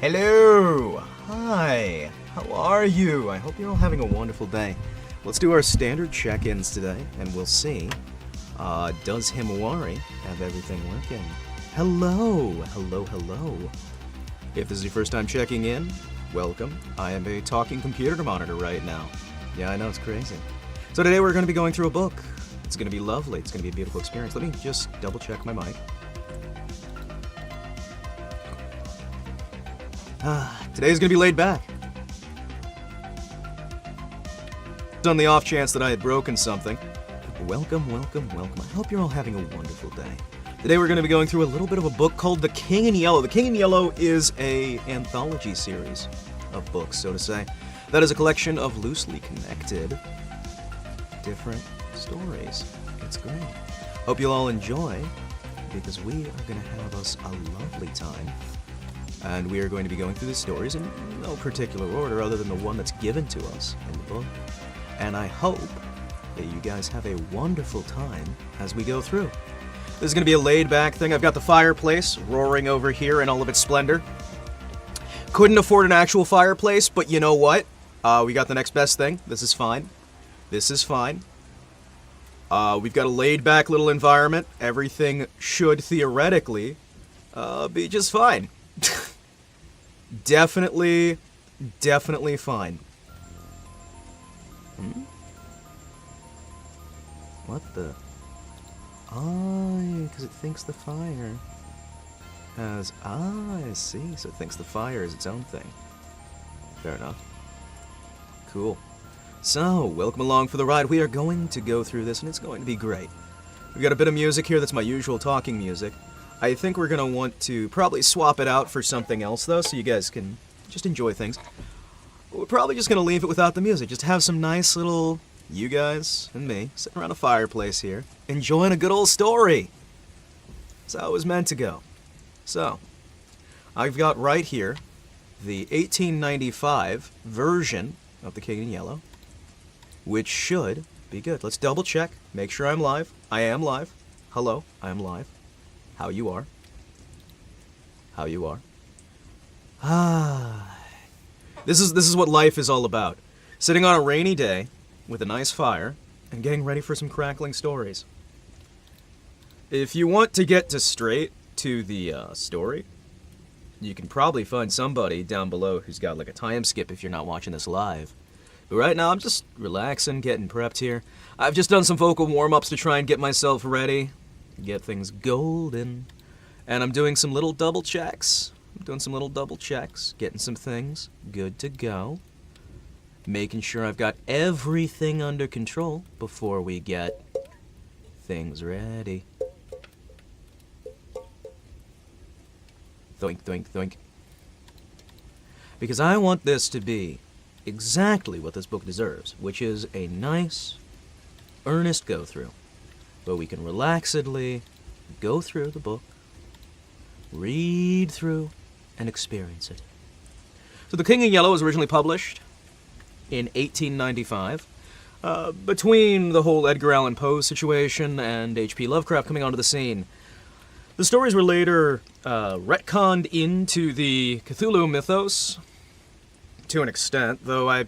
Hello! Hi! How are you? I hope you're all having a wonderful day. Let's do our standard check-ins today, and we'll see, does Himawari have everything working? Hello! Hello, hello. If this is your first time checking in, welcome. I am a talking computer monitor right now. Yeah, I know, it's crazy. So today we're going to be going through a book. It's going to be lovely. It's going to be a beautiful experience. Let me just double-check my mic. Today's gonna be laid back. On the off chance that I had broken something. Welcome, welcome, welcome. I hope you're all having a wonderful day. Today we're gonna be going through a little bit of a book called The King in Yellow. The King in Yellow is an anthology series of books, so to say. That is a collection of loosely connected different stories. It's great. Hope you'll all enjoy, because we are gonna have us a lovely time. And we are going to be going through the stories in no particular order other than the one that's given to us in the book. And I hope that you guys have a wonderful time as we go through. This is going to be a laid-back thing. I've got the fireplace roaring over here in all of its splendor. Couldn't afford an actual fireplace, but you know what? We got the next best thing. This is fine. This is fine. We've got a laid-back little environment. Everything should theoretically be just fine. Definitely fine. What the? Oh, because it thinks the fire has... I see. So it thinks the fire is its own thing. Fair enough. Cool. So, welcome along for the ride. We are going to go through this, and it's going to be great. We've got a bit of music here that's my usual talking music. I think we're going to want to probably swap it out for something else, though, so you guys can just enjoy things. We're probably just going to leave it without the music. Just have some nice little, you guys and me, sitting around a fireplace here, enjoying a good old story. That's how it was meant to go. So, I've got right here the 1895 version of The King in Yellow, which should be good. Let's double check, make sure I'm live. I am live. Hello, I am live. How you are. How you are. This is what life is all about. Sitting on a rainy day with a nice fire and getting ready for some crackling stories. If you want to get straight to the story, you can probably find somebody down below who's got like a time skip if you're not watching this live. But right now I'm just relaxing, getting prepped here. I've just done some vocal warm-ups to try and get myself ready. Get things golden. And I'm doing some little double checks. Getting some things good to go. Making sure I've got everything under control before we get things ready. Thoink, thoink, thoink. Because I want this to be exactly what this book deserves, which is a nice, earnest go-through. But we can relaxedly go through the book, read through, and experience it. So The King in Yellow was originally published in 1895. Between the whole Edgar Allan Poe situation and H.P. Lovecraft coming onto the scene, the stories were later retconned into the Cthulhu mythos, to an extent, though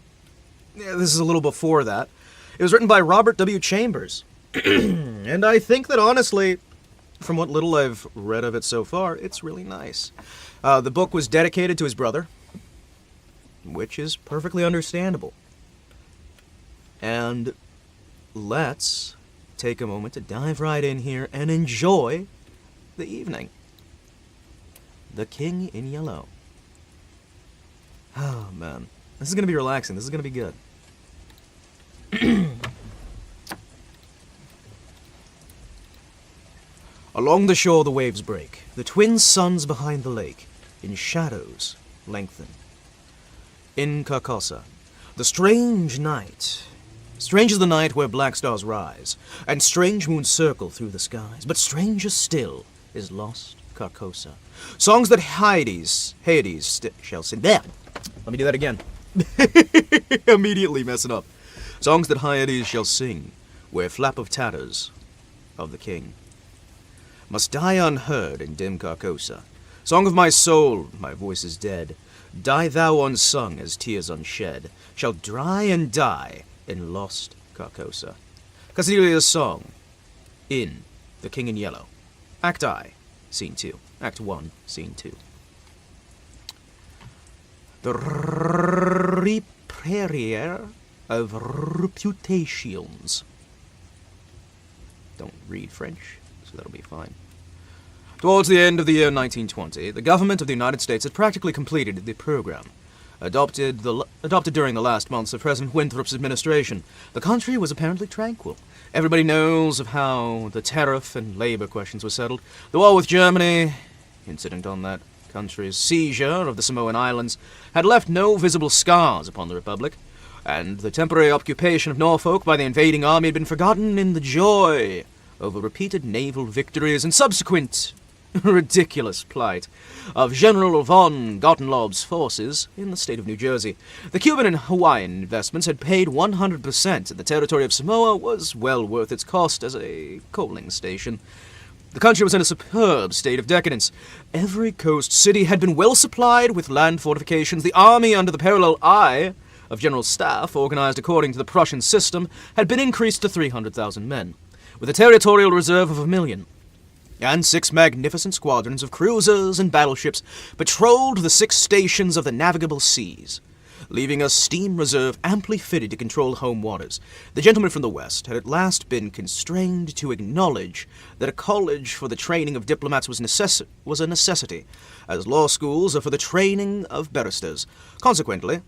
this is a little before that. It was written by Robert W. Chambers. And I think that, honestly, from what little I've read of it so far, it's really nice. The book was dedicated to his brother, which is perfectly understandable. And let's take a moment to dive right in here and enjoy the evening. The King in Yellow. Oh, man. This is going to be relaxing. This is going to be good. Along the shore the waves break, the twin suns behind the lake, in shadows lengthen. In Carcosa, the strange night. Strange is the night where black stars rise, and strange moons circle through the skies. But stranger still is lost Carcosa. Songs that Hades shall sing. There! Let me do that again. Immediately messing up. Songs that Hades shall sing, where flap of tatters of the king. Must die unheard in dim Carcosa, Song of my soul, my voice is dead. Die thou unsung as tears unshed, shall dry and die in lost Carcosa. Casilia's song, in The King in Yellow. Act I, Scene 2. Act 1, Scene 2. The Repairier of Reputations. Don't read French, so that'll be fine. Towards the end of the year 1920, the government of the United States had practically completed the program. Adopted during the last months of President Winthrop's administration, the country was apparently tranquil. Everybody knows of how the tariff and labor questions were settled. The war with Germany, incident on that country's seizure of the Samoan Islands, had left no visible scars upon the Republic, and the temporary occupation of Norfolk by the invading army had been forgotten in the joy over repeated naval victories and subsequent ridiculous plight of General von Gottenlob's forces in the state of New Jersey. The Cuban and Hawaiian investments had paid 100%, and the territory of Samoa was well worth its cost as a coaling station. The country was in a superb state of decadence. Every coast city had been well supplied with land fortifications. The army, under the parallel eye of General Staff, organized according to the Prussian system, had been increased to 300,000 men, with a territorial reserve of 1 million. And 6 magnificent squadrons of cruisers and battleships patrolled the 6 stations of the navigable seas, leaving a steam reserve amply fitted to control home waters. The gentlemen from the West had at last been constrained to acknowledge that a college for the training of diplomats was a necessity, as law schools are for the training of barristers. Consequently,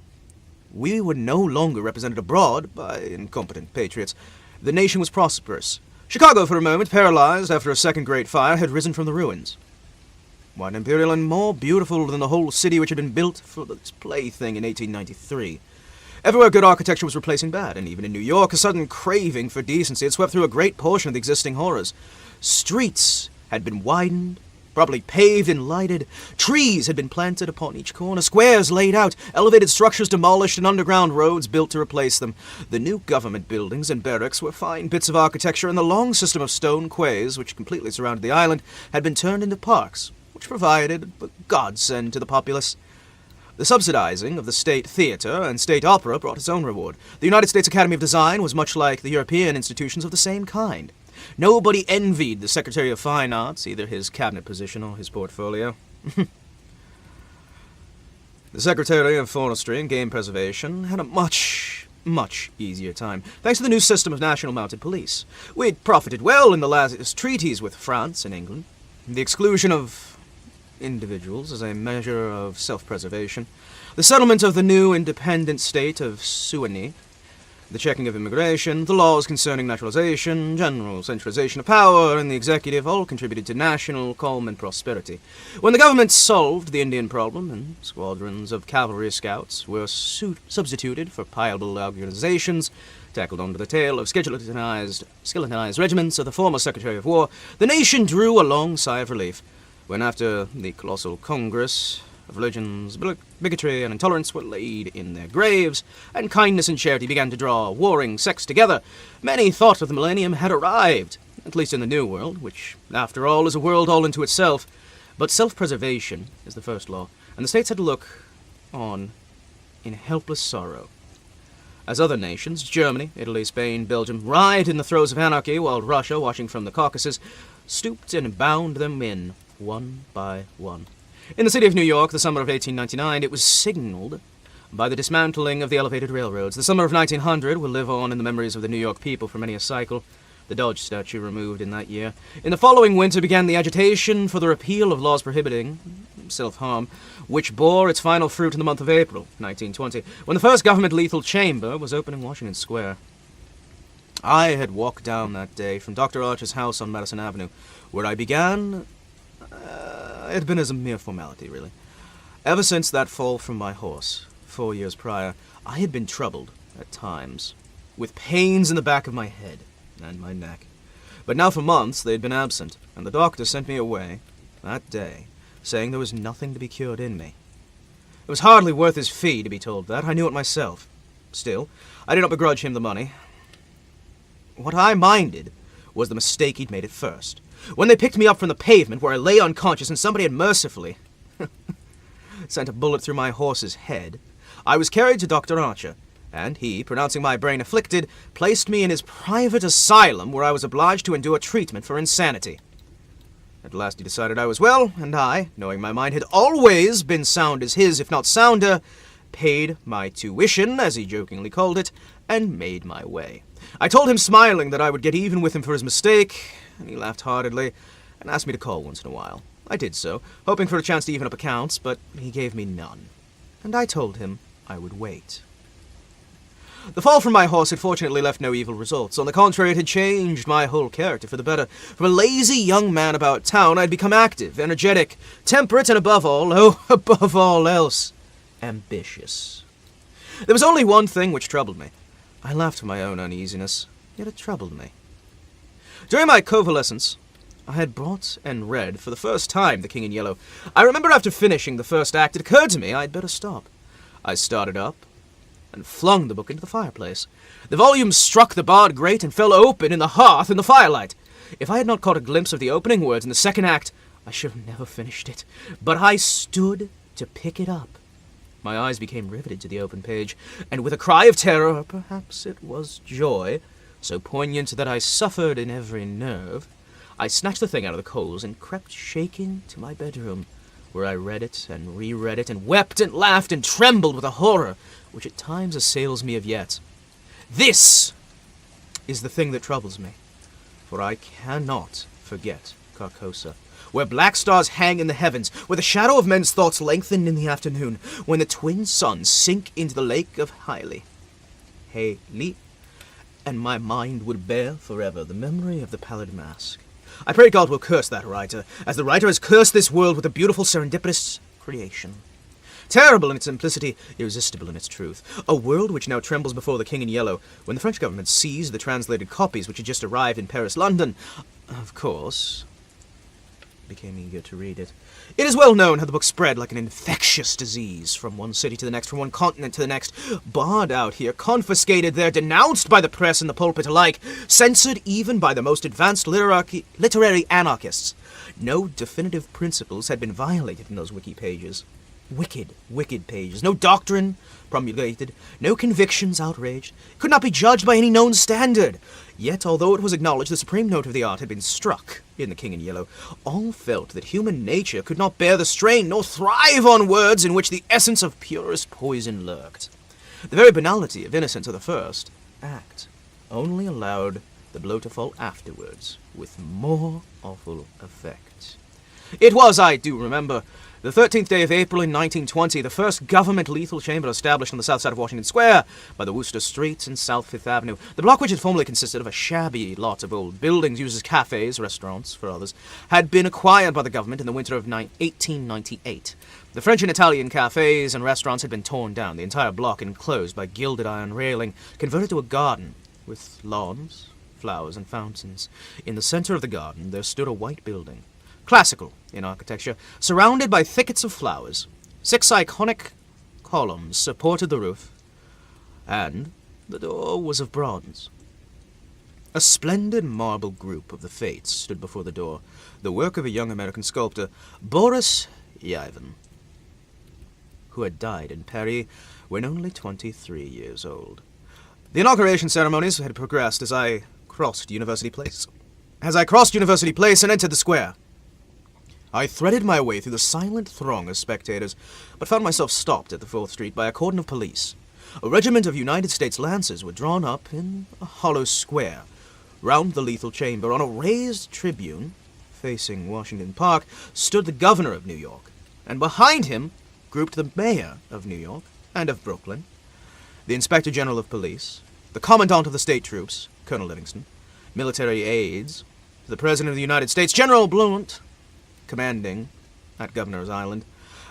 we were no longer represented abroad by incompetent patriots. The nation was prosperous. Chicago, for a moment paralyzed after a second great fire, had risen from the ruins. White Imperial and more beautiful than the whole city which had been built for its plaything in 1893. Everywhere good architecture was replacing bad, and even in New York a sudden craving for decency had swept through a great portion of the existing horrors. Streets had been widened, properly paved and lighted. Trees had been planted upon each corner, squares laid out, elevated structures demolished, and underground roads built to replace them. The new government buildings and barracks were fine bits of architecture, and the long system of stone quays, which completely surrounded the island, had been turned into parks, which provided a godsend to the populace. The subsidizing of the state theater and state opera brought its own reward. The United States Academy of Design was much like the European institutions of the same kind. Nobody envied the Secretary of Fine Arts, either his cabinet position or his portfolio. The Secretary of Forestry and Game Preservation had a much easier time, thanks to the new system of national mounted police. We'd profited well in the latest treaties with France and England. The exclusion of individuals as a measure of self-preservation. The settlement of the new independent state of Suwannee. The checking of immigration, the laws concerning naturalization, general centralization of power, and the executive all contributed to national calm and prosperity. When the government solved the Indian problem, and squadrons of cavalry scouts were substituted for pliable organizations, tackled onto the tail of skeletonized regiments of the former Secretary of War, the nation drew a long sigh of relief, when after the colossal Congress of religions, bigotry, and intolerance were laid in their graves, and kindness and charity began to draw warring sects together, many thought that the millennium had arrived, at least in the New World, which, after all, is a world all into itself. But self-preservation is the first law, and the states had to look on in helpless sorrow, as other nations, Germany, Italy, Spain, Belgium, writhed in the throes of anarchy, while Russia, watching from the Caucasus, stooped and bound them in, one by one. In the city of New York, the summer of 1899, it was signaled by the dismantling of the elevated railroads. The summer of 1900 will live on in the memories of the New York people for many a cycle. The Dodge statue removed in that year. In the following winter began the agitation for the repeal of laws prohibiting self-harm, which bore its final fruit in the month of April, 1920, when the first government lethal chamber was opened in Washington Square. I had walked down that day from Dr. Archer's house on Madison Avenue, where I began. It had been as a mere formality, really. Ever since that fall from my horse, 4 years prior, I had been troubled, at times, with pains in the back of my head and my neck. But now for months they had been absent, and the doctor sent me away, that day, saying there was nothing to be cured in me. It was hardly worth his fee to be told that. I knew it myself. Still, I did not begrudge him the money. What I minded was the mistake he'd made at first. When they picked me up from the pavement where I lay unconscious and somebody had mercifully, sent a bullet through my horse's head, I was carried to Dr. Archer, and he, pronouncing my brain afflicted, placed me in his private asylum where I was obliged to endure treatment for insanity. At last he decided I was well, and I, knowing my mind had always been sound as his, if not sounder, paid my tuition, as he jokingly called it, and made my way. I told him smiling that I would get even with him for his mistake, and he laughed heartedly and asked me to call once in a while. I did so, hoping for a chance to even up accounts, but he gave me none, and I told him I would wait. The fall from my horse had fortunately left no evil results. On the contrary, it had changed my whole character for the better. From a lazy young man about town, I'd become active, energetic, temperate, and above all else, ambitious. There was only one thing which troubled me. I laughed at my own uneasiness, yet it troubled me. During my convalescence, I had brought and read for the first time The King in Yellow. I remember after finishing the first act, it occurred to me I'd better stop. I started up and flung the book into the fireplace. The volume struck the barred grate and fell open in the hearth in the firelight. If I had not caught a glimpse of the opening words in the second act, I should have never finished it. But I stood to pick it up. My eyes became riveted to the open page, and with a cry of terror, or perhaps it was joy, so poignant that I suffered in every nerve, I snatched the thing out of the coals and crept shaking to my bedroom, where I read it and reread it and wept and laughed and trembled with a horror which at times assails me of yet. This is the thing that troubles me, for I cannot forget Carcosa, where black stars hang in the heavens, where the shadow of men's thoughts lengthen in the afternoon, when the twin suns sink into the lake of Hailey, and my mind would bear forever the memory of the pallid mask. I pray God will curse that writer, as the writer has cursed this world with a beautiful serendipitous creation. Terrible in its simplicity, irresistible in its truth. A world which now trembles before The King in Yellow, when the French government seized the translated copies which had just arrived in Paris, London. Of course, became eager to read it. It is well known how the book spread like an infectious disease from one city to the next, from one continent to the next, barred out here, confiscated there, denounced by the press and the pulpit alike, censored even by the most advanced literary anarchists. No definitive principles had been violated in those wiki pages. Wicked pages. No doctrine promulgated, no convictions outraged, could not be judged by any known standard. Yet, although it was acknowledged the supreme note of the art had been struck in The King in Yellow, all felt that human nature could not bear the strain, nor thrive on words in which the essence of purest poison lurked. The very banality of innocence of the first act only allowed the blow to fall afterwards, with more awful effect. It was, I do remember, the 13th day of April in 1920, the first government lethal chamber established on the south side of Washington Square by the Wooster Street and South Fifth Avenue. The block, which had formerly consisted of a shabby lot of old buildings used as cafes, restaurants, for others, had been acquired by the government in the winter of 1898. The French and Italian cafes and restaurants had been torn down, the entire block enclosed by gilded iron railing, converted to a garden with lawns, flowers, and fountains. In the center of the garden there stood a white building, classical in architecture, surrounded by thickets of flowers. 6 iconic columns supported the roof, and the door was of bronze. A splendid marble group of the Fates stood before the door, the work of a young American sculptor, Boris Yavin, who had died in Paris when only 23 years old. The inauguration ceremonies had progressed as I crossed University Place and entered the square. I threaded my way through the silent throng of spectators, but found myself stopped at the 4th Street by a cordon of police. A regiment of United States Lancers were drawn up in a hollow square. Round the lethal chamber, on a raised tribune, facing Washington Park, stood the governor of New York, and behind him, grouped the mayor of New York and of Brooklyn, the inspector general of police, the commandant of the state troops, Colonel Livingston, military aides, the president of the United States, General Blount, commanding at Governor's Island,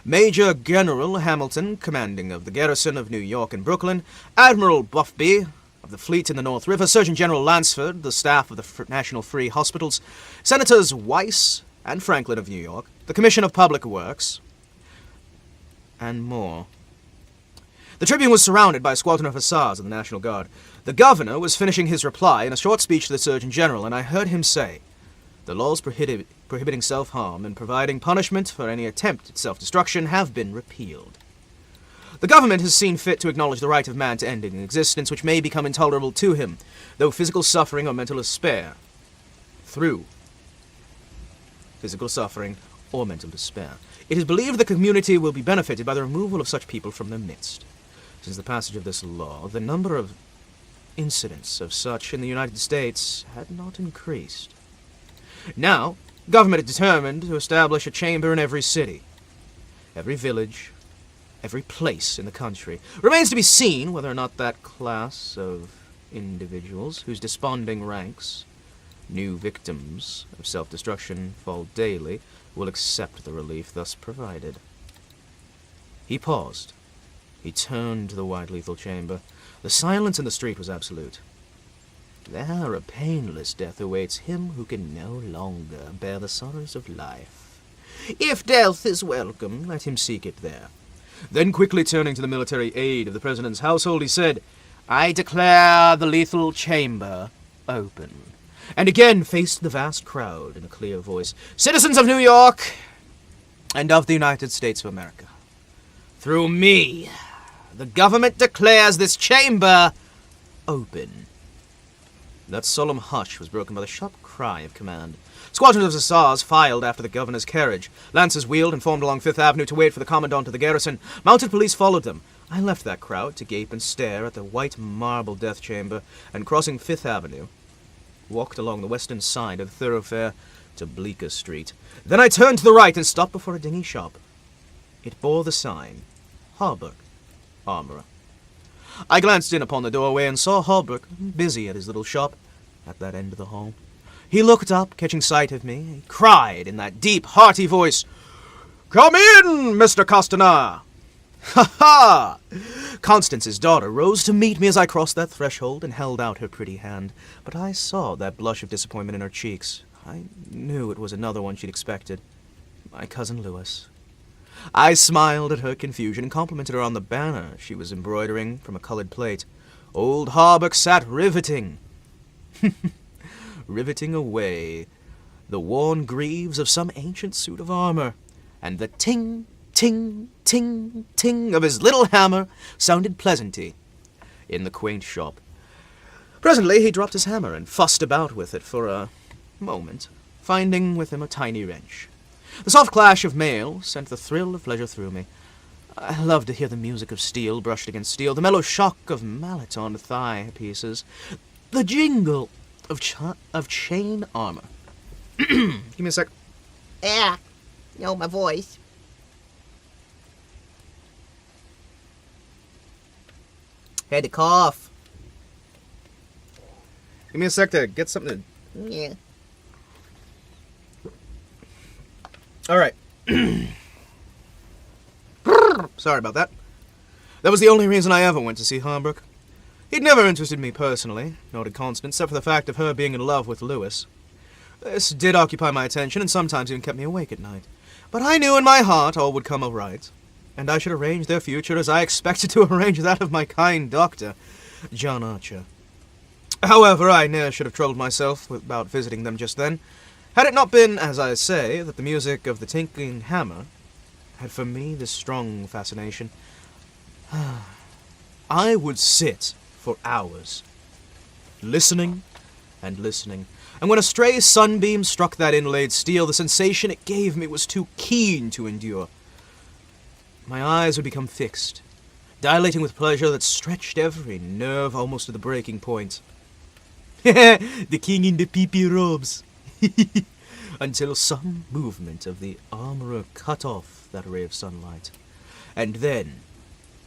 Major General Hamilton, commanding of the garrison of New York and Brooklyn, Admiral Buffby of the fleet in the North River, Surgeon General Lansford, the staff of the National Free Hospitals, Senators Weiss and Franklin of New York, the Commission of Public Works, and more. The tribune was surrounded by a squadron of hussars of the National Guard. The governor was finishing his reply in a short speech to the Surgeon General, and I heard him say, The laws prohibiting self-harm and providing punishment for any attempt at self-destruction have been repealed. The government has seen fit to acknowledge the right of man to end an existence which may become intolerable to him, though physical suffering or mental despair. Through physical suffering or mental despair. It is believed the community will be benefited by the removal of such people from their midst. Since the passage of this law, the number of incidents of such in the United States had not increased. Now, government is determined to establish a chamber in every city, every village, every place in the country. Remains to be seen whether or not that class of individuals whose desponding ranks, new victims of self-destruction, fall daily, will accept the relief thus provided. He paused. He turned to the wide lethal chamber. The silence in the street was absolute. There a painless death awaits him who can no longer bear the sorrows of life. If death is welcome, let him seek it there. Then quickly turning to the military aide of the president's household, he said, "I declare the lethal chamber open," and again faced the vast crowd in a clear voice. "Citizens of New York and of the United States of America, through me, the government declares this chamber open." That solemn hush was broken by the sharp cry of command. Squadrons of hussars filed after the governor's carriage. Lancers wheeled and formed along Fifth Avenue to wait for the commandant of the garrison. Mounted police followed them. I left that crowd to gape and stare at the white marble death chamber, and crossing Fifth Avenue, walked along the western side of the thoroughfare to Bleecker Street. Then I turned to the right and stopped before a dingy shop. It bore the sign, Harbrook, Armorer. I glanced in upon the doorway and saw Harbrook busy at his little shop at that end of the hall. He looked up, catching sight of me. He cried in that deep, hearty voice, "Come in, Mr. Castanar!" Ha ha! Constance's daughter rose to meet me as I crossed that threshold and held out her pretty hand, but I saw that blush of disappointment in her cheeks. I knew it was another one she'd expected. My cousin Louis. I smiled at her confusion and complimented her on the banner she was embroidering from a colored plate. Old Harbrook sat riveting. Riveting away the worn greaves of some ancient suit of armor, and the ting, ting, ting, ting of his little hammer sounded pleasanty in the quaint shop. Presently he dropped his hammer and fussed about with it for a moment, finding with him a tiny wrench. The soft clash of mail sent the thrill of pleasure through me. I loved to hear the music of steel brushed against steel, the mellow shock of mallet on thigh pieces, the jingle of chain armor. Give me a sec. Yeah, know my voice. Had to cough. Give me a sec to get something to... Yeah. Alright. Sorry about that. That was the only reason I ever went to see Harbrook. He'd never interested me personally, nor did Constance, except for the fact of her being in love with Louis. This did occupy my attention, and sometimes even kept me awake at night. But I knew in my heart all would come all right, and I should arrange their future as I expected to arrange that of my kind doctor, John Archer. However, I ne'er should have troubled myself about visiting them just then, had it not been, as I say, that the music of the tinkling hammer had for me this strong fascination. I would sit for hours, listening and listening, and when a stray sunbeam struck that inlaid steel, the sensation it gave me was too keen to endure. My eyes would become fixed, dilating with pleasure that stretched every nerve almost to the breaking point. The king in the pee-pee robes. Until some movement of the armorer cut off that ray of sunlight. And then,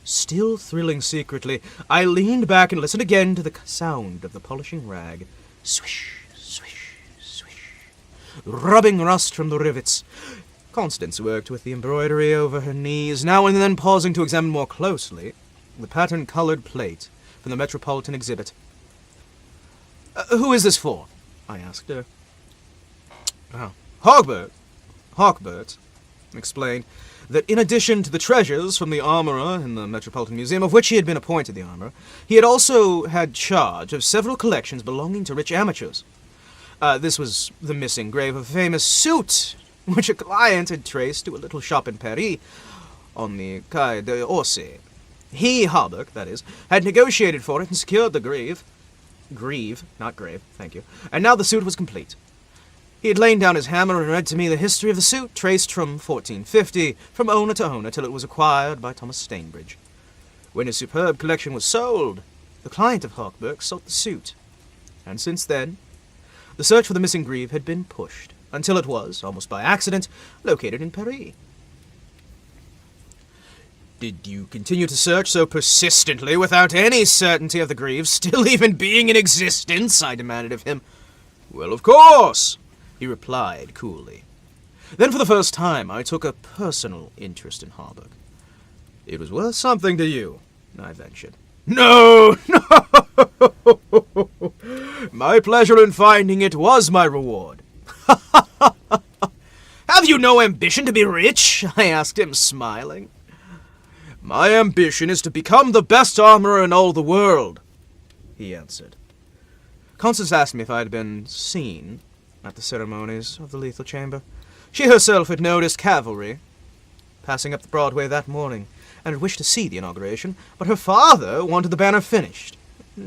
still thrilling secretly, I leaned back and listened again to the sound of the polishing rag. Swish, swish, swish, rubbing rust from the rivets. Constance worked with the embroidery over her knees, now and then pausing to examine more closely the pattern-colored plate from the Metropolitan exhibit. Who is this for? I asked her. Hawkbert explained that in addition to the treasures from the armorer in the Metropolitan Museum, of which he had been appointed the armorer, he had also had charge of several collections belonging to rich amateurs. This was the missing grave of a famous suit, which a client had traced to a little shop in Paris, on the Quai d'Orsay. He, Harburg, that is, had negotiated for it and secured the grave. Grieve, not grave, thank you. And now the suit was complete. He had lain down his hammer and read to me the history of the suit, traced from 1450, from owner to owner, till it was acquired by Thomas Stainbridge. When his superb collection was sold, the client of Harburg sought the suit. And since then, the search for the missing grieve had been pushed, until it was, almost by accident, located in Paris. Did you continue to search so persistently without any certainty of the grieve still even being in existence? I demanded of him. Well, of course, he replied coolly. Then for the first time I took a personal interest in Harburg. It was worth something to you, I ventured. No! My pleasure in finding it was my reward. Have you no ambition to be rich? I asked him, smiling. My ambition is to become the best armorer in all the world, he answered. Constance asked me if I had been seen at the ceremonies of the lethal chamber. She herself had noticed cavalry passing up the Broadway that morning, and had wished to see the inauguration, but her father wanted the banner finished.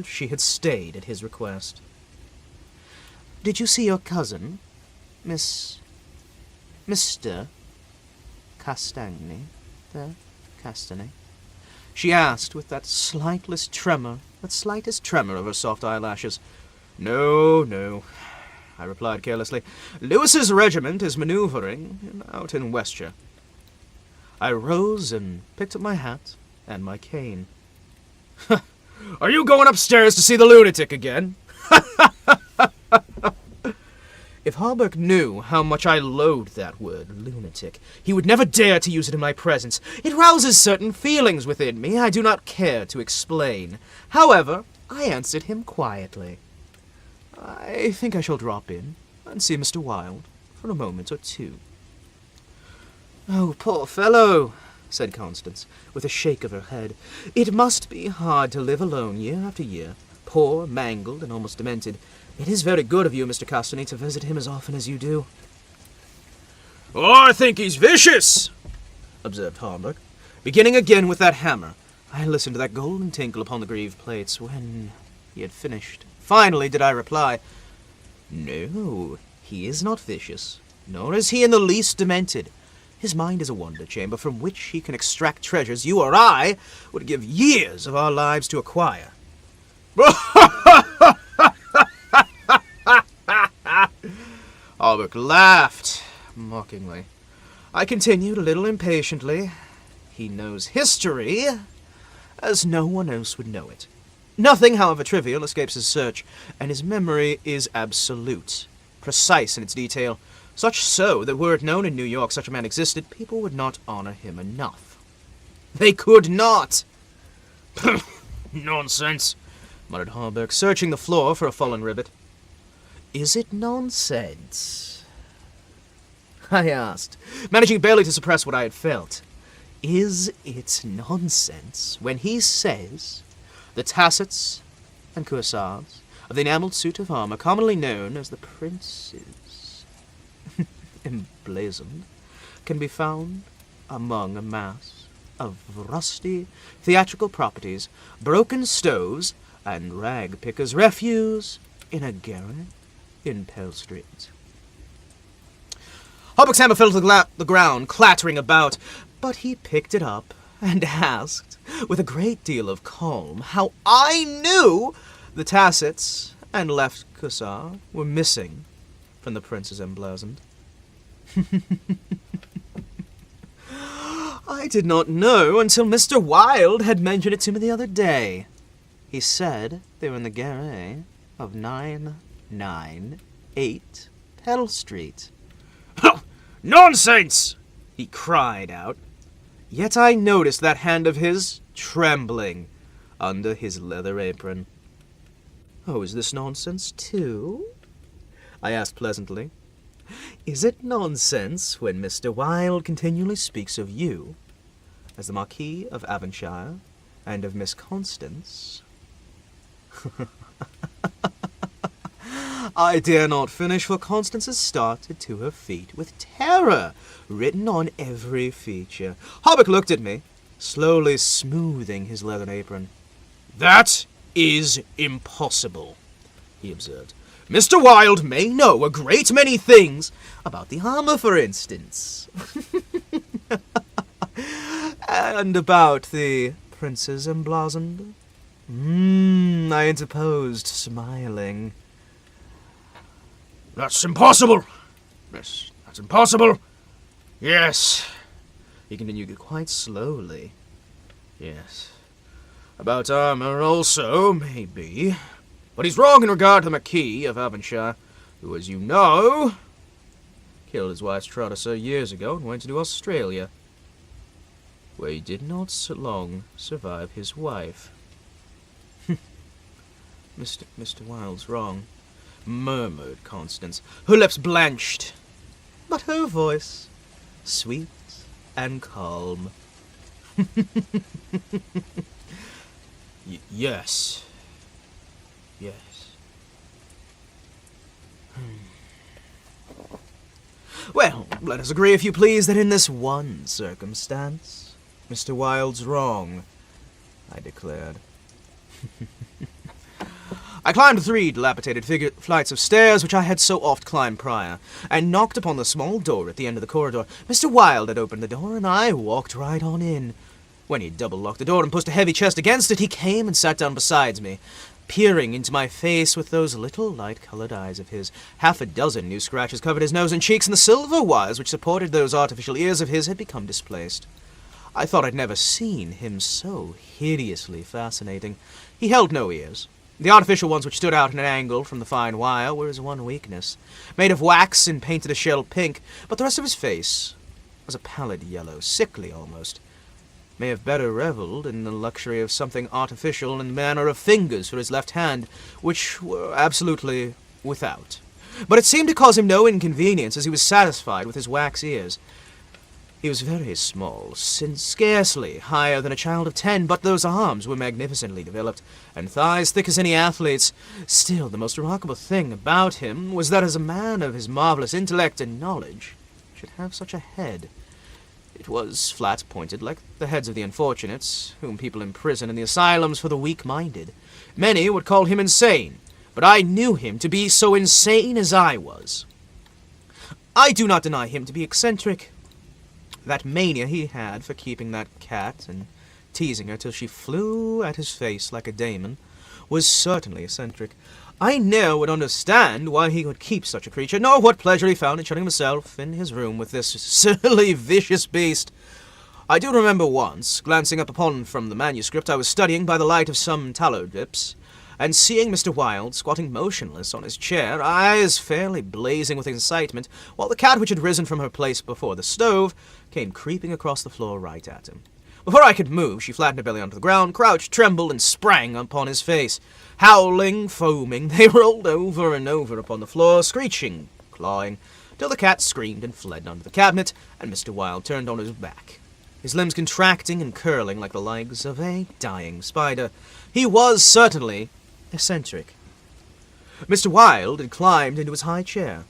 She had stayed at his request. Did you see your cousin, Mr. Castagny, there? Castagny? She asked with that slightest tremor of her soft eyelashes. No, I replied carelessly. Lewis's regiment is maneuvering out in Westshire. I rose and picked up my hat and my cane. Are you going upstairs to see the lunatic again? If Harburg knew how much I loathed that word, lunatic, he would never dare to use it in my presence. It rouses certain feelings within me I do not care to explain. However, I answered him quietly. I think I shall drop in and see Mr. Wilde for a moment or two. Oh, poor fellow, said Constance, with a shake of her head. It must be hard to live alone year after year, poor, mangled, and almost demented. It is very good of you, Mr. Castagny, to visit him as often as you do. Oh, I think he's vicious, observed Harburg, beginning again with that hammer. I listened to that golden tinkle upon the grieve plates when he had finished. Finally did I reply, No, he is not vicious, nor is he in the least demented. His mind is a wonder chamber from which he can extract treasures you or I would give years of our lives to acquire. Harburg laughed mockingly. I continued a little impatiently. He knows history as no one else would know it. Nothing, however trivial, escapes his search, and his memory is absolute, precise in its detail, such so that were it known in New York such a man existed, people would not honor him enough. They could not! Nonsense, muttered Harburg, searching the floor for a fallen rivet. Is it nonsense? I asked, managing barely to suppress what I had felt. Is it nonsense when he says the tassets and cuirassiers of the enameled suit of armor commonly known as the prince's emblazoned can be found among a mass of rusty theatrical properties, broken stoves, and rag-pickers' refuse in a garret in Pell Street? Harburg's hammer fell to the ground, clattering about, but he picked it up and asked, with a great deal of calm, how I knew the tassets and left cuirass were missing from the prince's emblazoned. I did not know until Mr. Wilde had mentioned it to me the other day. He said they were in the garret of 998 Pell Street. Nonsense! He cried out. Yet I noticed that hand of his trembling under his leather apron. Oh, is this nonsense, too? I asked pleasantly. Is it nonsense when Mr. Wilde continually speaks of you as the Marquis of Avonshire and of Miss Constance? I dare not finish, for Constance has started to her feet with terror written on every feature. Hobbick looked at me, slowly smoothing his leathern apron. "That is impossible," he observed. "Mr. Wilde may know a great many things about the armor, for instance. And about the princes emblazoned." I interposed, smiling. "That's impossible. Yes, that's impossible. Yes," he continued quite slowly. "Yes. About armor also, maybe. But he's wrong in regard to the Marquis of Avonshire, who, as you know, killed his wife's trotter years ago and went to Australia, where he did not so long survive his wife." Mr. Wilde's wrong," murmured Constance, her lips blanched, but her voice sweet and calm. Yes. Yes. Well, let us agree, if you please, that in this one circumstance, Mr. Wilde's wrong, I declared. I climbed 3 dilapidated flights of stairs, which I had so oft climbed prior, and knocked upon the small door at the end of the corridor. Mr. Wilde had opened the door, and I walked right on in. When he had double-locked the door and pushed a heavy chest against it, he came and sat down beside me, peering into my face with those little light-colored eyes of his. 6 new scratches covered his nose and cheeks, and the silver wires which supported those artificial ears of his had become displaced. I thought I'd never seen him so hideously fascinating. He held no ears. The artificial ones which stood out at an angle from the fine wire were his one weakness, made of wax and painted a shell pink, but the rest of his face was a pallid yellow, sickly almost. May have better revelled in the luxury of something artificial in the manner of fingers for his left hand, which were absolutely without. But it seemed to cause him no inconvenience, as he was satisfied with his wax ears. He was very small, scarcely higher than a child of 10, but those arms were magnificently developed, and thighs thick as any athlete's. Still, the most remarkable thing about him was that as a man of his marvellous intellect and knowledge should have such a head. It was flat-pointed, like the heads of the unfortunates, whom people imprison in the asylums for the weak-minded. Many would call him insane, but I knew him to be so insane as I was. I do not deny him to be eccentric. That mania he had for keeping that cat and teasing her till she flew at his face like a daemon was certainly eccentric. I ne'er would understand why he could keep such a creature, nor what pleasure he found in shutting himself in his room with this silly, vicious beast. I do remember once, glancing up upon from the manuscript I was studying by the light of some tallow dips, and seeing Mr. Wilde squatting motionless on his chair, eyes fairly blazing with excitement, while the cat which had risen from her place before the stove came creeping across the floor right at him. Before I could move, she flattened her belly onto the ground, crouched, trembled, and sprang upon his face. Howling, foaming, they rolled over and over upon the floor, screeching, clawing, till the cat screamed and fled under the cabinet, and Mr. Wilde turned on his back, his limbs contracting and curling like the legs of a dying spider. He was certainly eccentric. Mr. Wilde had climbed into his high chair.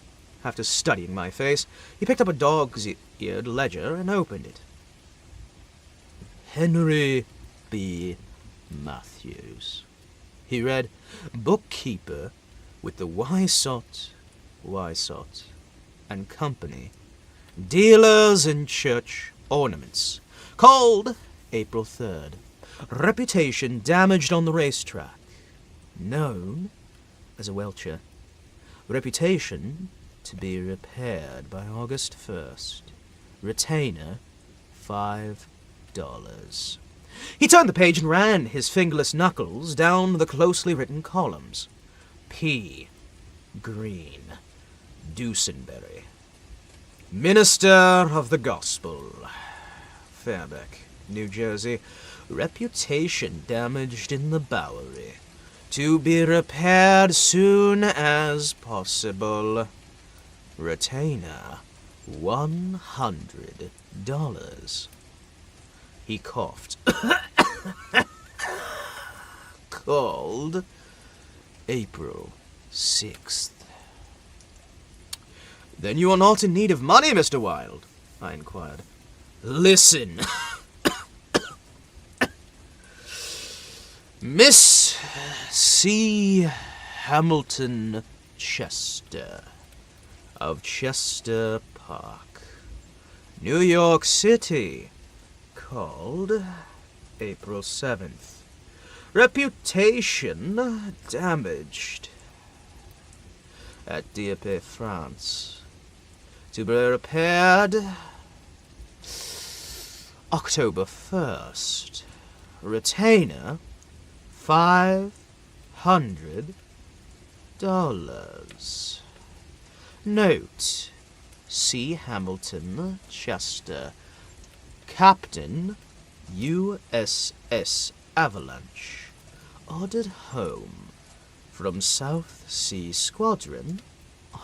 After studying my face, he picked up a dog's-eared ledger and opened it. Henry B. Matthews, he read, bookkeeper with the Wysot, and Company, dealers in church ornaments, called April 3rd, reputation damaged on the racetrack, known as a welcher, reputation to be repaired by August 1st, retainer $5. He turned the page and ran his fingerless knuckles down the closely written columns. P. Green, Dusenberry, Minister of the Gospel, Fairbank, New Jersey, reputation damaged in the Bowery, to be repaired soon as possible, retainer $100. He coughed. Called April 6th. Then you are not in need of money, Mr. Wilde, I inquired. Listen. Miss C. Hamilton Chester of Chester Park, New York City, called April 7th. Reputation damaged at Dieppe, France. To be repaired October 1st. Retainer $500. Note: C. Hamilton Chester, Captain, USS Avalanche, ordered home from South Sea Squadron,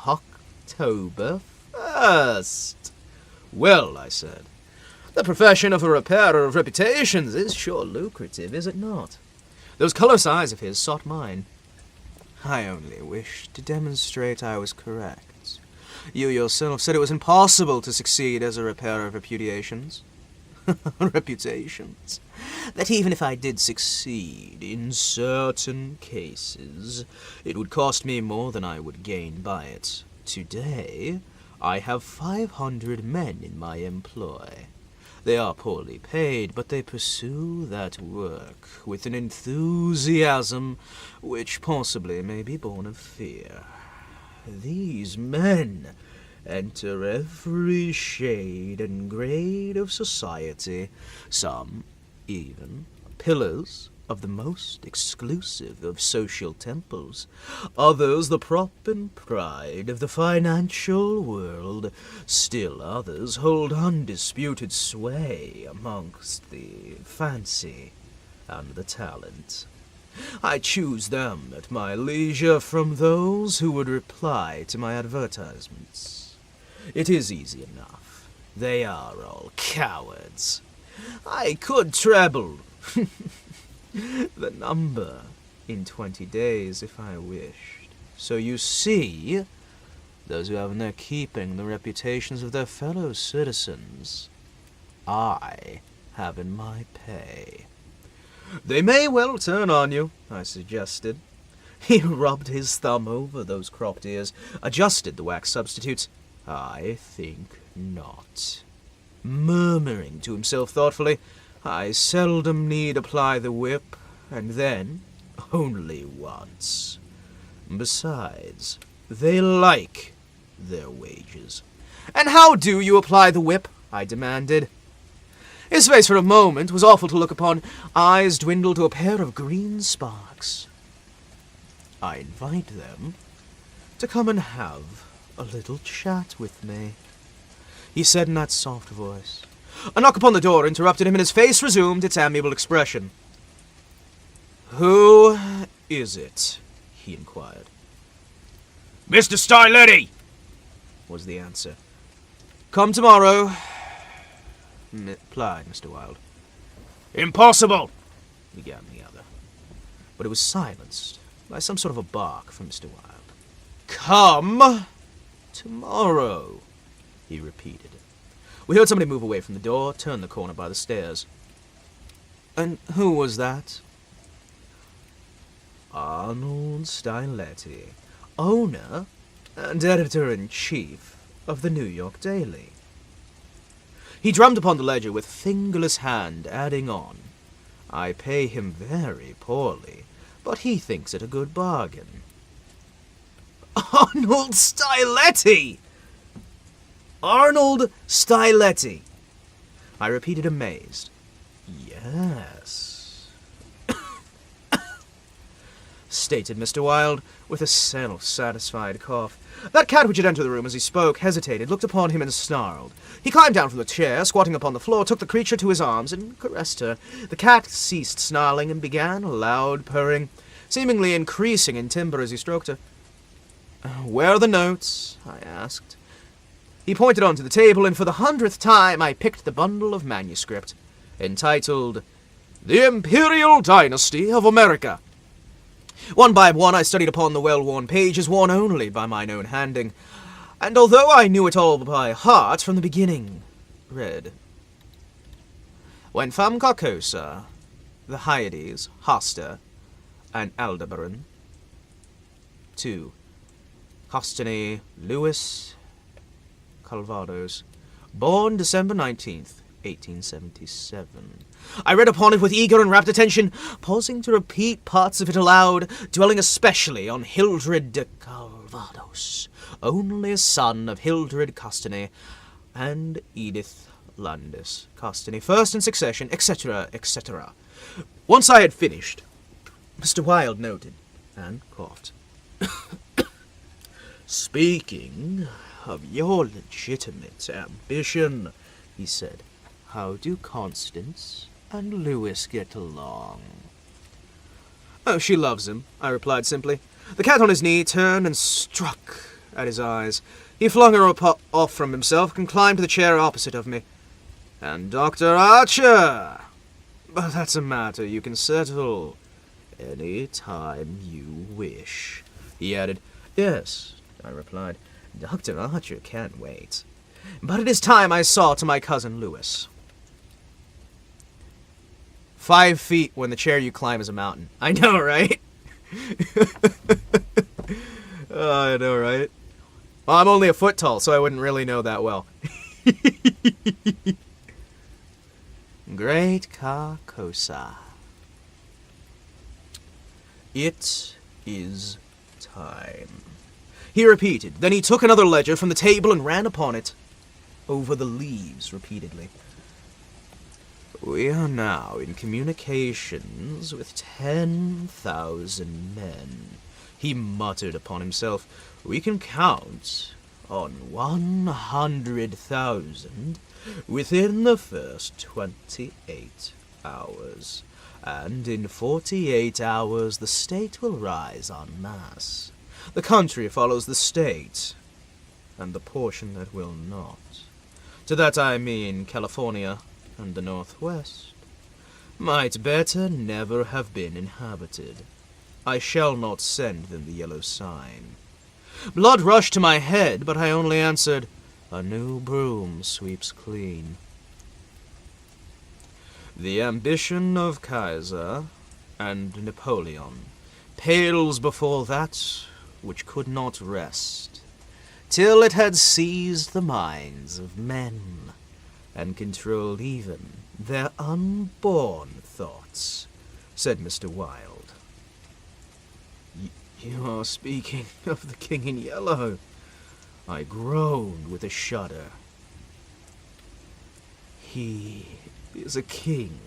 October 1st. Well, I said, the profession of a repairer of reputations is sure lucrative, is it not? Those colourless eyes of his sought mine. I only wished to demonstrate I was correct. You yourself said it was impossible to succeed as a repairer of reputations. Reputations. That even if I did succeed in certain cases, it would cost me more than I would gain by it. Today, I have 500 men in my employ. They are poorly paid, but they pursue that work with an enthusiasm which possibly may be born of fear. These men enter every shade and grade of society, some even pillars of the most exclusive of social temples, others the prop and pride of the financial world, still others hold undisputed sway amongst the fancy and the talent. I choose them at my leisure from those who would reply to my advertisements. It is easy enough. They are all cowards. I could treble the number in 20 days if I wished. So you see, those who have in their keeping the reputations of their fellow citizens, I have in my pay. They may well turn on you, I suggested. He rubbed his thumb over those cropped ears, adjusted the wax substitutes. I think not. Murmuring to himself thoughtfully, I seldom need apply the whip, and then only once. Besides, they like their wages. And how do you apply the whip? I demanded. His face for a moment was awful to look upon, eyes dwindled to a pair of green sparks. I invite them to come and have a little chat with me, he said in that soft voice. A knock upon the door interrupted him, and his face resumed its amiable expression. Who is it? He inquired. Mr. Styletti, was the answer. Come tomorrow, replied Mr. Wilde. Impossible, began the other, but it was silenced by some sort of a bark from Mr. Wilde. Come tomorrow, he repeated. We heard somebody move away from the door, turn the corner by the stairs. And who was that? Arnold Styletti, owner and editor-in-chief of the New York Daily. He drummed upon the ledger with fingerless hand, adding on, I pay him very poorly, but he thinks it a good bargain. Arnold Styletti! Arnold Styletti! I repeated, amazed. Yes, stated Mr. Wilde, with a self-satisfied cough. That cat which had entered the room as he spoke hesitated, looked upon him and snarled. He climbed down from the chair, squatting upon the floor, took the creature to his arms and caressed her. The cat ceased snarling and began a loud purring, seemingly increasing in timbre as he stroked her. Where are the notes? I asked. He pointed onto the table, and for the 100th time I picked the bundle of manuscript, entitled The Imperial Dynasty of America. One by one I studied upon the well-worn pages, worn only by mine own handing. And although I knew it all by heart from the beginning, read. When Fam Carcosa, the Hyades, Hosta, and Aldebaran. 2. Costany Louis Calvados, born December 19th, 1877. I read upon it with eager and rapt attention, pausing to repeat parts of it aloud, dwelling especially on Hildred de Calvados, only son of Hildred Costany and Edith Landis Costany, first in succession, etc., etc. Once I had finished, Mr. Wilde noted, and coughed. Speaking of your legitimate ambition, he said, how do Constance and Louis get along? Oh, she loves him, I replied simply. The cat on his knee turned and struck at his eyes. He flung her off from himself and climbed to the chair opposite of me. And Dr. Archer! But that's a matter you can settle any time you wish, he added. Yes, I replied. Dr. Archer can't wait. But it is time I saw to my cousin Louis. 5 feet when the chair you climb is a mountain. I know, right? Oh, I know, right? Well, I'm only a foot tall, so I wouldn't really know that well. Great Carcosa. It is time, he repeated. Then he took another ledger from the table and ran upon it, over the leaves repeatedly. We are now in communications with 10,000 men, he muttered upon himself. We can count on 100,000 within the first 28 hours. And in 48 hours the state will rise en masse. The country follows the state, and the portion that will not. To that I mean California and the Northwest. Might better never have been inhabited. I shall not send them the yellow sign. Blood rushed to my head, but I only answered, a new broom sweeps clean. The ambition of Kaiser and Napoleon pales before that which could not rest, till it had seized the minds of men, and controlled even their unborn thoughts, said Mr. Wilde. You are speaking of the King in Yellow, I groaned with a shudder. He is a king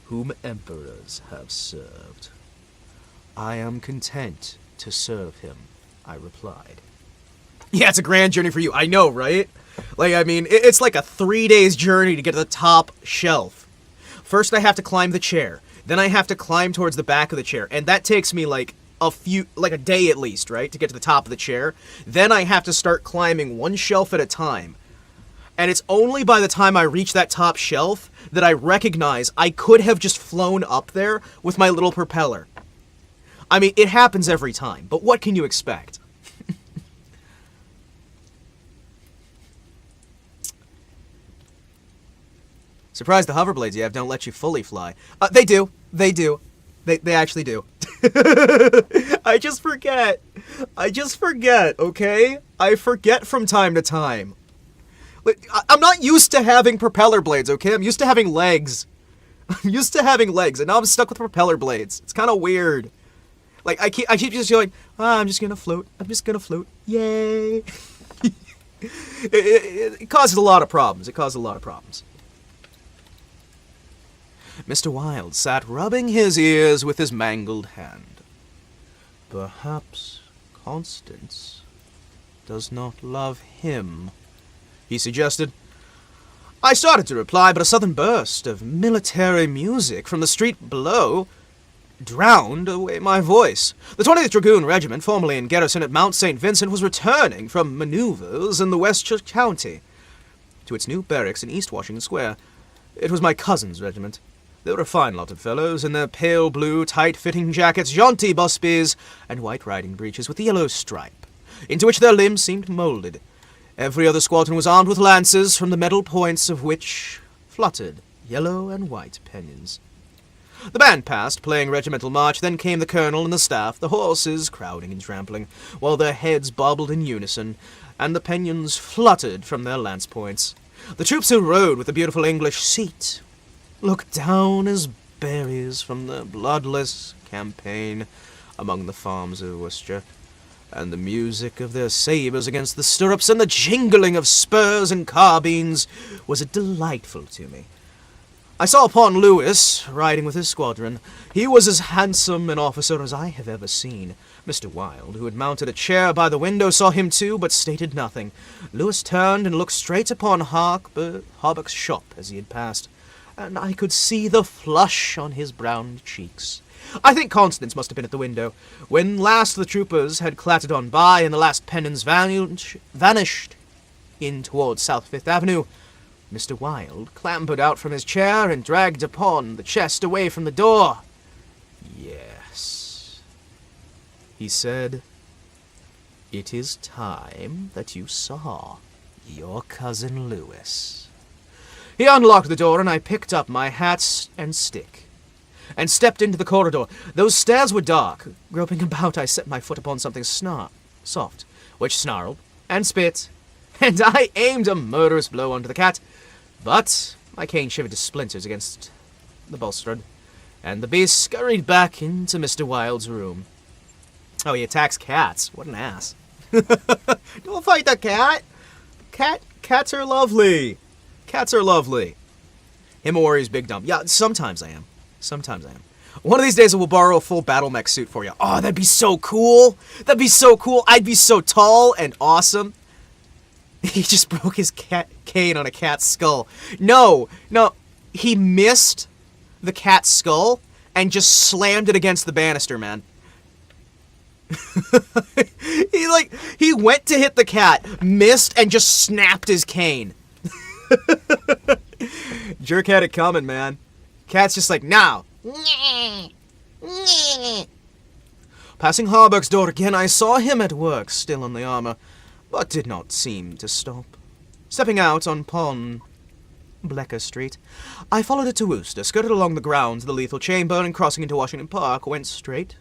whom emperors have served. I am content to serve him, I replied. Yeah, it's a grand journey for you. I know, right? Like, I mean, it's like a 3 days journey to get to the top shelf. First I have to climb the chair. Then I have to climb towards the back of the chair. And that takes me like a day at least, right? To get to the top of the chair. Then I have to start climbing one shelf at a time. And it's only by the time I reach that top shelf that I recognize I could have just flown up there with my little propeller. I mean, it happens every time, but what can you expect? Surprised the hoverblades you have don't let you fully fly. They do. They do. They actually do. I just forget. Okay? I forget from time to time. I'm not used to having propeller blades, okay? I'm used to having legs. And now I'm stuck with propeller blades. It's kind of weird. Like, I keep just going, I'm just gonna float. Yay. It causes a lot of problems. Mr. Wilde sat rubbing his ears with his mangled hand. Perhaps Constance does not love him, he suggested. I started to reply, but a sudden burst of military music from the street below drowned away my voice. The 20th Dragoon Regiment, formerly in garrison at Mount St. Vincent, was returning from maneuvers in the Westchester County to its new barracks in East Washington Square. It was my cousin's regiment. They were a fine lot of fellows in their pale blue, tight-fitting jackets, jaunty busbies, and white riding breeches with the yellow stripe, into which their limbs seemed molded. Every other squadron was armed with lances, from the metal points of which fluttered yellow and white pennons. The band passed, playing regimental march, then came the colonel and the staff, the horses crowding and trampling, while their heads bobbled in unison, and the pennons fluttered from their lance points. The troops who rode with the beautiful English seat looked down as berries from the bloodless campaign among the farms of Worcestershire, and the music of their sabres against the stirrups and the jingling of spurs and carbines was delightful to me. I saw upon Lewis, riding with his squadron. He was as handsome an officer as I have ever seen. Mr. Wilde, who had mounted a chair by the window, saw him too, but stated nothing. Lewis turned and looked straight upon Hawbuck's shop as he had passed, and I could see the flush on his brown cheeks. I think Constance must have been at the window. When last the troopers had clattered on by, and the last pennons vanished in towards South Fifth Avenue, Mr. Wilde clambered out from his chair and dragged upon the chest away from the door. "Yes," he said, "it is time that you saw your cousin Lewis." He unlocked the door, and I picked up my hat and stick, and stepped into the corridor. Those stairs were dark. Groping about, I set my foot upon something soft, which snarled and spit, and I aimed a murderous blow onto the cat, but my cane shivered to splinters against the balustrade, and the beast scurried back into Mr. Wilde's room. Oh, he attacks cats. What an ass. Don't fight the cat. Cats are lovely. Cats are lovely. Himawari's big dumb. Yeah, sometimes I am. One of these days I will borrow a full battle mech suit for you. Oh, that'd be so cool. That'd be so cool. I'd be so tall and awesome. He just broke his cane on a cat's skull. No, he missed the cat's skull and just slammed it against the banister, man. He went to hit the cat, missed, and just snapped his cane. Jerk had it coming, man. Cat's just like, now. Passing Hawbuck's door again, I saw him at work, still in the armor, but did not seem to stop. Stepping out on Bleecker Street, I followed it to Worcester, skirted along the grounds of the Lethal Chamber, and crossing into Washington Park, went straight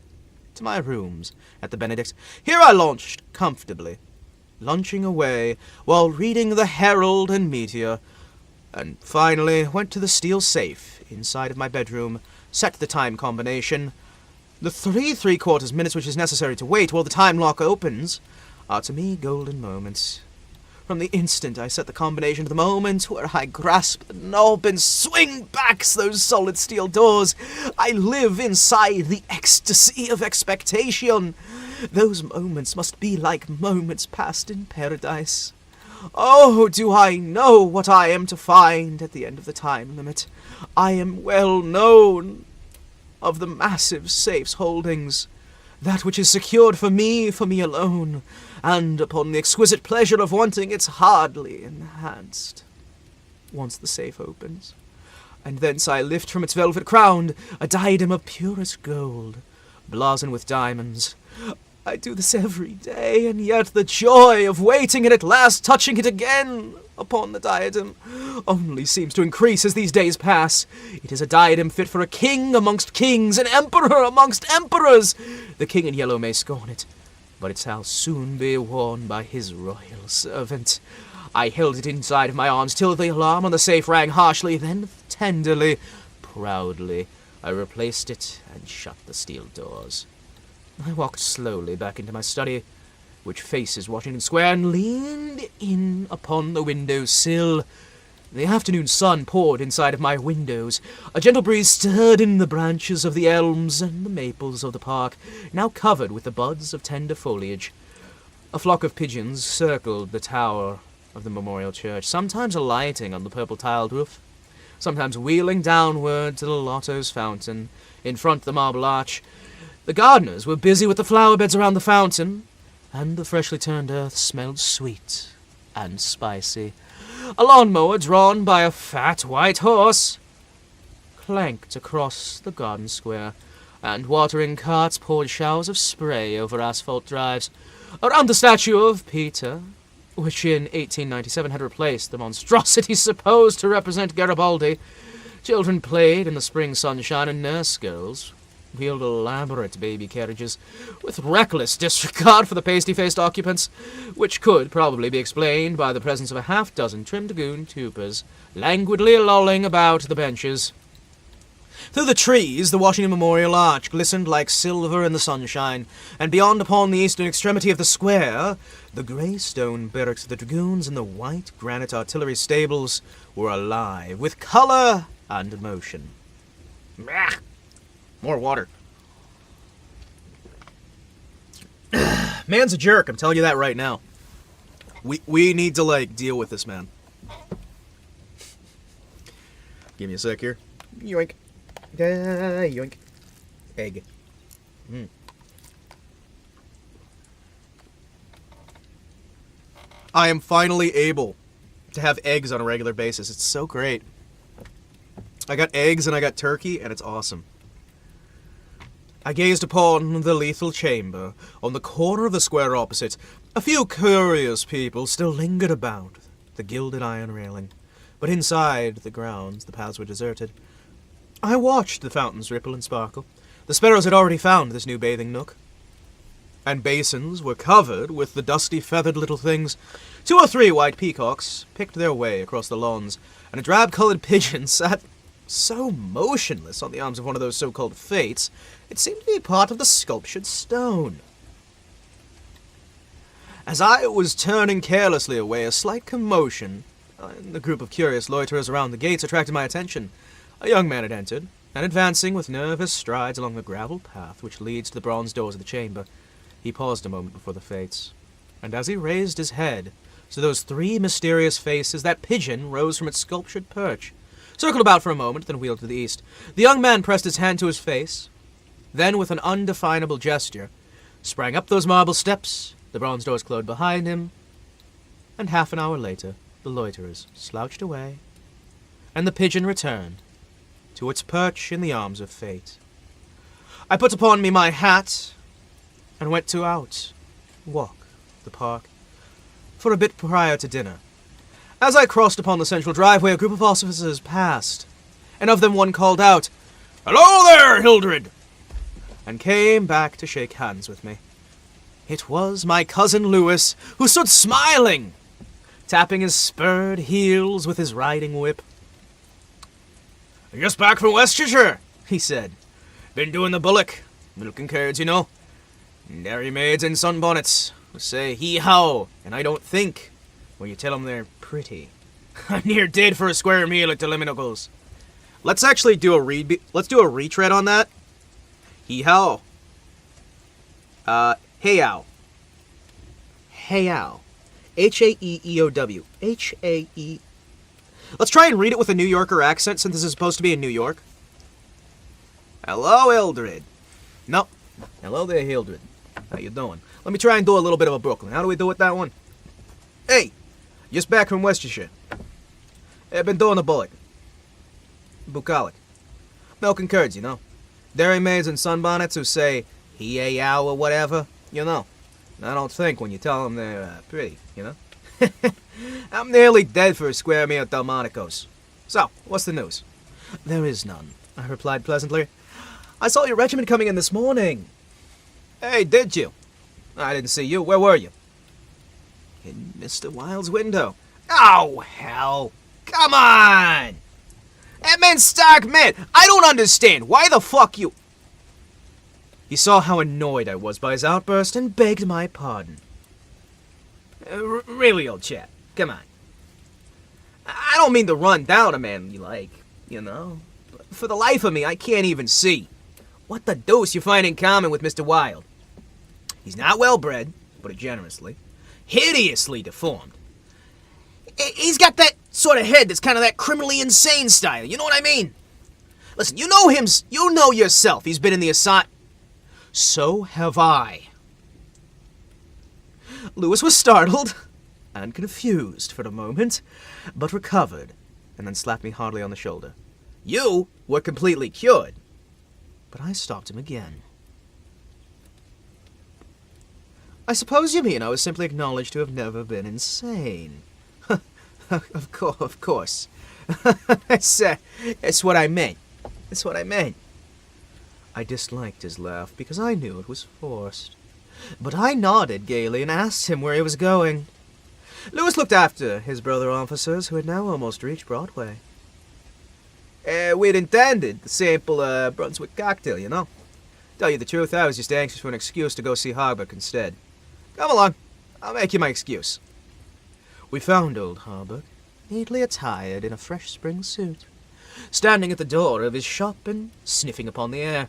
to my rooms at the Benedict. Here I launched comfortably, lunching away while reading the Herald and Meteor, and finally went to the steel safe inside of my bedroom, set the time combination. The 3¾ minutes which is necessary to wait while the time lock opens are to me golden moments. From the instant I set the combination to the moment where I grasp the knob and swing back those solid steel doors, I live inside the ecstasy of expectation. Those moments must be like moments passed in paradise. Oh, do I know what I am to find at the end of the time limit? I am well known of the massive safe's holdings, that which is secured for me alone, and upon the exquisite pleasure of wanting it's hardly enhanced. Once the safe opens, and thence I lift from its velvet crown a diadem of purest gold, blazoned with diamonds. I do this every day, and yet the joy of waiting and at last touching it again upon the diadem only seems to increase as these days pass. It is a diadem fit for a king amongst kings, an emperor amongst emperors. The king in yellow may scorn it, but it shall soon be worn by his royal servant. I held it inside of my arms till the alarm on the safe rang harshly, then tenderly, proudly, I replaced it and shut the steel doors. I walked slowly back into my study, which faces Washington Square, and leaned in upon the window sill. The afternoon sun poured inside of my windows. A gentle breeze stirred in the branches of the elms and the maples of the park, now covered with the buds of tender foliage. A flock of pigeons circled the tower of the Memorial Church, sometimes alighting on the purple-tiled roof, sometimes wheeling downward to the Lotto's fountain in front of the marble arch. The gardeners were busy with the flower beds around the fountain, and the freshly turned earth smelled sweet and spicy. A lawn-mower drawn by a fat white horse clanked across the garden square, and watering carts poured showers of spray over asphalt drives. Around the statue of Peter, which in 1897 had replaced the monstrosity supposed to represent Garibaldi, children played in the spring sunshine and nurse girls wheeled elaborate baby carriages with reckless disregard for the pasty-faced occupants, which could probably be explained by the presence of a half-dozen trimmed goon tupers languidly lolling about the benches. Through the trees, the Washington Memorial Arch glistened like silver in the sunshine, and beyond upon the eastern extremity of the square, the grey stone barracks of the dragoons and the white granite artillery stables were alive with colour and motion. More water. Man's a jerk, I'm telling you that right now. We need to, like, deal with this man. Give me a sec here. Yoink. Yoink. Egg. I am finally able to have eggs on a regular basis. It's so great. I got eggs and I got turkey, and it's awesome. I gazed upon the lethal chamber on the corner of the square opposite. A few curious people still lingered about the gilded iron railing, but inside the grounds the paths were deserted. I watched the fountains ripple and sparkle. The sparrows had already found this new bathing nook, and basins were covered with the dusty feathered little things. 2 or 3 white peacocks picked their way across the lawns, and a drab-colored pigeon sat so motionless on the arms of one of those so-called fates, it seemed to be part of the sculptured stone. As I was turning carelessly away, a slight commotion in the group of curious loiterers around the gates attracted my attention. A young man had entered, and advancing with nervous strides along the gravel path which leads to the bronze doors of the chamber, he paused a moment before the fates, and as he raised his head to those 3 mysterious faces, that pigeon rose from its sculptured perch, circled about for a moment, then wheeled to the east. The young man pressed his hand to his face, then with an undefinable gesture, sprang up those marble steps, the bronze doors closed behind him, and half an hour later, the loiterers slouched away, and the pigeon returned to its perch in the arms of fate. I put upon me my hat, and went to walk the park, for a bit prior to dinner. As I crossed upon the central driveway, a group of officers passed, and of them one called out, "Hello there, Hildred!" and came back to shake hands with me. It was my cousin Lewis, who stood smiling, tapping his spurred heels with his riding whip. "Just back from West Cheshire," he said. "Been doing the bullock, milking curds, you know. Dairy maids in sunbonnets who say hee-haw, and I don't think when you tell them they're pretty. I'm near dead for a square meal at Deliminicals." Let's actually do let's do a retread on that. Hee-haw. Hey-ow. Hey-ow. H-A-E-E-O-W. H-A-E... Let's try and read it with a New Yorker accent, since this is supposed to be in New York. "Hello, Hildred." No. "Hello there, Hildred. How you doing?" Let me try and do a little bit of a Brooklyn. How do we do with that one? "Hey, just back from Worcestershire. I've been doing the bullock. Bucolic. Milking curds, you know. Dairy maids in sunbonnets who say he-a-yow or whatever, you know. I don't think when you tell them they're pretty, you know. I'm nearly dead for a square meal at Delmonico's. So, what's the news?" "There is none," I replied pleasantly. "I saw your regiment coming in this morning." "Hey, did you? I didn't see you. Where were you?" "In Mr. Wilde's window." "Oh, hell. Come on! That man's stark mad. I don't understand. Why the fuck you..." He saw how annoyed I was by his outburst and begged my pardon. "Really, old chap, come on. I don't mean to run down a man you like, you know. But for the life of me, I can't even see what the deuce you find in common with Mr. Wilde. He's not well-bred, put it generously, hideously deformed. He's got that sort of head that's kind of that criminally insane style, you know what I mean? Listen, you know him, you know yourself, he's been in the asylum. So have I." Lewis was startled and confused for a moment, but recovered, and then slapped me hardly on the shoulder. "You were completely cured." But I stopped him again. I suppose you mean I was simply acknowledged to have never been insane. Of course. It's what I meant. It's what I meant. I disliked his laugh because I knew it was forced. But I nodded gaily and asked him where he was going. Lewis looked after his brother officers, who had now almost reached Broadway. We'd intended the sample Brunswick cocktail, you know. Tell you the truth, I was just anxious for an excuse to go see Harbuck instead. Come along, I'll make you my excuse. We found old Harbuck, neatly attired in a fresh spring suit, standing at the door of his shop and sniffing upon the air.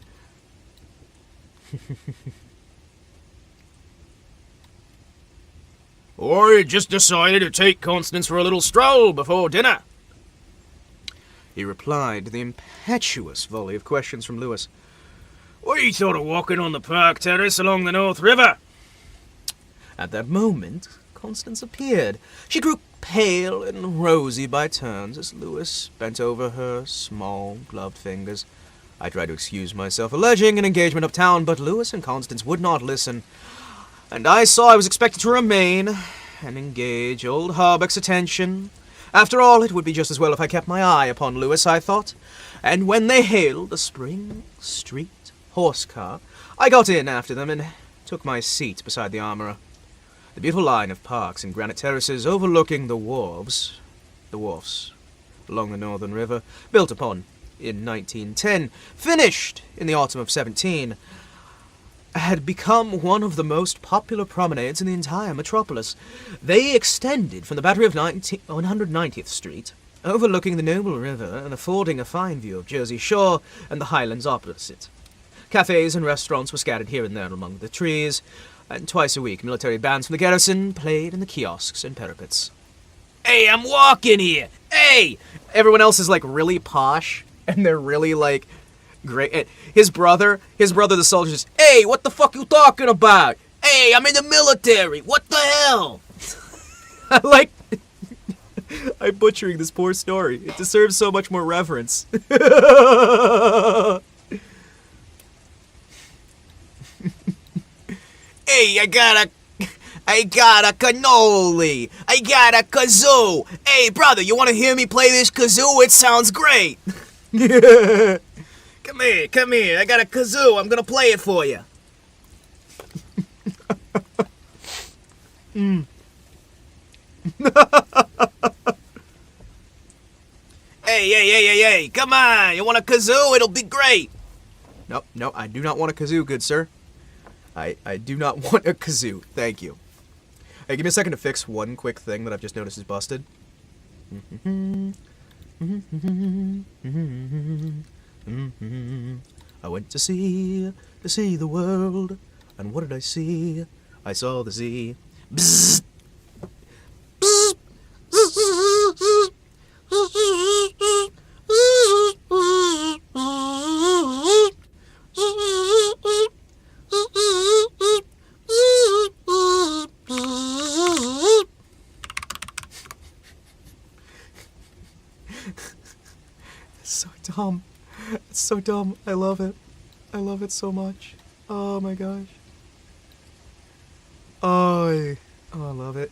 I just decided to take Constance for a little stroll before dinner, he replied to the impetuous volley of questions from Lewis. We thought of walking on the park terrace along the North River. At that moment, Constance appeared. She grew pale and rosy by turns as Lewis bent over her small, gloved fingers. I tried to excuse myself, alleging an engagement uptown, but Lewis and Constance would not listen, and I saw I was expected to remain and engage old Harbuck's attention. After all, it would be just as well if I kept my eye upon Lewis, I thought, and when they hailed the Spring Street horse car, I got in after them and took my seat beside the armourer. The beautiful line of parks and granite terraces overlooking the wharfs along the Northern River, built upon in 1910, finished in the autumn of 17, had become one of the most popular promenades in the entire metropolis. They extended from the Battery of 190th Street, overlooking the noble river and affording a fine view of Jersey Shore and the highlands opposite. Cafes and restaurants were scattered here and there among the trees, and twice a week military bands from the garrison played in the kiosks and parapets. Hey, I'm walking here! Hey! Everyone else is like really posh, and they're really like great. His brother the soldier says, "Hey, what the fuck you talking about? Hey, I'm in the military! What the hell?" I'm butchering this poor story. It deserves so much more reverence. Hey, I got a cannoli. I got a kazoo. Hey, brother, you want to hear me play this kazoo? It sounds great. Come here. I got a kazoo. I'm gonna play it for you. Hey, come on. You want a kazoo? It'll be great. No, I do not want a kazoo, good sir. I do not want a kazoo. Thank you. Hey, give me a second to fix one quick thing that I've just noticed is busted. I went to see the world, and what did I see? I saw the Z. Bzzz. It's so dumb. I love it. I love it so much. Oh my gosh. I love it.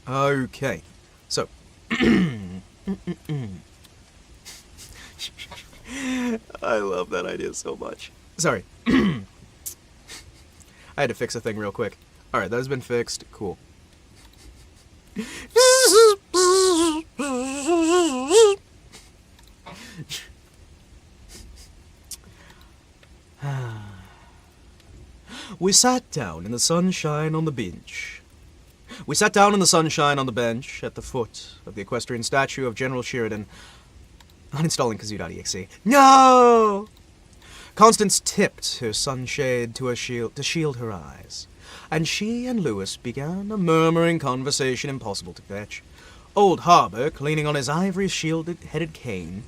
Okay. So. I love that idea so much. Sorry. I had to fix a thing real quick. Alright, that has been fixed. Cool. We sat down in the sunshine on the bench. We sat down in the sunshine on the bench at the foot of the equestrian statue of General Sheridan. Uninstalling kazoo.exe. No! Constance tipped her sunshade to shield her eyes, and she and Lewis began a murmuring conversation impossible to catch. Old Harbuck, leaning on his ivory shielded-headed cane,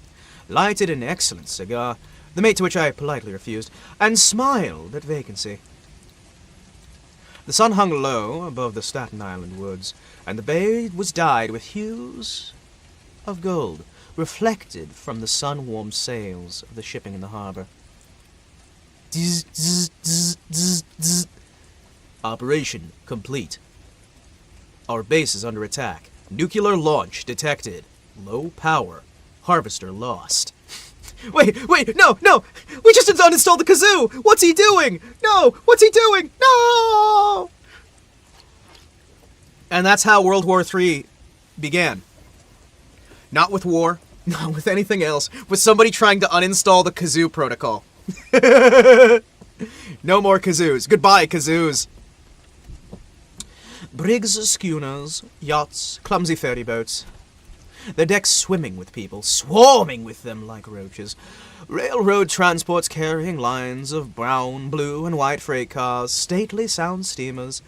lighted an excellent cigar, the mate to which I politely refused, and smiled at vacancy. The sun hung low above the Staten Island woods, and the bay was dyed with hues of gold, reflected from the sun-warmed sails of the shipping in the harbor. Zzz, zzz, zzz, zzz, zzz. Operation complete. Our base is under attack. Nuclear launch detected. Low power. Harvester lost. Wait, no! We just uninstalled the kazoo! What's he doing? No! What's he doing? No! And that's how World War III began. Not with war, not with anything else, with somebody trying to uninstall the kazoo protocol. No more kazoos. Goodbye, kazoos. Brigs, schooners, yachts, clumsy ferry boats. Their decks swimming with people, swarming with them like roaches. Railroad transports carrying lines of brown, blue, and white freight cars, stately sound steamers,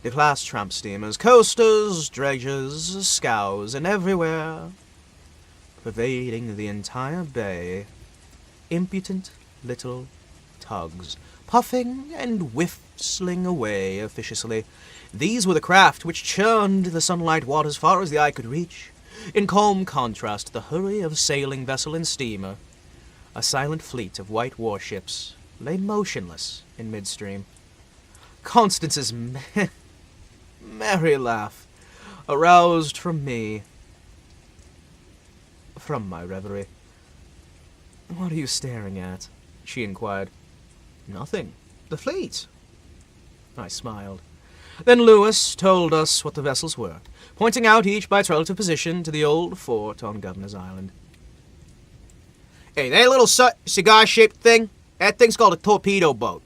the-class tramp steamers, coasters, dredgers, scows, and everywhere, pervading the entire bay, impudent little tugs, puffing and whistling away officiously. These were the craft which churned the sunlight water as far as the eye could reach. In calm contrast to the hurry of sailing vessel and steamer, a silent fleet of white warships lay motionless in midstream. Constance's merry laugh aroused from my reverie. "What are you staring at?" she inquired. "Nothing. The fleet." I smiled. Then Lewis told us what the vessels were, pointing out each by its relative position to the old fort on Governor's Island. "Hey, that little cigar-shaped thing, that thing's called a torpedo boat,"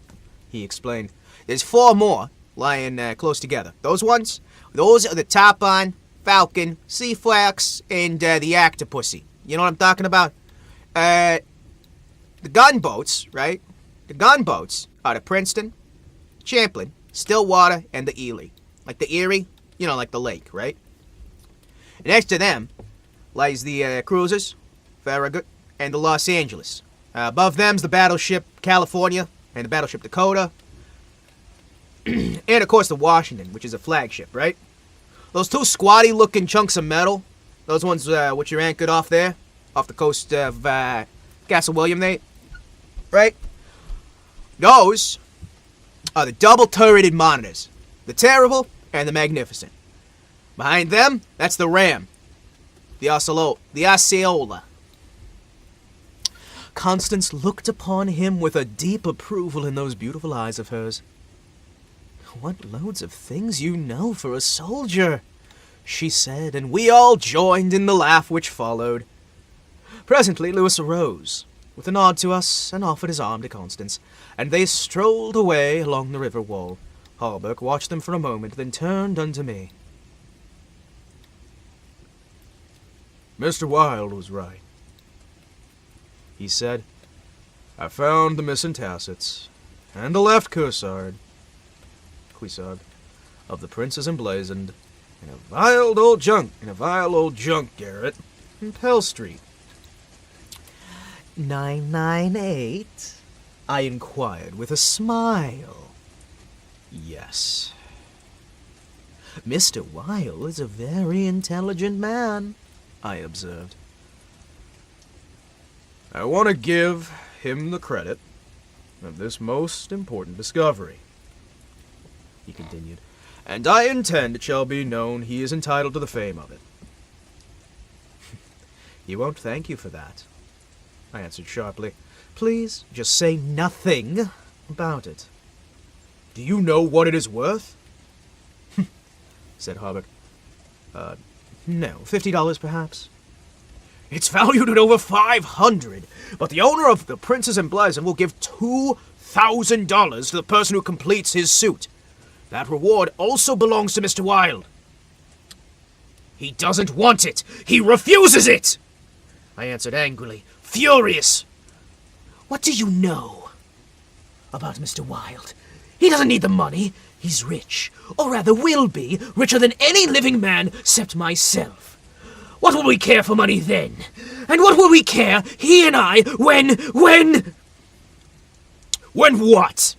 he explained. "There's 4 more lying close together. Those ones, those are the Tarpon, Falcon, Seaflax, and the Octopussy. You know what I'm talking about? The gunboats, right? The gunboats are the Princeton, Champlain, Stillwater, and the Erie. Like the Erie, you know, like the lake, right? And next to them lies the cruisers, Farragut, and the Los Angeles. Above them's the battleship California and the battleship Dakota. And, of course, the Washington, which is a flagship, right? Those 2 squatty-looking chunks of metal, those ones which are anchored off there, off the coast of Castle William, right? Those are the double-turreted monitors, the Terrible and the Magnificent. Behind them, that's the Ram, the Osceola. Constance looked upon him with a deep approval in those beautiful eyes of hers. "What loads of things you know for a soldier," she said, and we all joined in the laugh which followed. Presently Lewis arose, with a nod to us, and offered his arm to Constance, and they strolled away along the river wall. Hawberk watched them for a moment, then turned unto me. "Mr. Wilde was right," he said. "I found the missing tassets, and the left cuissard of the Princess Emblazoned in a vile old junk garret in Pell Street." 998? I inquired with a smile. "Yes." "Mr. Wilde is a very intelligent man," I observed. "I want to give him the credit of this most important discovery," he continued, "and I intend it shall be known he is entitled to the fame of it." "He won't thank you for that," I answered sharply. "Please just say nothing about it." "Do you know what it is worth?" said Hawberk. No, $50 perhaps." "It's valued at over 500, but the owner of the Princess Emblazoned will give $2,000 to the person who completes his suit. That reward also belongs to Mr. Wilde." "He doesn't want it! He refuses it!" I answered angrily, furious. "What do you know about Mr. Wilde? He doesn't need the money. He's rich, or rather will be, richer than any living man except myself. What will we care for money then? And what will we care, he and I, when... "When what?"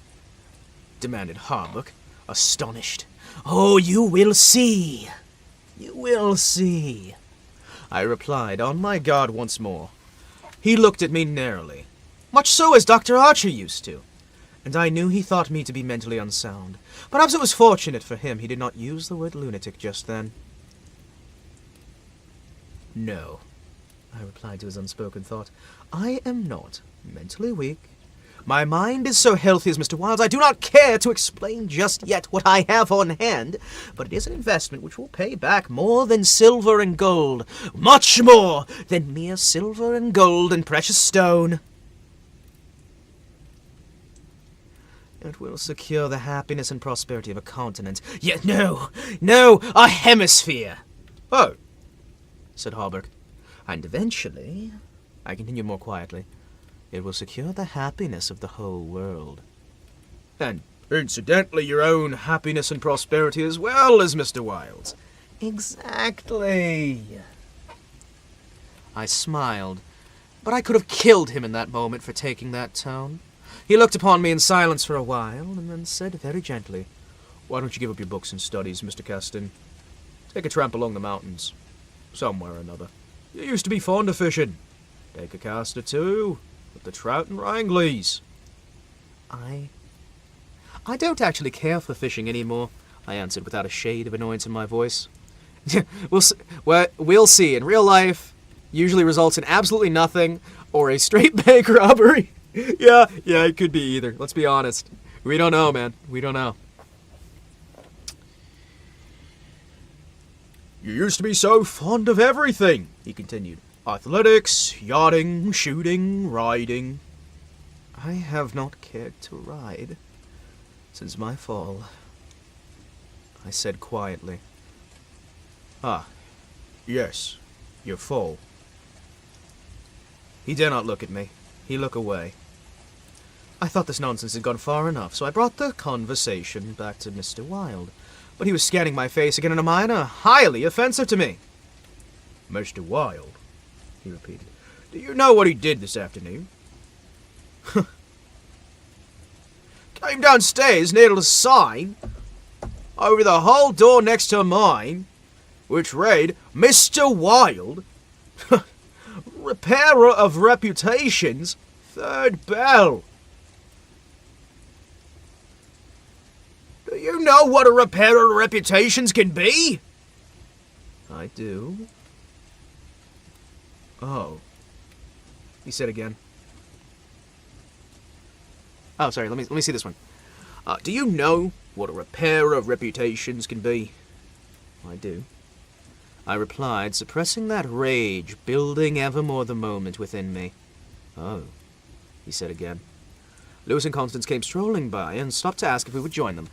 demanded Hawberk, astonished. "Oh, you will see. You will see," I replied, on my guard once more. He looked at me narrowly, much so as Dr. Archer used to. and I knew he thought me to be mentally unsound. Perhaps it was fortunate for him he did not use the word lunatic just then. No, I replied to his unspoken thought. I am not mentally weak. My mind is so healthy as Mr. Wilde's, I do not care to explain just yet what I have on hand, but it is an investment which will pay back more than silver and gold, much more than mere silver and gold and precious stone. It will secure the happiness and prosperity of a continent. Yet no, a hemisphere. Oh, said Hawberk. And eventually, I continued more quietly, it will secure the happiness of the whole world. And incidentally, your own happiness and prosperity as well as Mr. Wilde's. Exactly. I smiled, but I could have killed him in that moment for taking that tone. He looked upon me in silence for a while, and then said very gently, Why don't you give up your books and studies, Mr. Caston? Take a tramp along the mountains. Somewhere or another. You used to be fond of fishing. Take a cast or two with the trout and wranglies. I don't actually care for fishing anymore, I answered without a shade of annoyance in my voice. We'll see. In real life, usually results in absolutely nothing or a straight bank robbery. Yeah, it could be either. Let's be honest. We don't know, man. We don't know. You used to be so fond of everything, he continued. Athletics, yachting, shooting, riding. I have not cared to ride since my fall, I said quietly. Ah, yes, your fall. He dare not look at me. He looked away. I thought this nonsense had gone far enough, so I brought the conversation back to Mr. Wilde. But he was scanning my face again in a manner highly offensive to me. Mr. Wilde, he repeated. Do you know what he did this afternoon? Came downstairs, nailed a sign over the hall door next to mine, which read, Mr. Wilde, repairer of reputations, third bell. Do you know what a repairer of reputations can be? I do. Oh, he said again. Oh, sorry, let me see this one. Do you know what a repairer of reputations can be? I do. I replied, suppressing that rage, building evermore the moment within me. Oh, he said again. Louis and Constance came strolling by and stopped to ask if we would join them.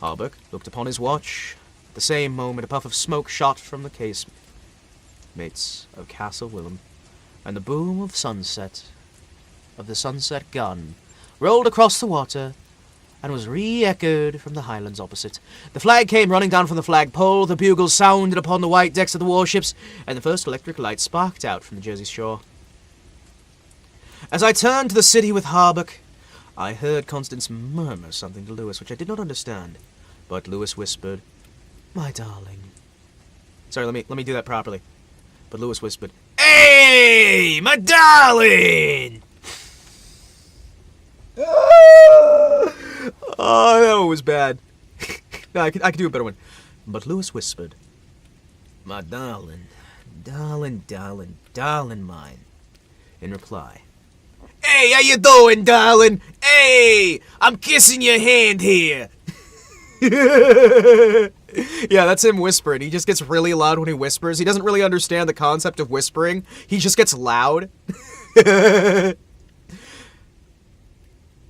Hawberk looked upon his watch. At the same moment, a puff of smoke shot from the casemates of Castle Willem, and the boom of the sunset gun, rolled across the water and was re-echoed from the highlands opposite. The flag came running down from the flagpole, the bugles sounded upon the white decks of the warships, and the first electric light sparked out from the Jersey shore. As I turned to the city with Hawberk, I heard Constance murmur something to Louis, which I did not understand, but Louis whispered, My darling. Sorry, let me do that properly. But Louis whispered, Hey, my darling! Oh, that one was bad. No, I could do a better one. But Louis whispered, My darling, darling, darling, darling mine, in reply. Hey, how you doing, darling? Hey, I'm kissing your hand here. Yeah, that's him whispering. He just gets really loud when he whispers. He doesn't really understand the concept of whispering. He just gets loud.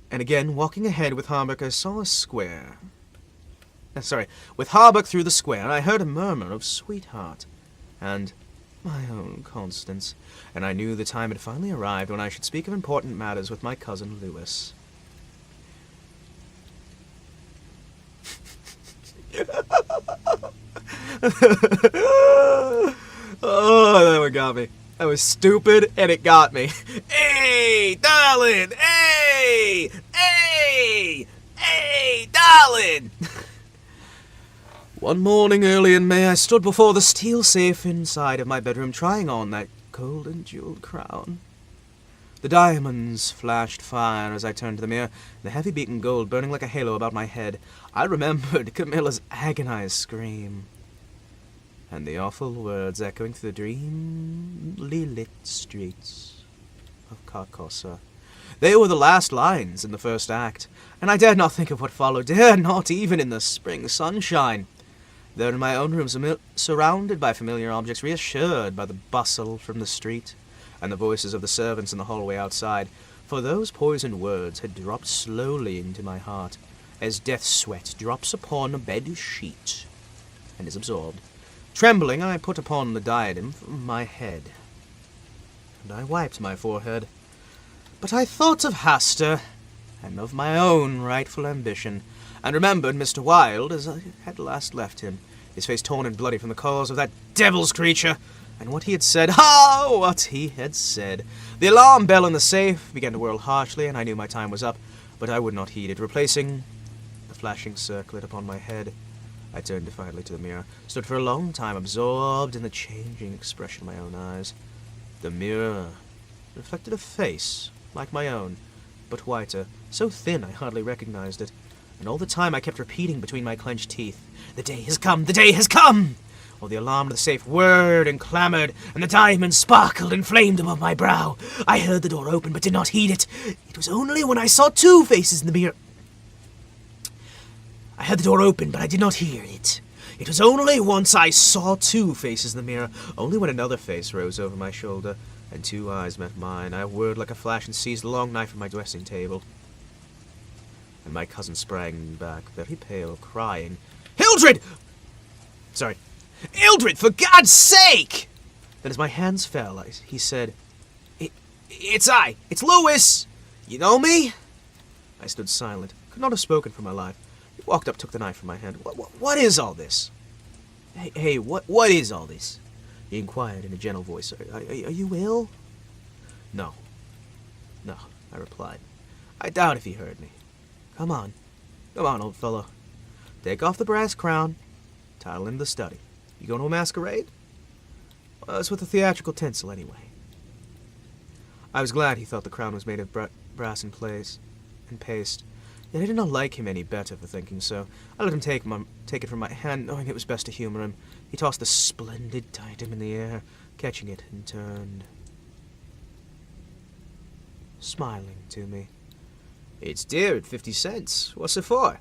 And again, walking ahead with Hawberk, I saw a square. With Hawberk through the square, I heard a murmur of sweetheart. And my own Constance. And I knew the time had finally arrived when I should speak of important matters with my cousin Louis. Oh, that one got me. That was stupid, and it got me. Hey, darling! Hey! Hey! Hey, darling! One morning early in May, I stood before the steel safe inside of my bedroom, trying on that gold and jeweled crown. The diamonds flashed fire as I turned to the mirror, the heavy beaten gold burning like a halo about my head. I remembered Camilla's agonized scream, and the awful words echoing through the dreamily lit streets of Carcosa. They were the last lines in the first act, and I dared not think of what followed, dared not even in the spring sunshine. There in my own room, surrounded by familiar objects, reassured by the bustle from the street, and the voices of the servants in the hallway outside, for those poisoned words had dropped slowly into my heart, as death sweat drops upon a bed sheet, and is absorbed. Trembling, I put upon the diadem from my head, and I wiped my forehead. But I thought of Hastur, and of my own rightful ambition, and remembered Mr. Wilde as I had last left him, his face torn and bloody from the claws of that devil's creature, and what he had said. What he had said. The alarm bell in the safe began to whirl harshly, and I knew my time was up, but I would not heed it. Replacing the flashing circlet upon my head, I turned defiantly to the mirror, stood for a long time absorbed in the changing expression of my own eyes. The mirror reflected a face like my own, but whiter, so thin I hardly recognized it, and all the time I kept repeating between my clenched teeth, "The day has come! The day has come!" while the alarm of the safe whirred and clamored, and the diamonds sparkled and flamed above my brow. I heard the door open, but did not heed it. It was only when I saw two faces in the mirror. I heard the door open, but I did not hear it. It was only once I saw two faces in the mirror, only when another face rose over my shoulder, and two eyes met mine. I whirred like a flash and seized the long knife from my dressing table. And my cousin sprang back, very pale, crying, "Hildred!" Sorry. "Hildred, for God's sake!" Then as my hands fell, he said, It's I. It's Louis. You know me?" I stood silent, could not have spoken for my life. He walked up, took the knife from my hand. What is all this?" Hey, what is all this?" he inquired in a gentle voice. Are you ill?" No, I replied. I doubt if he heard me. Come on, old fellow. Take off the brass crown, title in the study. You going to a masquerade? Well, it's with a theatrical tinsel, anyway." I was glad he thought the crown was made of brass and paste, yet I did not like him any better for thinking so. I let him take it from my hand, knowing it was best to humor him. He tossed the splendid diadem in the air, catching it, and turned, smiling to me. "It's dear at 50 cents. What's it for?"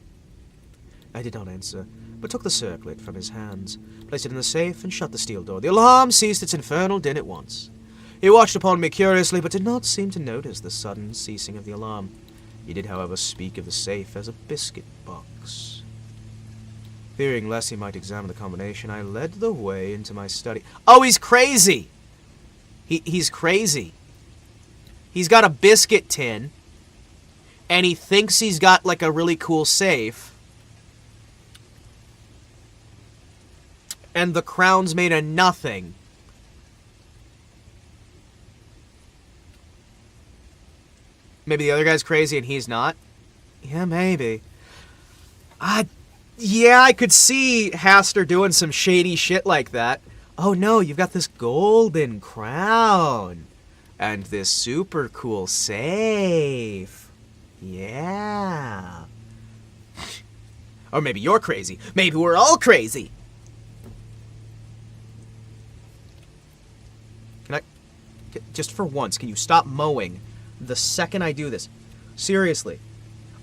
I did not answer, but took the circlet from his hands, placed it in the safe, and shut the steel door. The alarm ceased its infernal din at once. He watched upon me curiously, but did not seem to notice the sudden ceasing of the alarm. He did, however, speak of the safe as a biscuit box. Fearing lest he might examine the combination, I led the way into my study. Oh, he's crazy! He's crazy. He's got a biscuit tin, and he thinks he's got, like, a really cool safe. And the crown's made of nothing. Maybe the other guy's crazy and he's not? Yeah, maybe. Yeah, I could see Hastur doing some shady shit like that. Oh no, you've got this golden crown. And this super cool safe. Yeah. Or maybe you're crazy. Maybe we're all crazy. Just for once, can you stop mowing the second I do this? Seriously.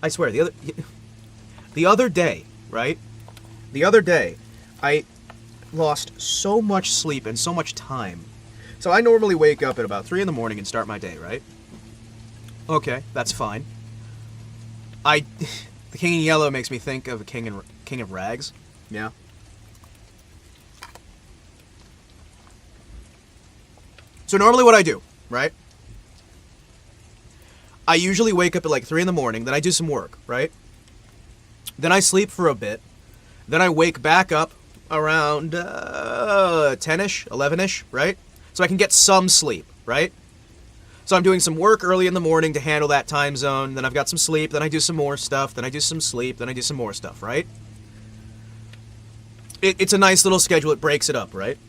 I swear, the other day, right? The other day, I lost so much sleep and so much time. So I normally wake up at about 3 in the morning and start my day, right? Okay, that's fine. The King in Yellow makes me think of a King of Rags. Yeah. So normally what I do, right? I usually wake up at like 3 in the morning, then I do some work, right? Then I sleep for a bit. Then I wake back up around 10-ish, 11-ish, right? So I can get some sleep, right? So I'm doing some work early in the morning to handle that time zone, then I've got some sleep, then I do some more stuff, then I do some sleep, then I do some more stuff, right? It's a nice little schedule, it breaks it up, right?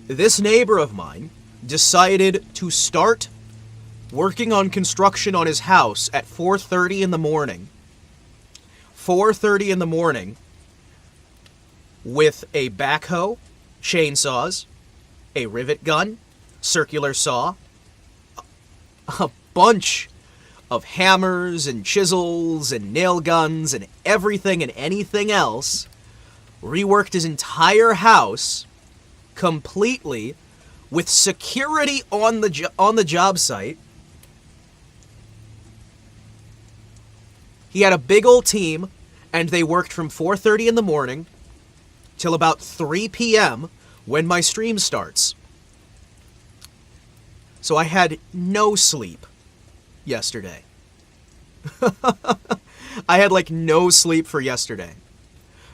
This neighbor of mine decided to start working on construction on his house at 4:30 in the morning. 4:30 in the morning with a backhoe, chainsaws, a rivet gun, circular saw, a bunch of hammers and chisels and nail guns and everything and anything else, reworked his entire house completely with security on the job site. He had a big old team, and they worked from 4:30 in the morning till about 3 p.m. when my stream starts. So I had no sleep yesterday. I had like no sleep for yesterday.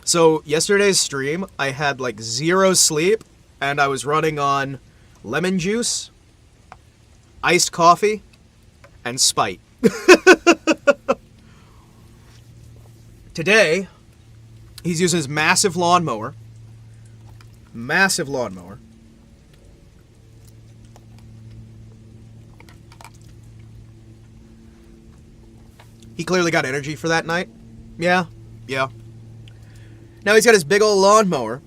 So yesterday's stream, I had like 0 sleep, and I was running on lemon juice, iced coffee, and Spite. Today, he's using his massive lawnmower. Massive lawnmower. He clearly got energy for that night. Yeah. Now he's got his big old lawnmower,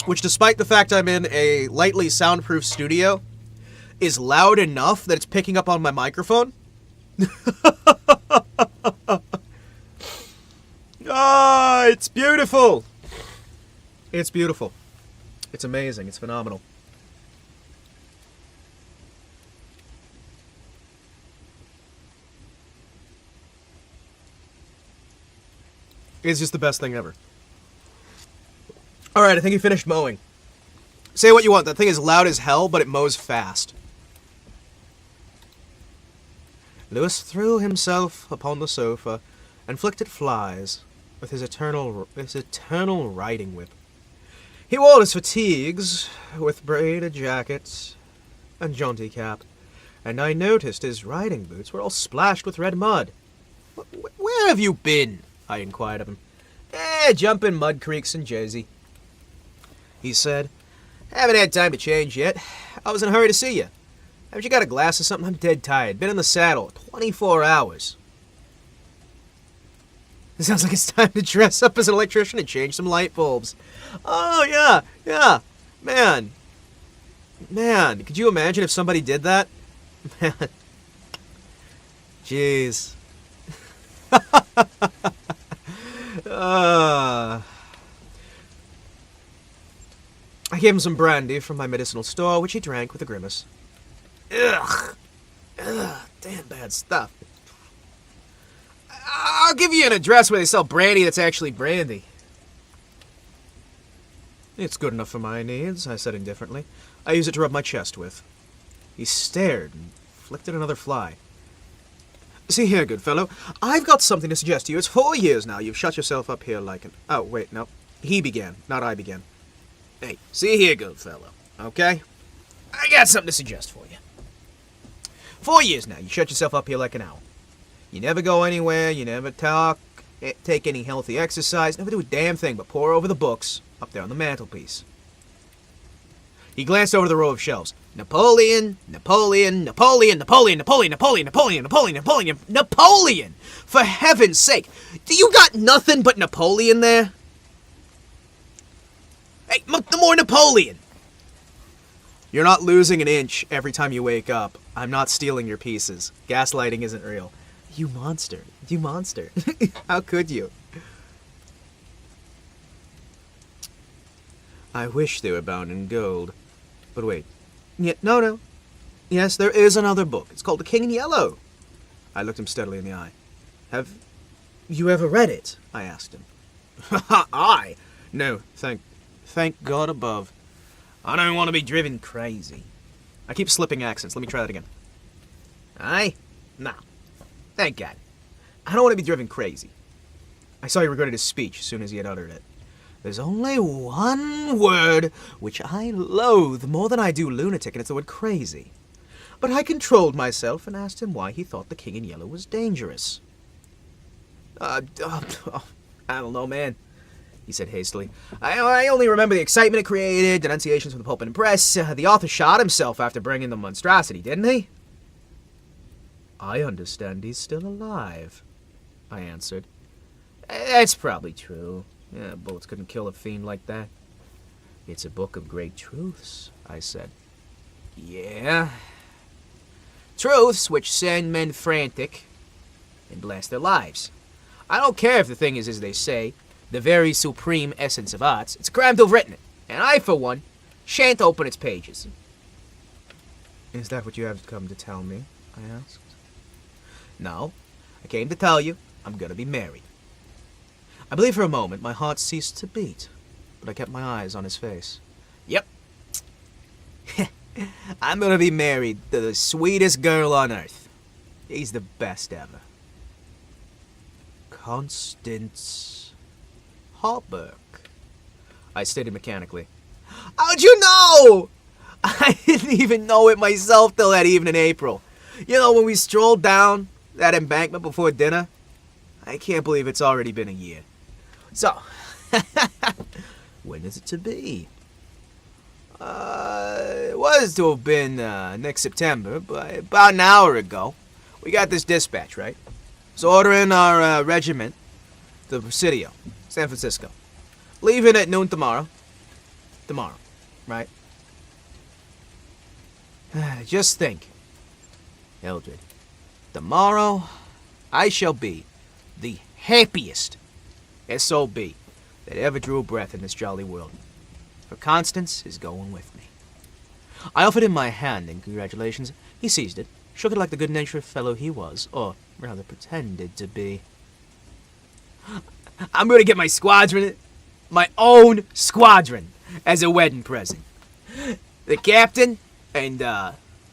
which, despite the fact I'm in a lightly soundproof studio, is loud enough that it's picking up on my microphone. Ah, it's beautiful. It's beautiful. It's amazing. It's phenomenal. It's just the best thing ever. Alright, I think he finished mowing. Say what you want, that thing is loud as hell, but it mows fast. Lewis threw himself upon the sofa and flicked at flies with his eternal riding whip. He wore his fatigues with braided jacket and jaunty cap, and I noticed his riding boots were all splashed with red mud. Where have you been? I inquired of him. Jumping mud creeks in Jersey. He said, haven't had time to change yet. I was in a hurry to see you. Haven't you got a glass or something? I'm dead tired. Been in the saddle 24 hours. It sounds like it's time to dress up as an electrician and change some light bulbs. Oh, yeah. Man, could you imagine if somebody did that? Man. Jeez. I gave him some brandy from my medicinal store, which he drank with a grimace. Ugh, damn bad stuff. I'll give you an address where they sell brandy that's actually brandy. It's good enough for my needs, I said indifferently. I use it to rub my chest with. He stared and flicked at another fly. See here, good fellow, I've got something to suggest to you. It's 4 years now you've shut yourself up here like an... Oh, wait, no. He began, not I began. Hey, see here, good fellow, okay? I got something to suggest for you. 4 years now, you shut yourself up here like an owl. You never go anywhere, you never talk, take any healthy exercise, never do a damn thing but pore over the books up there on the mantelpiece. He glanced over the row of shelves. Napoleon. For heaven's sake, do you got nothing but Napoleon there? Hey, more Napoleon. You're not losing an inch every time you wake up. I'm not stealing your pieces. Gaslighting isn't real. You monster. How could you? I wish they were bound in gold. But wait. No. Yes, there is another book. It's called The King in Yellow. I looked him steadily in the eye. Have you ever read it? I asked him. I? No, thank God above. I don't want to be driven crazy. I keep slipping accents. Let me try that again. Aye? No. Thank God. I don't want to be driven crazy. I saw he regretted his speech as soon as he had uttered it. There's only one word which I loathe more than I do lunatic, and it's the word crazy. But I controlled myself and asked him why he thought the King in Yellow was dangerous. I don't know, man, he said hastily. I only remember the excitement it created, denunciations from the pulpit and press. The author shot himself after bringing the monstrosity, didn't he? I understand he's still alive, I answered. That's probably true. Yeah, bullets couldn't kill a fiend like that. It's a book of great truths, I said. Yeah. Truths which send men frantic and blast their lives. I don't care if the thing is as they say, the very supreme essence of arts. It's a crime to have written it, and I, for one, shan't open its pages. Is that what you have come to tell me? I asked. No, I came to tell you I'm gonna be married. I believe for a moment my heart ceased to beat, but I kept my eyes on his face. Yep. I'm gonna be married to the sweetest girl on earth. He's the best ever. Constance Hallberg, I stated mechanically. How'd you know? I didn't even know it myself till that evening in April. You know, when we strolled down that embankment before dinner? I can't believe it's already been a year. So, when is it to be? It was to have been next September, but about an hour ago, we got this dispatch, right? So ordering our regiment to Presidio, San Francisco. Leaving at noon tomorrow. Tomorrow, right? Just think, Eldred. Tomorrow, I shall be the happiest SOB that ever drew a breath in this jolly world. For Constance is going with me. I offered him my hand in congratulations. He seized it, shook it like the good-natured fellow he was, or rather pretended to be. I'm going to get my squadron, my own squadron, as a wedding present. The captain and,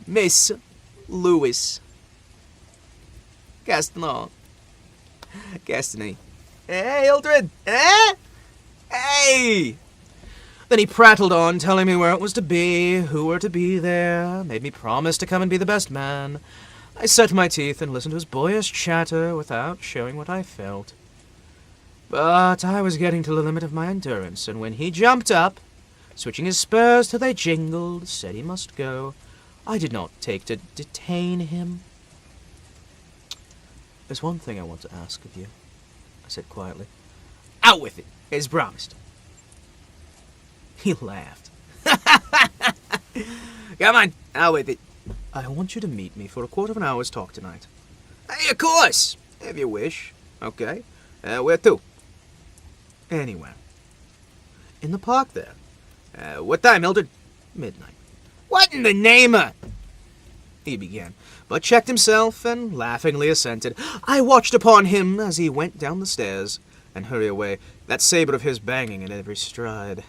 Miss Louis Gaston. Gastony. Hey, Eldred! Eh? Hey! Then he prattled on, telling me where it was to be, who were to be there, made me promise to come and be the best man. I set my teeth and listened to his boyish chatter without showing what I felt. But I was getting to the limit of my endurance, and when he jumped up, switching his spurs till they jingled, said he must go, I did not take to detain him. There's one thing I want to ask of you, I said quietly. Out with it, as promised. He laughed. Come on, out with it. I want you to meet me for a quarter of an hour's talk tonight. Hey, of course, if you wish. Okay, where to? Anywhere. In the park there. What time, Mildred? Midnight. What in the name of... He began, but checked himself and laughingly assented. I watched upon him as he went down the stairs and hurried away, that saber of his banging at every stride.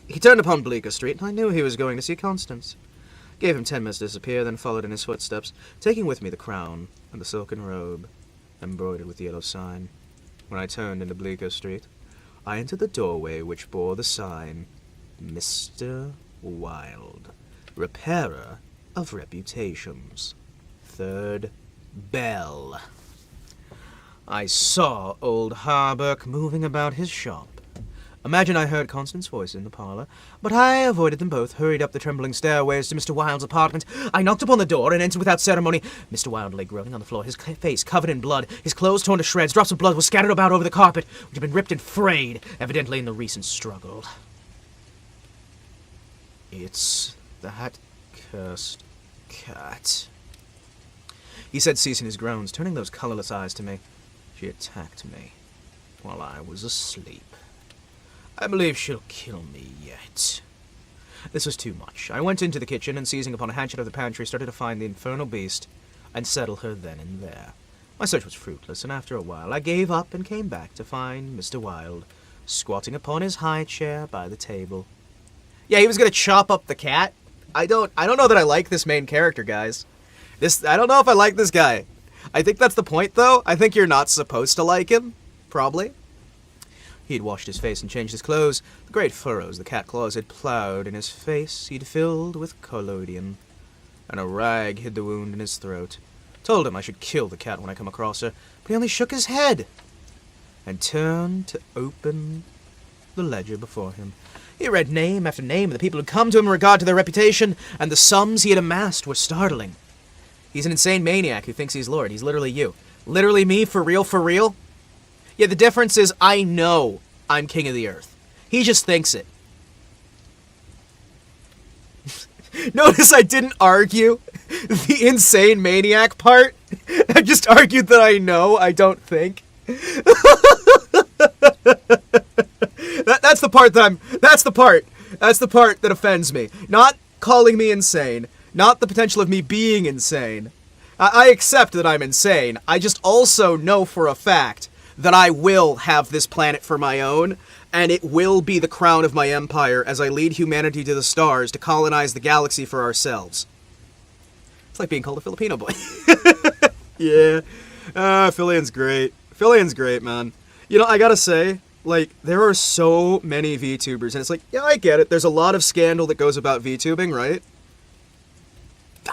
He turned upon Bleecker Street, and I knew he was going to see Constance. Gave him 10 minutes to disappear, then followed in his footsteps, taking with me the crown and the silken robe, embroidered with the yellow sign. When I turned into Bleecker Street, I entered the doorway which bore the sign, Mr. Wilde, Repairer of Reputations. Third bell. I saw old Harbach moving about his shop. Imagine I heard Constance's voice in the parlor, but I avoided them both, hurried up the trembling stairways to Mr. Wilde's apartment. I knocked upon the door and entered without ceremony. Mr. Wilde lay groaning on the floor, his face covered in blood, his clothes torn to shreds. Drops of blood were scattered about over the carpet, which had been ripped and frayed, evidently in the recent struggle. It's that cursed cat, he said, ceasing his groans, turning those colorless eyes to me. She attacked me while I was asleep. I believe she'll kill me yet. This was too much. I went into the kitchen and, seizing upon a hatchet of the pantry, started to find the infernal beast and settle her then and there. My search was fruitless, and after a while I gave up and came back to find Mr. Wilde squatting upon his high chair by the table. Yeah, he was gonna chop up the cat. I don't know that I like this main character, guys. I don't know if I like this guy. I think that's the point, though. I think you're not supposed to like him. Probably. He had washed his face and changed his clothes. The great furrows the cat claws had plowed in his face he'd filled with collodion, and a rag hid the wound in his throat. Told him I should kill the cat when I come across her, but he only shook his head and turned to open the ledger before him. He read name after name of the people who had come to him in regard to their reputation, and the sums he had amassed were startling. He's an insane maniac who thinks he's Lord. He's literally you. Literally me, for real, for real? Yeah, the difference is I know I'm king of the earth. He just thinks it. Notice I didn't argue the insane maniac part. I just argued that I know, I don't think. That's the part that's the part that offends me. Not calling me insane, not the potential of me being insane. I accept that I'm insane. I just also know for a fact that I will have this planet for my own, and it will be the crown of my empire as I lead humanity to the stars to colonize the galaxy for ourselves. It's like being called a Filipino boy. Yeah. Filian's great. Filian's great, man. You know, I gotta say, like, there are so many VTubers, and it's like, yeah, I get it. There's a lot of scandal that goes about VTubing, right?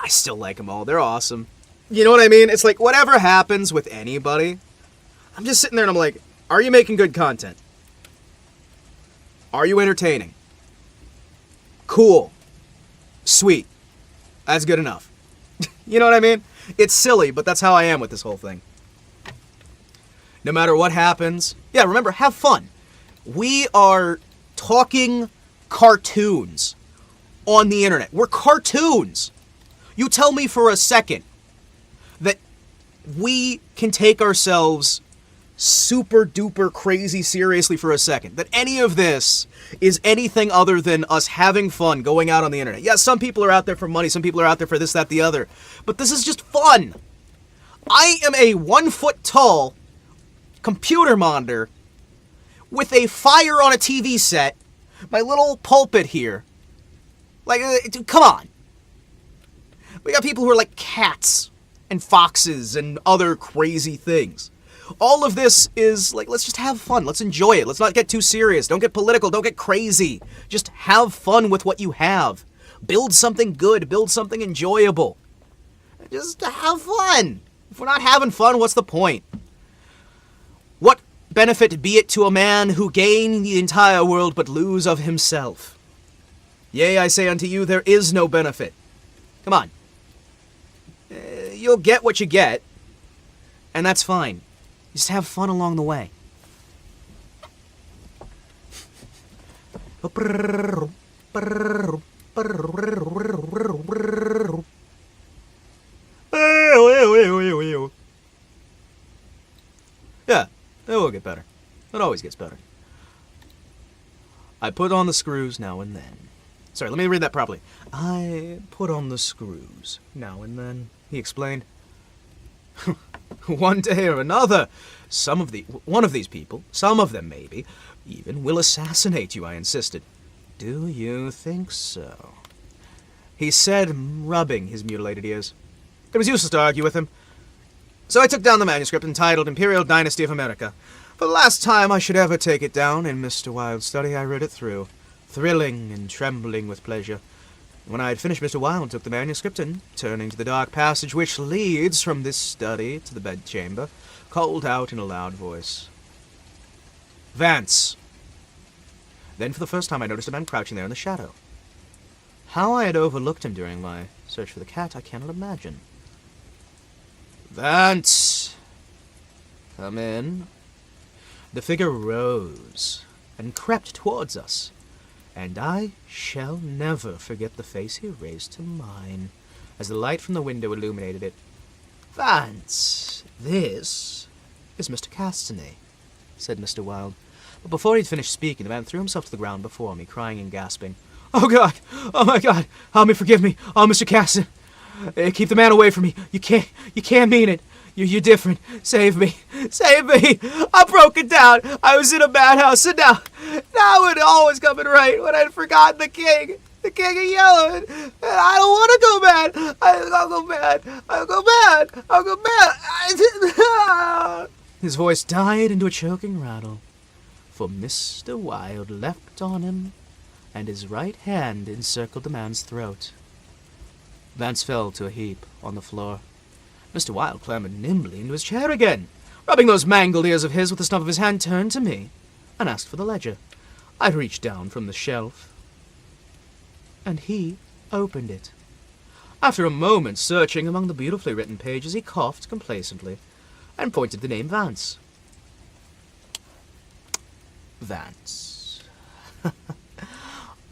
I still like them all. They're awesome. You know what I mean? It's like, whatever happens with anybody, I'm just sitting there and I'm like, are you making good content? Are you entertaining? Cool. Sweet. That's good enough. You know what I mean? It's silly, but that's how I am with this whole thing. No matter what happens, yeah, remember, have fun. We are talking cartoons on the internet. We're cartoons. You tell me for a second that we can take ourselves super duper crazy seriously for a second. That any of this is anything other than us having fun going out on the internet. Yeah, some people are out there for money, some people are out there for this, that, the other. But this is just fun. I am a 1 foot tall computer monitor with a fire on a TV set, my little pulpit here. Like, come on. We got people who are like cats and foxes and other crazy things. All of this is like, let's just have fun. Let's enjoy it. Let's not get too serious. Don't get political. Don't get crazy. Just have fun with what you have. Build something good. Build something enjoyable. Just have fun. If we're not having fun, what's the point? What benefit be it to a man who gain the entire world but lose of himself? Yea, I say unto you, there is no benefit. Come on. You'll get what you get, and that's fine. Just have fun along the way. Yeah, it will get better. It always gets better. I put on the screws now and then. Sorry, let me read that properly. I put on the screws now and then, he explained. One day or another, one of these people, some of them maybe, even will assassinate you, I insisted. Do you think so? He said, rubbing his mutilated ears. It was useless to argue with him. So I took down the manuscript entitled Imperial Dynasty of America. For the last time I should ever take it down in Mr. Wilde's study, I read it through, thrilling and trembling with pleasure. When I had finished, Mr. Wilde took the manuscript and, turning to the dark passage which leads from this study to the bedchamber, called out in a loud voice, Vance! Then for the first time I noticed a man crouching there in the shadow. How I had overlooked him during my search for the cat, I cannot imagine. Vance! Come in. The figure rose and crept towards us, and I shall never forget the face he raised to mine, as the light from the window illuminated it. Vance, this is Mr. Castanet, said Mr. Wilde. But before he'd finished speaking, the man threw himself to the ground before me, crying and gasping. Oh, God! Oh, my God! Help me, forgive me! Oh, Mr. Castanet! Keep the man away from me! You can't mean it! You're different. Save me. Save me. I'm broken down. I was in a madhouse, and now it all was coming right when I'd forgotten the king of yellow, and I don't want to go mad. I'll go mad. I'll go mad. I'll go mad. His voice died into a choking rattle, for Mr. Wilde leapt on him, and his right hand encircled the man's throat. Vance fell to a heap on the floor. Mr. Wilde clambered nimbly into his chair again, rubbing those mangled ears of his with the stump of his hand, turned to me, and asked for the ledger. I reached down from the shelf, and he opened it. After a moment searching among the beautifully written pages, he coughed complacently and pointed the name Vance. Vance.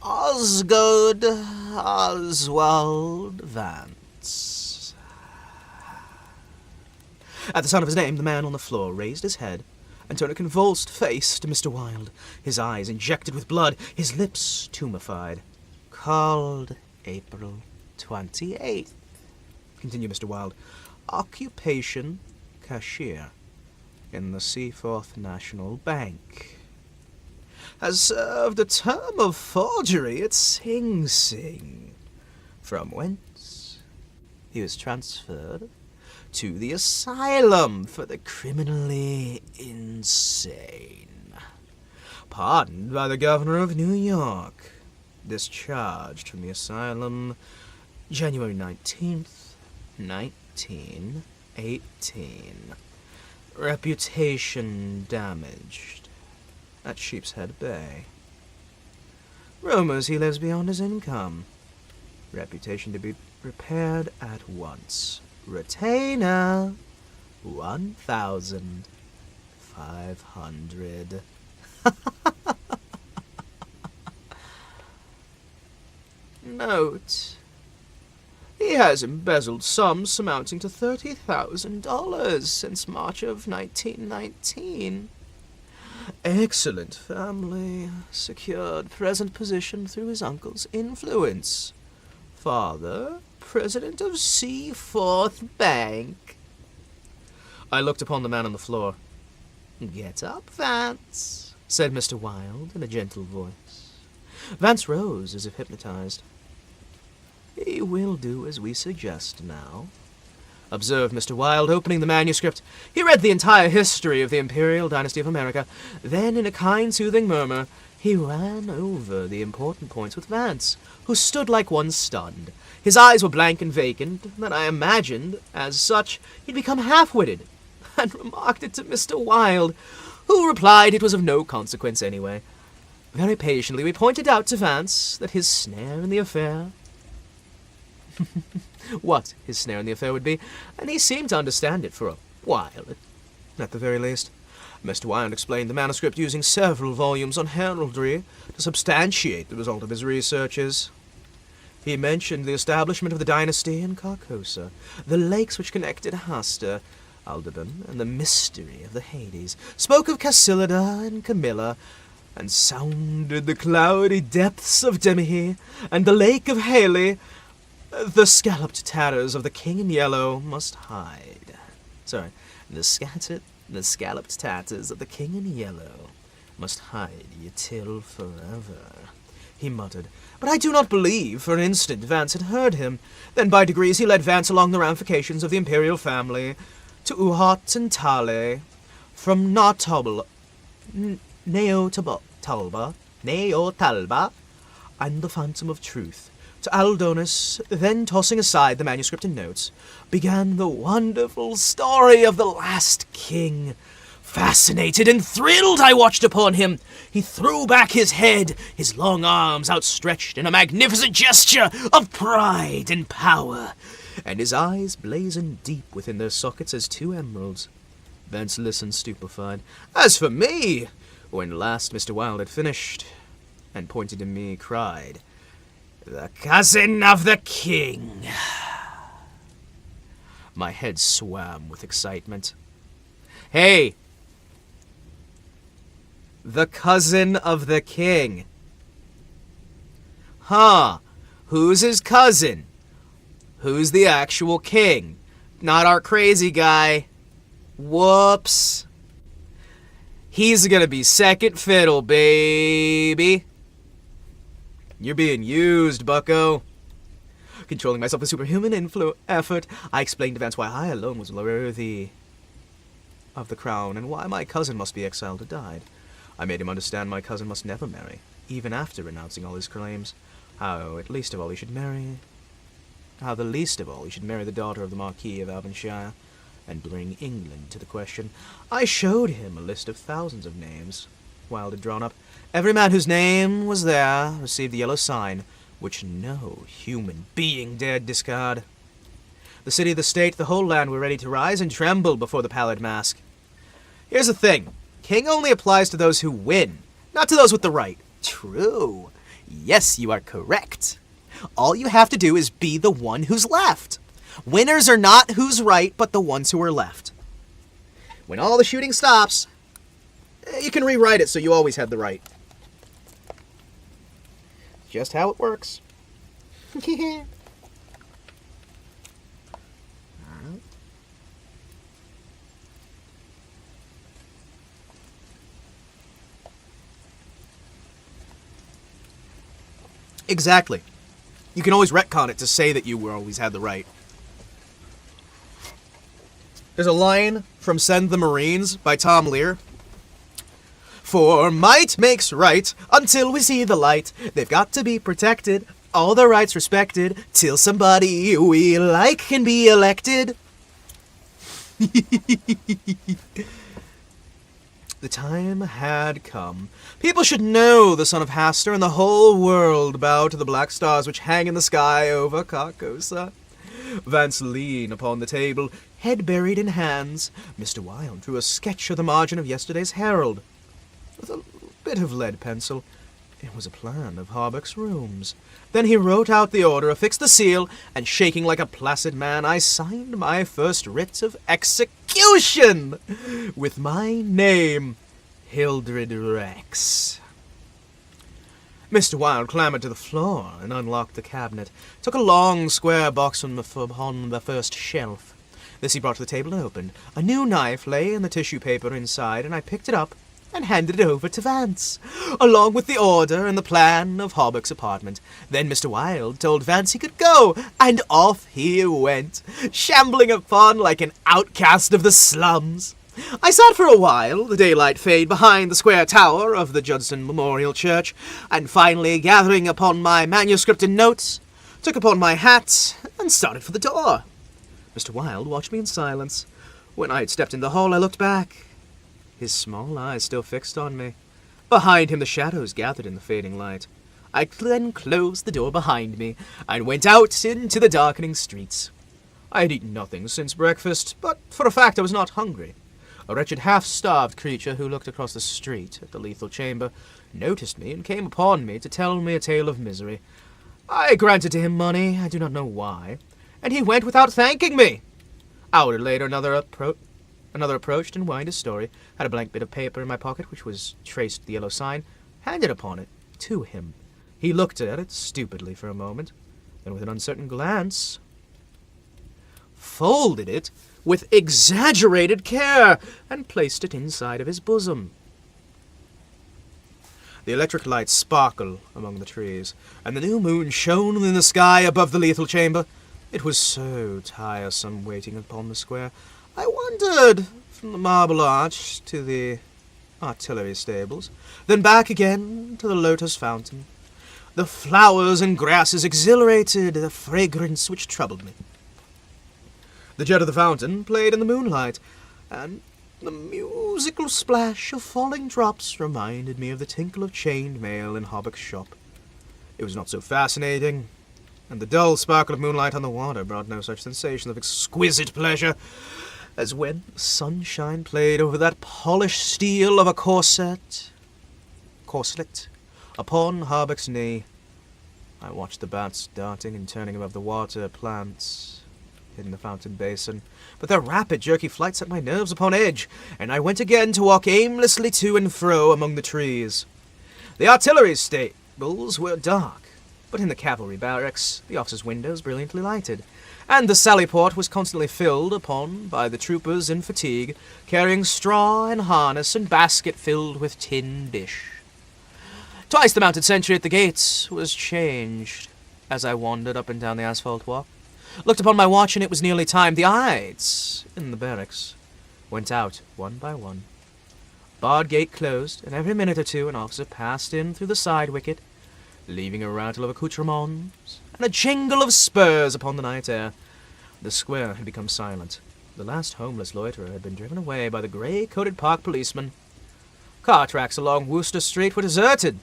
Osgood Oswald Vance. At the sound of his name, the man on the floor raised his head and turned a convulsed face to Mr. Wilde, his eyes injected with blood, his lips tumefied. Called April 28th, continued Mr. Wilde. Occupation, cashier in the Seaforth National Bank. Has served a term of forgery at Sing Sing, from whence he was transferred to the asylum for the criminally insane. Pardoned by the governor of New York. Discharged from the asylum January 19th, 1918. Reputation damaged at Sheepshead Bay. Rumors he lives beyond his income. Reputation to be repaired at once. Retainer 1,500. Note: he has embezzled sums amounting to $30,000 since March of 1919. Excellent family. Secured present position through his uncle's influence. Father, president of Seaforth Bank. I looked upon the man on the floor. Get up, Vance, said Mr. Wilde in a gentle voice. Vance rose as if hypnotized. He will do as we suggest now, observed Mr. Wilde, opening the manuscript. He read the entire history of the Imperial Dynasty of America. Then, in a kind, soothing murmur, he ran over the important points with Vance, who stood like one stunned. His eyes were blank and vacant, that I imagined, as such, he'd become half-witted, and remarked it to Mr. Wilde, who replied it was of no consequence anyway. Very patiently we pointed out to Vance that his snare in the affair... what his snare in the affair would be, and he seemed to understand it for a while, at the very least. Mr. Wilde explained the manuscript using several volumes on heraldry to substantiate the result of his researches. He mentioned the establishment of the dynasty in Carcosa, the lakes which connected Hasta, Aldebaran, and the mystery of the Hades, spoke of Cassillida and Camilla, and sounded the cloudy depths of Demihe, and the lake of Haley. The scalloped tatters of the King in Yellow must hide. The scalloped tatters of the King in Yellow must hide ye till forever, he muttered. But I do not believe for an instant Vance had heard him. Then by degrees he led Vance along the ramifications of the imperial family, to Uhot and Tale, from Neotalba, and the Phantom of Truth, to Aldonis. Then, tossing aside the manuscript and notes, began the wonderful story of the last king. Fascinated and thrilled, I watched upon him. He threw back his head, his long arms outstretched in a magnificent gesture of pride and power, and his eyes blazoned deep within their sockets as two emeralds. Vance listened stupefied. As for me, when last Mr. Wilde had finished, and pointing to me, cried, "The cousin of the king!" My head swam with excitement. Hey! The cousin of the king. Huh. Who's his cousin? Who's the actual king? Not our crazy guy. Whoops. He's gonna be second fiddle, baby. You're being used, bucko. Controlling myself with superhuman effort, I explained to Vance why I alone was worthy of the crown, and why my cousin must be exiled or died. I made him understand my cousin must never marry, even after renouncing all his claims. How the least of all he should marry the daughter of the Marquis of Albanshire, and bring England to the question. I showed him a list of thousands of names Wilde had drawn up. Every man whose name was there received the yellow sign, which no human being dared discard. The city, the state, the whole land were ready to rise and tremble before the pallid mask. Here's the thing. King only applies to those who win, not to those with the right. True. Yes, you are correct. All you have to do is be the one who's left. Winners are not who's right, but the ones who are left. When all the shooting stops, you can rewrite it so you always had the right. Just how it works. Exactly. You can always retcon it to say that you always had the right. There's a line from Send the Marines by Tom Lear. For might makes right until we see the light. They've got to be protected, all their rights respected, till somebody we like can be elected. The time had come. People should know the son of Hastur, and the whole world bow to the black stars which hang in the sky over Carcosa. Vance leaned upon the table, head buried in hands. Mr. Wilde drew a sketch of the margin of yesterday's Herald. With a bit of lead pencil, it was a plan of Harbuck's rooms. Then he wrote out the order, affixed the seal, and shaking like a placid man, I signed my first writ of execution with my name, Hildred Rex. Mr. Wilde clambered to the floor and unlocked the cabinet, took a long square box from the first shelf. This he brought to the table and opened. A new knife lay in the tissue paper inside, and I picked it up and handed it over to Vance, along with the order and the plan of Harbuck's apartment. Then Mr. Wilde told Vance he could go, and off he went, shambling upon like an outcast of the slums. I sat for a while, the daylight fade behind the square tower of the Judson Memorial Church, and finally, gathering upon my manuscript and notes, took upon my hat and started for the door. Mr. Wilde watched me in silence. When I had stepped in the hall, I looked back, his small eyes still fixed on me. Behind him the shadows gathered in the fading light. I then closed the door behind me and went out into the darkening streets. I had eaten nothing since breakfast, but for a fact I was not hungry. A wretched half-starved creature who looked across the street at the lethal chamber noticed me and came upon me to tell me a tale of misery. I granted to him money, I do not know why, and he went without thanking me. Hour later another approached and whined his story, had a blank bit of paper in my pocket which was traced to the yellow sign, handed upon it to him. He looked at it stupidly for a moment, then with an uncertain glance, folded it with exaggerated care, and placed it inside of his bosom. The electric lights sparkled among the trees, and the new moon shone in the sky above the lethal chamber. It was so tiresome waiting upon the square. I wandered from the Marble Arch to the artillery stables, then back again to the lotus fountain. The flowers and grasses exhilarated the fragrance which troubled me. The jet of the fountain played in the moonlight, and the musical splash of falling drops reminded me of the tinkle of chained mail in Harbuck's shop. It was not so fascinating, and the dull sparkle of moonlight on the water brought no such sensation of exquisite pleasure as when the sunshine played over that polished steel of a corselet upon Harbuck's knee. I watched the bats darting and turning above the water plants in the fountain basin, but their rapid, jerky flight set my nerves upon edge, and I went again to walk aimlessly to and fro among the trees. The artillery stables were dark, but in the cavalry barracks the officers' windows brilliantly lighted, and the sallyport was constantly filled upon by the troopers in fatigue, carrying straw and harness and basket filled with tin dish. Twice the mounted sentry at the gates was changed as I wandered up and down the asphalt walk. Looked upon my watch, and it was nearly time. The eyes in the barracks went out one by one. Barred gate closed, and every minute or two an officer passed in through the side wicket, leaving a rattle of accoutrements and a jingle of spurs upon the night air. The square had become silent. The last homeless loiterer had been driven away by the grey-coated park policeman. Car tracks along Worcester Street were deserted.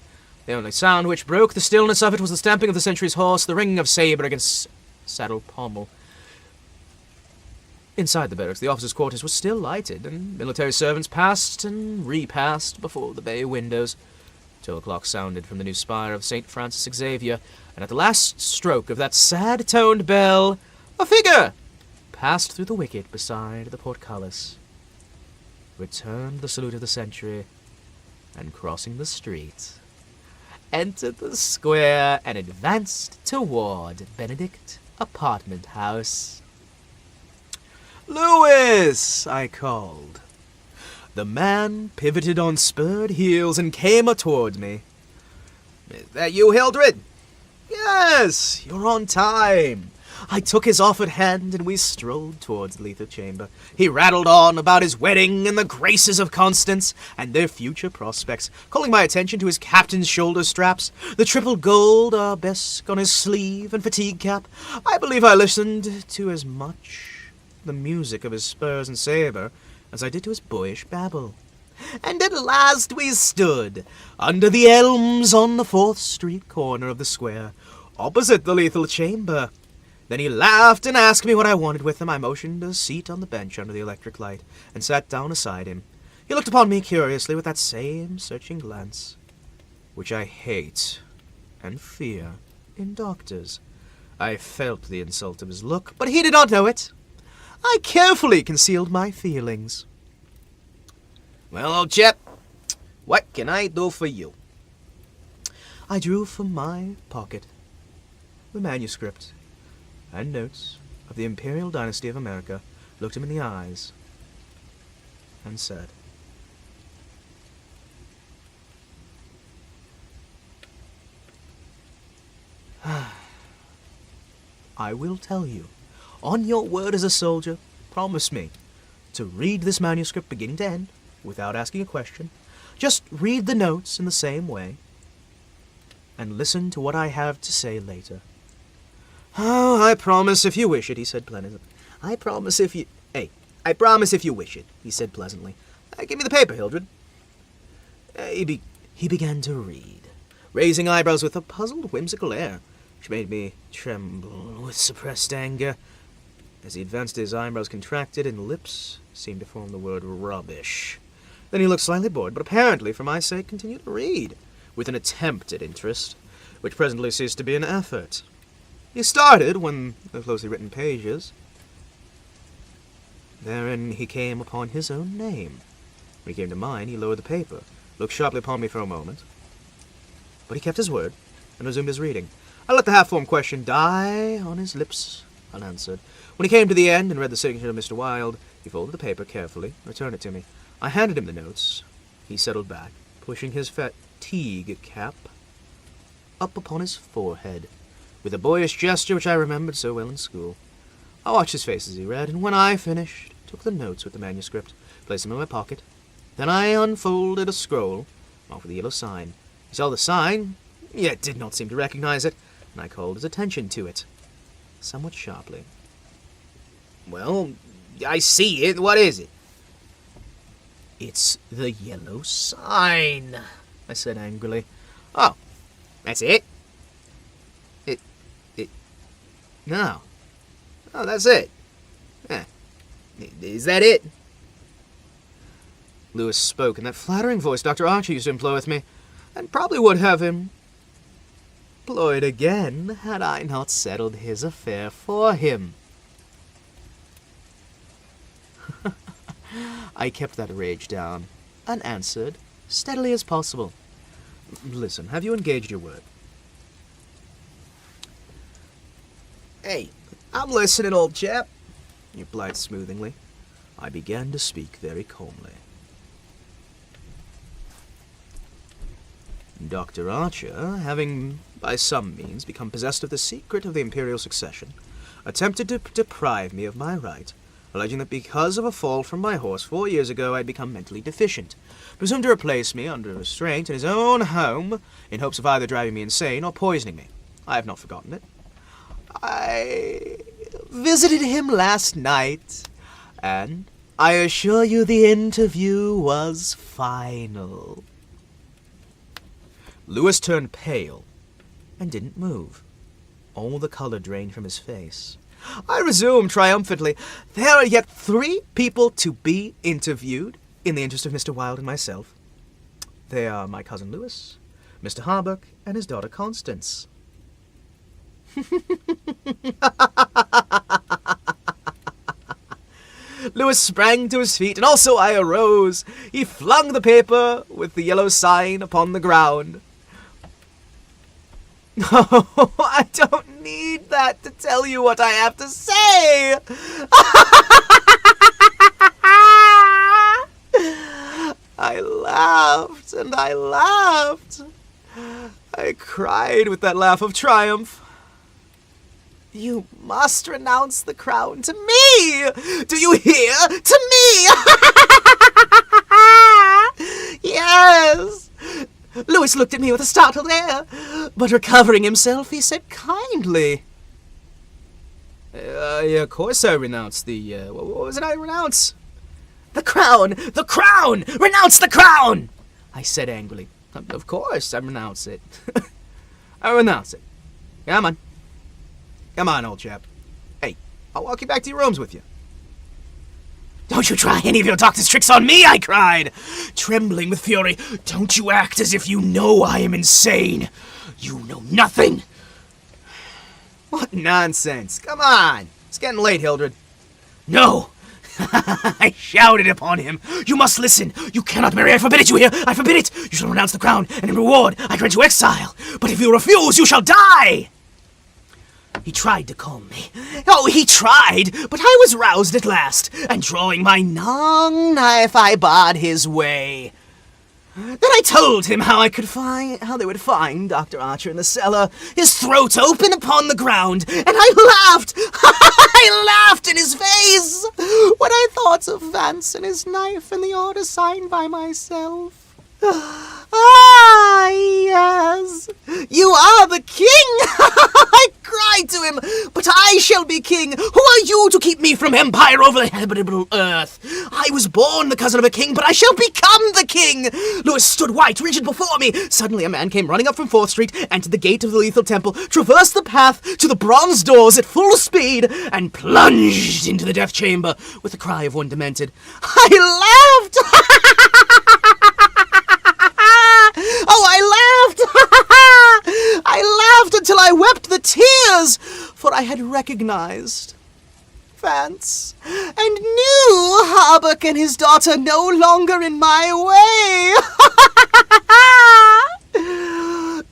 The only sound which broke the stillness of it was the stamping of the sentry's horse, the ringing of sabre against saddle pommel. Inside the barracks, the officers' quarters were still lighted, and military servants passed and repassed before the bay windows. 2 o'clock sounded from the new spire of St. Francis Xavier, and at the last stroke of that sad-toned bell, a figure passed through the wicket beside the portcullis, returned the salute of the sentry, and crossing the street, entered the square and advanced toward Benedict Apartment House. "Louis!" I called. The man pivoted on spurred heels and came toward me. "Is that you, Hildred?" "Yes, you're on time." I took his offered hand and we strolled towards the lethal chamber. He rattled on about his wedding and the graces of Constance and their future prospects, calling my attention to his captain's shoulder straps, the triple gold arabesque on his sleeve and fatigue cap. I believe I listened to as much the music of his spurs and sabre as I did to his boyish babble. And at last we stood under the elms on the 4th Street corner of the square, opposite the lethal chamber. Then he laughed and asked me what I wanted with him. I motioned a seat on the bench under the electric light and sat down beside him. He looked upon me curiously with that same searching glance, which I hate and fear in doctors. I felt the insult of his look, but he did not know it. I carefully concealed my feelings. "Well, old chap, what can I do for you?" I drew from my pocket the manuscript and notes of the Imperial Dynasty of America, looked him in the eyes, and said, "I will tell you. On your word as a soldier, promise me to read this manuscript beginning to end, without asking a question. Just read the notes in the same way, and listen to what I have to say later." "Oh, I promise if you wish it," he said pleasantly. I promise if you wish it," he said pleasantly. "Give me the paper, Hildred." He began to read, raising eyebrows with a puzzled, whimsical air, which made me tremble with suppressed anger. As he advanced, his eyebrows contracted and lips seemed to form the word rubbish. Then he looked slightly bored, but apparently for my sake continued to read, with an attempt at interest, which presently ceased to be an effort. He started when the closely written pages. Therein he came upon his own name. When he came to mine, he lowered the paper, looked sharply upon me for a moment, but he kept his word and resumed his reading. I let the half-formed question die on his lips unanswered. When he came to the end and read the signature of Mr. Wilde, he folded the paper carefully and returned it to me. I handed him the notes. He settled back, pushing his fatigue cap up upon his forehead, with a boyish gesture which I remembered so well in school. I watched his face as he read, and when I finished, took the notes with the manuscript, placed them in my pocket. Then I unfolded a scroll, marked with a yellow sign. He saw the sign, yet did not seem to recognize it, and I called his attention to it, somewhat sharply. "Well, I see it. What is it?" "It's the yellow sign," I said angrily. "Oh, that's it? No. Oh, that's it. Yeah. Is that it?" Louis spoke in that flattering voice Dr. Archer used to employ with me, and probably would have employed again had I not settled his affair for him. I kept that rage down, unanswered, steadily as possible. "Listen, have you engaged your word?" "Hey, I'm listening, old chap," he replied smoothingly. I began to speak very calmly. Dr. Archer, having by some means become possessed of the secret of the imperial succession, attempted to deprive me of my right, alleging that because of a fall from my horse 4 years ago I had become mentally deficient, presumed to replace me under restraint in his own home in hopes of either driving me insane or poisoning me. I have not forgotten it. I visited him last night, and I assure you the interview was final. Lewis turned pale and didn't move. All the color drained from his face. I resumed triumphantly. There are yet 3 people to be interviewed in the interest of Mr. Wilde and myself. They are my cousin Lewis, Mr. Harbuck, and his daughter Constance. Lewis sprang to his feet, and also I arose. He flung the paper with the yellow sign upon the ground. No, I don't need that to tell you what I have to say. I laughed and I laughed. I cried with that laugh of triumph. You must renounce the crown to me! Do you hear? To me! Yes! Lewis looked at me with a startled air, but recovering himself, he said kindly, yeah, of course I renounce the, what was it I renounce? The crown! The crown! Renounce the crown! I said angrily. Of course I renounce it. I renounce it. Come on. Come on, old chap. Hey, I'll walk you back to your rooms with you. Don't you try any of your doctor's tricks on me, I cried, trembling with fury. Don't you act as if you know I am insane. You know nothing. What nonsense. Come on. It's getting late, Hildred. No. I shouted upon him. You must listen. You cannot marry. I forbid it, you hear? I forbid it. You shall renounce the crown, and in reward, I grant you exile. But if you refuse, you shall die. He tried to calm me. Oh, he tried, but I was roused at last, and drawing my long knife, I barred his way. Then I told him how they would find Dr. Archer in the cellar, his throat open upon the ground, and I laughed. I laughed in his face when I thought of Vance and his knife and the order signed by myself. Ah, yes, you are the king! I cried to him, but I shall be king. Who are you to keep me from empire over the habitable earth? I was born the cousin of a king, but I shall become the king. Lewis stood white, rigid before me. Suddenly a man came running up from 4th Street, entered the gate of the Lethal Temple, traversed the path to the bronze doors at full speed, and plunged into the death chamber with the cry of one demented. I laughed! Oh, I laughed! I laughed until I wept the tears, for I had recognized Vance, and knew Harbuck and his daughter no longer in my way.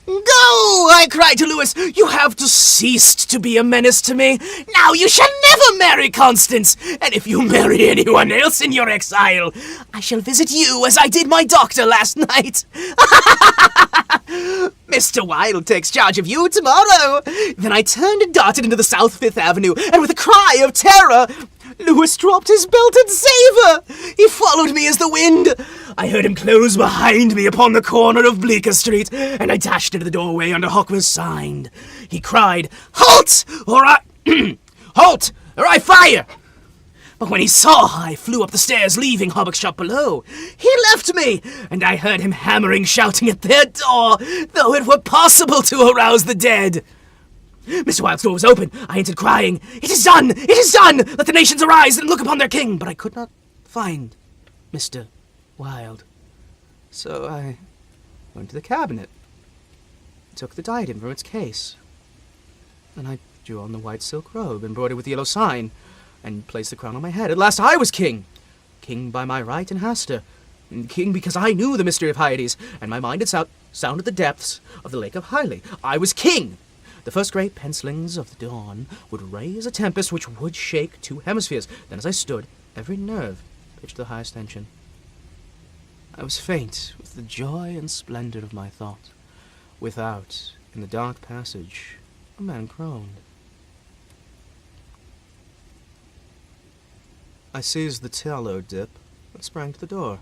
Go! I cried to Lewis. You have ceased to be a menace to me. Now you shall never marry Constance, and if you marry anyone else in your exile, I shall visit you as I did my doctor last night. Mr. Wilde takes charge of you tomorrow. Then I turned and darted into the South Fifth Avenue, and with a cry of terror, Lewis dropped his belted saber. He followed me as the wind. I heard him close behind me upon the corner of Bleecker Street, and I dashed into the doorway under Hawkman's sign. He cried, "Halt, or I halt, or I fire!" But when he saw I flew up the stairs, leaving Harbuck's shop below, he left me, and I heard him hammering, shouting at their door, though it were possible to arouse the dead. Mr. Wilde's door was open. I entered crying, "It is done! It is done! Let the nations arise and look upon their king!" But I could not find Mr. Wilde. So I went to the cabinet, took the diadem from its case, and I drew on the white silk robe embroidered with the yellow sign, and placed the crown on my head. At last I was king. King by my right and Hasta. King because I knew the mystery of Hyades, and my mind had sounded the depths of the lake of Hyley. I was king. The first great pencilings of the dawn would raise a tempest which would shake 2 hemispheres. Then as I stood, every nerve pitched to the highest tension. I was faint with the joy and splendor of my thought. Without, in the dark passage, a man groaned. I seized the tallow dip and sprang to the door.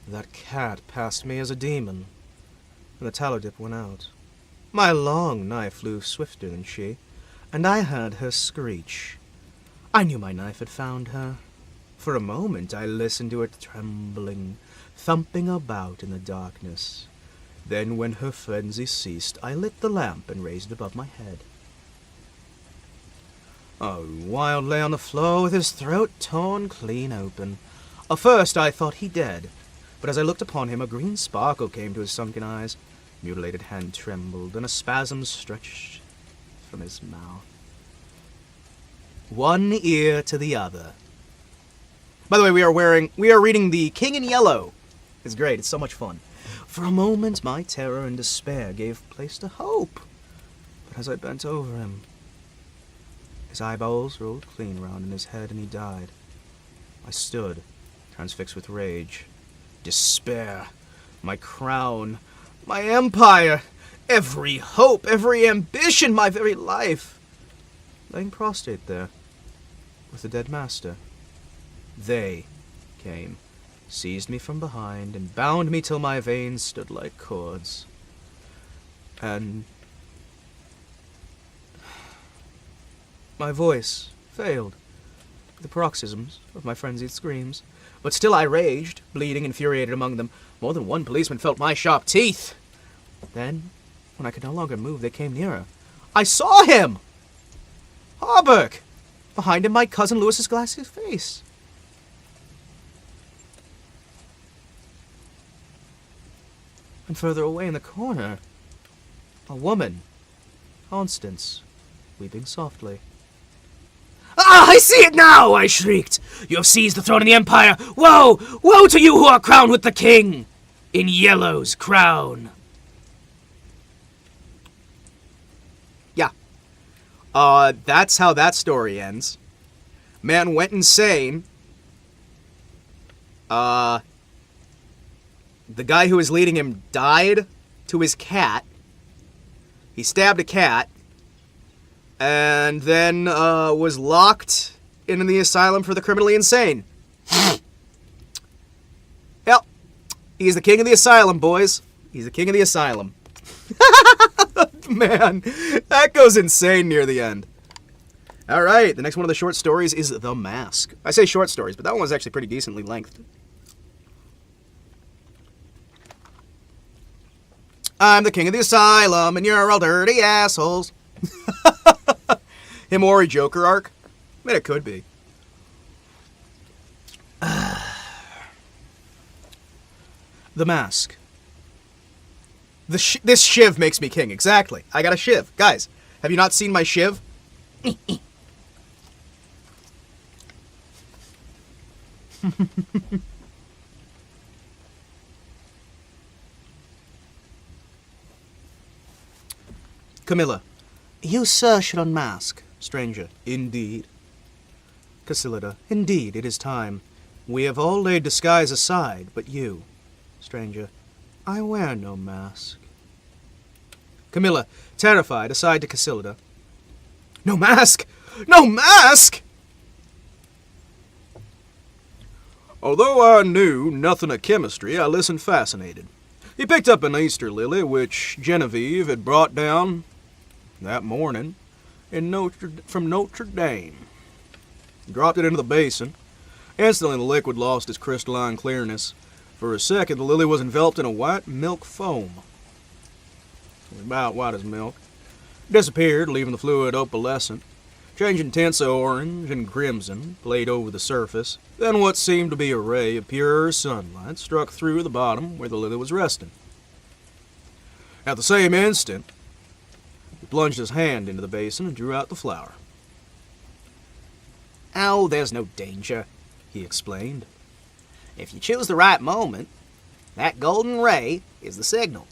That cat passed me as a demon, and the tallow dip went out. My long knife flew swifter than she, and I heard her screech. I knew my knife had found her. For a moment I listened to her trembling, thumping about in the darkness. Then, when her frenzy ceased, I lit the lamp and raised it above my head. Oh, Wild lay on the floor with his throat torn clean open. At first I thought he dead, but as I looked upon him, a green sparkle came to his sunken eyes. Mutilated hand trembled, and a spasm stretched from his mouth. One ear to the other. By the way, we are reading The King in Yellow. It's great, it's so much fun. For a moment, my terror and despair gave place to hope. But as I bent over him, his eyeballs rolled clean round in his head, and he died. I stood, transfixed with rage, despair, my crown, my empire, every hope, every ambition, my very life, laying prostrate there, with the dead master. They came, seized me from behind, and bound me till my veins stood like cords. And my voice failed, the paroxysms of my frenzied screams. But still I raged, bleeding, infuriated among them. More than one policeman felt my sharp teeth. Then, when I could no longer move, they came nearer. I saw him! Hawberk! Behind him, my cousin Lewis's glassy face. And further away in the corner, a woman, Constance, weeping softly. Ah, I see it now! I shrieked. You have seized the throne of the Empire. Woe! Woe to you who are crowned with the king! In Yellow's crown. Yeah. That's how that story ends. Man went insane. The guy who was leading him died to his cat. He stabbed a cat. And then was locked in the asylum for the criminally insane. Yep. He's the king of the asylum, boys. He's the king of the asylum. Man, that goes insane near the end. All right, the next one of the short stories is The Mask. I say short stories, but that one was actually pretty decently length. I'm the king of the asylum, and you're all dirty assholes. Himawari Joker arc? I mean, it could be. The Mask. This shiv makes me king, exactly. I got a shiv. Guys, have you not seen my shiv? Camilla. You, sir, should unmask. Stranger. Indeed. Casilda. Indeed, it is time. We have all laid disguise aside, but you. Stranger. I wear no mask. Camilla, terrified, aside to Casilda. No mask! No mask! Although I knew nothing of chemistry, I listened fascinated. He picked up an Easter lily, which Genevieve had brought down that morning from Notre Dame. He dropped it into the basin. Instantly the liquid lost its crystalline clearness. For a second, the lily was enveloped in a white milk foam. About white as milk. It disappeared, leaving the fluid opalescent. Changing tints of orange and crimson played over the surface. Then what seemed to be a ray of pure sunlight struck through the bottom where the lily was resting. At the same instant, he plunged his hand into the basin and drew out the flower. Oh, there's no danger, he explained. If you choose the right moment, that golden ray is the signal.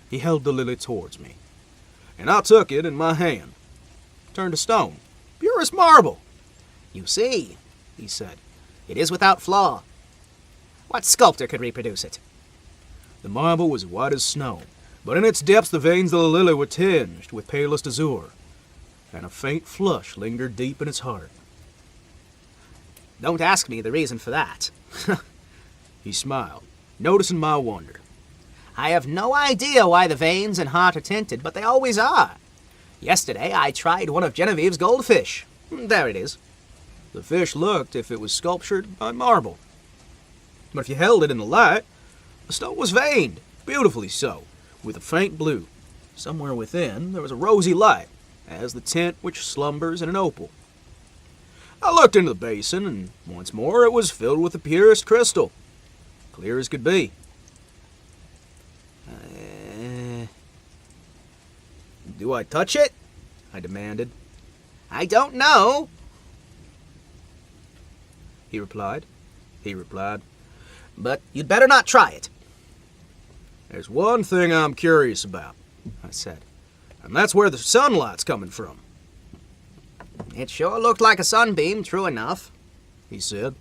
He held the lily towards me, and I took it in my hand. Turned to stone, purest marble. You see, he said, it is without flaw. What sculptor could reproduce it? The marble was white as snow, but in its depths the veins of the lily were tinged with palest azure, and a faint flush lingered deep in its heart. Don't ask me the reason for that. He smiled, noticing my wonder. I have no idea why the veins and heart are tinted, but they always are. Yesterday I tried one of Genevieve's goldfish. There it is. The fish looked if it was sculptured by marble. But if you held it in the light, The stone was veined, beautifully so, with a faint blue. Somewhere within there was a rosy light, as the tint which slumbers in an opal. I looked into the basin, and once more it was filled with the purest crystal, clear as could be. Do I touch it? I demanded. I don't know, he replied. But you'd better not try it. There's one thing I'm curious about, I said, and that's where the sunlight's coming from. It sure looked like a sunbeam, true enough, he said.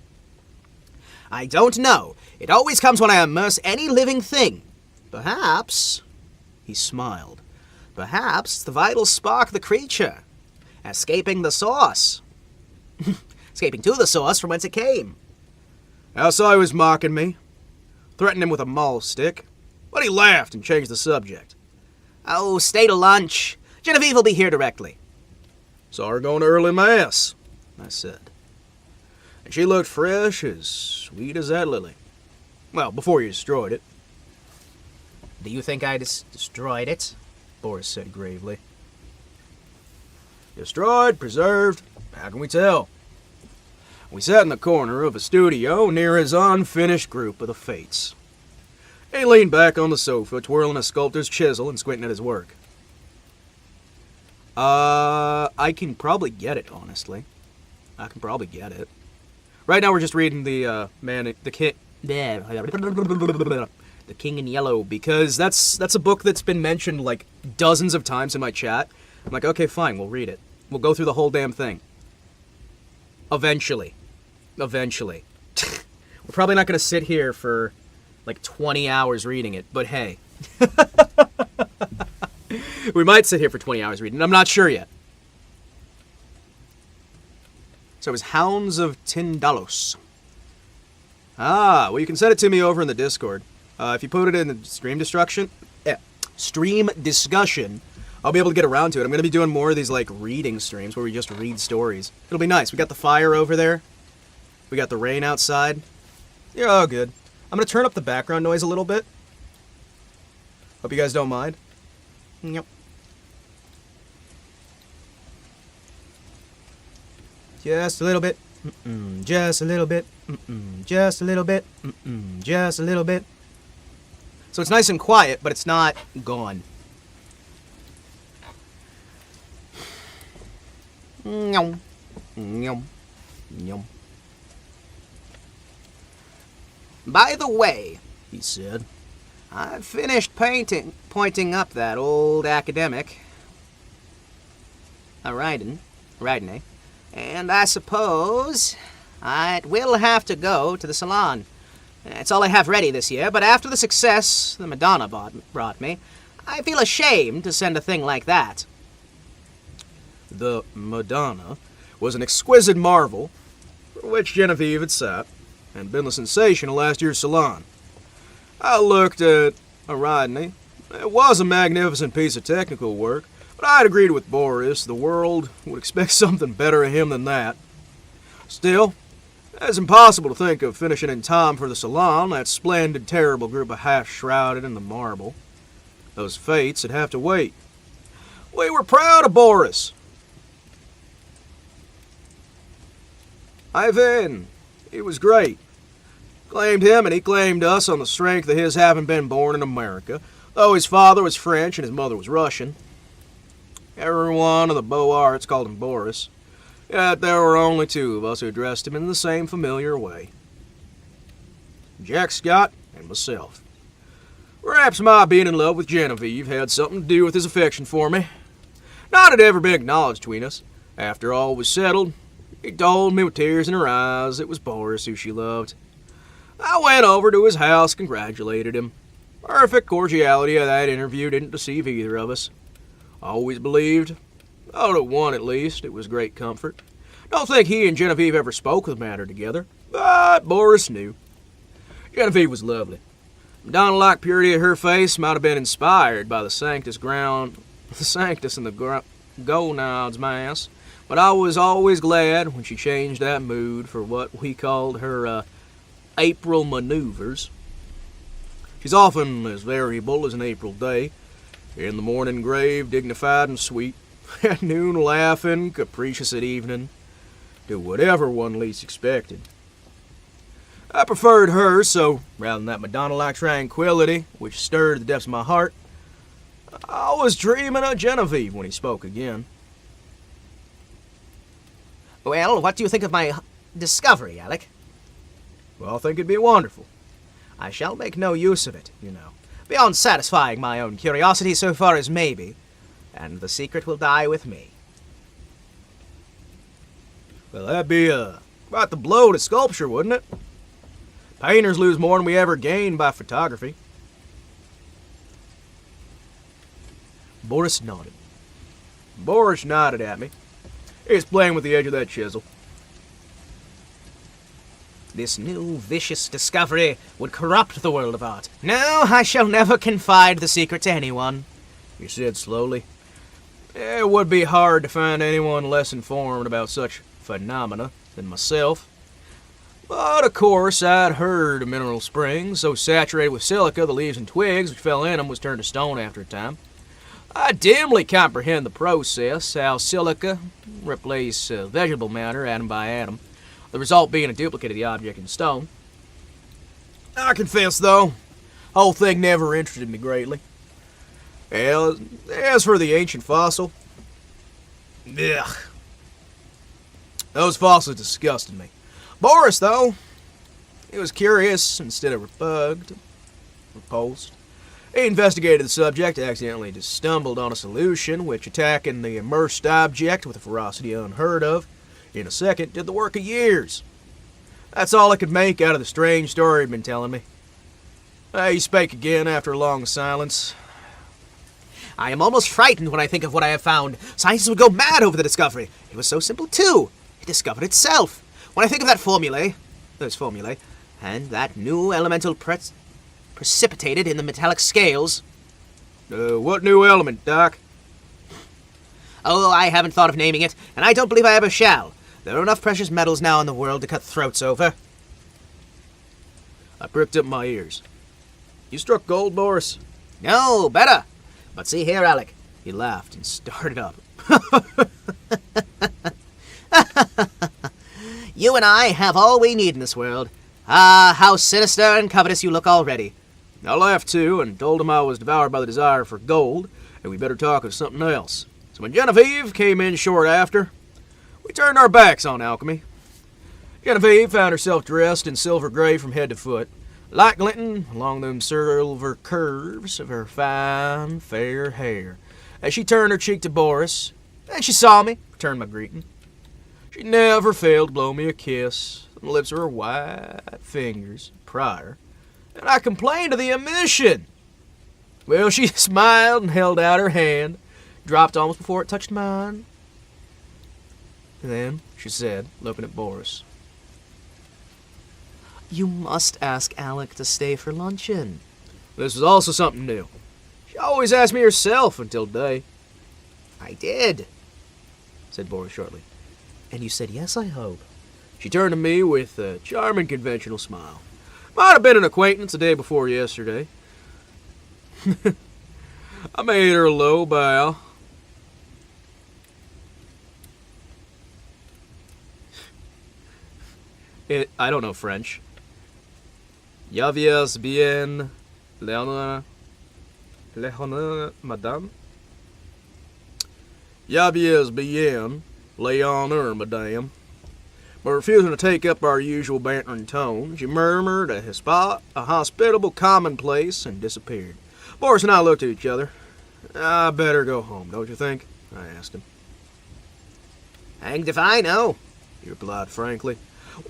I don't know. It always comes when I immerse any living thing. Perhaps, he smiled, perhaps it's the vital spark of the creature, escaping the source. Escaping to the source from whence it came. I saw he was mocking me, threatened him with a maul stick, but he laughed and changed the subject. Oh, stay to lunch. Genevieve will be here directly. Saw her going to early mass, I said. And she looked fresh, as sweet as that lily. Well, before you destroyed it. Do you think I destroyed it? Boris said gravely. Destroyed, preserved, how can we tell? We sat in the corner of a studio near his unfinished group of the Fates. He leaned back on the sofa, twirling a sculptor's chisel and squinting at his work. I can probably get it, honestly. I can probably get it. Right now we're just reading the King in Yellow, because that's a book that's been mentioned like dozens of times in my chat. I'm like, okay, fine, we'll read it. We'll go through the whole damn thing. Eventually. We're probably not going to sit here for like 20 hours reading it, but hey. We might sit here for 20 hours reading it. I'm not sure yet. So it was Hounds of Tindalos. Well, you can send it to me over in the Discord. If you put it in the stream discussion, I'll be able to get around to it. I'm going to be doing more of these like reading streams where we just read stories. It'll be nice. We got the fire over there. We got the rain outside. Yeah, all good. I'm going to turn up the background noise a little bit. Hope you guys don't mind. Yep. Just a little bit. Just a little bit. Just a little bit. Just a little bit. So it's nice and quiet, but it's not gone. Nyum. Nyum. Nyum. By the way, he said, I've finished pointing up that old academic. Writing, eh? And I suppose I will have to go to the salon. It's all I have ready this year, but after the success the Madonna brought me, I feel ashamed to send a thing like that. The Madonna was an exquisite marvel for which Genevieve had sat and been the sensation of last year's salon. I looked at Ariadne. It was a magnificent piece of technical work, but I'd agreed with Boris the world would expect something better of him than that. Still, it's impossible to think of finishing in time for the salon, that splendid, terrible group of half-shrouded in the marble. Those fates would have to wait. We were proud of Boris. Ivan, he was great. Claimed him and he claimed us on the strength of his having been born in America, though his father was French and his mother was Russian. Every one of the Beaux Arts called him Boris, yet there were only two of us who addressed him in the same familiar way. Jack Scott and myself. Perhaps my being in love with Genevieve had something to do with his affection for me. Not had ever been acknowledged between us. After all was settled, he told me with tears in her eyes it was Boris who she loved. I went over to his house, congratulated him. Perfect cordiality of that interview didn't deceive either of us. Always believed, oh, to one at least, it was great comfort. Don't think he and Genevieve ever spoke of the matter together, but Boris knew. Genevieve was lovely. Madonna-like purity of her face might have been inspired by the Sanctus in the Gonads Mass, but I was always glad when she changed that mood for what we called her April maneuvers. She's often as variable as an April day. In the morning grave, dignified and sweet. At noon, laughing, capricious at evening. Do whatever one least expected. I preferred her, so rather than that Madonna-like tranquility which stirred the depths of my heart, I was dreaming of Genevieve when he spoke again. Well, what do you think of my discovery, Alec? Well, I think it'd be wonderful. I shall make no use of it, you know, beyond satisfying my own curiosity so far as may be, and the secret will die with me. Well, that'd be quite the blow to sculpture, wouldn't it? Painters lose more than we ever gain by photography. Boris nodded. Boris nodded at me. He was playing with the edge of that chisel. This new vicious discovery would corrupt the world of art. No, I shall never confide the secret to anyone, He said slowly. It would be hard to find anyone less informed about such phenomena than myself. But, of course, I'd heard of mineral springs so saturated with silica the leaves and twigs which fell in them was turned to stone after a time. I dimly comprehend the process, how silica replace vegetable matter atom by atom, the result being a duplicate of the object in stone. I confess, though, the whole thing never interested me greatly. Well, as for the ancient fossil, ugh, those fossils disgusted me. Boris, though, he was curious instead of repulsed. He investigated the subject, accidentally just stumbled on a solution which, attacking the immersed object with a ferocity unheard of, in a second did the work of years. That's all I could make out of the strange story he'd been telling me. He spake again after a long silence. I am almost frightened when I think of what I have found. Scientists would go mad over the discovery. It was so simple, too. It discovered itself. When I think of those formulae, and that new elemental precipitated in the metallic scales... What new element, Doc? Oh, I haven't thought of naming it, and I don't believe I ever shall. There are enough precious metals now in the world to cut throats over. I pricked up my ears. You struck gold, Boris? No, better. But see here, Alec. He laughed and started up. You and I have all we need in this world. Ah, how sinister and covetous you look already. I laughed too and told him I was devoured by the desire for gold, and we better talk of something else. So when Genevieve came in short after, we turned our backs on alchemy. Genevieve found herself dressed in silver gray from head to foot, light glinting along them silver curves of her fine, fair hair. As she turned her cheek to Boris, and she saw me, returned my greeting. She never failed to blow me a kiss on the lips of her white fingers prior, and I complained of the omission. Well, she smiled and held out her hand, dropped almost before it touched mine. And then she said, looking at Boris, You must ask Alec to stay for luncheon. This was also something new. She always asked me herself until today. I did, said Boris shortly. And you said yes, I hope. She turned to me with a charming conventional smile. Might have been an acquaintance the day before yesterday. I made her a low bow. I don't know French. Yaviez bien, l'honneur, madame. Yaviez bien, l'honneur, madame. But refusing to take up our usual bantering tone, she murmured a hospitable commonplace and disappeared. Boris and I looked at each other. I better go home, don't you think? I asked him. Hanged if I know, He replied frankly.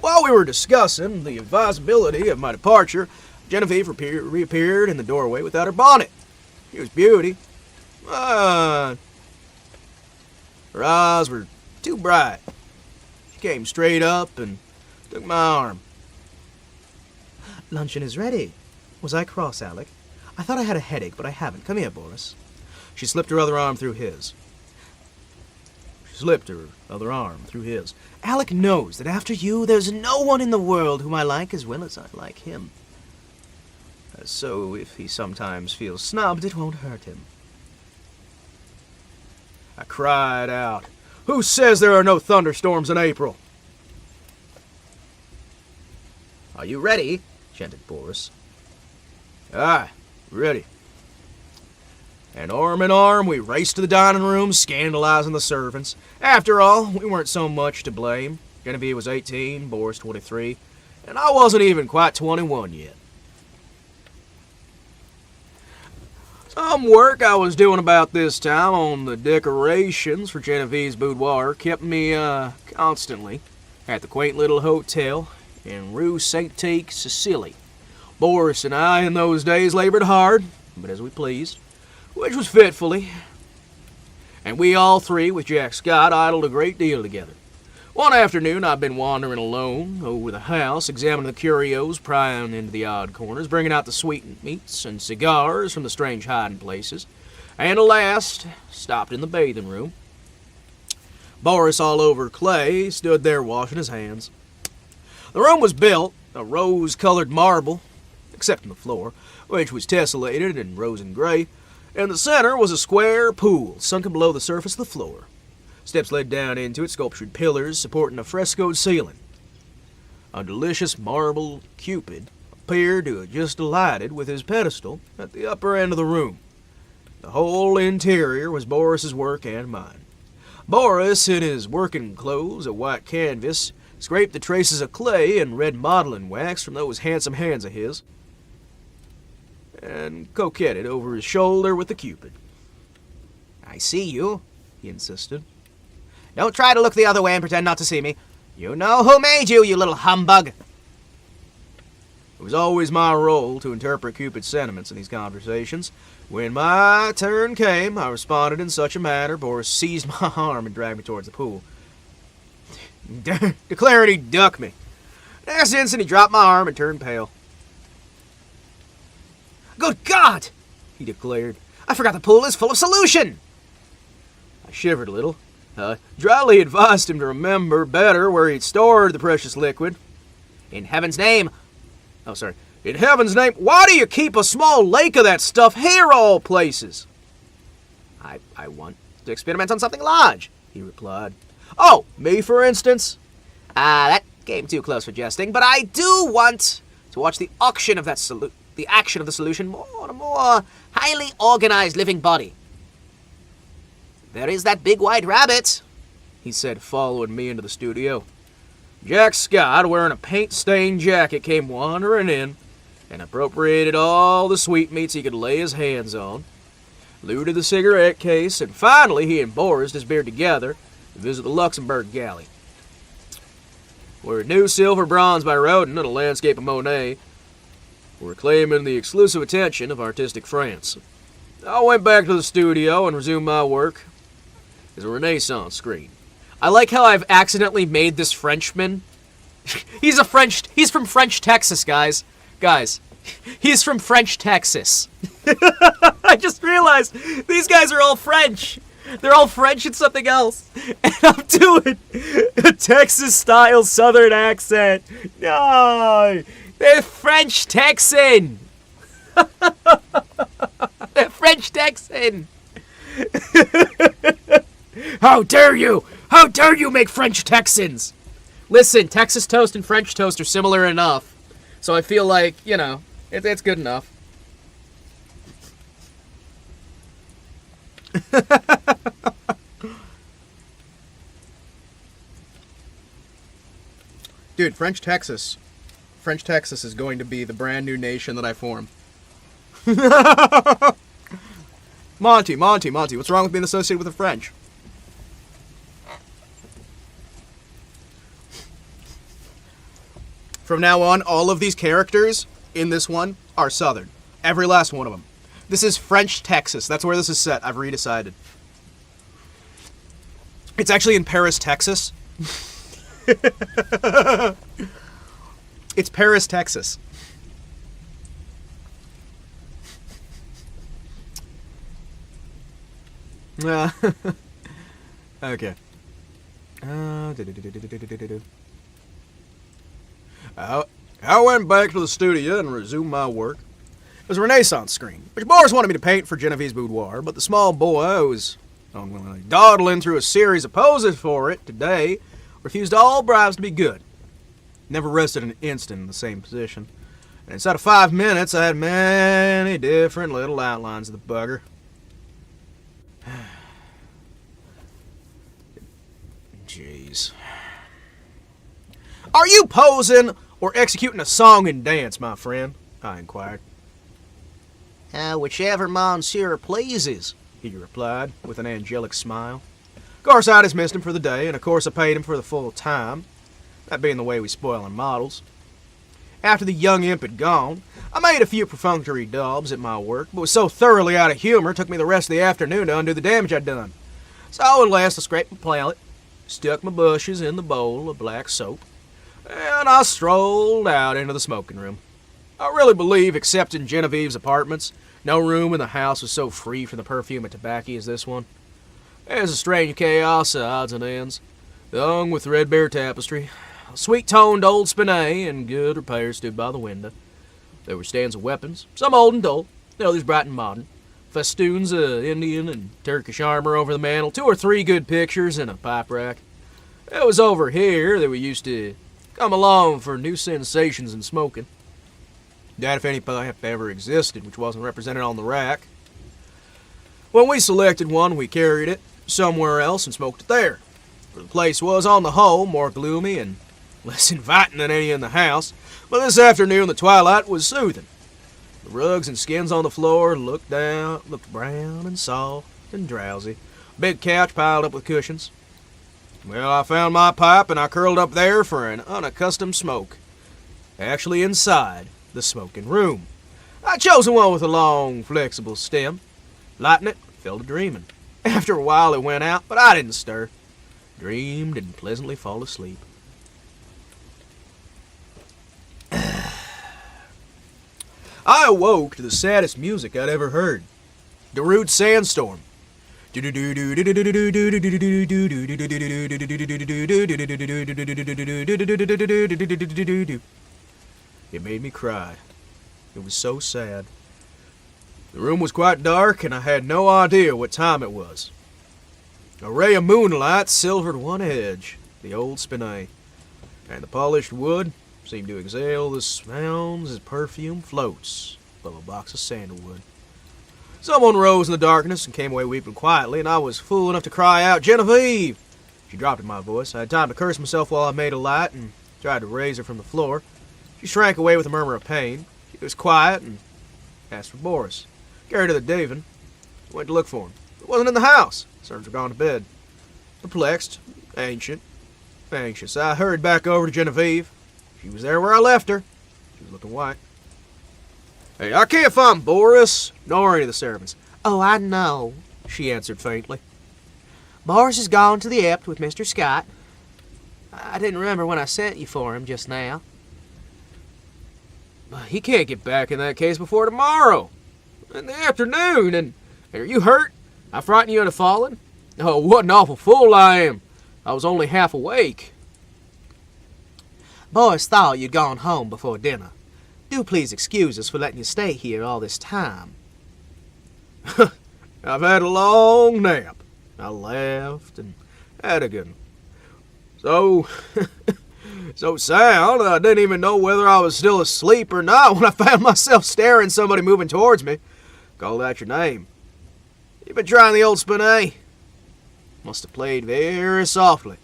While we were discussing the advisability of my departure, Genevieve reappeared in the doorway without her bonnet. She was beauty. Her eyes were too bright. She came straight up and took my arm. Luncheon is ready. Was I cross, Alec? I thought I had a headache, but I haven't. Come here, Boris. She slipped her other arm through his. Alec knows that after you, there's no one in the world whom I like as well as I like him. So if he sometimes feels snubbed, it won't hurt him. I cried out, "Who says there are no thunderstorms in April?" Are you ready? Chanted Boris. Aye, ready. And arm in arm, we raced to the dining room, scandalizing the servants. After all, we weren't so much to blame. Genevieve was 18, Boris 23, and I wasn't even quite 21 yet. Some work I was doing about this time on the decorations for Genevieve's boudoir kept me constantly at the quaint little hotel in Rue Sainte-Cécile. Boris and I in those days labored hard, but as we pleased, which was fitfully. And we all three, with Jack Scott, idled a great deal together. One afternoon I'd been wandering alone over the house, examining the curios, prying into the odd corners, bringing out the sweetmeats and cigars from the strange hiding places, and at last stopped in the bathing room. Boris, all over clay, stood there washing his hands. The room was built of rose-colored marble, except on the floor, which was tessellated in rose and gray. In the center was a square pool, sunken below the surface of the floor. Steps led down into it, sculptured pillars supporting a frescoed ceiling. A delicious marble Cupid appeared to have just alighted with his pedestal at the upper end of the room. The whole interior was Boris's work and mine. Boris, in his working clothes of white canvas, scraped the traces of clay and red modeling wax from those handsome hands of his, and coquetted over his shoulder with the Cupid. I see you, he insisted. Don't try to look the other way and pretend not to see me. You know who made you, you little humbug. It was always my role to interpret Cupid's sentiments in these conversations. When my turn came, I responded in such a manner, Boris seized my arm and dragged me towards the pool, declaring he'd duck me. Next instant, he dropped my arm and turned pale. Good God, he declared. I forgot the pool is full of solution. I shivered a little. Dryly advised him to remember better where he'd stored the precious liquid. In heaven's name. In heaven's name, why do you keep a small lake of that stuff here, all places? I want to experiment on something large, he replied. Oh, me, for instance? That came too close for jesting, but I do want to watch the action of the action of the solution more on a more highly organized living body. There is that big white rabbit, he said, following me into the studio. Jack Scott, wearing a paint-stained jacket, came wandering in and appropriated all the sweetmeats he could lay his hands on, looted the cigarette case, and finally he and Boris disappeared together to visit the Luxembourg Galley, where a new silver bronze by Rodin and a landscape of Monet were claiming the exclusive attention of artistic France. I went back to the studio and resumed my work as a Renaissance screen. I like how I've accidentally made this Frenchman. He's from French Texas, guys. He's from French Texas. I just realized these guys are all French. They're all French and something else. And I'm doing a Texas-style Southern accent. No, they're French Texan. They're French Texan. How dare you? How dare you make French Texans? Listen, Texas toast and French toast are similar enough. So I feel like, it's good enough. Dude, French Texas is going to be the brand new nation that I form. Monty, what's wrong with being associated with the French? From now on, all of these characters in this one are Southern. Every last one of them. This is French Texas. That's where this is set. I've redecided. It's actually in Paris, Texas. It's Paris, Texas. Okay. I went back to the studio and resumed my work. It was a Renaissance screen, which Boris wanted me to paint for Genevieve's boudoir, but the small boy who was unwillingly dawdling through a series of poses for it today refused all bribes to be good. Never rested an instant in the same position. And inside of 5 minutes, I had many different little outlines of the bugger. Jeez. Are you posing or executing a song and dance, my friend? I inquired. Whichever monsieur pleases, he replied with an angelic smile. Of course, I dismissed him for the day, and of course I paid him for the full time. That being the way we spoil our models. After the young imp had gone, I made a few perfunctory daubs at my work, but was so thoroughly out of humor it took me the rest of the afternoon to undo the damage I'd done. So at last I scraped my palette, stuck my bushes in the bowl of black soap, and I strolled out into the smoking room. I really believe, except in Genevieve's apartments, no room in the house was so free from the perfume of tobacco as this one. There's a strange chaos of odds and ends, hung with threadbare tapestry. A sweet-toned old spinet in good repair stood by the window. There were stands of weapons, some old and dull, the others bright and modern. Festoons of Indian and Turkish armor over the mantel, 2 or 3 good pictures, and a pipe rack. It was over here that we used to come along for new sensations in smoking. That if any pipe ever existed which wasn't represented on the rack. When we selected one, we carried it somewhere else and smoked it there. For the place was, on the whole, more gloomy and less inviting than any in the house, but this afternoon the twilight was soothing. The rugs and skins on the floor looked brown and soft and drowsy. A big couch piled up with cushions. Well, I found my pipe and I curled up there for an unaccustomed smoke. Actually inside the smoking room. I chose one with a long, flexible stem. Lighting it, fell to dreaming. After a while it went out, but I didn't stir. Dreamed and pleasantly fall asleep. I awoke to the saddest music I'd ever heard. Darude Sandstorm. It made me cry. It was so sad. The room was quite dark, and I had no idea what time it was. A ray of moonlight silvered one edge, the old spinet, and the polished wood seemed to exhale the sounds as perfume floats above a box of sandalwood. Someone rose in the darkness and came away weeping quietly, and I was fool enough to cry out, "Genevieve!" She dropped in my voice. I had time to curse myself while I made a light and tried to raise her from the floor. She shrank away with a murmur of pain. She was quiet and asked for Boris. Carried to the Daven. Went to look for him. He wasn't in the house. Servants were gone to bed. Perplexed, anxious, I hurried back over to Genevieve. She was there where I left her. She was looking white. "Hey, I can't find Boris, nor any of the servants." "Oh, I know," she answered faintly. "Boris has gone to the Ept with Mr. Scott. I didn't remember when I sent you for him just now." "He can't get back in that case before tomorrow. In the afternoon, and are you hurt? I frightened you into falling? Oh, what an awful fool I am. I was only half awake." "Boris thought you'd gone home before dinner. Do please excuse us for letting you stay here all this time." "I've had a long nap." I laughed and had a good one. So sound, I didn't even know whether I was still asleep or not when I found myself staring at somebody moving towards me. Called out your name. "You been trying the old spinet?" Must have played very softly.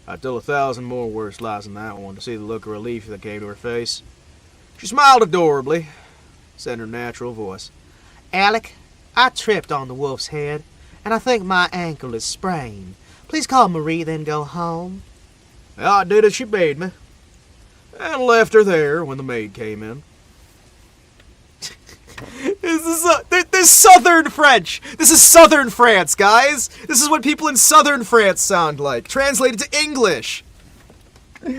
I'd tell 1,000 more worse lies than that one to see the look of relief that came to her face. She smiled adorably, said in her natural voice, "Alec, I tripped on the wolf's head, and I think my ankle is sprained. Please call Marie, then go home." I did as she bade me, and left her there when the maid came in. This is Southern French. This is Southern France, guys. This is what people in Southern France sound like, translated to English. What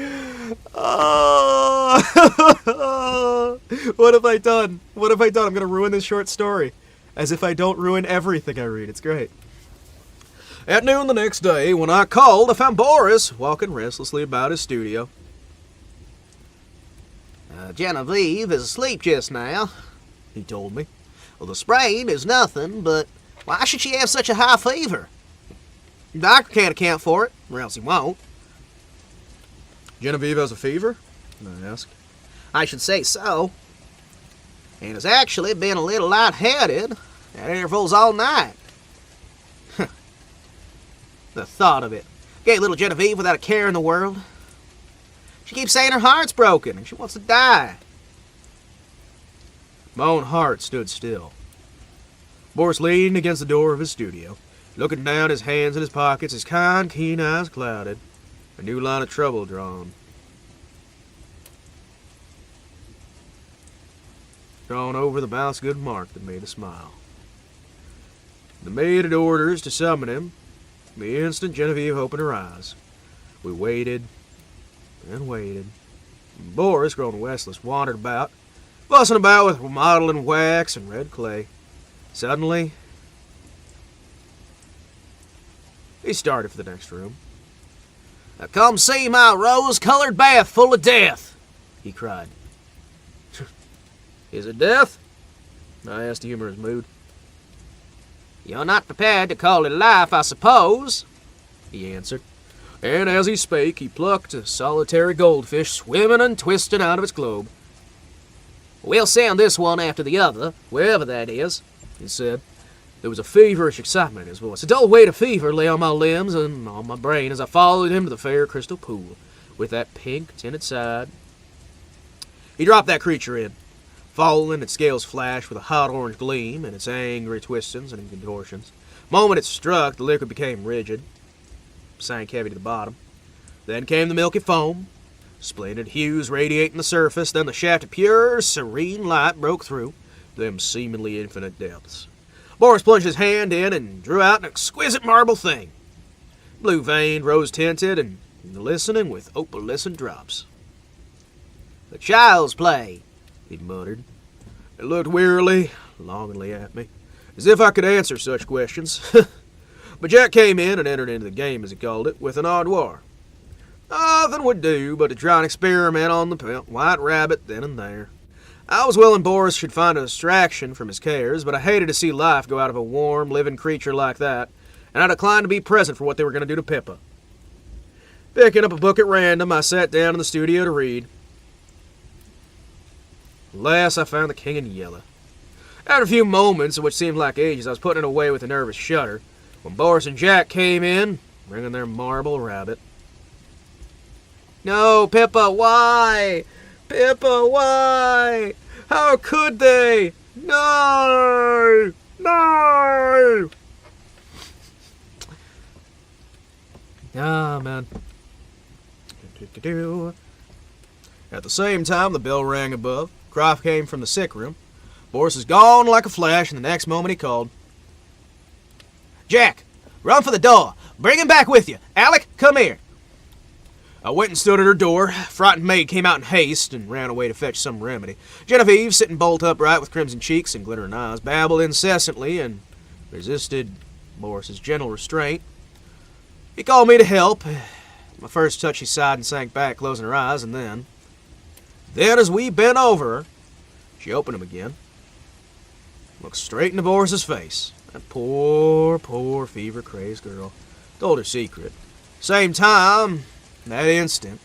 have I done? What have I done? I'm going to ruin this short story. As if I don't ruin everything I read. It's great. At noon the next day, when I called, I found Boris walking restlessly about his studio. Genevieve is asleep just now, he told me. Well, the sprain is nothing, but why should she have such a high fever? The doctor can't account for it, or else he won't. Genevieve has a fever? I asked. I should say so. And has actually been a little lightheaded at intervals all night. The thought of it. Gay little Genevieve without a care in the world. She keeps saying her heart's broken and she wants to die. My own heart stood still. Boris leaned against the door of his studio, looking down, his hands in his pockets, his kind, keen eyes clouded, a new line of trouble drawn over the mouth's good mark that made a smile. The maid had orders to summon him. The instant Genevieve opened her eyes, we waited and waited. Boris, grown restless, wandered about, fussing about with modeling wax and red clay. Suddenly, he started for the next room. Now come see my rose-colored bath full of death, he cried. Is it death? I asked, humorous mood. You're not prepared to call it life, I suppose, he answered. And as he spake, he plucked a solitary goldfish swimming and twisting out of its globe. We'll send this one after the other, wherever that is, he said. There was a feverish excitement in his voice. A dull weight of fever lay on my limbs and on my brain as I followed him to the fair crystal pool with that pink tinted side. He dropped that creature in, falling, its scales flashed with a hot orange gleam in its angry twistings and contortions. The moment it struck, the liquid became rigid, sank heavy to the bottom. Then came the milky foam, splendid hues radiating the surface. Then the shaft of pure, serene light broke through them seemingly infinite depths. Boris plunged his hand in and drew out an exquisite marble thing, blue-veined, rose-tinted, and glistening with opalescent drops. "A child's play," he muttered. It looked wearily, longingly at me, as if I could answer such questions. But Jack came in and entered into the game, as he called it, with an ardour. Nothing would do but to try and experiment on the white rabbit then and there. I was willing Boris should find a distraction from his cares, but I hated to see life go out of a warm, living creature like that, and I declined to be present for what they were going to do to Pippa. Picking up a book at random, I sat down in the studio to read. Alas, I found The King in Yellow. After a few moments, which seemed like ages, I was putting it away with a nervous shudder, when Boris and Jack came in, bringing their marble rabbit. "No, Pippa, why? Pippa, why? How could they? No! No!" Ah, man. At the same time, the bell rang above. Cry came from the sick room. Boris was gone like a flash, and the next moment he called. "Jack, run for the door. Bring him back with you. Alec, come here." I went and stood at her door. Frightened maid came out in haste and ran away to fetch some remedy. Genevieve, sitting bolt upright with crimson cheeks and glittering eyes, babbled incessantly and resisted Boris's gentle restraint. He called me to help. My first touch, she sighed and sank back, closing her eyes, and then as we bent over her, she opened them again, looked straight into Boris's face. That poor, poor fever-crazed girl. Told her secret. Same time, that instant,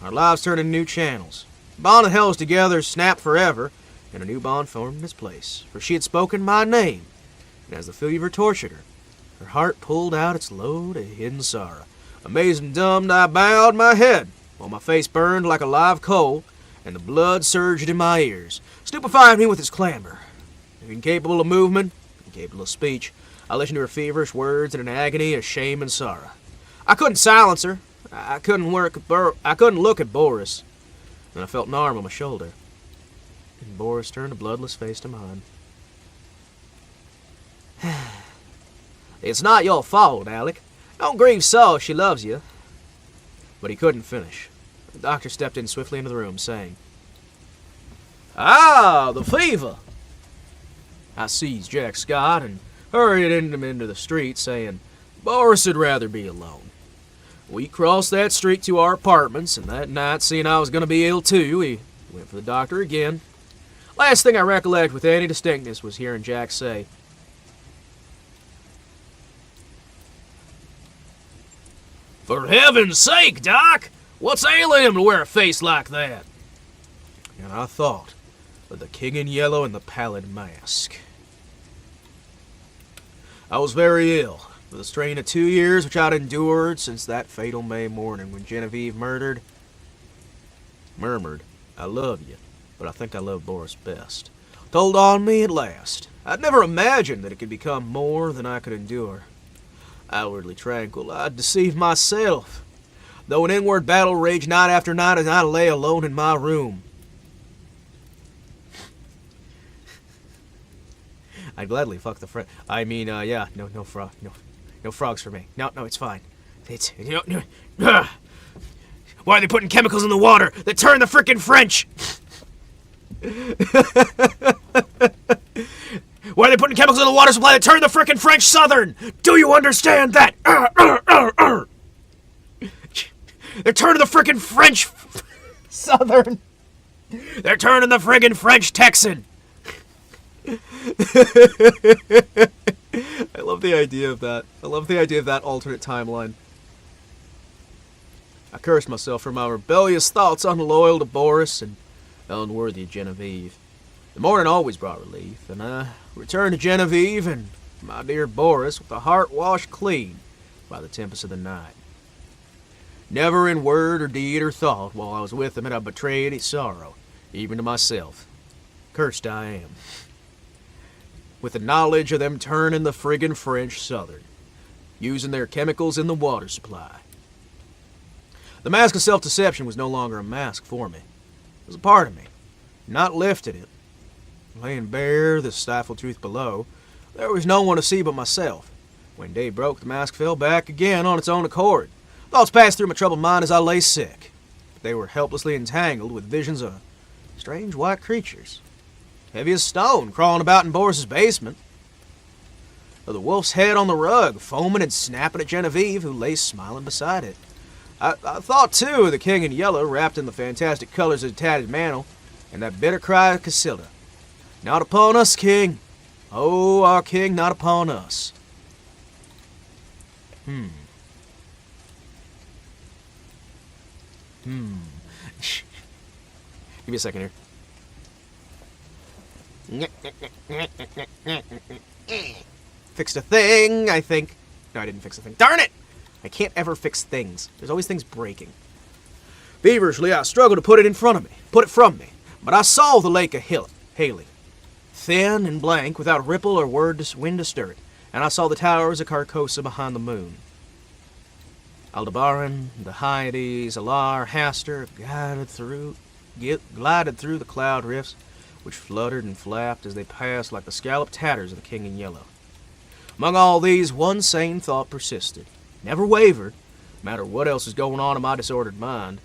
our lives turned into new channels. The bond that held us together snapped forever, and a new bond formed in its place. For she had spoken my name, and as the fever tortured her heart pulled out its load of hidden sorrow. Amazed and dumbed, I bowed my head, while my face burned like a live coal, and the blood surged in my ears, stupefying me with its clamor. Incapable of movement, incapable of speech, I listened to her feverish words in an agony of shame and sorrow. I couldn't silence her. I couldn't look at Boris. Then I felt an arm on my shoulder, and Boris turned a bloodless face to mine. "It's not your fault, Alec. Don't grieve so, she loves you." But he couldn't finish. The doctor stepped in swiftly into the room, saying, "Ah, the fever." I seized Jack Scott and hurried him into the street, saying Boris would rather be alone. We crossed that street to our apartments, and that night, seeing I was going to be ill too, he Went for the doctor again. Last thing I recollect with any distinctness was hearing Jack say, "For heaven's sake, Doc! What's ailing him to wear a face like that?" And I thought of the King in Yellow and the Pallid Mask. I was very ill, for the strain of 2 years which I'd endured since that fatal May morning when Genevieve murmured, "I love you, but I think I love Boris best," told on me at last. I'd never imagined that it could become more than I could endure. Outwardly tranquil, I'd deceived myself, though an inward battle raged night after night as I lay alone in my room. I'd gladly fuck the no frogs for me. No, it's fine. Why are they putting chemicals in the water that turn the frickin' French? Why are they putting chemicals in the water supply that turn the frickin' French Southern? Do you understand that? They're turning the frickin' French Southern. They're turning the friggin' French Texan. I love the idea of that. I love the idea of that alternate timeline. I cursed myself for my rebellious thoughts unloyal to Boris and unworthy of Genevieve. The morning always brought relief, and I returned to Genevieve and my dear Boris with a heart washed clean by the tempest of the night. Never in word or deed or thought while I was with them had I betrayed any sorrow, even to myself. Cursed I am, with the knowledge of them turning the friggin' French Southern, using their chemicals in the water supply. The mask of self-deception was no longer a mask for me. It was a part of me, not lifted it. Laying bare the stifled truth below, there was no one to see but myself. When day broke, the mask fell back again on its own accord. Thoughts passed through my troubled mind as I lay sick. But they were helplessly entangled with visions of strange white creatures, heavy as stone, crawling about in Boris's basement. Of the wolf's head on the rug, foaming and snapping at Genevieve, who lay smiling beside it. I thought, too, of the King in Yellow, wrapped in the fantastic colors of the tattered mantle, and that bitter cry of Casilda. "Not upon us, King! Oh, our King, not upon us!" Give me a second here. Fixed a thing, I think. No, I didn't fix a thing. Darn it! I can't ever fix things. There's always things breaking. Feverishly, I struggled to put it from me. But I saw the lake of Haley, thin and blank, without ripple or wind to stir it, and I saw the towers of Carcosa behind the moon. Aldebaran, the Hyades, Alar, Hastur glided through the cloud rifts, which fluttered and flapped as they passed like the scalloped tatters of the King in Yellow. Among all these, one sane thought persisted, never wavered, no matter what else was going on in my disordered mind,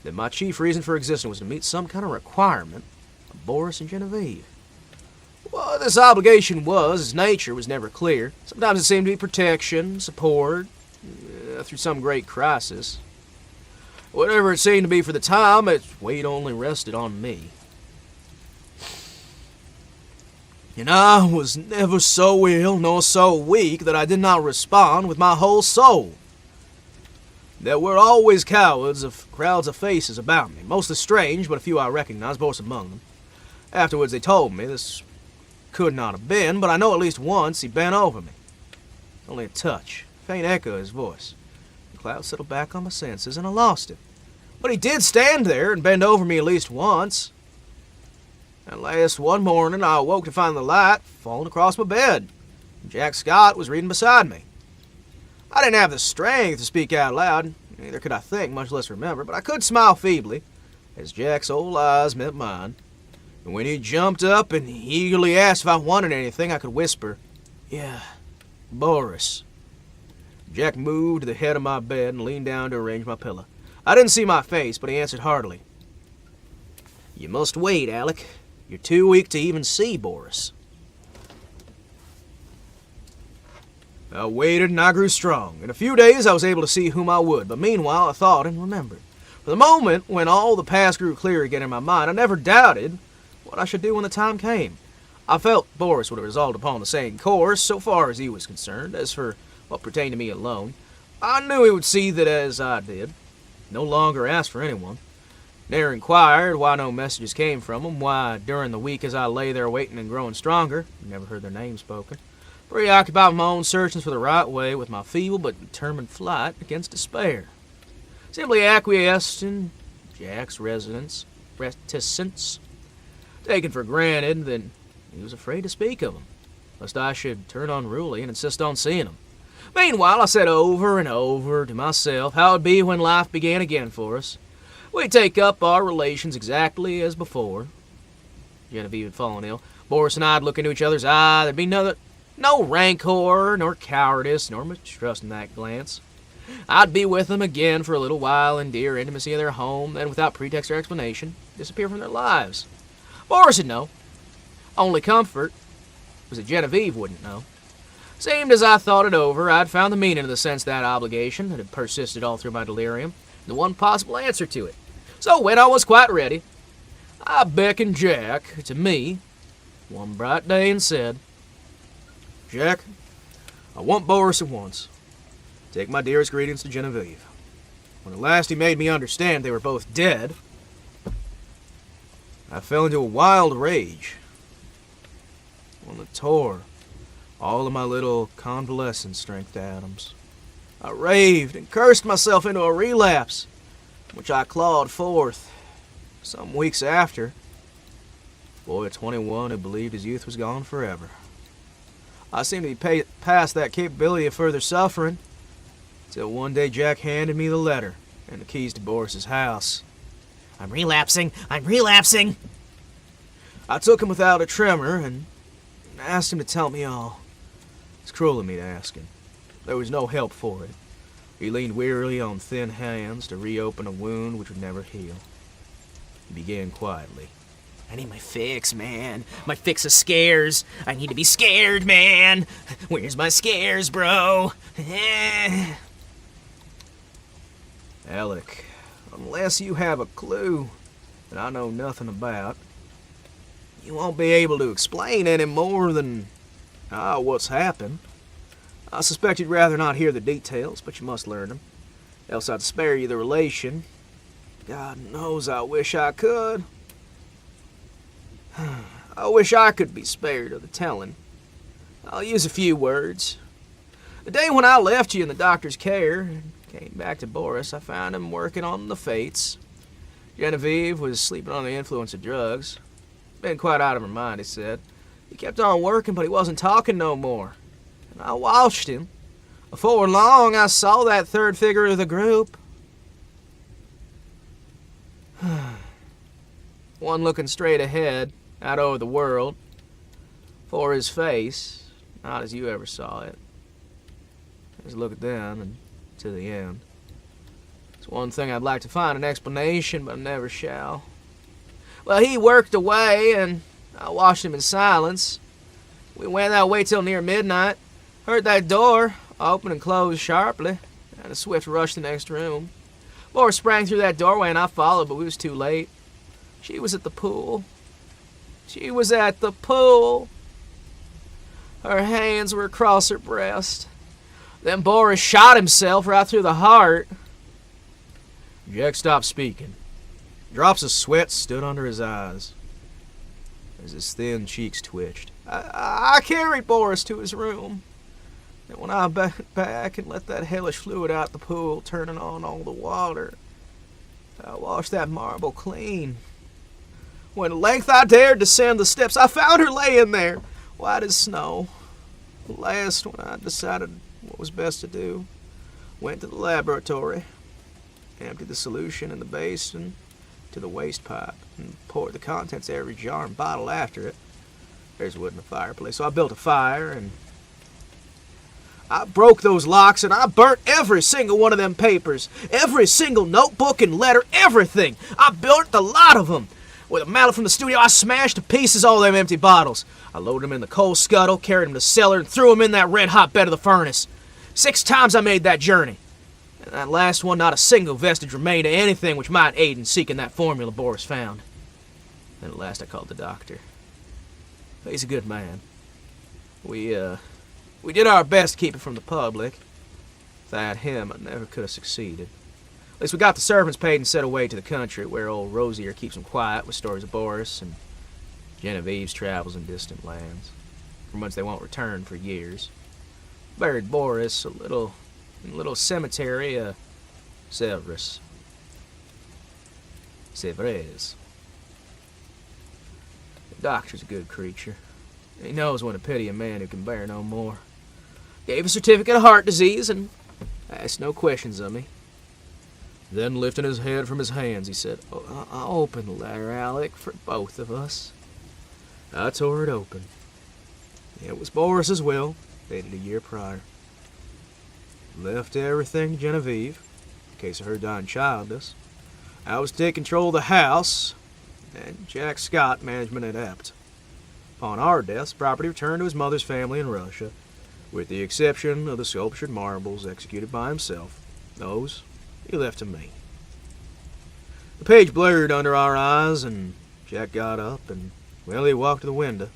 that my chief reason for existing was to meet some kind of requirement of Boris and Genevieve. What this obligation was, its nature was never clear. Sometimes it seemed to be protection, support, through some great crisis. Whatever it seemed to be for the time, its weight only rested on me. And I was never so ill nor so weak that I did not respond with my whole soul. There were always crowds of faces about me, mostly strange, but a few I recognized, Boris among them. Afterwards they told me this could not have been, but I know at least once he bent over me. Only a touch, faint echo of his voice. The cloud settled back on my senses, and I lost him. But he did stand there and bend over me at least once. And last one morning I awoke to find the light falling across my bed, and Jack Scott was reading beside me. I didn't have the strength to speak out loud, neither could I think, much less remember, but I could smile feebly as Jack's old eyes met mine. And when he jumped up and eagerly asked if I wanted anything, I could whisper, "Yeah, Boris." Jack moved to the head of my bed and leaned down to arrange my pillow. I didn't see my face, but he answered heartily, "You must wait, Alec. You're too weak to even see Boris." I waited and I grew strong. In a few days I was able to see whom I would, but meanwhile I thought and remembered. For For the moment, when all the past grew clear again in my mind, I never doubted what I should do when the time came. I felt Boris would have resolved upon the same course, so far as he was concerned. As for what pertained to me alone, I knew he would see that as I did. No longer asked for anyone. Ne'er inquired why no messages came from them, why during the week as I lay there waiting and growing stronger, never heard their names spoken. Preoccupied with my own searchings for the right way, with my feeble but determined flight against despair. Simply acquiesced in Jack's reticence, taken for granted that he was afraid to speak of him, lest I should turn unruly and insist on seeing him. Meanwhile, I said over and over to myself how it would be when life began again for us. We'd take up our relations exactly as before. Genevieve had fallen ill. Boris and I'd look into each other's eye. There'd be no rancor, nor cowardice, nor mistrust in that glance. I'd be with them again for a little while in dear intimacy of their home, then without pretext or explanation, disappear from their lives. Boris would know. Only comfort was that Genevieve wouldn't know. Seemed as I thought it over, I'd found the meaning of the sense of that obligation that had persisted all through my delirium, the one possible answer to it. So when I was quite ready, I beckoned Jack to me one bright day and said, "Jack, I want Boris at once. Take my dearest greetings to Genevieve." When at last he made me understand they were both dead, I fell into a wild rage, one that tore all of my little convalescent strength to atoms. I raved and cursed myself into a relapse, which I clawed forth some weeks after. Boy at 21 who believed his youth was gone forever. I seemed to be past that capability of further suffering, till one day Jack handed me the letter and the keys to Boris's house. I'm relapsing! I'm relapsing! I took him without a tremor and asked him to tell me all. It's cruel of me to ask him. There was no help for it. He leaned wearily on thin hands to reopen a wound which would never heal. He began quietly. I need my fix, man. My fix of scares. I need to be scared, man. Where's my scares, bro? Alec, unless you have a clue that I know nothing about, you won't be able to explain any more than what's happened. I suspect you'd rather not hear the details, but you must learn them. Else I'd spare you the relation. God knows I wish I could. I wish I could be spared of the telling. I'll use a few words. The day when I left you in the doctor's care and came back to Boris, I found him working on the fates. Genevieve was sleeping on the influence of drugs. Been quite out of her mind, he said. He kept on working, but he wasn't talking no more. And I watched him. Before long, I saw that third figure of the group. One looking straight ahead, out over the world, for his face, not as you ever saw it. Just look at them and to the end. It's one thing I'd like to find an explanation, but I never shall. Well, he worked away, and I watched him in silence. We went that way till near midnight. Heard that door open and close sharply, and a swift rush to the next room. Boris sprang through that doorway, and I followed, but we was too late. She was at the pool. She was at the pool. Her hands were across her breast. Then Boris shot himself right through the heart. Jack stopped speaking. Drops of sweat stood under his eyes as his thin cheeks twitched. I carried Boris to his room. And when I backed back and let that hellish fluid out the pool, turning on all the water, I washed that marble clean. When at length I dared descend the steps, I found her laying there, white as snow. At last, when I decided what was best to do, went to the laboratory, emptied the solution in the basin to the waste pipe, and poured the contents of every jar and bottle after it. There's wood in the fireplace, so I built a fire, and I broke those locks, and I burnt every single one of them papers, every single notebook and letter, everything. I burnt the lot of them. With a mallet from the studio, I smashed to pieces all them empty bottles. I loaded them in the coal scuttle, carried them to the cellar, and threw them in that red-hot bed of the furnace. 6 times I made that journey. And that last one, not a single vestige remained of anything which might aid in seeking that formula Boris found. Then at last I called the doctor. He's a good man. We did our best to keep it from the public. Without him, I never could have succeeded. At least we got the servants paid and set away to the country, where old Rosier keeps them quiet with stories of Boris, and Genevieve's travels in distant lands, from whence they won't return for years. Buried Boris in a little cemetery, Severus. Sevres. The doctor's a good creature. He knows when to pity a man who can bear no more. Gave a certificate of heart disease and asked no questions of me. Then, lifting his head from his hands, he said, "Oh, I'll open the letter, Alec, for both of us." I tore it open. It was Boris's will, dated a year prior. Left everything to Genevieve, in case of her dying childless. I was to take control of the house, and Jack Scott management at Ept. Upon our deaths, property returned to his mother's family in Russia, with the exception of the sculptured marbles executed by himself. Those he left to me. The page blurred under our eyes, and Jack got up, and, well, he walked to the window.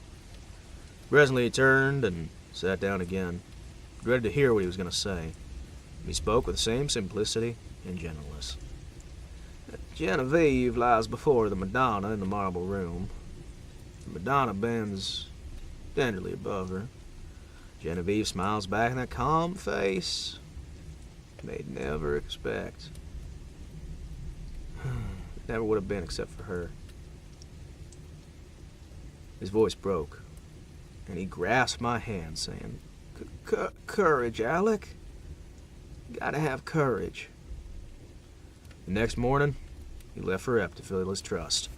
Presently he turned and sat down again, ready to hear what he was going to say. He spoke with the same simplicity and gentleness. Genevieve lies before the Madonna in the marble room. The Madonna bends tenderly above her. Genevieve smiles back in that calm face they'd never expect. Never would have been except for her. His voice broke, and he grasped my hand, saying, "Courage, Alec. You gotta have courage." The next morning, he left for Ep to fill his trust.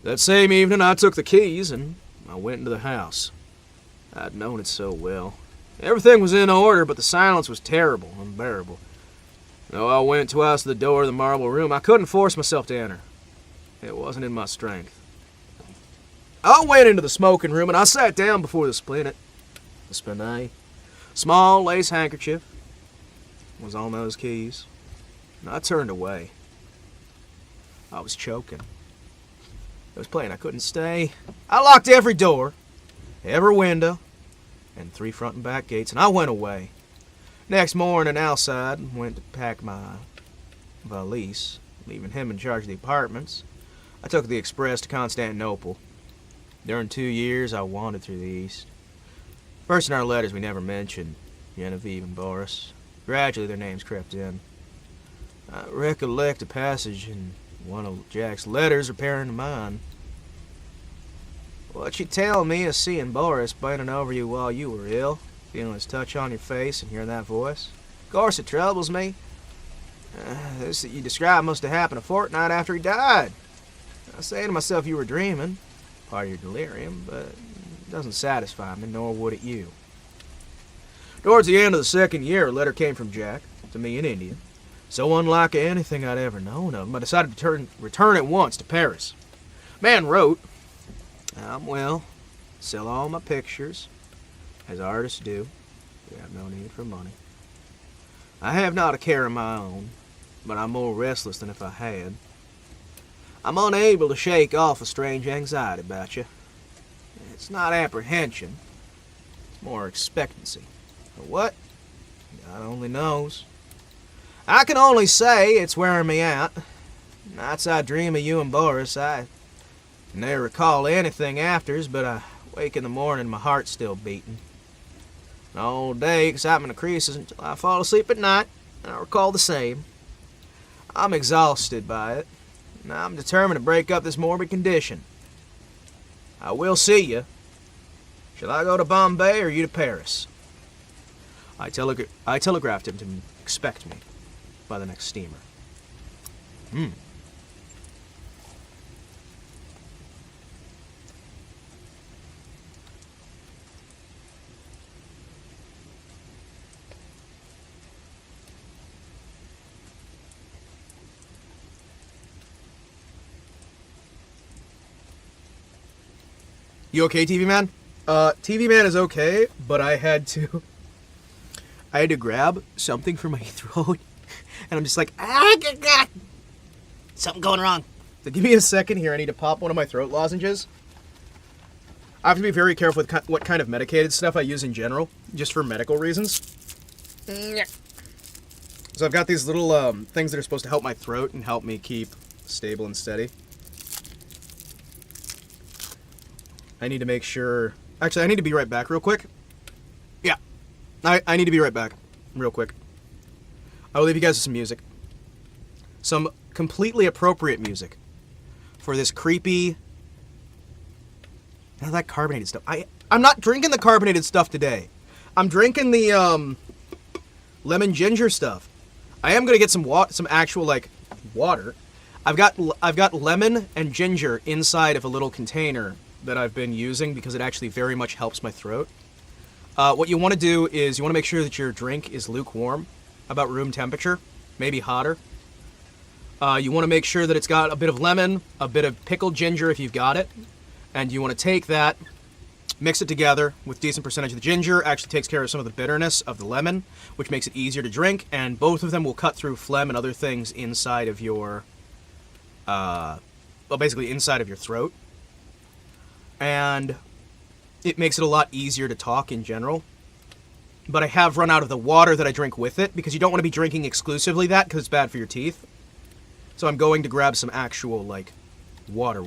That same evening, I took the keys, and I went into the house. I'd known it so well. Everything was in order, but the silence was terrible, unbearable. Though I went twice to the door of the marble room, I couldn't force myself to enter. It wasn't in my strength. I went into the smoking room, and I sat down before the spinet. The spinet, small lace handkerchief, was on those keys, and I turned away. I was choking. It was plain I couldn't stay. I locked every door, every window, and 3 front and back gates, and I went away. Next morning, outside, went to pack my valise, leaving him in charge of the apartments. I took the express to Constantinople. During 2 years, I wandered through the East. First in our letters, we never mentioned Genevieve and Boris. Gradually, their names crept in. I recollect a passage in one of Jack's letters repairing to mine. "What you tell me is seeing Boris bending over you while you were ill, feeling his touch on your face and hearing that voice. Of course, it troubles me. This that you described must have happened a fortnight after he died. I say to myself you were dreaming, part of your delirium, but it doesn't satisfy me, nor would it you." Towards the end of the second year, a letter came from Jack to me in India. So unlike anything I'd ever known of him, I decided to return at once to Paris. Man wrote, "I'm well, sell all my pictures, as artists do. We have no need for money. I have not a care of my own, but I'm more restless than if I had. I'm unable to shake off a strange anxiety about you. It's not apprehension, it's more expectancy. For what? God only knows. I can only say it's wearing me out. Nights I dream of you and Boris, I never recall anything afters, but I wake in the morning, my heart's still beating. All day, excitement increases until I fall asleep at night, and I recall the same. I'm exhausted by it, and I'm determined to break up this morbid condition. I will see you. Shall I go to Bombay or you to Paris?" I telegraphed him to expect me by the next steamer. You okay, TV Man? TV Man is okay, but I had to I had to grab something for my throat, and I'm just like, ah, God. Something going wrong. So give me a second here. I need to pop one of my throat lozenges. I have to be very careful with what kind of medicated stuff I use in general, just for medical reasons. So I've got these little things that are supposed to help my throat and help me keep stable and steady. I need to make sure... Actually, I need to be right back real quick. Yeah. I need to be right back real quick. I'll leave you guys with some music. Some completely appropriate music for this creepy... None of that carbonated stuff. I'm not drinking the carbonated stuff today. I'm drinking the lemon ginger stuff. I am gonna get some actual like water. I've got lemon and ginger inside of a little container that I've been using because it actually very much helps my throat. What you want to do is you want to make sure that your drink is lukewarm, about room temperature, maybe hotter. You want to make sure that it's got a bit of lemon, a bit of pickled ginger if you've got it. And you want to take that, mix it together with decent percentage of the ginger. Actually takes care of some of the bitterness of the lemon, which makes it easier to drink. And both of them will cut through phlegm and other things inside of your, basically inside of your throat. And it makes it a lot easier to talk in general. But I have run out of the water that I drink with it, because you don't want to be drinking exclusively that, because it's bad for your teeth. So I'm going to grab some actual, like, water.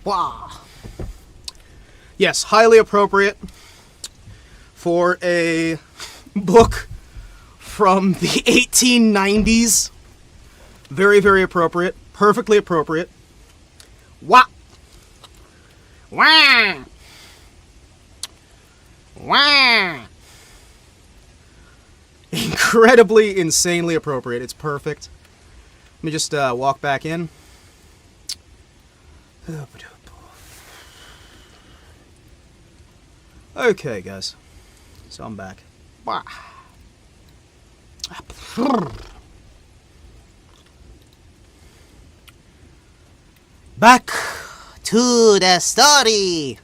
Wow. Yes, highly appropriate for a book from the 1890s. Very, very appropriate. Perfectly appropriate. Wow. Wow. Wow. Incredibly, insanely appropriate. It's perfect. Let me just walk back in. Okay, guys. So I'm back. Wow. Back to the story.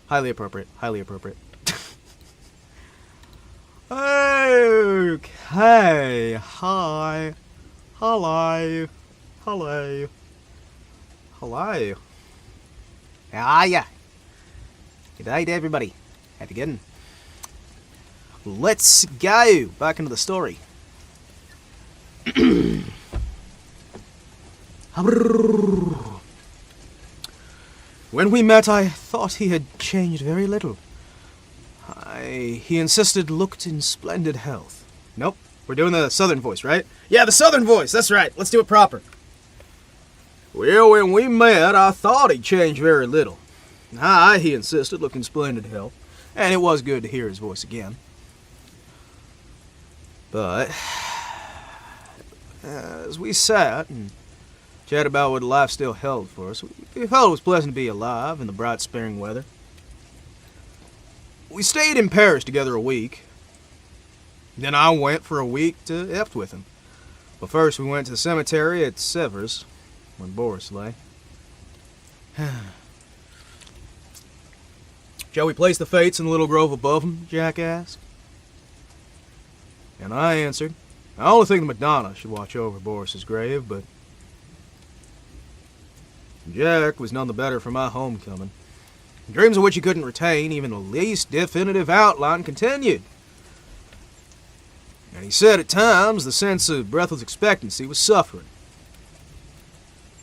Highly appropriate. Highly appropriate. Okay. Hi. Hello. Hello. Hello. How are ya? Good day to everybody. How you getting? Let's go back into the story. When we met, I thought he had changed very little. He insisted looked in splendid health. Nope, we're doing the southern voice, right? Yeah, the southern voice, that's right. Let's do it proper. Well, when we met, I thought he'd changed very little. He insisted looked in splendid health, and it was good to hear his voice again. But as we sat and chatted about what life still held for us, we felt it was pleasant to be alive in the bright spring weather. We stayed in Paris together a week. Then I went for a week to Ept with him. But first we went to the cemetery at Sèvres, where Boris lay. Shall we place the fates in the little grove above him? Jack asked. And I answered, I only think the Madonna should watch over Boris's grave, but Jack was none the better for my homecoming. Dreams of which he couldn't retain even the least definitive outline continued. And he said at times the sense of breathless expectancy was suffering.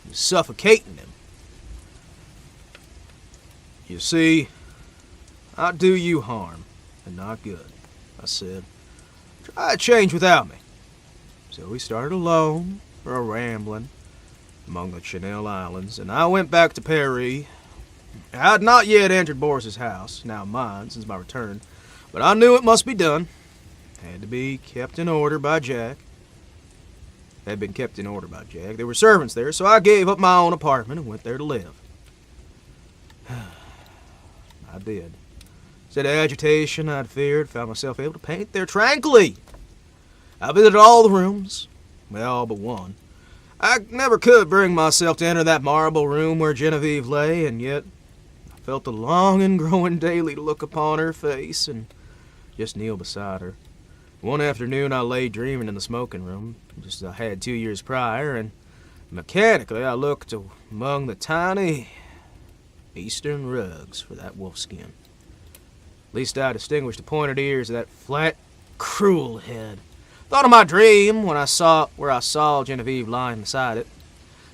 It was suffocating him. You see, I do you harm, and not good, I said. Try a change without me. So we started alone for a rambling among the Chanel Islands, and I went back to Barrée. I had not yet entered Boris's house, now mine since my return, but I knew it must be done. It had to be kept in order by Jack. It had been kept in order by Jack. There were servants there, so I gave up my own apartment and went there to live. I did. Instead of agitation I'd feared, found myself able to paint there tranquilly. I visited all the rooms, well, all but one. I never could bring myself to enter that marble room where Genevieve lay, and yet I felt the longing growing daily to look upon her face and just kneel beside her. One afternoon I lay dreaming in the smoking room, just as I had 2 years prior, and mechanically I looked among the tiny eastern rugs for that wolfskin. At least I distinguished the pointed ears of that flat, cruel head. Thought of my dream when I saw Genevieve lying beside it.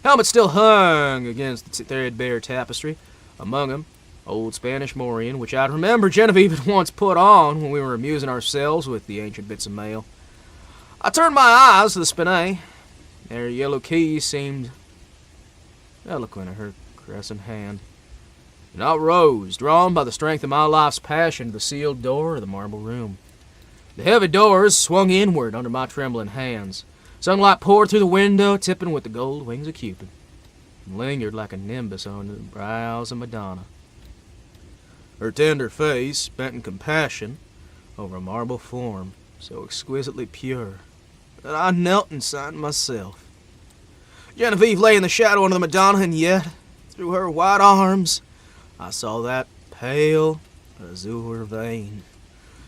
Helmet still hung against the threadbare tapestry. Among them, old Spanish morion, which I'd remember Genevieve had once put on when we were amusing ourselves with the ancient bits of mail. I turned my eyes to the spinnet. Her yellow keys seemed eloquent of her crescent hand. And I rose, drawn by the strength of my life's passion, to the sealed door of the marble room. The heavy doors swung inward under my trembling hands. Sunlight poured through the window, tipping with the gold wings of Cupid, and lingered like a nimbus on the brows of Madonna. Her tender face bent in compassion over a marble form so exquisitely pure that I knelt inside myself. Genevieve lay in the shadow under the Madonna, and yet, through her white arms, I saw that pale azure vein.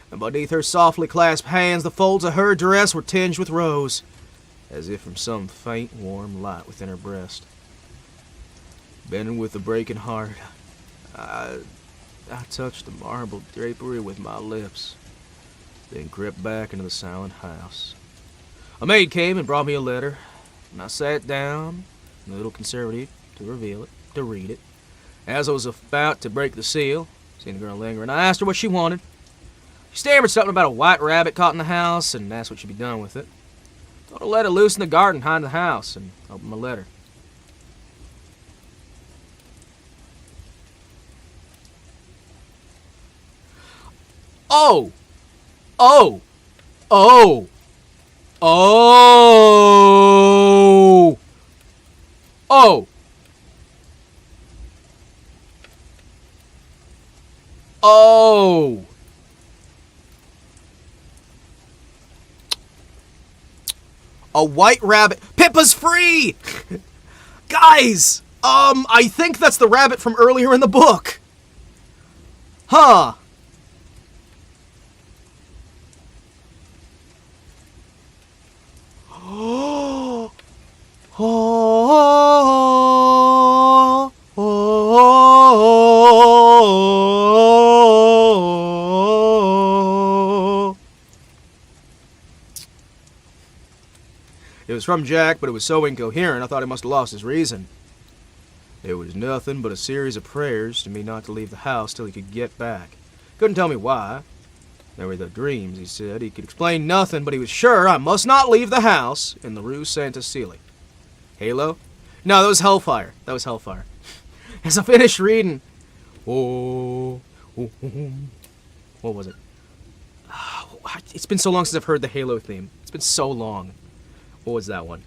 And beneath her softly clasped hands, the folds of her dress were tinged with rose, as if from some faint, warm light within her breast. Bending with a breaking heart, I touched the marble drapery with my lips, then crept back into the silent house. A maid came and brought me a letter, and I sat down, a little conservative, to read it. As I was about to break the seal, seeing the girl lingering, I asked her what she wanted. She stammered something about a white rabbit caught in the house, and asked what should be done with it. Told her to let it loose in the garden behind the house, and opened my letter. Oh! Oh! Oh! Oh! Oh! Oh! A white rabbit. Pippa's free! Guys! I think that's the rabbit from earlier in the book. Huh. It was from Jack, but it was so incoherent I thought he must have lost his reason. It was nothing but a series of prayers to me not to leave the house till he could get back. Couldn't tell me why. There were the dreams, he said. He could explain nothing, but he was sure I must not leave the house in the Rue Santa Celia. Halo? No, that was Hellfire. That was Hellfire. As I finished reading... what was it? It's been so long since I've heard the Halo theme. It's been so long. What was that one?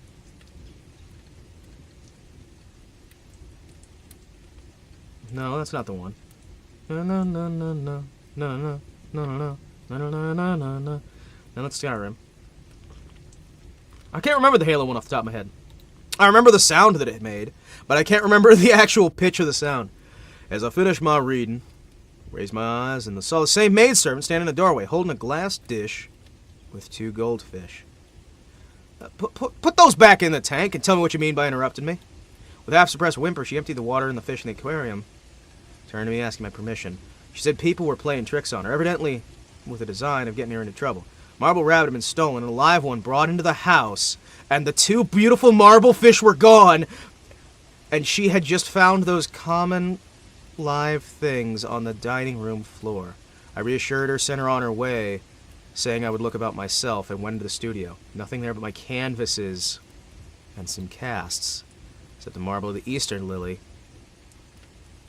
No, that's not the one. No, no, no, no, no, no, no, no, no, no, no, no, no, no, no. No, that's Skyrim. I can't remember the Halo one off the top of my head. I remember the sound that it made, but I can't remember the actual pitch of the sound. As I finished my reading, raised my eyes and saw the same maidservant standing in the doorway, holding a glass dish with 2 goldfish. Put those back in the tank and tell me what you mean by interrupting me. With half-suppressed whimper, she emptied the water and the fish in the aquarium. Turned to me asking my permission. She said people were playing tricks on her, evidently with a design of getting her into trouble. Marble rabbit had been stolen and a live one brought into the house, and the 2 beautiful marble fish were gone, and she had just found those common live things on the dining room floor. I reassured her, sent her on her way, saying I would look about myself, and went into the studio. Nothing there but my canvases and some casts. Except the marble of the Eastern lily.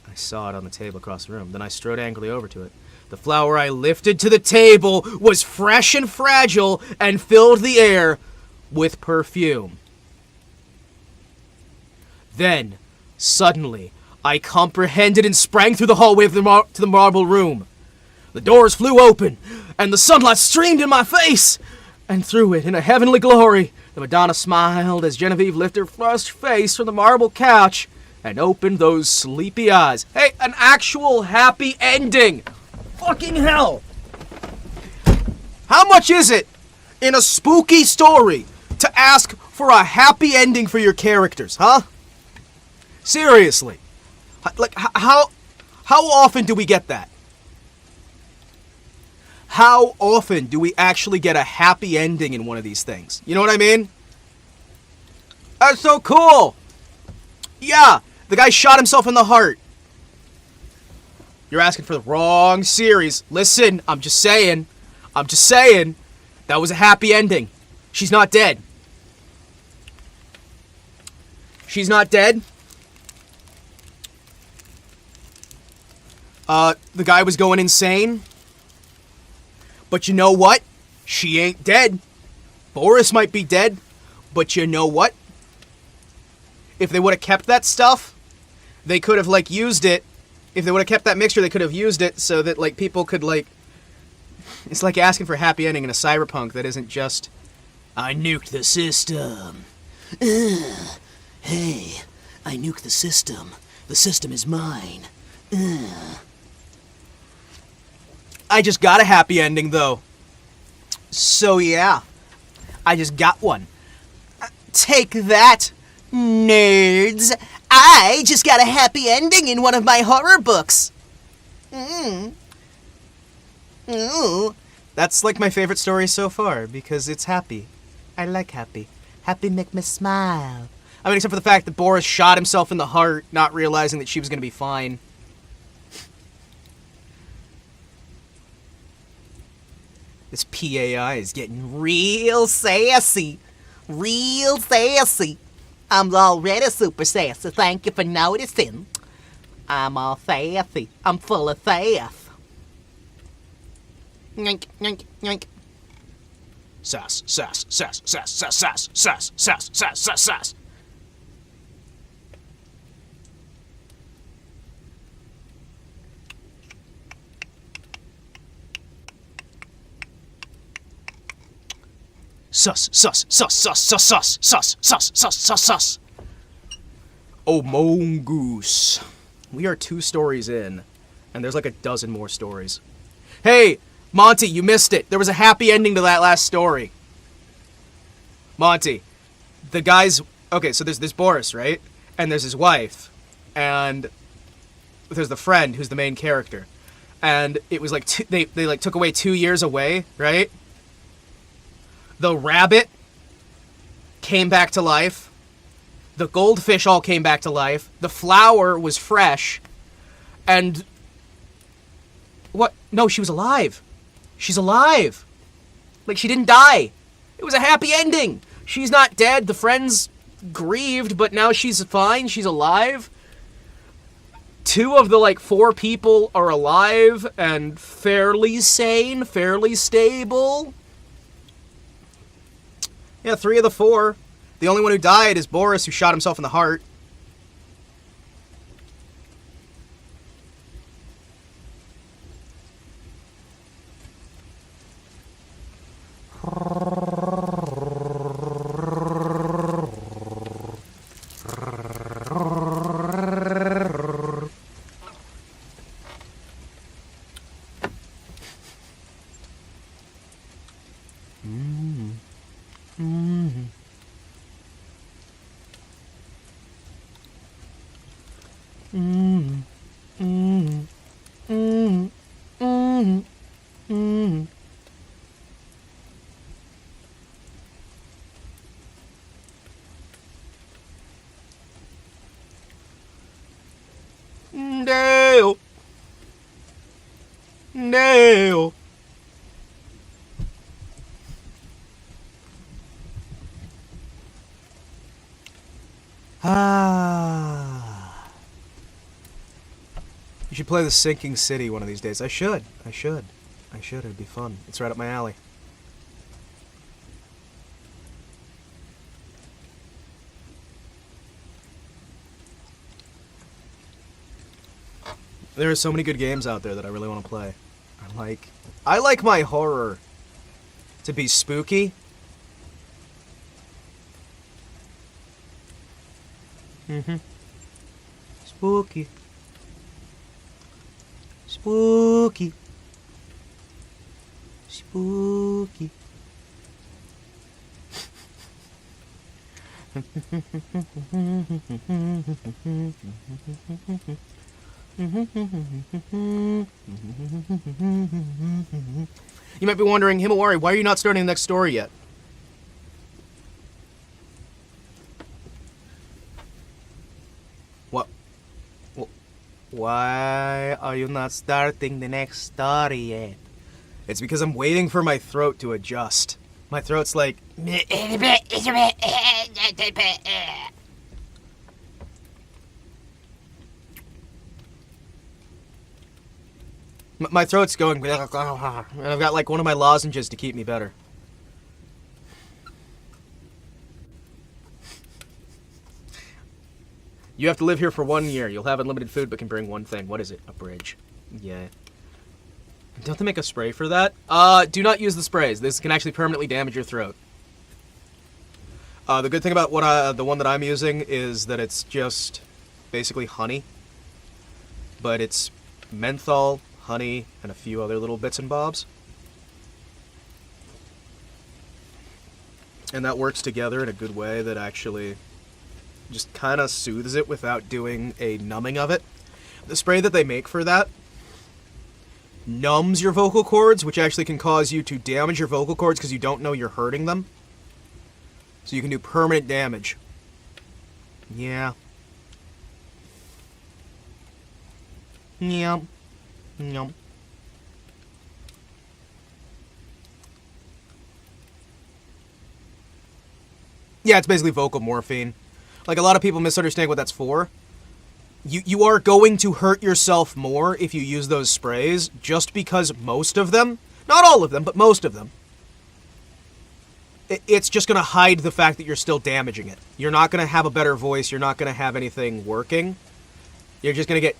I saw it on the table across the room. Then I strode angrily over to it. The flower I lifted to the table was fresh and fragile and filled the air with perfume. Then, suddenly, I comprehended and sprang through the hallway of to the marble room. The doors flew open, and the sunlight streamed in my face, and through it, in a heavenly glory, the Madonna smiled as Genevieve lifted her flushed face from the marble couch and opened those sleepy eyes. Hey, an actual happy ending! Fucking hell! How much is it in a spooky story to ask for a happy ending for your characters, huh? Seriously. Like, how often do we get that? How often do we actually get a happy ending in one of these things? You know what I mean? That's so cool! Yeah, the guy shot himself in the heart. You're asking for the wrong series. Listen, I'm just saying. That was a happy ending. She's not dead. She's not dead. The guy was going insane. But you know what? She ain't dead. Boris might be dead. But you know what? If they would have kept that stuff, they could have, like, used it. If they would have kept that mixture, they could have used it so that, like, people could, like... It's like asking for a happy ending in a cyberpunk that isn't just... I nuked the system. Hey, I nuked the system. The system is mine. I just got a happy ending, though. So, yeah. I just got one. Take that, nerds. I just got a happy ending in one of my horror books. Ooh. That's like my favorite story so far, because it's happy. I like happy. Happy make me smile. I mean, except for the fact that Boris shot himself in the heart, not realizing that she was going to be fine. This PAI is getting real sassy. Real sassy. I'm already super sassy. Thank you for noticing. I'm all sassy. I'm full of sass. Yoink, yoink, yoink. Sass, sass, sass, sass, sass, sass, sass, sass, sass, sass, sass. Sus, sus, sus, sus, sus, sus, sus, sus, sus, sus, sus. Oh, mongoose. We are 2 stories in, and there's like a dozen more stories. Hey, Monty, you missed it. There was a happy ending to that last story. Monty, the guy's... Okay, so there's Boris, right? And there's his wife. And there's the friend who's the main character. And it was like... They like took away 2 years away, right? The rabbit came back to life. The goldfish all came back to life. The flower was fresh. And... What? No, she was alive. She's alive. Like, she didn't die. It was a happy ending. She's not dead. The friend's grieved, but now she's fine. She's alive. 2 of the, like, 4 people are alive and fairly sane, fairly stable. Yeah, 3 of the 4. The only one who died is Boris, who shot himself in the heart. No. No. You should play The Sinking City one of these days. I should. It'd be fun. It's right up my alley. There are so many good games out there that I really want to play. I like my horror to be spooky. Spooky. Spooky. Spooky. You might be wondering, Himawari, why are you not starting the next story yet? What? Why are you not starting the next story yet? It's because I'm waiting for my throat to adjust. My throat's like... My throat's going... And I've got like one of my lozenges to keep me better. You have to live here for 1 year. You'll have unlimited food but can bring one thing. What is it? A bridge. Yeah. Don't they make a spray for that? Do not use the sprays. This can actually permanently damage your throat. The good thing about the one that I'm using is that it's just basically honey. But it's menthol, honey, and a few other little bits and bobs. And that works together in a good way that actually just kind of soothes it without doing a numbing of it. The spray that they make for that numbs your vocal cords, which actually can cause you to damage your vocal cords because you don't know you're hurting them. So you can do permanent damage. Yeah. Yep. Yep. Yeah, it's basically vocal morphine. Like, a lot of people misunderstand what that's for. You are going to hurt yourself more if you use those sprays, just because most of them, not all of them, but most of them, it's just going to hide the fact that you're still damaging it. You're not going to have a better voice, you're not going to have anything working. You're just going to get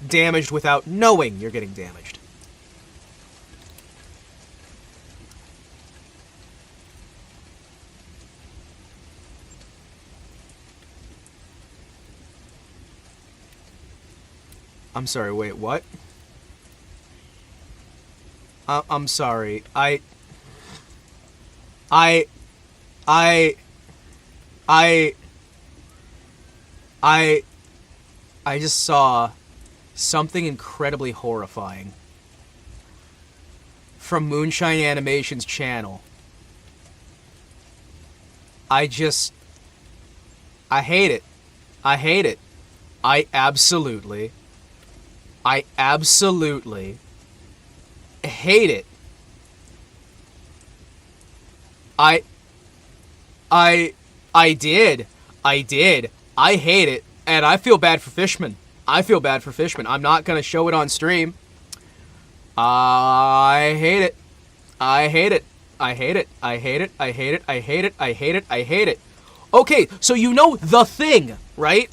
damaged without knowing you're getting damaged. I'm sorry, wait, what? I'm sorry. I just saw something incredibly horrifying from Moonshine Animation's channel. I hate it. I hate it. I absolutely hate it. I did. I hate it. And I feel bad for Fishman. I'm not gonna show it on stream. I hate it. I hate it. I hate it. I hate it. I hate it. I hate it. I hate it. I hate it. Okay, so you know The Thing, right?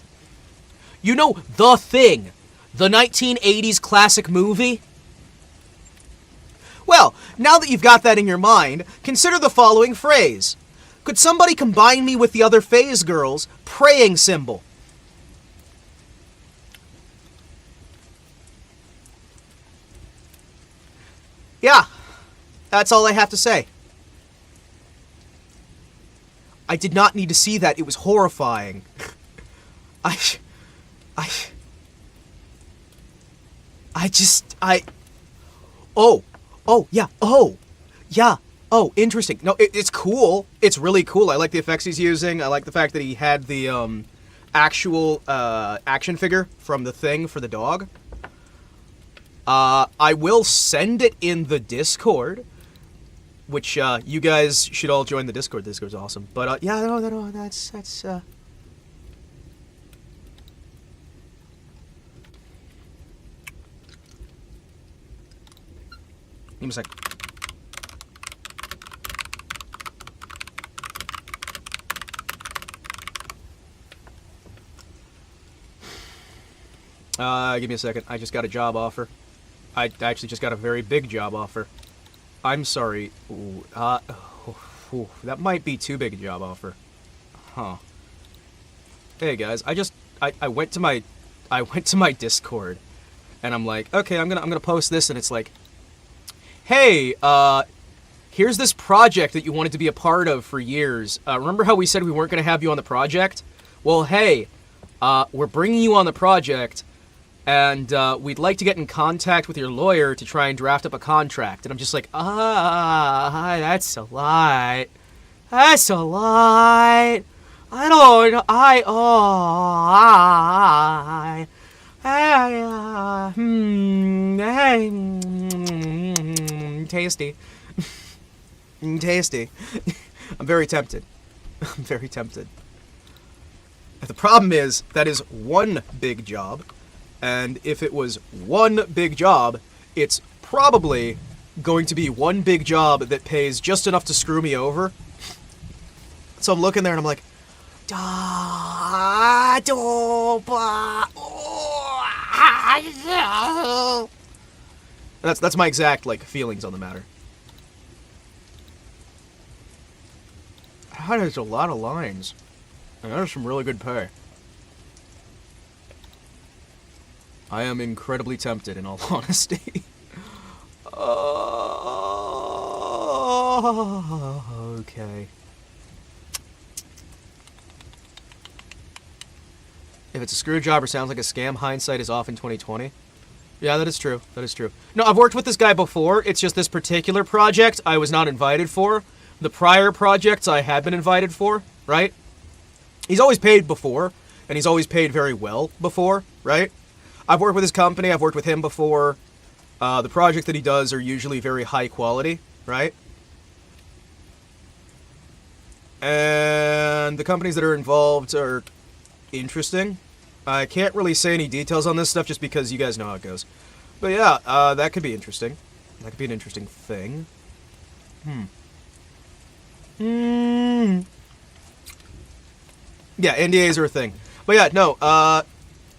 You know The Thing, the 1980s classic movie? Well, now that you've got that in your mind, consider the following phrase. Could somebody combine me with the other phase girls' praying symbol? Yeah, that's all I have to say. I did not need to see that. It was horrifying. Oh, interesting. No, it's cool. It's really cool. I like the effects he's using. I like the fact that he had the actual action figure from The Thing for the dog. I will send it in the Discord, which you guys should all join the Discord. The Discord's awesome. But yeah, no, that's Give me a sec. Give me a second. I just got a job offer. I actually just got a very big job offer. I'm sorry. Ooh, that might be too big a job offer. Huh. Hey guys, I went to my Discord, and I'm like, okay, I'm gonna post this, and it's like, hey, here's this project that you wanted to be a part of for years. Remember how we said we weren't gonna have you on the project? Well, hey, we're bringing you on the project, and we'd like to get in contact with your lawyer to try and draft up a contract. And I'm just like, that's a lot. That's a lot. Tasty. Tasty. I'm very tempted. I'm very tempted. The problem is, that is one big job, and if it was one big job, it's probably going to be one big job that pays just enough to screw me over. So I'm looking there and I'm like, that's my exact, like, feelings on the matter. There's a lot of lines. And there's some really good pay. I am incredibly tempted, in all honesty. Okay. If it's a screw job or sounds like a scam, hindsight is off in 2020. Yeah, that is true. That is true. No, I've worked with this guy before. It's just this particular project I was not invited for. The prior projects I had been invited for, right? He's always paid before, and he's always paid very well before, right? I've worked with his company, I've worked with him before. The projects that he does are usually very high quality, right? And the companies that are involved are interesting. I can't really say any details on this stuff just because you guys know how it goes. But yeah, that could be interesting. That could be an interesting thing. Yeah, NDAs are a thing. But yeah, no,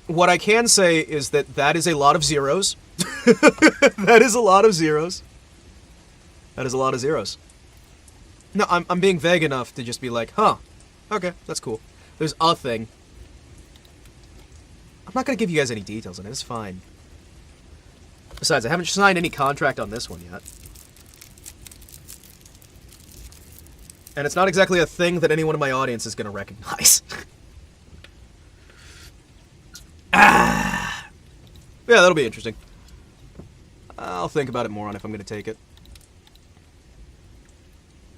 what I can say is that is a lot of zeros. That is a lot of zeros. That is a lot of zeros. No, I'm being vague enough to just be like, huh, okay, that's cool. There's a thing. I'm not gonna give you guys any details on it, it's fine. Besides, I haven't signed any contract on this one yet. And it's not exactly a thing that anyone in my audience is going to recognize. Yeah, that'll be interesting. I'll think about it more on if I'm going to take it.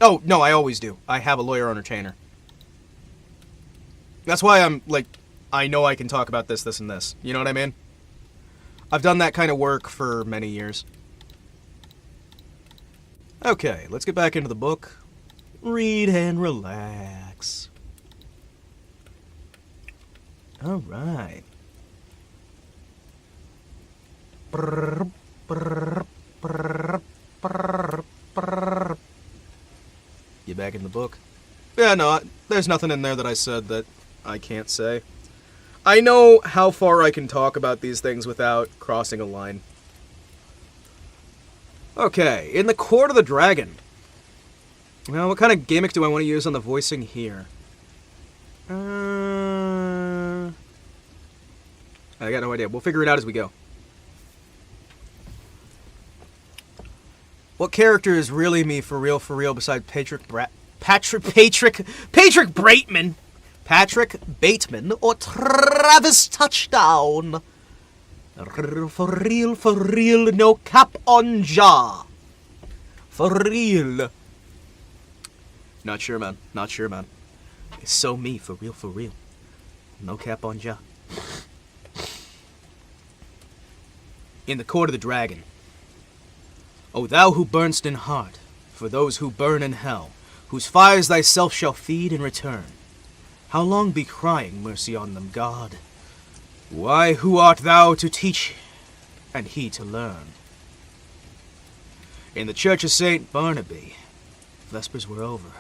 Oh, no, I always do. I have a lawyer on retainer. That's why I'm, like, I know I can talk about this, this, and this. You know what I mean? I've done that kind of work for many years. Okay, let's get back into the book. Read and relax. All right. You back in the book? Yeah, no, there's nothing in there that I said that I can't say. I know how far I can talk about these things without crossing a line. Okay, in the Court of the Dragon. Well, what kind of gimmick do I want to use on the voicing here? I got no idea. We'll figure it out as we go. What character is really me for real besides Patrick Bateman? Patrick Bateman or Travis Touchdown? For real, no cap on jaw. For real. Not sure, man. Not sure, man. It's so me, for real. No cap on jaw. In the Court of the Dragon. O thou who burn'st in heart, for those who burn in hell, whose fires thyself shall feed in return. How long be crying mercy on them, God? Why, who art thou to teach, and he to learn? In the Church of St. Barnaby, vespers were over.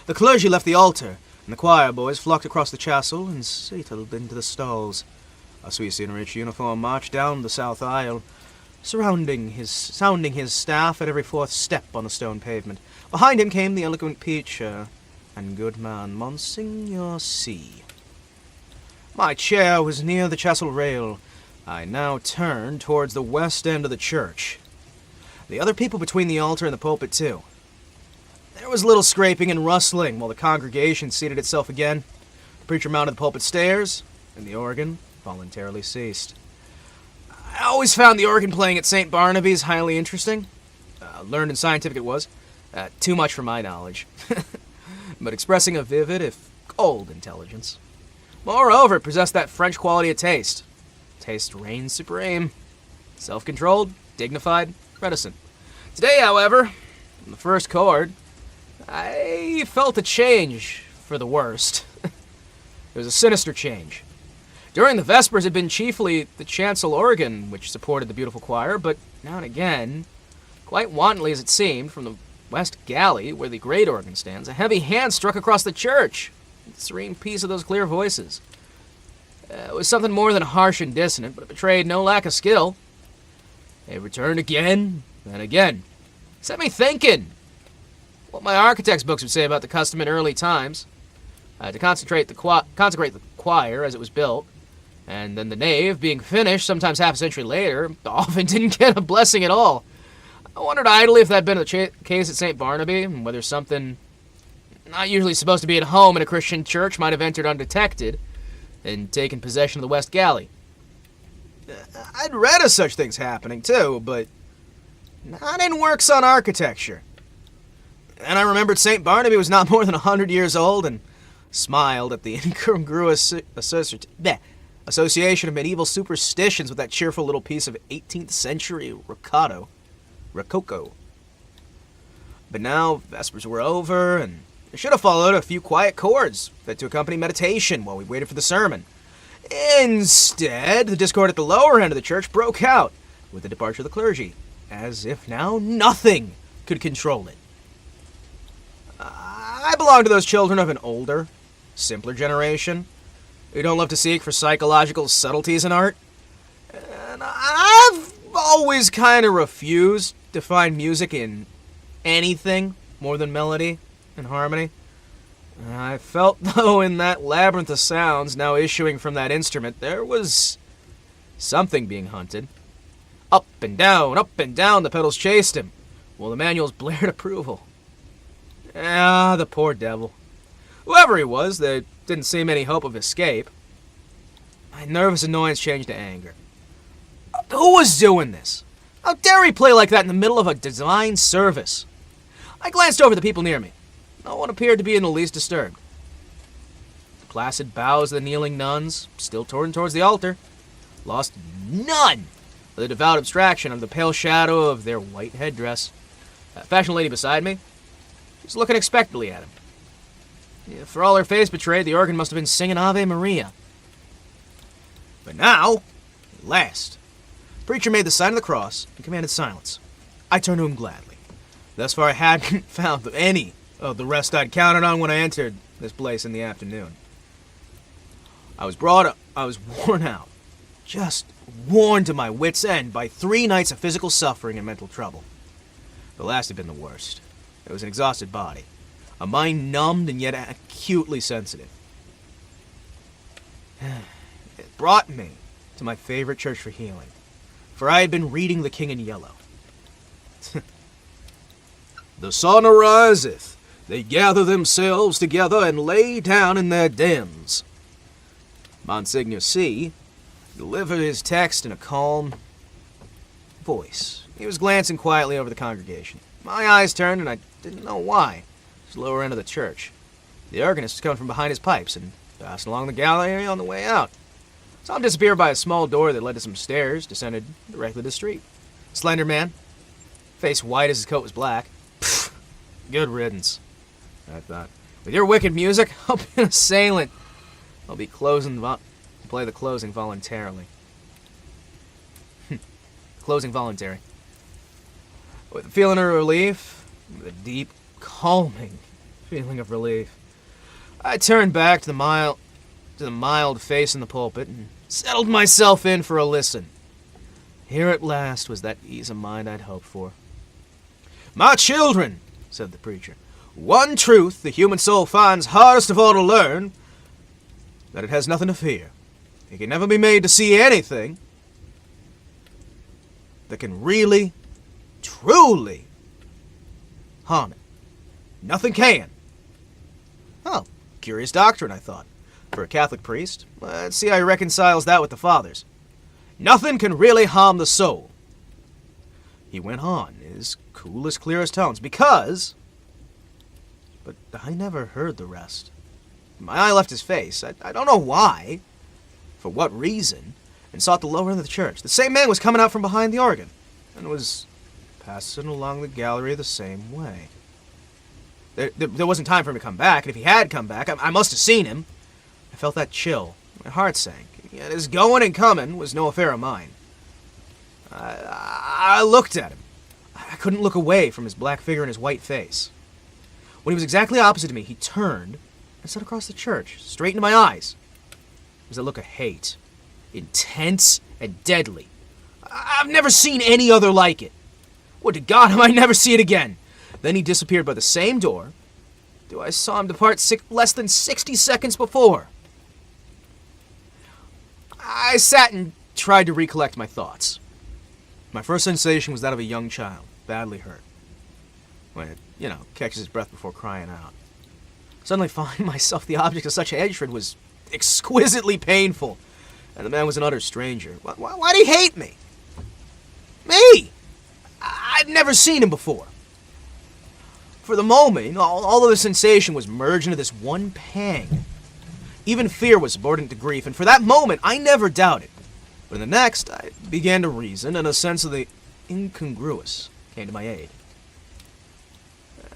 The clergy left the altar, and the choir boys flocked across the chancel and settled into the stalls. A Swiss in rich uniform marched down the south aisle, sounding his staff at every fourth step on the stone pavement. Behind him came the eloquent preacher and good man, Monsignor C. My chair was near the chancel rail. I now turned towards the west end of the church. The other people between the altar and the pulpit, too. There was little scraping and rustling while the congregation seated itself again. The preacher mounted the pulpit stairs, and the organ voluntarily ceased. I always found the organ playing at St. Barnaby's highly interesting. Learned and scientific it was. Too much for my knowledge. But expressing a vivid, if cold, intelligence. Moreover, it possessed that French quality of taste. Taste reigned supreme. Self-controlled, dignified, reticent. Today, however, in the first chord, I felt a change for the worst. It was a sinister change. During the Vespers, it had been chiefly the chancel organ which supported the beautiful choir, but now and again, quite wantonly as it seemed, from the west galley, where the great organ stands, a heavy hand struck across the church. The serene peace of those clear voices. It was something more than harsh and dissonant, but it betrayed no lack of skill. It returned again and again. It set me thinking what my architect's books would say about the custom in early times. To consecrate the choir as it was built, and then the nave, being finished sometimes half a century later, often didn't get a blessing at all. I wondered idly if that had been the case at St. Barnaby, and whether something not usually supposed to be at home in a Christian church might have entered undetected and taken possession of the West Galley. I'd read of such things happening, too, but not in works on architecture. And I remembered St. Barnaby was not more than 100 years old, and smiled at the incongruous association of medieval superstitions with that cheerful little piece of 18th century rococo. But now, Vespers were over, and there should have followed a few quiet chords fit to accompany meditation while we waited for the sermon. Instead, the discord at the lower end of the church broke out with the departure of the clergy, as if now nothing could control it. I belong to those children of an older, simpler generation who don't love to seek for psychological subtleties in art. And I've always kind of refused to find music in anything more than melody and harmony. I felt, though, in that labyrinth of sounds now issuing from that instrument, there was something being hunted. Up and down, the pedals chased him, while the manuals blared approval. Ah, the poor devil. Whoever he was, there didn't seem any hope of escape. My nervous annoyance changed to anger. Who was doing this? How dare he play like that in the middle of a divine service? I glanced over the people near me. No one appeared to be in the least disturbed. The placid bows of the kneeling nuns, still turned towards the altar, lost none of the devout abstraction under the pale shadow of their white headdress. A fashion lady beside me was looking expectantly at him. Yeah, for all her face betrayed, the organ must have been singing Ave Maria. But now, at last, the preacher made the sign of the cross and commanded silence. I turned to him gladly. Thus far I hadn't found any of the rest I'd counted on when I entered this place in the afternoon. I was worn out, just worn to my wits' end by 3 nights of physical suffering and mental trouble. The last had been the worst. It was an exhausted body, a mind numbed and yet acutely sensitive. It brought me to my favorite church for healing, for I had been reading The King in Yellow. The sun ariseth, they gather themselves together and lay down in their dens. Monsignor C. delivered his text in a calm voice. He was glancing quietly over the congregation. My eyes turned, and I didn't know why. It was the lower end of the church. The organist was coming from behind his pipes and passed along the gallery on the way out. Saw him disappear by a small door that led to some stairs, descended directly to the street. Slender man, face white as his coat was black. Pfft, good riddance, I thought. With your wicked music, I'll be an assailant. I'll be play the closing voluntarily. Closing voluntary. With a feeling of relief, with a deep, calming feeling of relief, I turned back to the mild face in the pulpit and settled myself in for a listen. Here at last was that ease of mind I'd hoped for. "My children," said the preacher, "one truth the human soul finds hardest of all to learn, that it has nothing to fear. It can never be made to see anything that can really, truly harm it. Nothing can." Oh, curious doctrine, I thought. For a Catholic priest, let's see how he reconciles that with the Fathers. Nothing can really harm the soul. He went on, his coolest, clearest tones, because... But I never heard the rest. My eye left his face. I don't know why, for what reason, and sought the lower end of the church. The same man was coming out from behind the organ, and was passing along the gallery the same way. There wasn't time for him to come back, and if he had come back, I must have seen him. I felt that chill. My heart sank. Yet his going and coming was no affair of mine. I looked at him. I couldn't look away from his black figure and his white face. When he was exactly opposite to me, he turned and stood across the church, straight into my eyes. It was a look of hate, intense and deadly. I've never seen any other like it. Would to God I might never see it again. Then he disappeared by the same door. I saw him depart less than 60 seconds before. I sat and tried to recollect my thoughts. My first sensation was that of a young child, badly hurt. When it, catches his breath before crying out. Suddenly finding myself the object of such hatred was exquisitely painful, and the man was an utter stranger. Why did he hate me? Me! I'd never seen him before. For the moment, all of the sensation was merged into this one pang. Even fear was subordinate to grief, and for that moment, I never doubted. But in the next, I began to reason, and a sense of the incongruous came to my aid.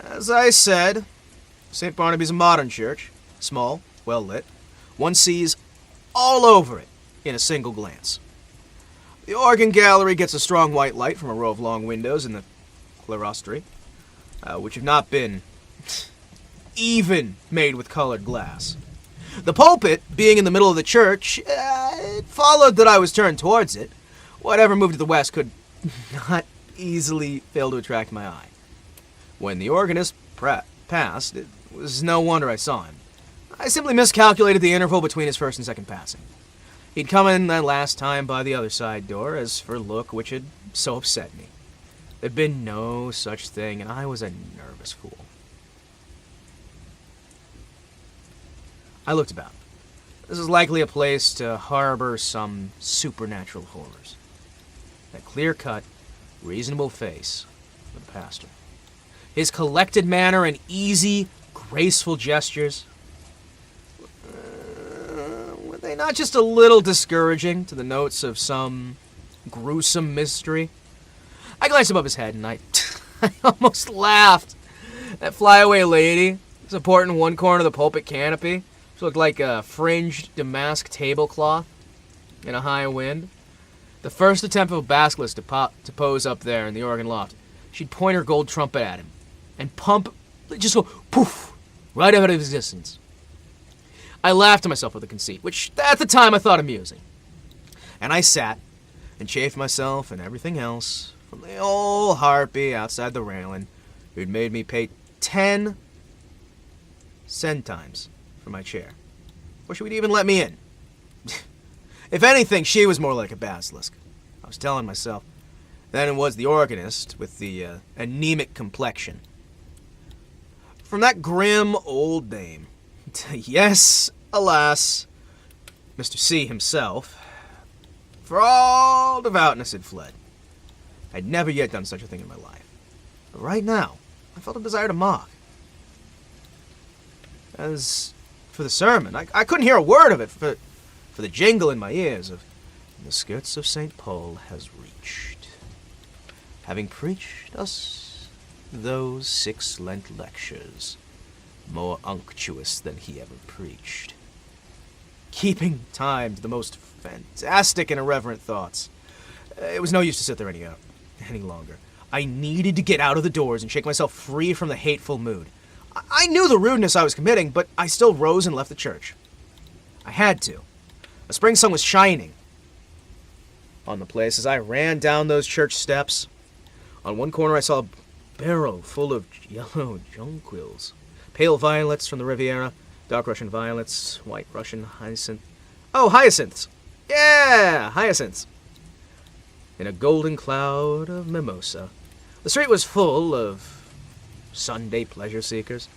As I said, St. Barnaby's a modern church, small, well-lit. One sees all over it in a single glance. The organ gallery gets a strong white light from a row of long windows in the clerestory, which have not been even made with colored glass. The pulpit, being in the middle of the church, it followed that I was turned towards it. Whatever moved to the west could not easily fail to attract my eye. When the organist passed, it was no wonder I saw him. I simply miscalculated the interval between his first and second passing. He'd come in that last time by the other side door, as for a look which had so upset me. There'd been no such thing, and I was a nervous fool. I looked about. This is likely a place to harbor some supernatural horrors. That clear-cut, reasonable face of the pastor. His collected manner and easy, graceful gestures. Were they not just a little discouraging to the notes of some gruesome mystery? I glanced above his head and I almost laughed. That flyaway lady, supporting one corner of the pulpit canopy, she looked like a fringed damask tablecloth in a high wind. The first attempt of a basilisk to pose up there in the organ loft, she'd point her gold trumpet at him and just go poof, right out of existence. I laughed to myself with the conceit, which at the time I thought amusing. And I sat and chafed myself and everything else from the old harpy outside the railing who'd made me pay 10 centimes for my chair. Or she would even let me in. If anything, she was more like a basilisk, I was telling myself, than it was the organist with the anemic complexion. From that grim old dame, yes, alas, Mr. C himself, for all devoutness had fled. I'd never yet done such a thing in my life. But right now, I felt a desire to mock. As for the sermon, I couldn't hear a word of it for the jingle in my ears of the skirts of St. Paul has reached, having preached us those 6 Lent lectures, more unctuous than he ever preached. Keeping time to the most fantastic and irreverent thoughts. It was no use to sit there any longer. I needed to get out of the doors and shake myself free from the hateful mood. I knew the rudeness I was committing, but I still rose and left the church. I had to. A spring sun was shining on the place as I ran down those church steps. On one corner I saw a barrel full of yellow jonquils, pale violets from the Riviera, dark Russian violets, white Russian hyacinth. Oh, hyacinths! Yeah, hyacinths! In a golden cloud of mimosa. The street was full of Sunday pleasure seekers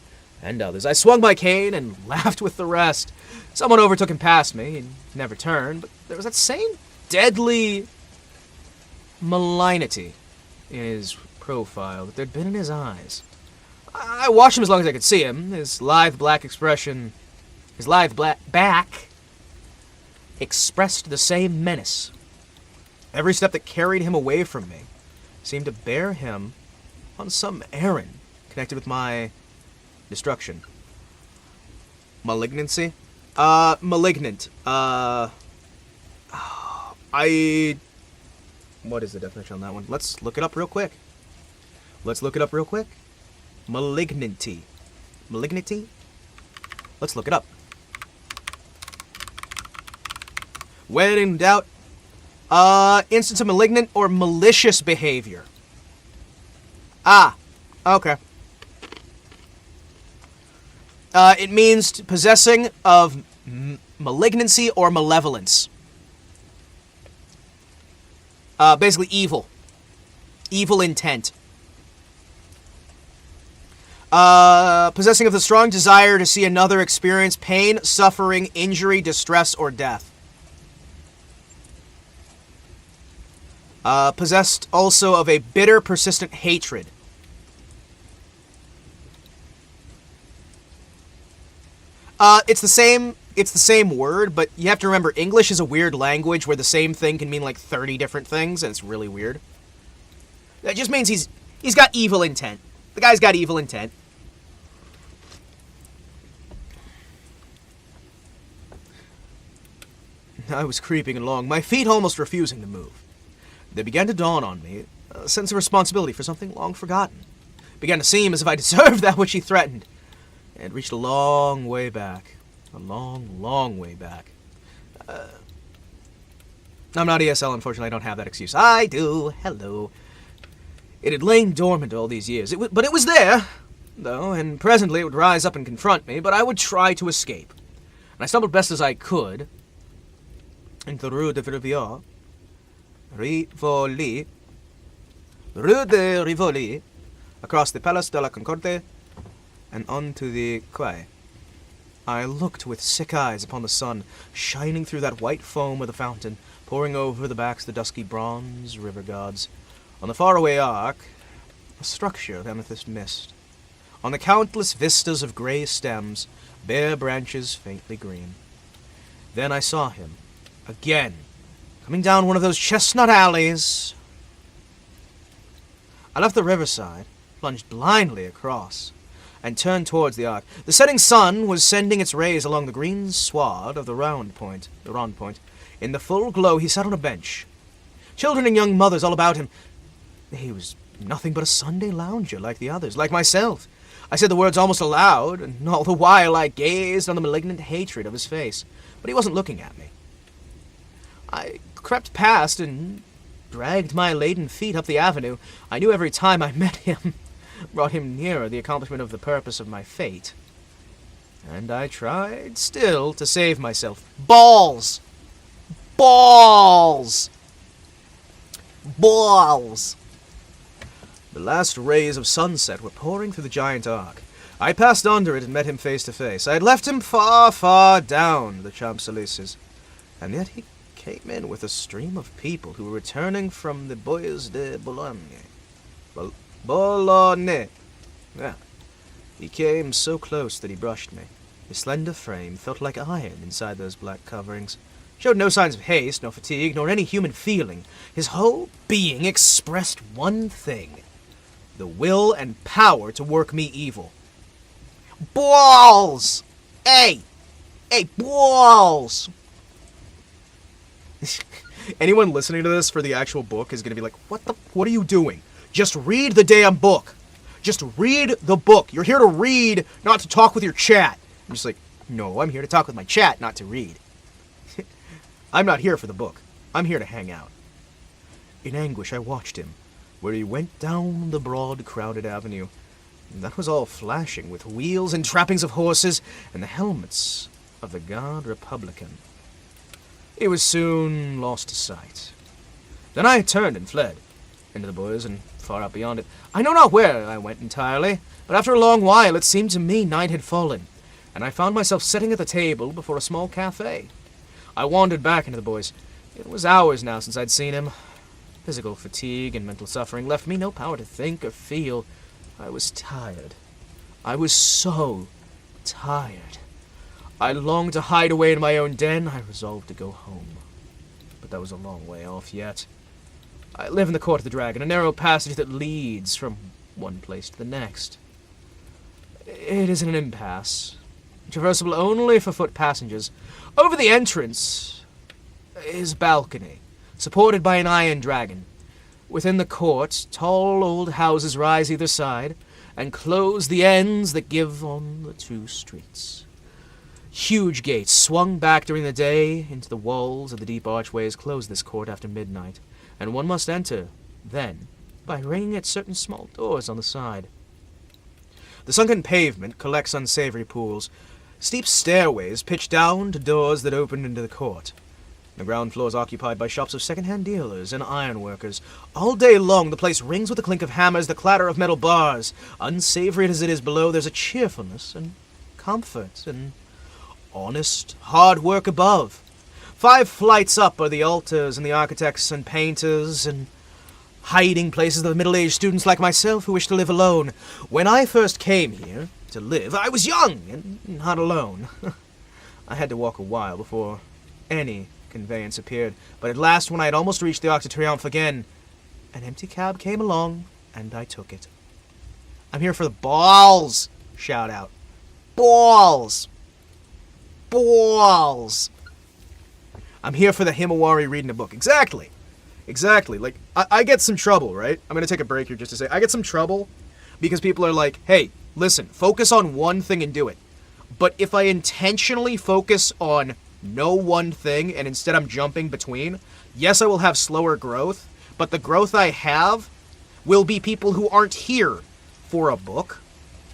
and others. I swung my cane and laughed with the rest. Someone overtook and passed me and never turned, but there was that same deadly malignity in his profile that there'd been in his eyes. I watched him as long as I could see him. His lithe black expression, his lithe back expressed the same menace. Every step that carried him away from me seemed to bear him on some errand connected with my destruction. Malignancy? Malignant. What is the definition on that one? Let's look it up real quick. Malignity. Malignity? Let's look it up. When in doubt, instance of malignant or malicious behavior. Ah, okay. It means possessing of malignancy or malevolence. Basically evil. Evil intent. Possessing of the strong desire to see another experience pain, suffering, injury, distress, or death. Possessed also of a bitter, persistent hatred. It's the same word, but you have to remember English is a weird language where the same thing can mean like 30 different things, and it's really weird. That just means he's got evil intent. The guy's got evil intent. I was creeping along, my feet almost refusing to move. There began to dawn on me a sense of responsibility for something long forgotten. It began to seem as if I deserved that which he threatened. It had reached a long way back. A long, long way back. I'm not ESL, unfortunately, I don't have that excuse. I do. Hello. It had lain dormant all these years, but it was there, though, and presently it would rise up and confront me, but I would try to escape. And I stumbled best as I could into the Rue de Rue de Rivoli, across the Place de la Concorde, and onto the quay. I looked with sick eyes upon the sun, shining through that white foam of the fountain, pouring over the backs of the dusky bronze river gods. On the faraway arc, a structure of amethyst mist. On the countless vistas of grey stems, bare branches faintly green. Then I saw him, again, coming down one of those chestnut alleys. I left the riverside, plunged blindly across, and turned towards the arc. The setting sun was sending its rays along the green sward of the Rond Point. In the full glow, he sat on a bench. Children and young mothers all about him. He was nothing but a Sunday lounger like the others, like myself. I said the words almost aloud, and all the while I gazed on the malignant hatred of his face. But he wasn't looking at me. I crept past and dragged my laden feet up the avenue. I knew every time I met him brought him nearer the accomplishment of the purpose of my fate. And I tried still to save myself. Balls! Balls! Balls! The last rays of sunset were pouring through the giant arc. I passed under it and met him face to face. I had left him far, far down the Champs-Élysées, and yet he came in with a stream of people who were returning from the Bois de Boulogne. Boulogne. Yeah. He came so close that he brushed me. His slender frame felt like iron inside those black coverings. Showed no signs of haste, nor fatigue, nor any human feeling. His whole being expressed one thing: the will and power to work me evil. Balls! Hey! Hey, balls! Anyone listening to this for the actual book is going to be like, what are you doing? Just read the damn book. Just read the book. You're here to read, not to talk with your chat. I'm just like, no, I'm here to talk with my chat, not to read. I'm not here for the book. I'm here to hang out. In anguish, I watched him, where he went down the broad, crowded avenue. And that was all flashing with wheels and trappings of horses and the helmets of the Guard Republican. He was soon lost to sight. Then I turned and fled, into the Bois and far out beyond it. I know not where I went entirely, but after a long while it seemed to me night had fallen, and I found myself sitting at the table before a small cafe. I wandered back into the Bois. It was hours now since I'd seen him. Physical fatigue and mental suffering left me no power to think or feel. I was tired. I was so tired. I longed to hide away in my own den. I resolved to go home. But that was a long way off yet. I live in the Court of the Dragon, a narrow passage that leads from one place to the next. It is an impasse, traversable only for foot passengers. Over the entrance is a balcony, supported by an iron dragon. Within the court, tall old houses rise either side, and close the ends that give on the two streets. Huge gates, swung back during the day into the walls of the deep archways, close this court after midnight, and one must enter, then, by ringing at certain small doors on the side. The sunken pavement collects unsavory pools. Steep stairways pitch down to doors that open into the court. The ground floor is occupied by shops of second-hand dealers and ironworkers. All day long the place rings with the clink of hammers, the clatter of metal bars. Unsavory as it is below, there's a cheerfulness and comfort and honest hard work above. 5 flights up are the altars and the architects and painters and hiding places of the middle-aged students like myself who wish to live alone. When I first came here to live, I was young and not alone. I had to walk a while before any conveyance appeared, but at last, when I had almost reached the Arc de Triomphe again, an empty cab came along, and I took it. I'm here for the balls! Shout out. Balls! Balls! I'm here for the Himawari reading a book. Exactly. Like, I get some trouble, right? I'm gonna take a break here just to say, I get some trouble because people are like, hey, listen, focus on one thing and do it. But if I intentionally focus on no one thing and instead I'm jumping between, yes, I will have slower growth, but the growth I have will be people who aren't here for a book.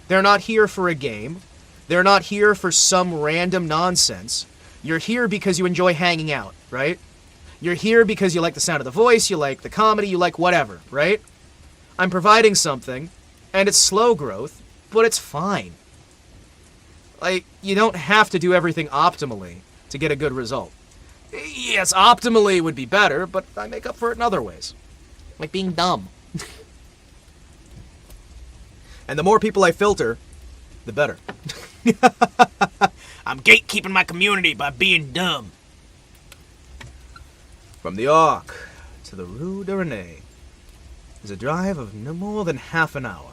They're not here for a game. They're not here for some random nonsense. You're here because you enjoy hanging out, right? You're here because you like the sound of the voice, you like the comedy, you like whatever, right? I'm providing something, and it's slow growth, but it's fine. Like, you don't have to do everything optimally to get a good result. Yes, optimally would be better, but I make up for it in other ways. Like being dumb. And the more people I filter, the better. I'm gatekeeping my community by being dumb. From the Arc to the Rue de Rene is a drive of no more than half an hour,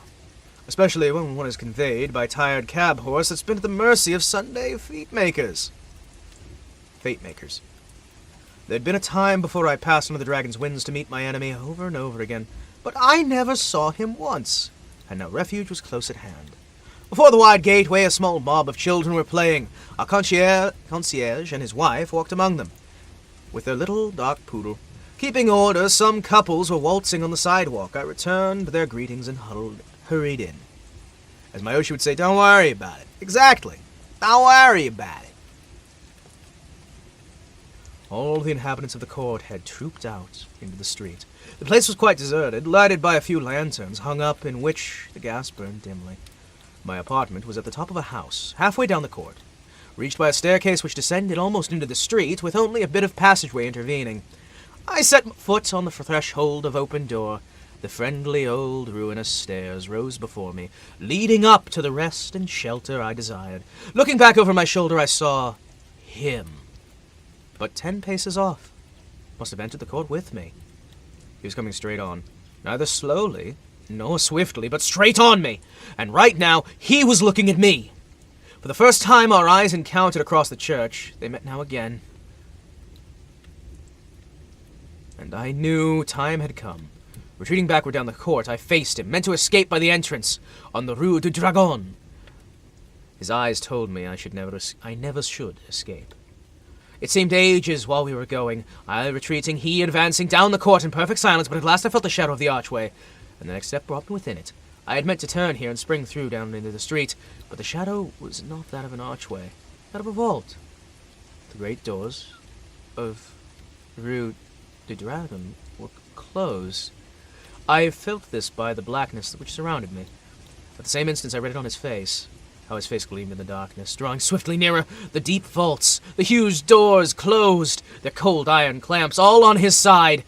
especially when one is conveyed by a tired cab horse that's been at the mercy of Sunday fate makers. There'd been a time before I passed under the dragon's winds to meet my enemy over and over again, but I never saw him once, and now refuge was close at hand. Before the wide gateway, a small mob of children were playing. Our concierge and his wife walked among them, with their little dark poodle. Keeping order, some couples were waltzing on the sidewalk. I returned their greetings and hurried in. As Mayoshi would say, don't worry about it. Exactly. Don't worry about it. All the inhabitants of the court had trooped out into the street. The place was quite deserted, lighted by a few lanterns hung up in which the gas burned dimly. My apartment was at the top of a house, halfway down the court, reached by a staircase which descended almost into the street, with only a bit of passageway intervening. I set foot on the threshold of open door. The friendly old ruinous stairs rose before me, leading up to the rest and shelter I desired. Looking back over my shoulder, I saw him, but 10 paces off. Must have entered the court with me. He was coming straight on, neither slowly nor swiftly, but straight on me, and right now he was looking at me. For the first time our eyes encountered across the church. They met now again. And I knew time had come. Retreating backward down the court, I faced him, meant to escape by the entrance on the Rue du Dragon. His eyes told me I never should escape. It seemed ages while we were going, I retreating, he advancing down the court in perfect silence, but at last I felt the shadow of the archway, and the next step brought me within it. I had meant to turn here and spring through down into the street, but the shadow was not that of an archway, that of a vault. The great doors of Rue du Dragon were closed. I felt this by the blackness which surrounded me. At the same instant I read it on his face, how his face gleamed in the darkness, drawing swiftly nearer. The deep vaults, the huge doors closed, their cold iron clamps all on his side.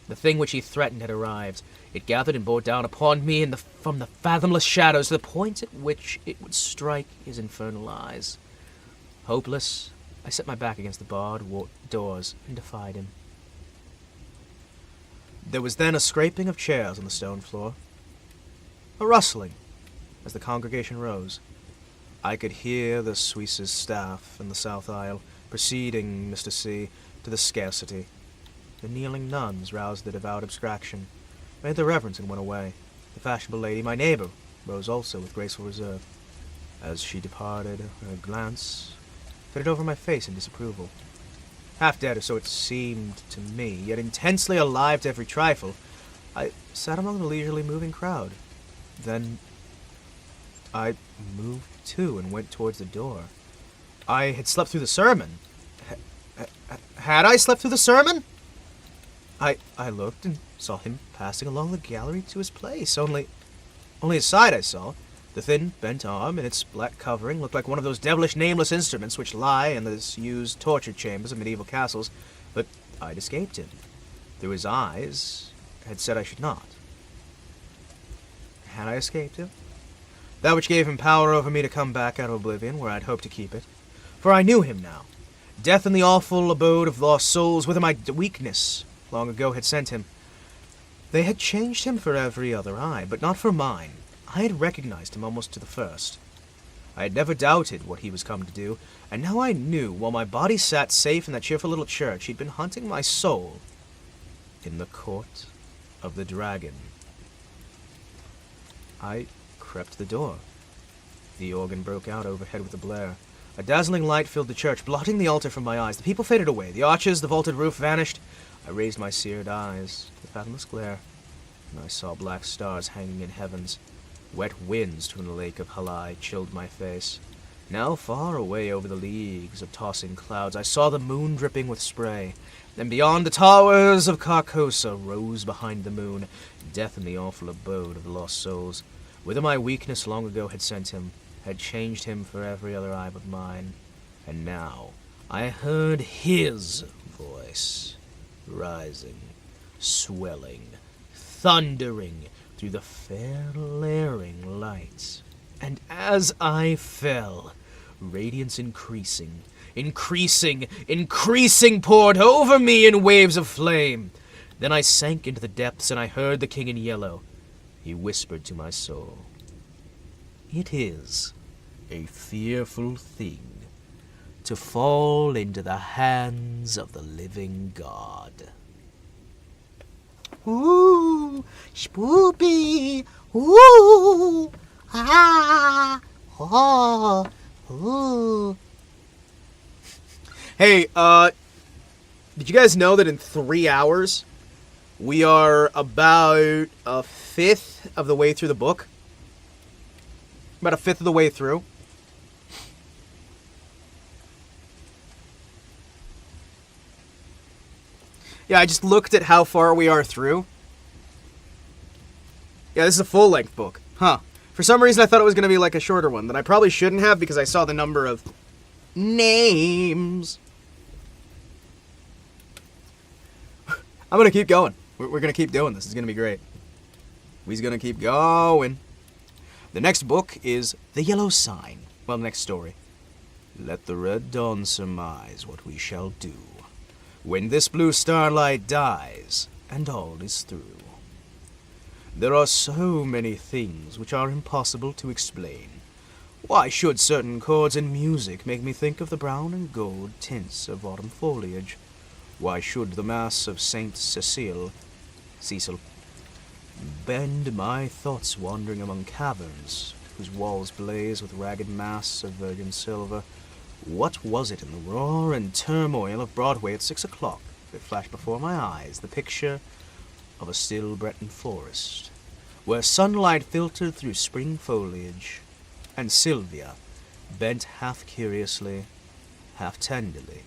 The thing which he threatened had arrived. It gathered and bore down upon me from the fathomless shadows to the point at which it would strike his infernal eyes. Hopeless, I set my back against the barred doors and defied him. There was then a scraping of chairs on the stone floor, a rustling as the congregation rose. I could hear the Suisse's staff in the south aisle preceding Mr. C to the scarcity. The kneeling nuns roused the devout abstraction, made their reverence and went away. The fashionable lady, my neighbor, rose also with graceful reserve. As she departed, her glance flitted over my face in disapproval. Half dead, or so it seemed to me, yet intensely alive to every trifle, I sat among the leisurely moving crowd. Then I moved too and went towards the door. I had slept through the sermon. Had I slept through the sermon? I looked and saw him passing along the gallery to his place. Only his side I saw. The thin, bent arm in its black covering looked like one of those devilish nameless instruments which lie in the disused torture chambers of medieval castles, but I'd escaped him. Through his eyes had said I should not. Had I escaped him? That which gave him power over me to come back out of oblivion, where I'd hoped to keep it. For I knew him now. Death in the awful abode of lost souls, whither my weakness long ago had sent him. They had changed him for every other eye, but not for mine. I had recognized him almost to the first. I had never doubted what he was come to do, and now I knew, while my body sat safe in that cheerful little church, he'd been hunting my soul in the court of the dragon. I crept to the door. The organ broke out overhead with a blare. A dazzling light filled the church, blotting the altar from my eyes. The people faded away. The arches, the vaulted roof vanished. I raised my seared eyes to the fathomless glare, and I saw black stars hanging in heavens. Wet winds from the lake of Halai chilled my face. Now far away over the leagues of tossing clouds, I saw the moon dripping with spray. And beyond the towers of Carcosa rose behind the moon, death in the awful abode of the lost souls, whither my weakness long ago had sent him, had changed him for every other eye but mine. And now I heard his voice, rising, swelling, thundering through the flaring lights. And as I fell, radiance increasing, poured over me in waves of flame. Then I sank into the depths, and I heard the King in Yellow. He whispered to my soul, "It is a fearful thing to fall into the hands of the living God." Ooh, spoopy. Ooh, ah, oh, ooh. Hey, did you guys know that in 3 hours, we are about a fifth of the way through the book? About a fifth of the way through. Yeah, I just looked at how far we are through. Yeah, this is a full-length book. Huh. For some reason, I thought it was going to be like a shorter one, that I probably shouldn't have because I saw the number of names. I'm going to keep going. We're going to keep doing this. It's going to be great. We's going to keep going. The next book is The Yellow Sign. Well, the next story. Let the red dawn surmise what we shall do when this blue starlight dies and all is through. There are so many things which are impossible to explain. Why should certain chords in music make me think of the brown and gold tints of autumn foliage? Why should the Mass of Saint Cecile bend my thoughts wandering among caverns whose walls blaze with ragged masks of virgin silver? What was it in the roar and turmoil of Broadway at 6 o'clock that flashed before my eyes the picture of a still Breton forest, where sunlight filtered through spring foliage, and Sylvia bent half curiously, half tenderly,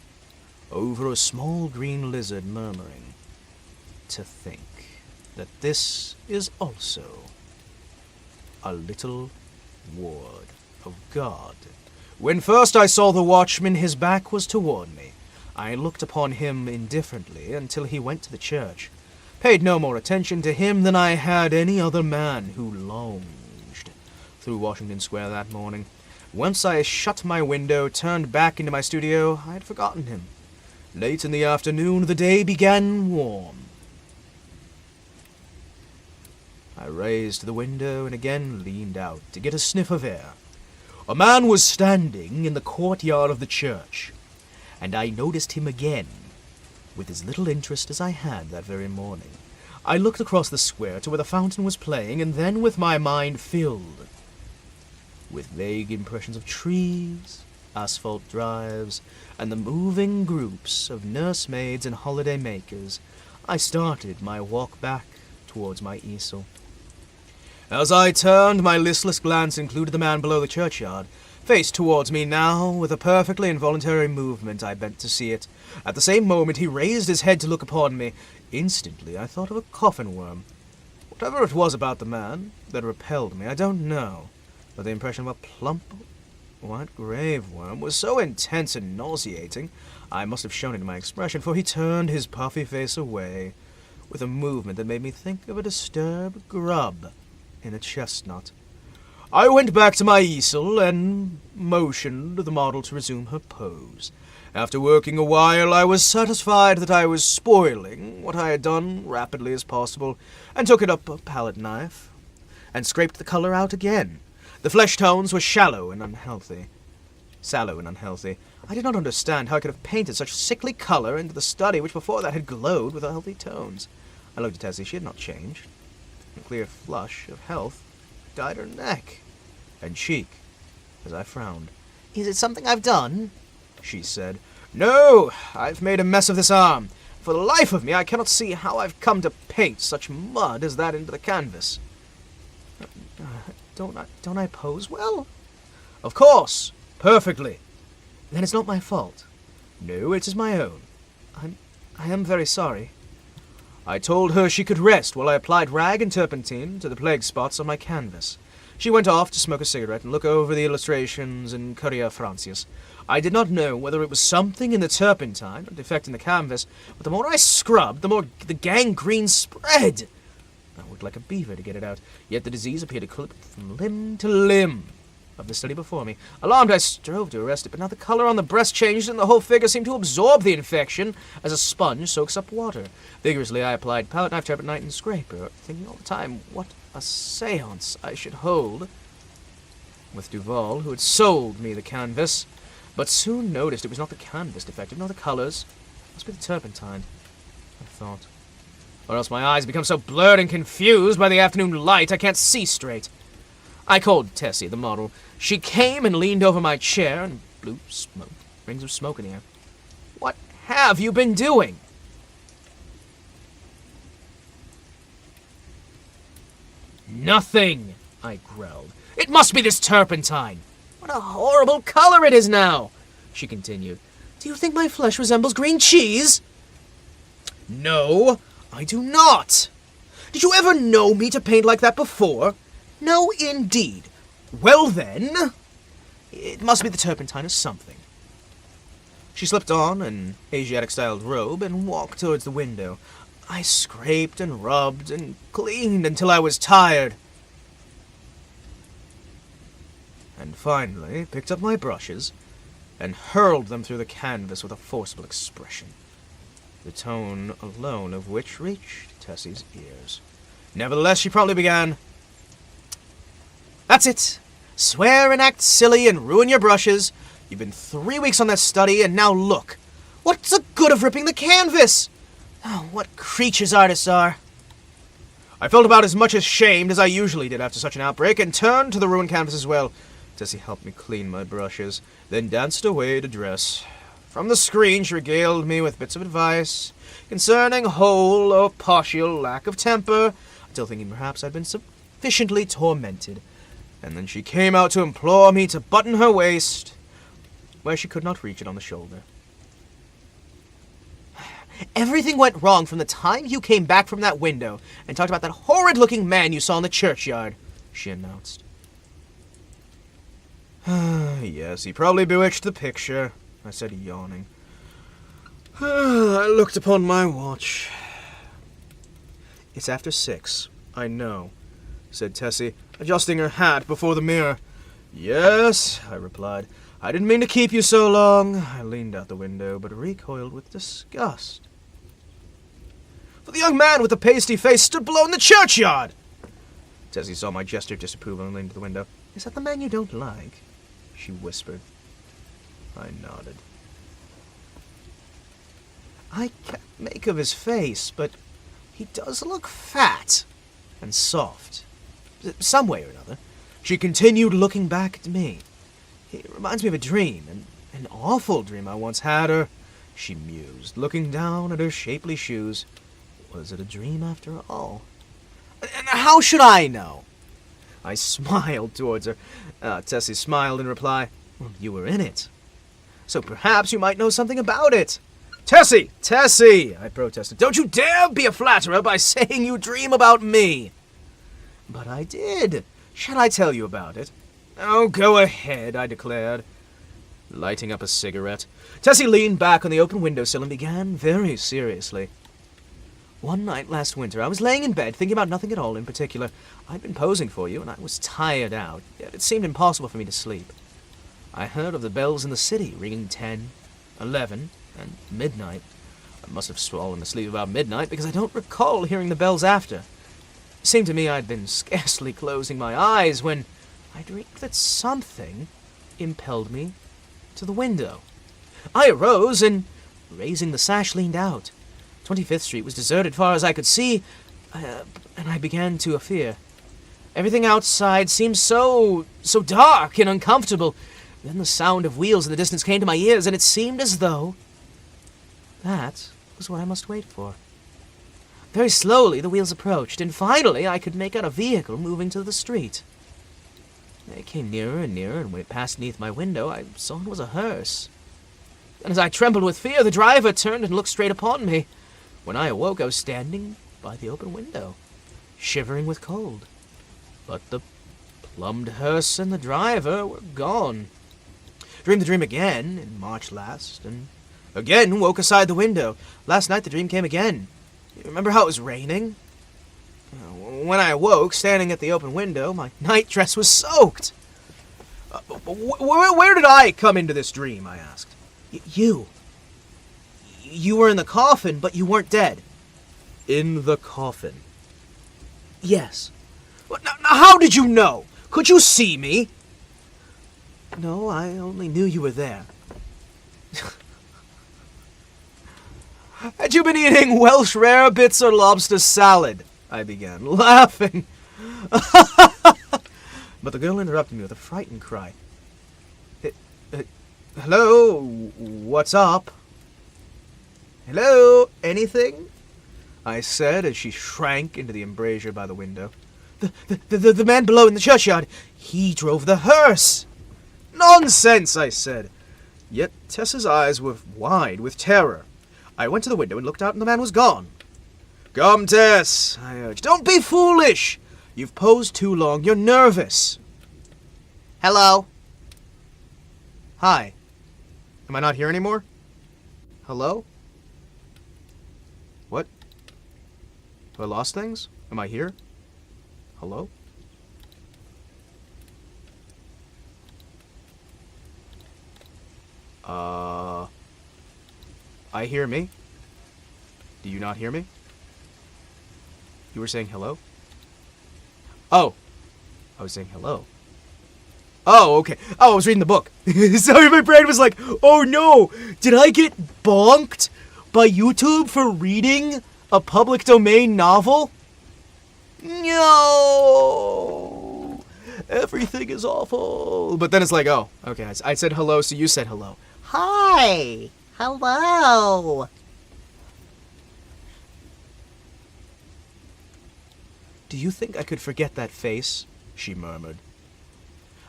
over a small green lizard, murmuring, "To think that this is also a little ward of God." When first I saw the watchman, his back was toward me. I looked upon him indifferently until he went to the church, paid no more attention to him than I had any other man who lounged through Washington Square that morning. Once I shut my window, turned back into my studio, I had forgotten him. Late in the afternoon, the day began warm. I raised the window and again leaned out to get a sniff of air. A man was standing in the courtyard of the church, and I noticed him again, with as little interest as I had that very morning. I looked across the square to where the fountain was playing, and then with my mind filled with vague impressions of trees, asphalt drives, and the moving groups of nursemaids and holiday makers, I started my walk back towards my easel. As I turned, my listless glance included the man below the churchyard, faced towards me now. With a perfectly involuntary movement, I bent to see it. At the same moment, he raised his head to look upon me. Instantly, I thought of a coffin worm. Whatever it was about the man that repelled me, I don't know, but the impression of a plump, white grave worm was so intense and nauseating, I must have shown it in my expression, for he turned his puffy face away with a movement that made me think of a disturbed grub in a chestnut. I went back to my easel and motioned the model to resume her pose. After working a while, I was satisfied that I was spoiling what I had done rapidly as possible, and took it up a palette knife and scraped the color out again. The flesh tones were sallow and unhealthy. I did not understand how I could have painted such sickly color into the study which before that had glowed with healthy tones. I looked at Tessie. She had not changed. A clear flush of health dyed her neck and cheek as I frowned. "Is it something I've done?" she said. "No, I've made a mess of this arm. For the life of me, I cannot see how I've come to paint such mud as that into the canvas." Don't I pose well?" "Of course. perfectly. Then it's not my fault. No, it is my own. I am very sorry. I told her she could rest while I applied rag and turpentine to the plague spots on my canvas. She went off to smoke a cigarette and look over the illustrations in Courier Francius. I did not know whether it was something in the turpentine or defect in the canvas, but the more I scrubbed, the more the gangrene spread. I worked like a beaver to get it out, yet the disease appeared to clip from limb to limb of the study before me. Alarmed, I strove to arrest it, but now the color on the breast changed and the whole figure seemed to absorb the infection as a sponge soaks up water. Vigorously, I applied palette knife, turpentine, and scraper, thinking all the time what a seance I should hold with Duval, who had sold me the canvas, but soon noticed it was not the canvas defective, nor the colors. It must be the turpentine, I thought. Or else my eyes become so blurred and confused by the afternoon light I can't see straight. I called Tessie, the model. She came and leaned over my chair and blew smoke, rings of smoke in the air. What have you been doing? Nothing, I growled. It must be this turpentine. What a horrible color it is now, she continued. Do you think my flesh resembles green cheese? No, I do not. Did you ever know me to paint like that before? No, indeed. Well then, it must be the turpentine or something. She slipped on an Asiatic-styled robe and walked towards the window. I scraped and rubbed and cleaned until I was tired. And finally picked up my brushes and hurled them through the canvas with a forcible expression, the tone alone of which reached Tessie's ears. Nevertheless, she promptly began, "That's it. Swear and act silly and ruin your brushes. You've been 3 weeks on that study, and now look. What's the good of ripping the canvas? Oh, what creatures artists are." I felt about as much ashamed as I usually did after such an outbreak, and turned to the ruined canvas as well. Tessie helped me clean my brushes, then danced away to dress. From the screen, she regaled me with bits of advice concerning whole or partial lack of temper, until thinking perhaps I'd been sufficiently tormented. And then she came out to implore me to button her waist, where she could not reach it on the shoulder. "Everything went wrong from the time you came back from that window and talked about that horrid-looking man you saw in the churchyard," she announced. "Yes, he probably bewitched the picture," I said, yawning. I looked upon my watch. "It's after 6, I know," said Tessie, adjusting her hat before the mirror. "Yes," I replied. "I didn't mean to keep you so long." I leaned out the window, but recoiled with disgust. For the young man with the pasty face stood below in the churchyard! Tessie saw my gesture of disapproval and leaned to the window. "Is that the man you don't like?" she whispered. I nodded. "I can't make of his face, but he does look fat and soft. Some way or another." She continued, looking back at me. "It reminds me of a dream, an awful dream I once had, or," she mused, looking down at her shapely shoes. "Was it a dream after all? And how should I know?" I smiled towards her. Tessie smiled in reply. "Well, you were in it, so perhaps you might know something about it." "Tessie! Tessie!" I protested. "Don't you dare be a flatterer by saying you dream about me!" "But I did. Shall I tell you about it?" "Oh, go ahead," I declared, lighting up a cigarette. Tessie leaned back on the open windowsill and began very seriously. "One night last winter, I was laying in bed, thinking about nothing at all in particular. I'd been posing for you, and I was tired out, yet it seemed impossible for me to sleep. I heard of the bells in the city, ringing 10, 11, and midnight. I must have fallen asleep about midnight, because I don't recall hearing the bells after. It seemed to me I'd been scarcely closing my eyes when I dreamed that something impelled me to the window. I arose and, raising the sash, leaned out. 25th Street was deserted far as I could see, and I began to fear. Everything outside seemed so dark and uncomfortable. Then the sound of wheels in the distance came to my ears, and it seemed as though that was what I must wait for. Very slowly the wheels approached, and finally I could make out a vehicle moving to the street. It came nearer and nearer, and when it passed beneath my window, I saw it was a hearse. And as I trembled with fear, the driver turned and looked straight upon me. When I awoke, I was standing by the open window, shivering with cold. But the plumbed hearse and the driver were gone. Dreamed the dream again in March last, and again woke aside the window. Last night the dream came again. You remember how it was raining? When I awoke, standing at the open window, my nightdress was soaked. Where did I come into this dream? I asked. You were in the coffin, but you weren't dead. In the coffin? Yes. Now, how did you know? Could you see me? No, I only knew you were there. Had you been eating Welsh rarebits or lobster salad? I began, laughing. But the girl interrupted me with a frightened cry. Hello? What's up? Hello? Anything? I said as she shrank into the embrasure by the window. The man below in the churchyard, he drove the hearse. Nonsense, I said. Yet Tessa's eyes were wide with terror. I went to the window and looked out, and the man was gone. Come, Tess, I urged. Don't be foolish. You've posed too long. You're nervous. Hello? Hi. Am I not here anymore? Hello? What? Have I lost things? Am I here? Hello? I hear me. Do you not hear me? You were saying hello? Oh. I was saying hello. Oh, okay. Oh, I was reading the book. Sorry, my brain was like, oh no! Did I get bonked by YouTube for reading a public domain novel? No! Everything is awful. But then it's like, oh, okay. I said hello, so you said hello. Hi! Hello! Do you think I could forget that face? She murmured.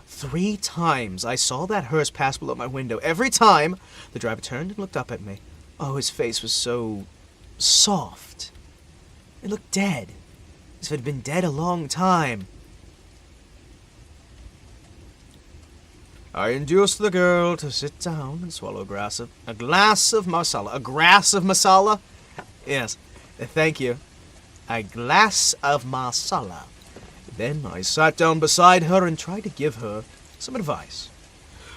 3 times I saw that hearse pass below my window. Every time, the driver turned and looked up at me. Oh, his face was so soft. It looked dead, as if it had been dead a long time. I induced the girl to sit down and swallow a glass of masala. A glass of masala? Yes, thank you. A glass of masala. Then I sat down beside her and tried to give her some advice.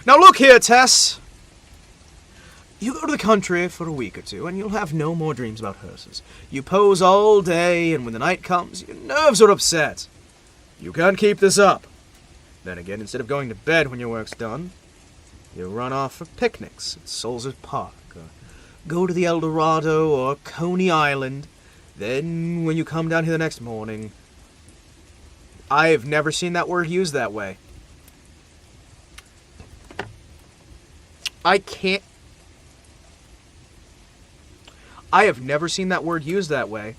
Now look here, Tess. You go to the country for a week or 2, and you'll have no more dreams about hearses. You pose all day, and when the night comes, your nerves are upset. You can't keep this up. Then again, instead of going to bed when your work's done, you run off for picnics at Solzer's Park, or go to the El Dorado or Coney Island. Then, when you come down here the next morning... I've never seen that word used that way. I have never seen that word used that way.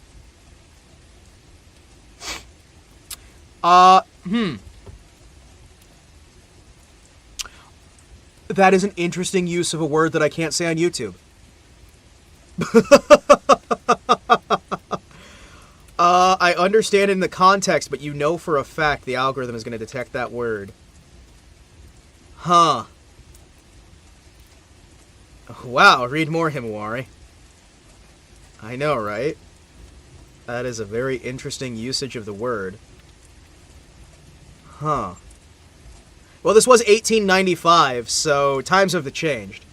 That is an interesting use of a word that I can't say on YouTube. I understand in the context, but you know for a fact the algorithm is going to detect that word. Huh. Wow, read more, Himawari. I know, right? That is a very interesting usage of the word. Huh. Well, this was 1895, so times have changed.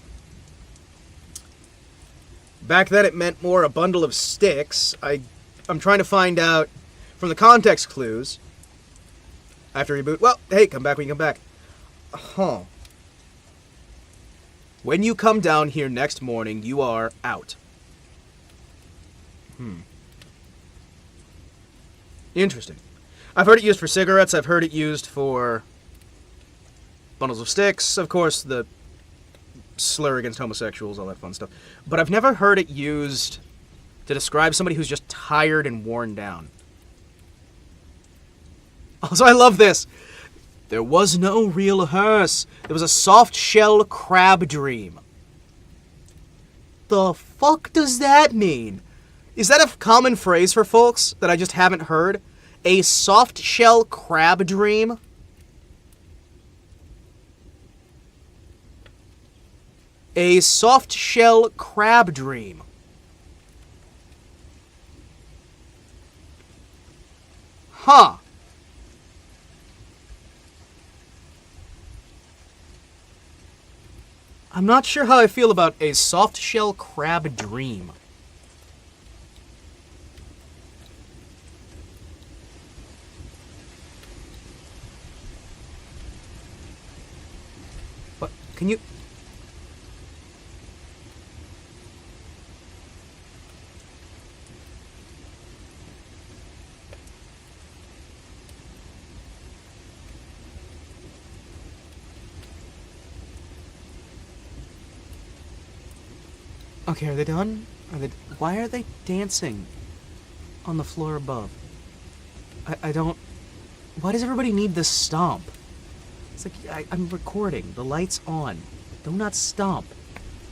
Back then it meant more a bundle of sticks. I'm trying to find out from the context clues. I have to reboot. Well, hey, come back when you come back. Huh. When you come down here next morning, you are out. Interesting. I've heard it used for cigarettes. I've heard it used for bundles of sticks. Of course, the slur against homosexuals, all that fun stuff. But I've never heard it used to describe somebody who's just tired and worn down. Also, I love this. There was no real hearse. There was a soft-shell crab dream. The fuck does that mean? Is that a common phrase for folks that I just haven't heard? A soft-shell crab dream? A soft-shell crab dream. Huh. I'm not sure how I feel about a soft-shell crab dream. What? Can you... Okay, are they done? Why are they dancing on the floor above? I don't... Why does everybody need this stomp? It's like, I'm recording. The light's on. Do not stomp.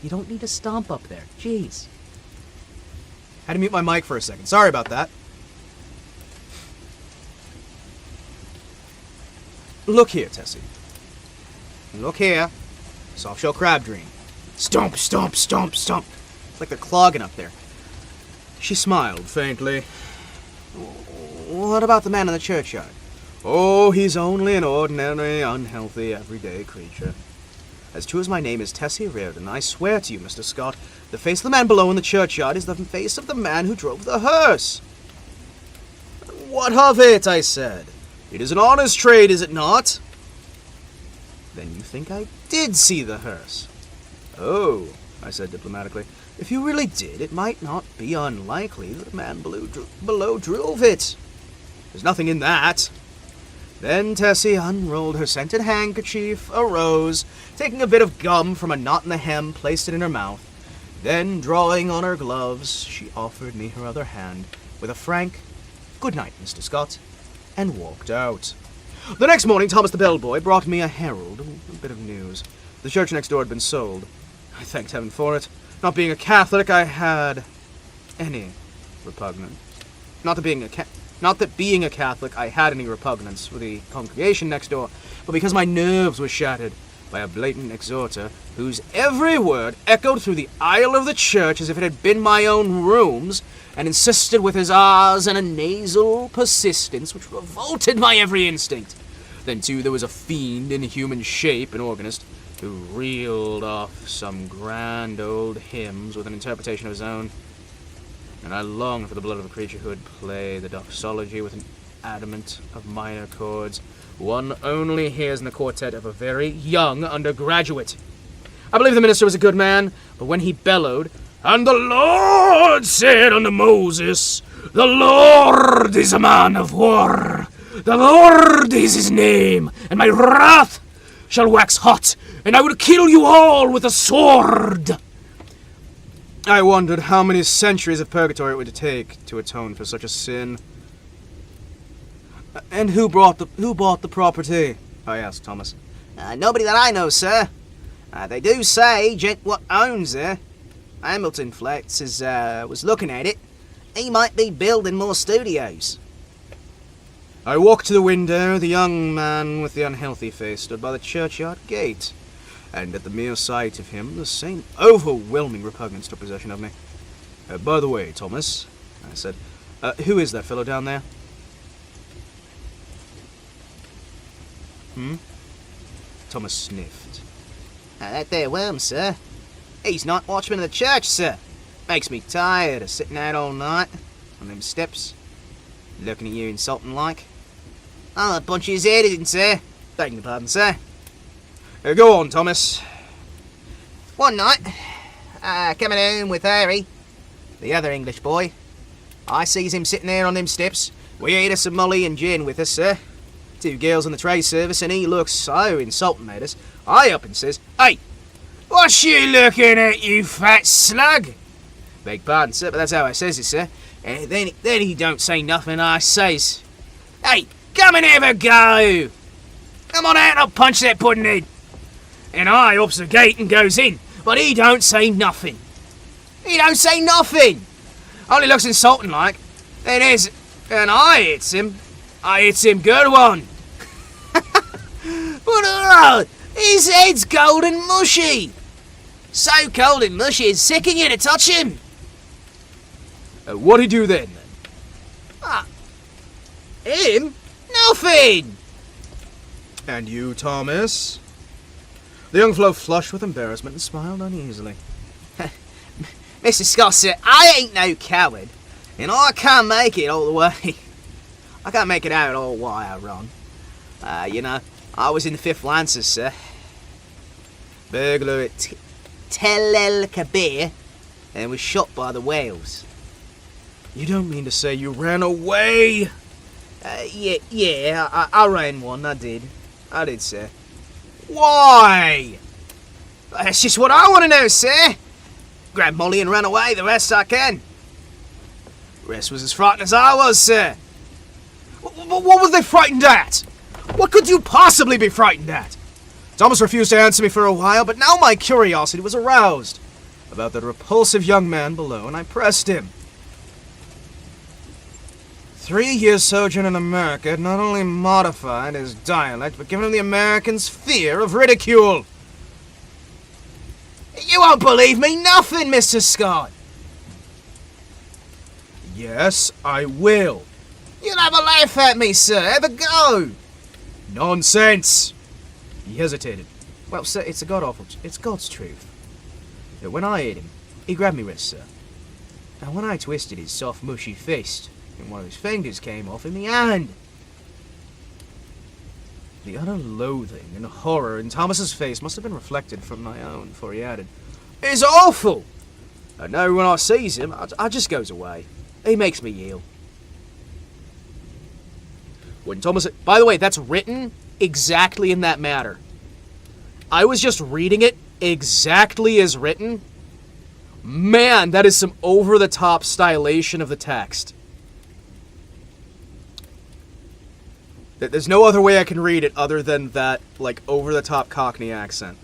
You don't need to stomp up there. Jeez. Had to mute my mic for a second. Sorry about that. Look here, Tessie. Look here. Soft-shell crab dream. Stomp, stomp, stomp, stomp. It's like they're clogging up there. She smiled faintly. What about the man in the churchyard? Oh, he's only an ordinary, unhealthy, everyday creature. As true as my name is Tessie Reardon, I swear to you, Mr. Scott, the face of the man below in the churchyard is the face of the man who drove the hearse. What of it, I said. It is an honest trade, is it not? Then you think I did see the hearse? Oh, I said diplomatically. If you really did, it might not be unlikely that the man below drove it. There's nothing in that. Then Tessie unrolled her scented handkerchief, arose, taking a bit of gum from a knot in the hem, placed it in her mouth. Then, drawing on her gloves, she offered me her other hand, with a frank, "Good night, Mr. Scott," and walked out. The next morning, Thomas the bellboy brought me a herald, a bit of news. The church next door had been sold. I thanked heaven for it. Not being a Catholic, I had any repugnance. Not that being a Catholic, I had any repugnance for the congregation next door, but because my nerves were shattered by a blatant exhorter whose every word echoed through the aisle of the church as if it had been my own rooms, and insisted with his ahs and a nasal persistence which revolted my every instinct. Then, too, there was a fiend in human shape, an organist, who reeled off some grand old hymns with an interpretation of his own. And I longed for the blood of a creature who would play the doxology with an adamant of minor chords one only hears in the quartet of a very young undergraduate. I believe the minister was a good man, but when he bellowed, "And the Lord said unto Moses, the Lord is a man of war. The Lord is his name, and my wrath shall wax hot, and I will kill you all with a sword." I wondered how many centuries of purgatory it would take to atone for such a sin. And who bought the property? I asked Thomas. Nobody that I know, sir. They do say gent what owns it. Hamilton Flex was looking at it. He might be building more studios. I walked to the window. The young man with the unhealthy face stood by the churchyard gate, and at the mere sight of him, the same overwhelming repugnance took possession of me. By the way, Thomas, I said, who is that fellow down there? Thomas sniffed. That there worm, sir. He's night watchman of the church, sir. Makes me tired of sitting out all night on them steps, looking at you insulting like. I'll punch his head in, sir. Begging your pardon, sir. Go on, Thomas. One night, coming home with Harry, the other English boy, I sees him sitting there on them steps. We ate us some molly and gin with us, sir. 2 girls on the trade service, and he looks so insulting at us. I up and says, "Hey, what's you looking at, you fat slug?" Beg pardon, sir, but that's how I says it, sir. And then he don't say nothing, I says, "Hey, come and have a go." Come on out and I'll punch that pudding in. And I ups the gate and goes in, but he don't say nothing. He don't say nothing. Only looks insulting like. And I hits him. I hits him good one. But his head's cold and mushy. So cold and mushy it's sicking you to touch him. What'd he do then? Him? Nothing. And you, Thomas? The young fellow flushed with embarrassment and smiled uneasily. Mr. Scott said, I ain't no coward, and I can't make it all the way. I can't make it out all why I run. I was in the 5th Lancers, sir. Burglar at Tel El Kabir, and was shot by the whales. You don't mean to say you ran away? Yeah, I ran one, I did. I did, sir. Why? That's just what I want to know, sir. Grabbed Molly and ran away, the rest I can. The rest was as frightened as I was, sir. What was they frightened at? What could you possibly be frightened at? Thomas refused to answer me for a while, but now my curiosity was aroused about that repulsive young man below, and I pressed him. 3 years' sojourn in America had not only modified his dialect, but given him the American's fear of ridicule. You won't believe me nothing, Mr. Scott. Yes, I will. You'll have a laugh at me, sir. Have a go. Nonsense! He hesitated. Well, sir, it's God's truth. That when I hit him, he grabbed me wrist, sir. And when I twisted his soft, mushy fist, and one of his fingers came off in my hand. The utter loathing and horror in Thomas's face must have been reflected from my own, for he added, It's awful! I know when I sees him, I just goes away. He makes me ill. when Thomas... By the way, that's written exactly in that matter. I was just reading it exactly as written. Man, that is some over-the-top stylation of the text. There's no other way I can read it other than that, like, over-the-top Cockney accent.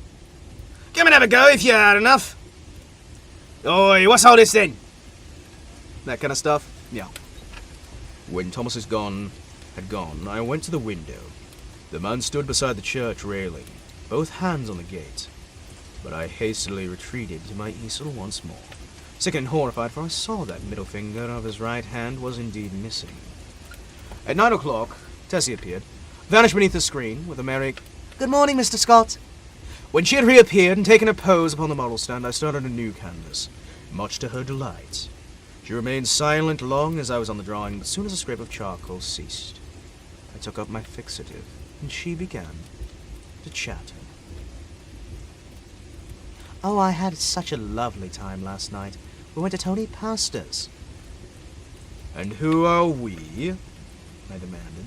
Come and have a go if you had enough. Oi, what's all this then? That kind of stuff? Yeah. When Thomas had gone, I went to the window. The man stood beside the church railing, both hands on the gate. But I hastily retreated to my easel once more, sick and horrified, for I saw that middle finger of his right hand was indeed missing. At 9 o'clock, Tessie appeared, vanished beneath the screen with a merry, "Good morning, Mr. Scott." When she had reappeared and taken her pose upon the model stand, I started a new canvas, much to her delight. She remained silent long as I was on the drawing, but as soon as the scrape of charcoal ceased, I took up my fixative, and she began to chatter. "Oh, I had such a lovely time last night. We went to Tony Pasta's." "And who are we?" I demanded.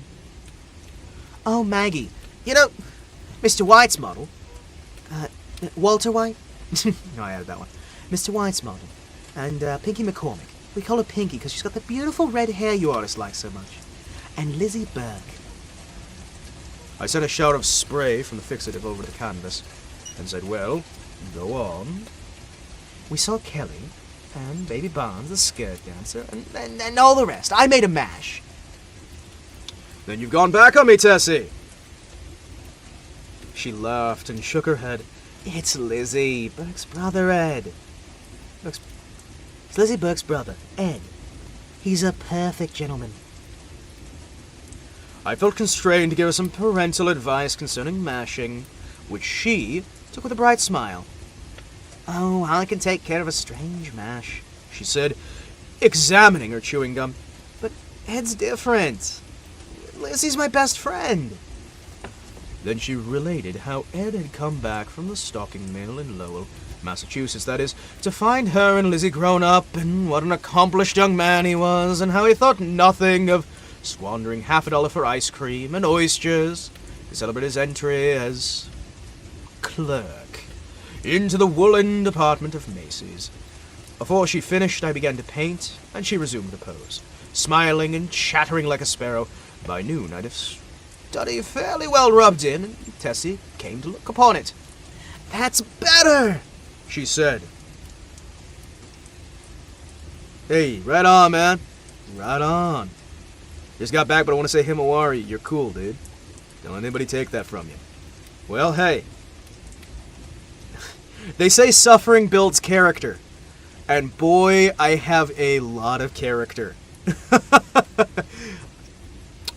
"Oh, Maggie. You know, Mr. White's model. Walter White?" No, I added that one. Mr. White's model. And Pinky McCormick. We call her Pinky because she's got the beautiful red hair you artists like so much. And Lizzie Burke." I sent a shower of spray from the fixative over the canvas and said, "Well, go on." "We saw Kelly and Baby Barnes, the skirt dancer, and all the rest. I made a mash." "Then you've gone back on me, Tessie." She laughed and shook her head. "It's Lizzie Burke's brother, Ed. It's Lizzie Burke's brother, Ed. He's a perfect gentleman." I felt constrained to give her some parental advice concerning mashing, which she took with a bright smile. "Oh, I can take care of a strange mash," she said, examining her chewing gum. "But Ed's different. Lizzie's my best friend." Then she related how Ed had come back from the stocking mill in Lowell, Massachusetts, that is, to find her and Lizzie grown up, and what an accomplished young man he was, and how he thought nothing of squandering $50 for ice cream and oysters to celebrate his entry as clerk into the woolen department of Macy's. Before she finished, I began to paint, and she resumed the pose, smiling and chattering like a sparrow. By noon, I'd have study fairly well rubbed in, and Tessie came to look upon it. "That's better," she said. "Hey, right on, man. Right on. Just got back, but I want to say Himawari, you're cool, dude. Don't let anybody take that from you." Well, hey. They say suffering builds character. And boy, I have a lot of character.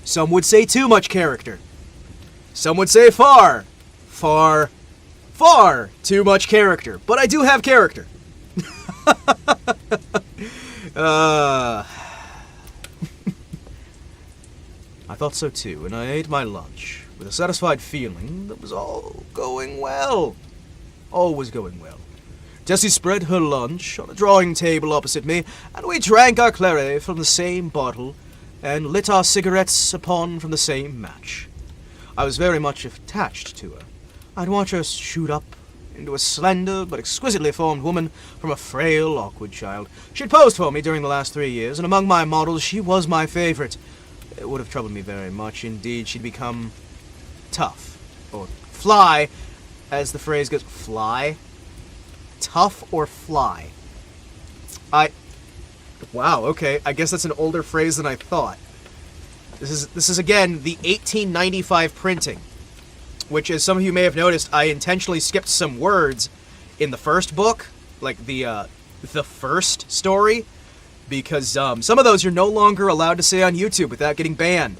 Some would say too much character. Some would say far too much character. But I do have character. I thought so too, and I ate my lunch with a satisfied feeling that was all going well. All was going well. Tessie spread her lunch on a drawing table opposite me, and we drank our claret from the same bottle and lit our cigarettes upon from the same match. I was very much attached to her. I'd watch her shoot up into a slender but exquisitely formed woman from a frail, awkward child. She'd posed for me during the last 3 years, and among my models she was my favorite. It would have troubled me very much. Indeed, she'd become tough, or fly, as the phrase goes. Fly? Tough or fly? Wow, okay, I guess that's an older phrase than I thought. This is again the 1895 printing, which, as some of you may have noticed, I intentionally skipped some words in the first book, like the first story, because some of those you're no longer allowed to say on YouTube without getting banned.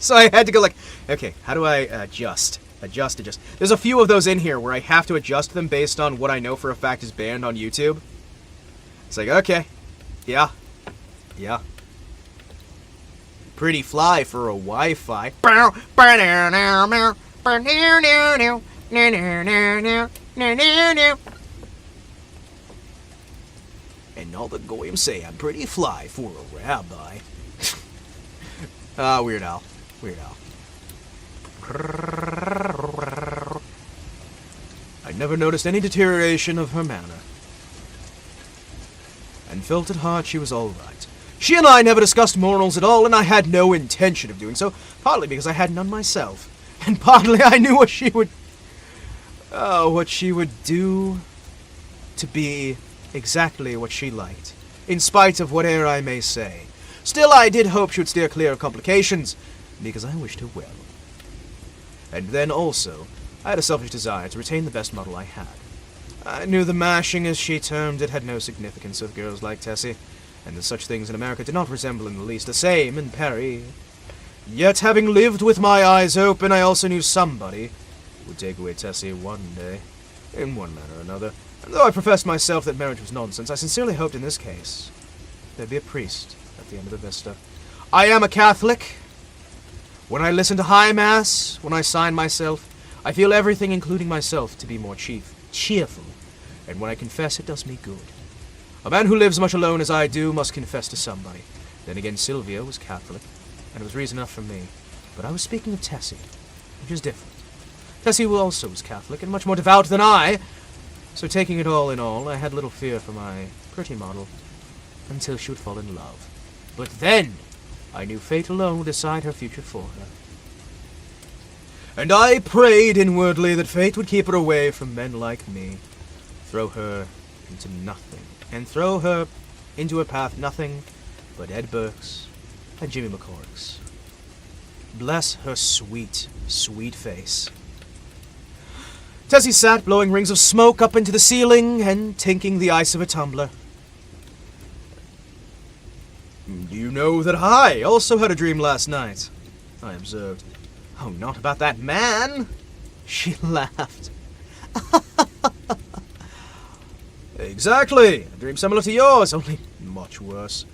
So I had to go like, okay, how do I adjust? Adjust. There's a few of those in here where I have to adjust them based on what I know for a fact is banned on YouTube. It's like, okay, yeah. Pretty fly for a Wi-Fi. And all the goyim say I'm pretty fly for a rabbi. Weird Al. I never noticed any deterioration of her manner, and felt at heart she was all right. She and I never discussed morals at all, and I had no intention of doing so, partly because I had none myself, and partly I knew what she would do to be exactly what she liked, in spite of whate'er I may say. Still, I did hope she would steer clear of complications, because I wished her well. And then also, I had a selfish desire to retain the best model I had. I knew the mashing, as she termed it, had no significance with girls like Tessie, and that such things in America did not resemble in the least the same in Paris. Yet, having lived with my eyes open, I also knew somebody would take away Tessie one day, in one manner or another. And though I professed myself that marriage was nonsense, I sincerely hoped in this case there'd be a priest at the end of the vista. I am a Catholic. When I listen to High Mass, when I sign myself, I feel everything, including myself, to be more cheerful, and when I confess, it does me good. A man who lives much alone as I do must confess to somebody. Then again, Sylvia was Catholic, and it was reason enough for me. But I was speaking of Tessie, which is different. Tessie also was Catholic, and much more devout than I, so taking it all in all, I had little fear for my pretty model, until she would fall in love. But then, I knew fate alone would decide her future for her. And I prayed inwardly that fate would keep her away from men like me, throw her into nothing, and throw her into a path nothing but Ed Burke's and Jimmy McCormick's. Bless her sweet, sweet face. Tessie sat, blowing rings of smoke up into the ceiling and tinking the ice of a tumbler. You know that I also had a dream last night, I observed. Oh, not about that man. She laughed. Exactly. A dream similar to yours, only much worse.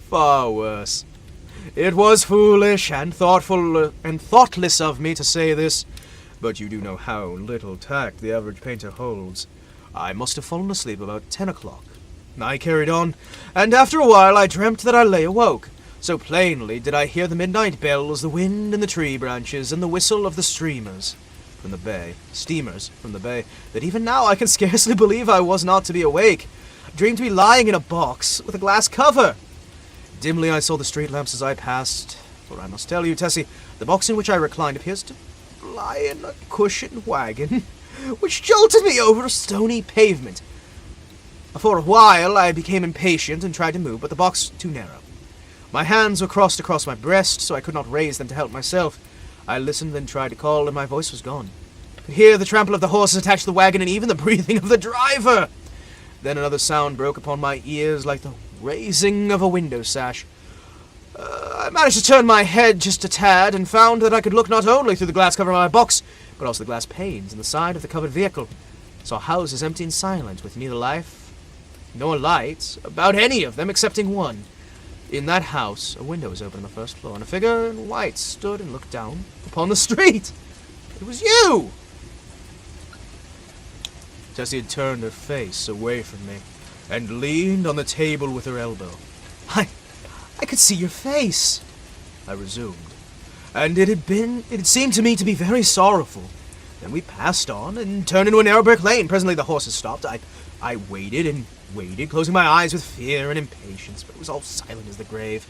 Far worse. It was foolish and thoughtful and thoughtless of me to say this, but you do know how little tact the average painter holds. I must have fallen asleep about 10 o'clock. I carried on, and after a while I dreamt that I lay awoke. So plainly did I hear the midnight bells, the wind in the tree branches, and the whistle of the steamers from the bay, that even now I can scarcely believe I was not to be awake. I dreamed to be lying in a box with a glass cover. Dimly I saw the street lamps as I passed, for I must tell you, Tessie, the box in which I reclined appears to lie in a cushioned wagon, which jolted me over a stony pavement. For a while I became impatient and tried to move, but the box was too narrow. My hands were crossed across my breast, so I could not raise them to help myself. I listened, then tried to call, and my voice was gone. I could hear the trample of the horses attached to the wagon, and even the breathing of the driver. Then another sound broke upon my ears like the raising of a window sash. I managed to turn my head just a tad, and found that I could look not only through the glass cover of my box, but also the glass panes in the side of the covered vehicle. I saw houses empty and silent, with neither life nor light about any of them excepting one. In that house, a window was open on the first floor, and a figure in white stood and looked down upon the street. It was you! Tessie had turned her face away from me, and leaned on the table with her elbow. I could see your face, I resumed, and it had seemed to me to be very sorrowful. Then we passed on, and turned into a narrow brick lane. Presently the horses stopped. I waited and waited, closing my eyes with fear and impatience, but it was all silent as the grave.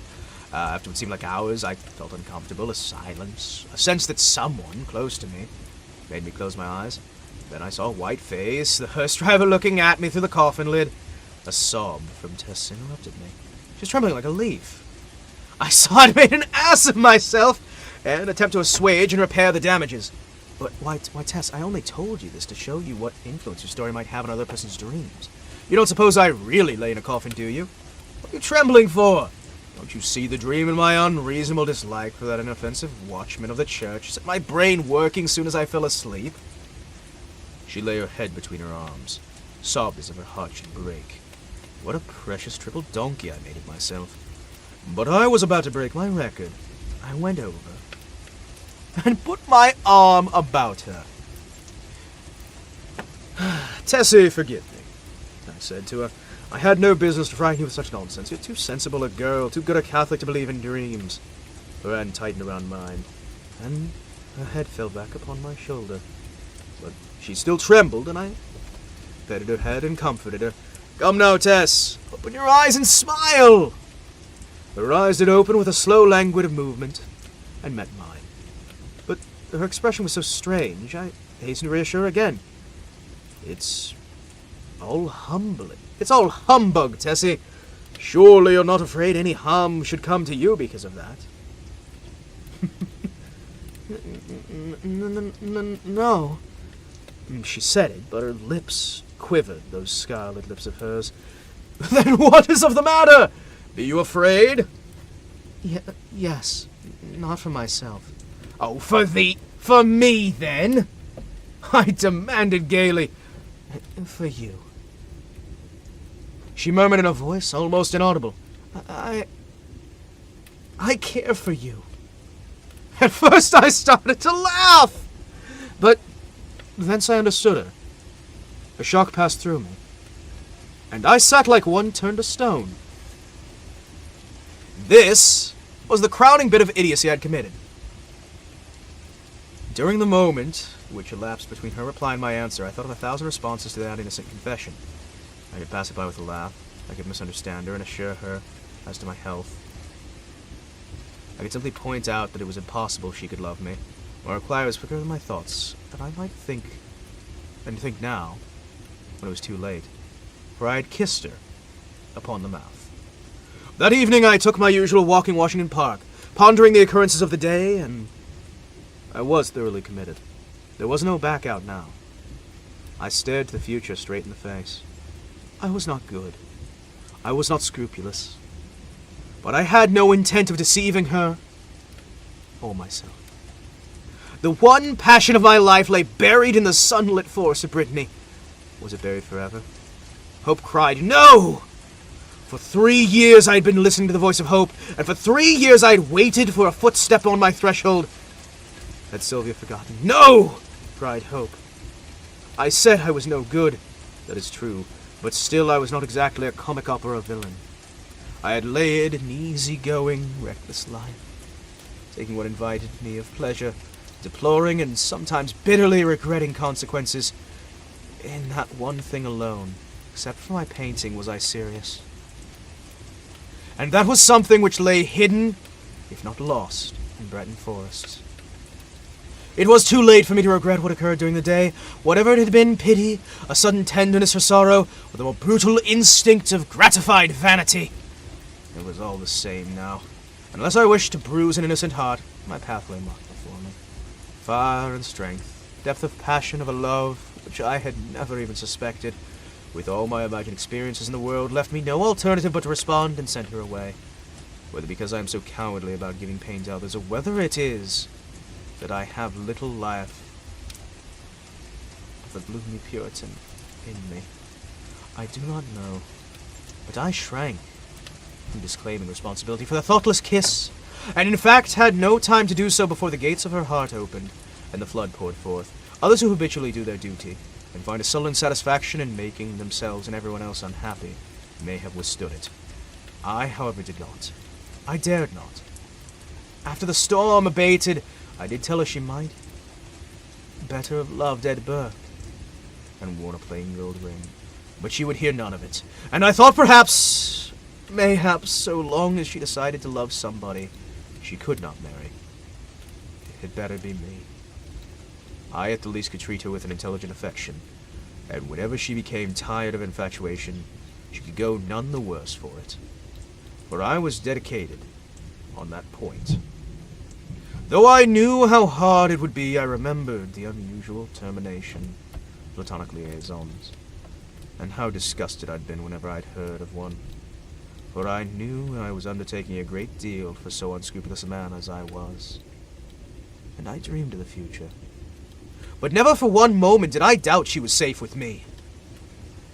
After what seemed like hours, I felt uncomfortable, a silence, a sense that someone close to me made me close my eyes. Then I saw a white face, the hearse driver looking at me through the coffin lid. A sob from Tess interrupted me. She was trembling like a leaf. I saw I'd made an ass of myself, and attempt to assuage and repair the damages. But why, Tess, I only told you this to show you what influence your story might have on another person's dreams. You don't suppose I really lay in a coffin, do you? What are you trembling for? Don't you see the dream in my unreasonable dislike for that inoffensive watchman of the church set my brain working soon as I fell asleep? She lay her head between her arms, sobbed as if her heart should break. What a precious triple donkey I made of myself. But I was about to break my record. I went over and put my arm about her. Tessie, forgive me, I said to her. I had no business to frighten you with such nonsense. You're too sensible a girl, too good a Catholic to believe in dreams. Her hand tightened around mine, and her head fell back upon my shoulder. But she still trembled, and I petted her head and comforted her. Come now, Tess, open your eyes and smile! Her eyes did open with a slow, languid movement, and met mine. But her expression was so strange, I hastened to reassure her again. It's all humbling. It's all humbug, Tessie. Surely you're not afraid any harm should come to you because of that. No. She said it, but her lips quivered, those scarlet lips of hers. Then what is of the matter? Be you afraid? Yes. Not for myself. Oh, for me, then? I demanded gaily. For you. She murmured in a voice almost inaudible. I care for you. At first I started to laugh, but thence I understood her. A shock passed through me, and I sat like one turned to stone. This was the crowning bit of idiocy I'd committed. During the moment which elapsed between her reply and my answer, I thought of 1,000 responses to that innocent confession. I could pass it by with a laugh. I could misunderstand her and assure her as to my health. I could simply point out that it was impossible she could love me, or reply I was quicker than my thoughts, that I might think, and think now, when it was too late, for I had kissed her upon the mouth. That evening I took my usual walk in Washington Park, pondering the occurrences of the day, and I was thoroughly committed. There was no back out now. I stared to the future straight in the face. I was not good. I was not scrupulous. But I had no intent of deceiving her or myself. The one passion of my life lay buried in the sunlit forest of Brittany. Was it buried forever? Hope cried, no! For 3 years I had been listening to the voice of hope, and for 3 years I had waited for a footstep on my threshold. Had Sylvia forgotten? No! Cried hope. I said I was no good. That is true, but still I was not exactly a comic opera villain. I had led an easy-going, reckless life, taking what invited me of pleasure, deploring and sometimes bitterly regretting consequences. In that one thing alone, except for my painting, was I serious. And that was something which lay hidden, if not lost, in Breton forests. It was too late for me to regret what occurred during the day. Whatever it had been, pity, a sudden tenderness or sorrow, or the more brutal instinct of gratified vanity, it was all the same now. Unless I wished to bruise an innocent heart, my path lay marked before me. Fire and strength, depth of passion, of a love which I had never even suspected, with all my imagined experiences in the world, left me no alternative but to respond and send her away. Whether because I am so cowardly about giving pain to others, or whether it is that I have little life of the gloomy Puritan in me, I do not know. But I shrank from disclaiming responsibility for the thoughtless kiss, and in fact had no time to do so before the gates of her heart opened, and the flood poured forth. Others who habitually do their duty, and find a sullen satisfaction in making themselves and everyone else unhappy, may have withstood it. I, however, did not. I dared not. After the storm abated, I did tell her she might better have loved Edgar and worn a plain gold ring. But she would hear none of it, and I thought perhaps, mayhaps, so long as she decided to love somebody she could not marry, it had better be me. I at the least could treat her with an intelligent affection, and whenever she became tired of infatuation, she could go none the worse for it. For I was dedicated on that point. Though I knew how hard it would be, I remembered the unusual termination of platonic liaisons, and how disgusted I'd been whenever I'd heard of one. For I knew I was undertaking a great deal for so unscrupulous a man as I was. And I dreamed of the future. But never for one moment did I doubt she was safe with me.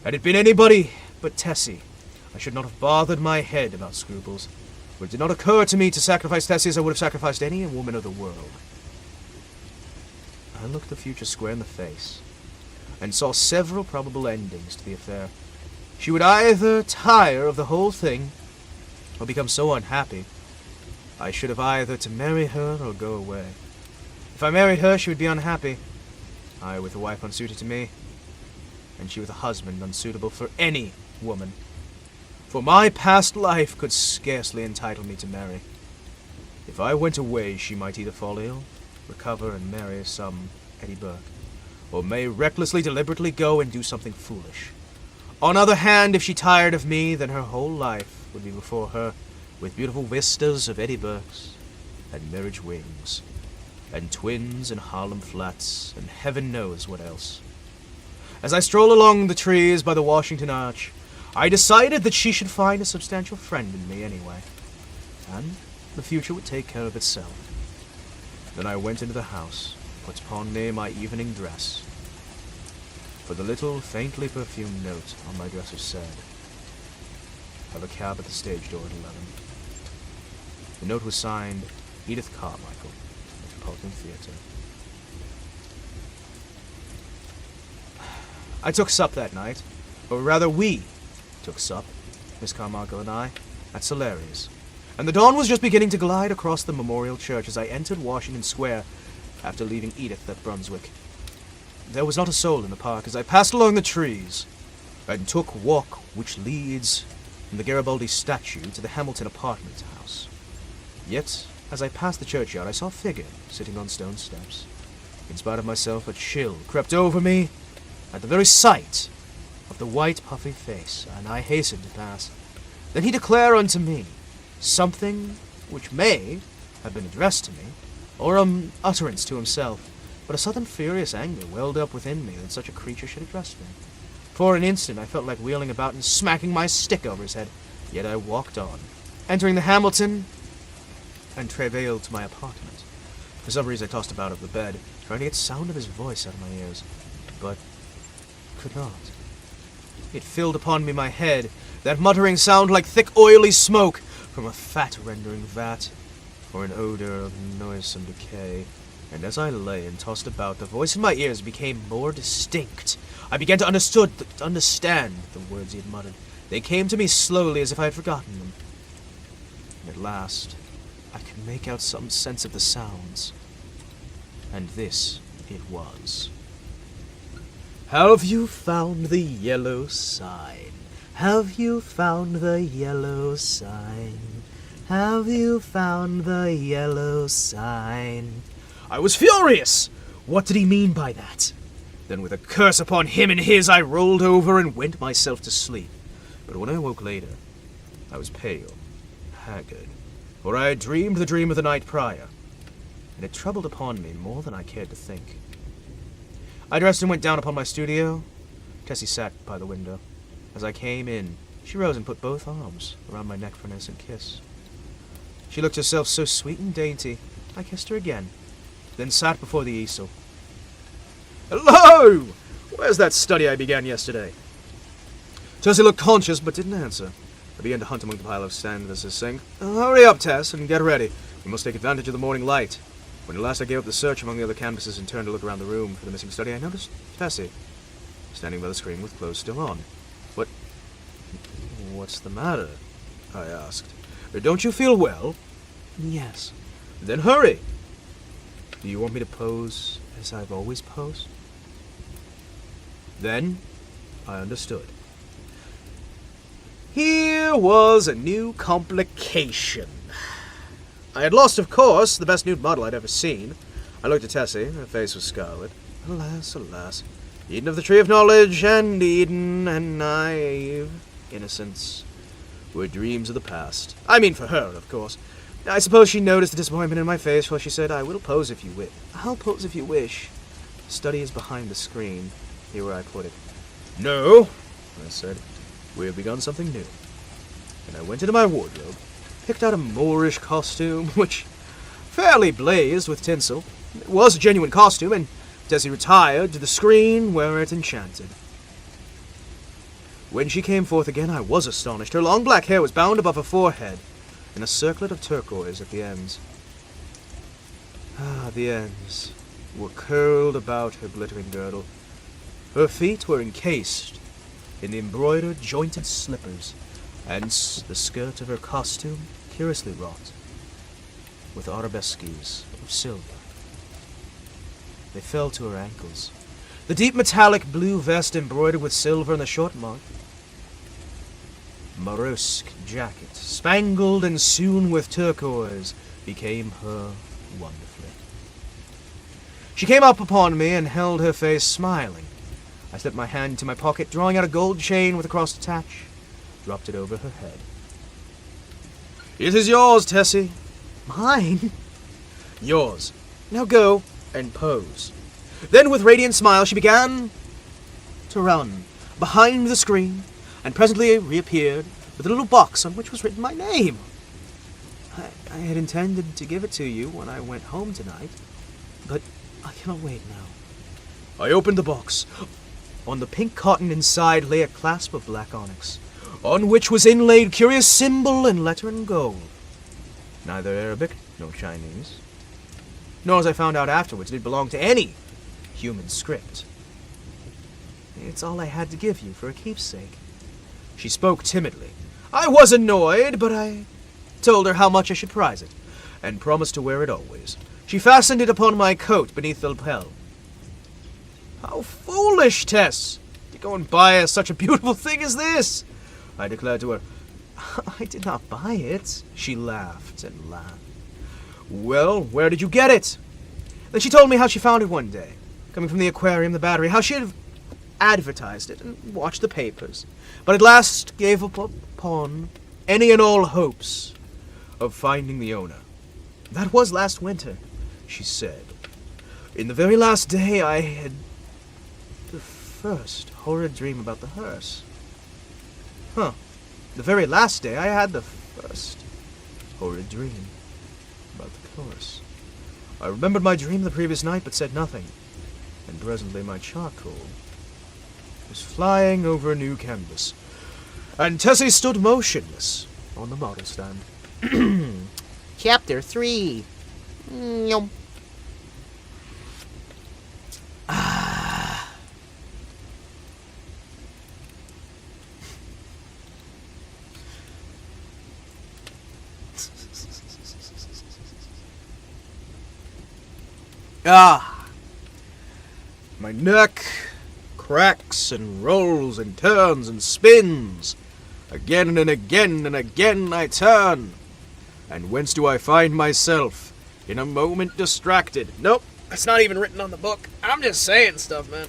Had it been anybody but Tessie, I should not have bothered my head about scruples, for it did not occur to me to sacrifice Tessie as I would have sacrificed any woman of the world. I looked the future square in the face, and saw several probable endings to the affair. She would either tire of the whole thing, or become so unhappy, I should have either to marry her or go away. If I married her, she would be unhappy, I with a wife unsuited to me, and she with a husband unsuitable for any woman. For my past life could scarcely entitle me to marry. If I went away, she might either fall ill, recover, and marry some Eddie Burke, or may recklessly, deliberately go and do something foolish. On the other hand, if she tired of me, then her whole life would be before her, with beautiful vistas of Eddie Burkes, and marriage wings, and twins and Harlem flats, and heaven knows what else. As I strolled along the trees by the Washington Arch, I decided that she should find a substantial friend in me anyway, and the future would take care of itself. Then I went into the house, put upon me my evening dress, for the little faintly perfumed note on my dresser said, "Have a cab at the stage door at 11. The note was signed Edith Carmichael, Metropolitan Theatre. I took sup that night, or rather we took sup, Miss Carmichael and I, at Solari's, and the dawn was just beginning to glide across the Memorial Church as I entered Washington Square after leaving Edith at Brunswick. There was not a soul in the park as I passed along the trees and took walk which leads from the Garibaldi statue to the Hamilton apartment house. Yet, as I passed the churchyard, I saw a figure sitting on stone steps. In spite of myself, a chill crept over me at the very sight of the white, puffy face, and I hastened to pass. Then he declared unto me something which may have been addressed to me, or utterance to himself, but a sudden furious anger welled up within me that such a creature should address me. For an instant I felt like wheeling about and smacking my stick over his head, yet I walked on, entering the Hamilton, and travailed to my apartment. For some reason I tossed about of the bed, trying to get sound of his voice out of my ears, but could not. It filled upon me my head, that muttering sound like thick oily smoke from a fat-rendering vat, or an odor of noisome decay. And as I lay and tossed about, the voice in my ears became more distinct. I began to understand the words he had muttered. They came to me slowly as if I had forgotten them. And at last, I could make out some sense of the sounds. And this it was. "Have you found the yellow sign? Have you found the yellow sign? Have you found the yellow sign? I was furious! What did he mean by that? Then with a curse upon him and his, I rolled over and went myself to sleep. But when I woke later, I was pale, haggard, for I had dreamed the dream of the night prior, and it troubled upon me more than I cared to think. I dressed and went down upon my studio. Tessie sat by the window. As I came in, she rose and put both arms around my neck for an innocent kiss. She looked herself so sweet and dainty, I kissed her again, then sat before the easel. Hello! Where's that study I began yesterday? Tessie looked conscious, but didn't answer. I began to hunt among the pile of canvases, saying, hurry up, Tess, and get ready. We must take advantage of the morning light. When at last I gave up the search among the other canvases and turned to look around the room for the missing study, I noticed Tessie, standing by the screen with clothes still on. What's the matter? I asked. Don't you feel well? Yes. Then hurry. Do you want me to pose as I've always posed? Then I understood. Here was a new complication. I had lost, of course, the best nude model I'd ever seen. I looked at Tessie. Her face was scarlet. Alas, alas. Eden of the Tree of Knowledge, and Eden and naive innocence were dreams of the past. I mean for her, of course. I suppose she noticed the disappointment in my face, for she said, I will pose if you wish. I'll pose if you wish. The study is behind the screen. Here where I put it. No, I said. We have begun something new. And I went into my wardrobe, picked out a Moorish costume, which fairly blazed with tinsel. It was a genuine costume, and Tessie retired to the screen where it enchanted. When she came forth again, I was astonished. Her long black hair was bound above her forehead, in a circlet of turquoise at the ends. The ends were curled about her glittering girdle. Her feet were encased in the embroidered, jointed slippers, and the skirt of her costume curiously wrought with arabesques of silver. They fell to her ankles. The deep metallic blue vest embroidered with silver and the short Morosque jacket, spangled and sewn with turquoise, became her wonderfully. She came up upon me and held her face smiling. I slipped my hand into my pocket, drawing out a gold chain with a cross attach, dropped it over her head. It is yours, Tessie. Mine? Yours. Now go and pose. Then, with radiant smile, she began to run behind the screen, and presently reappeared with a little box on which was written my name. I had intended to give it to you when I went home tonight, but I cannot wait now. I opened the box. On the pink cotton inside lay a clasp of black onyx, on which was inlaid curious symbol and letter in gold. Neither Arabic nor Chinese, nor, as I found out afterwards, did it belong to any human script. It's all I had to give you for a keepsake. She spoke timidly. I was annoyed, but I told her how much I should prize it, and promised to wear it always. She fastened it upon my coat beneath the lapel. How foolish, Tess, to go and buy such a beautiful thing as this, I declared to her. I did not buy it. She laughed and laughed. Well, where did you get it? Then she told me how she found it one day, coming from the aquarium, the Barrée, how she had advertised it and watched the papers, but at last gave up upon any and all hopes of finding the owner. That was last winter, she said. In the very last day I had the first horrid dream about the hearse. The very last day I had the first horrid dream about the hearse. I remembered my dream the previous night, but said nothing, and presently my charcoal was flying over a new canvas, and Tessie stood motionless on the model stand. Chapter 3. Yum. My neck cracks and rolls and turns and spins Again and again and again I turn. And whence do I find myself? In a moment distracted. Nope, that's not even written on the book. I'm just saying stuff, man.